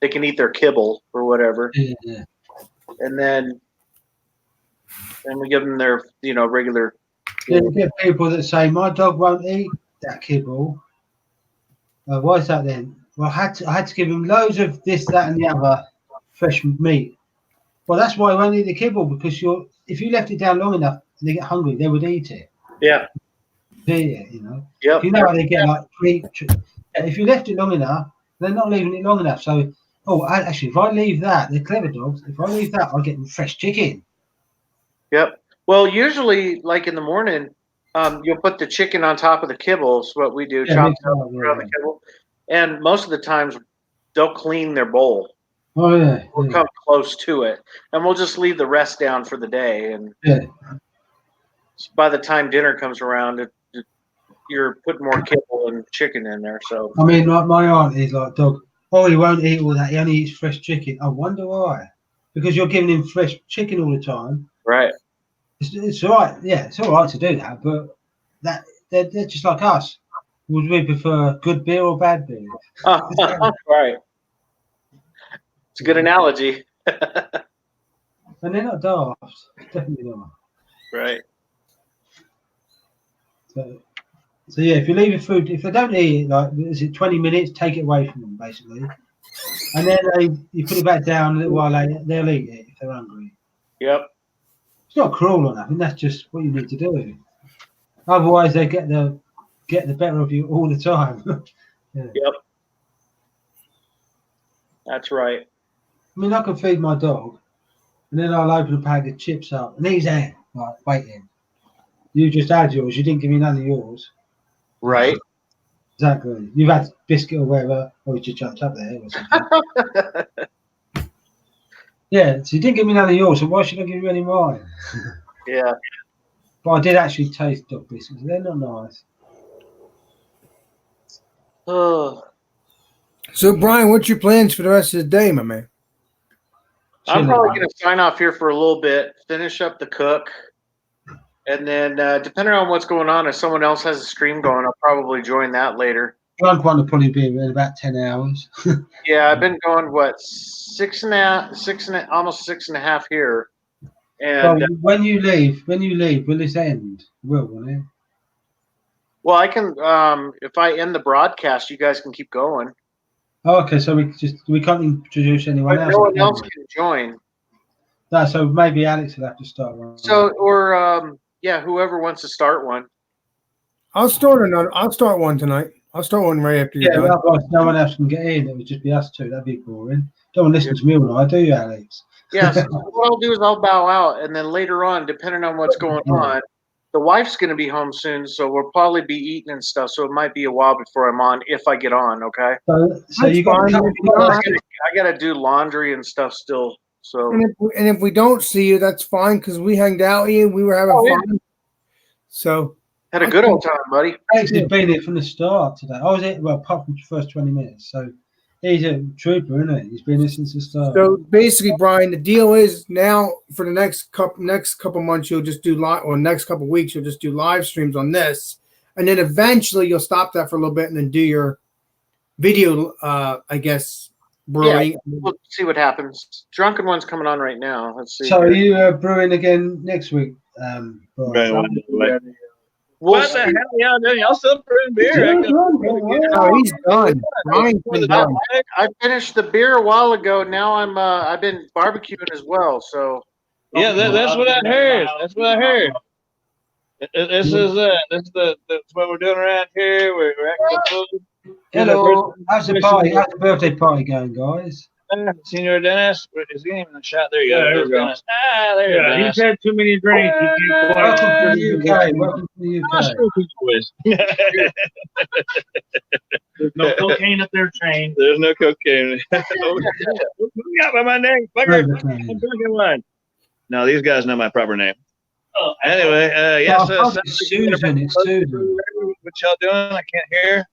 S8: they can eat their kibble or whatever.
S11: Yeah.
S8: And then we give them their, regular.
S11: Yeah, you get people that say, my dog won't eat that kibble. Why is that then? Well, I had to give him loads of this, that, and the other fresh meat. Well, that's why he won't eat the kibble, because if you left it down long enough and they get hungry, they would eat it.
S8: Yeah.
S11: Yeah,
S8: Yep.
S11: You know how they get like treat. If you left it long enough, they're not leaving it long enough. So Oh, actually, if I leave that, they're clever dogs. If I leave that, I get fresh chicken.
S8: Yep. Well, usually, like in the morning, you'll put the chicken on top of the kibble. Is what we do.
S11: Yeah,
S8: Chop
S11: mix
S8: it up,
S11: it up,
S8: put it on
S11: yeah.
S8: the kibble, and most of the times they'll clean their bowl.
S11: Oh yeah,
S8: We'll
S11: yeah.
S8: come close to it, and we'll just leave the rest down for the day. And
S11: Yeah.
S8: by the time dinner comes around, you're putting more kibble and chicken in there. So
S11: I mean, like my aunt is like dog. Oh, he won't eat all that. He only eats fresh chicken. I wonder why. Because you're giving him fresh chicken all the time.
S8: right.
S11: It's all right. Yeah, it's all right to do that, but they're just like us. Would we prefer good beer or bad beer?
S8: Right. It's a good analogy.
S11: And they're not daft. Definitely not.
S8: Right.
S11: So yeah, if you leave your food, if they don't eat it, like is it 20 minutes, take it away from them basically, and then you put it back down a little while later, they'll eat it if they're hungry.
S8: Yep.
S11: It's not cruel or nothing. That's just what you need to do. Otherwise, they get the better of you all the time. Yeah.
S8: Yep. That's right.
S11: I mean, I can feed my dog, and then I'll open a pack of chips up, and he's there, like waiting. You just had yours. You didn't give me none of yours.
S8: Right.
S11: Exactly. You've had biscuit or whatever, or you just jumped up there or something. Yeah, so you didn't give me none of yours, so why should I give you any of mine?
S8: Yeah.
S11: But I did actually taste dog biscuits. They're not nice.
S8: Oh.
S3: So, Brian, what's your plans for the rest of the day, my man?
S8: I'm probably going to sign off here for a little bit, finish up the cook, and then depending on what's going on, if someone else has a stream going, I'll probably join that later.
S11: Drunk one will probably be in about 10 hours.
S8: Yeah, I've been going almost 6.5 here. And
S11: Well, when you leave, will this end? Won't it?
S8: well, I can if I end the broadcast, you guys can keep going.
S11: Oh, okay, so we can't introduce anyone
S8: But
S11: else.
S8: no one else can join.
S11: No, so maybe Alex will have to start one.
S8: So or yeah, whoever wants to start one.
S3: I'll start one tonight. I'll start one right after you're done.
S11: Otherwise no one else can get in. It would just be us two. That'd be boring. Don't want to listen to me all night, do you, Alex?
S8: Yeah, so what I'll do is I'll bow out, and then later on, depending on what's going on, the wife's going to be home soon, so we'll probably be eating and stuff. So it might be a while before I'm on, if I get on. Okay.
S11: So you got.
S8: I got to do laundry and stuff still. So
S3: And if we don't see you, that's fine because we hanged out here. We were having fun. So
S8: had a good old time, buddy.
S11: Alex has been here from the start today. I was here, well, apart from the first 20 minutes. So he's a trooper, isn't he? He's been here since the start.
S3: So basically, Brian, the deal is now for the next couple months, you'll just do live, or next couple weeks, you'll just do live streams on this, and then eventually you'll stop that for a little bit and then do your video, I guess, brewing.
S8: Yeah, we'll see what happens. Drunken one's coming on right now. Let's see.
S11: So are you brewing again next week?
S13: What the hell y'all doing? Y'all still brewing beer?
S3: Oh, he's done. Brian's been done.
S8: I finished the beer a while ago. Now I've been barbecuing as well. So
S13: yeah, that's what I heard. That's what I heard. This is what we're doing around here. We're actually food.
S11: Hello. How's the party? How's the birthday party going, guys?
S13: Senior Dennis, is he even in the shot? There you go.
S17: Yeah,
S13: There's Dennis. There you go.
S17: He's had too many drinks.
S11: Welcome to the UK. Welcome to the UK.
S17: There's no cocaine up there, Shane.
S13: There's no cocaine. What you got by my name? Fucker. I'm drinking wine. No, these guys know my proper name. Anyway, yes.
S11: Susan. It's Susan.
S13: What y'all doing? I can't hear.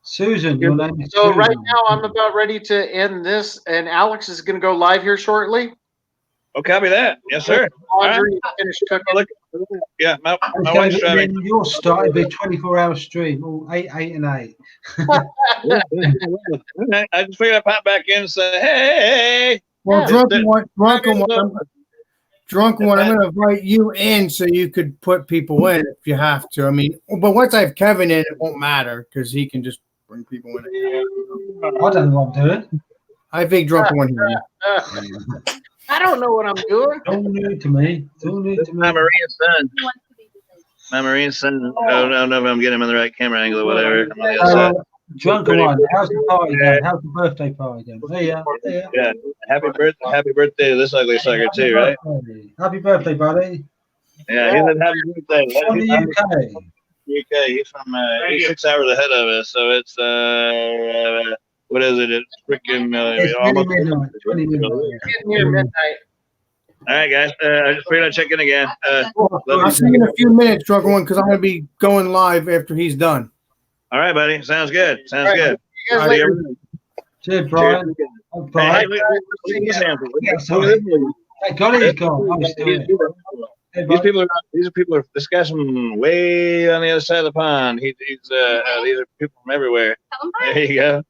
S11: Susan, your name is
S8: so
S11: Susan.
S8: right now I'm about ready to end this, and Alex is going to go live here shortly.
S13: Oh, copy that. Yes, sir.
S8: Laundry, finish cooking.
S13: Yeah, my wife's driving.
S11: Your start will be a 24-hour stream, all 8 and 8.
S13: I just figured I'd pop back in and say, hey.
S3: Well, drunken one. I'm going to invite you in so you could put people in if you have to. I mean, but once I have Kevin in, it won't matter because he can just bring people in.
S11: I don't know what I'm doing.
S3: I think drunken one here.
S8: I don't know what I'm doing.
S11: It's all new to me. It's all new to me.
S13: My Marine son. My Marine son. I don't know if I'm getting him in the right camera angle or whatever. I'm on the other side.
S11: Drunken one. How's the party going? How's the birthday party going? There you are.
S13: Yeah. Happy birthday to this ugly sucker too, right?
S11: Happy birthday, buddy.
S13: Yeah, he said happy birthday.
S11: From the UK.
S13: UK. He's from he's 6 hours ahead of us, so it's what is it? It's freaking
S11: It's
S13: almost
S11: midnight. 20 midnight.
S8: Near midnight.
S13: All right, guys. I just figured I'd check in again.
S3: I'll see you in a few minutes, Drunken One, because I'm going to be going live after he's done.
S13: All right, buddy. Sounds good. Sounds good.
S3: You guys later.
S11: Cheers, Brian. Brian. Thank God he's gone. I'm still here.
S13: These people are discussing way on the other side of the pond. These are people from everywhere. There you go.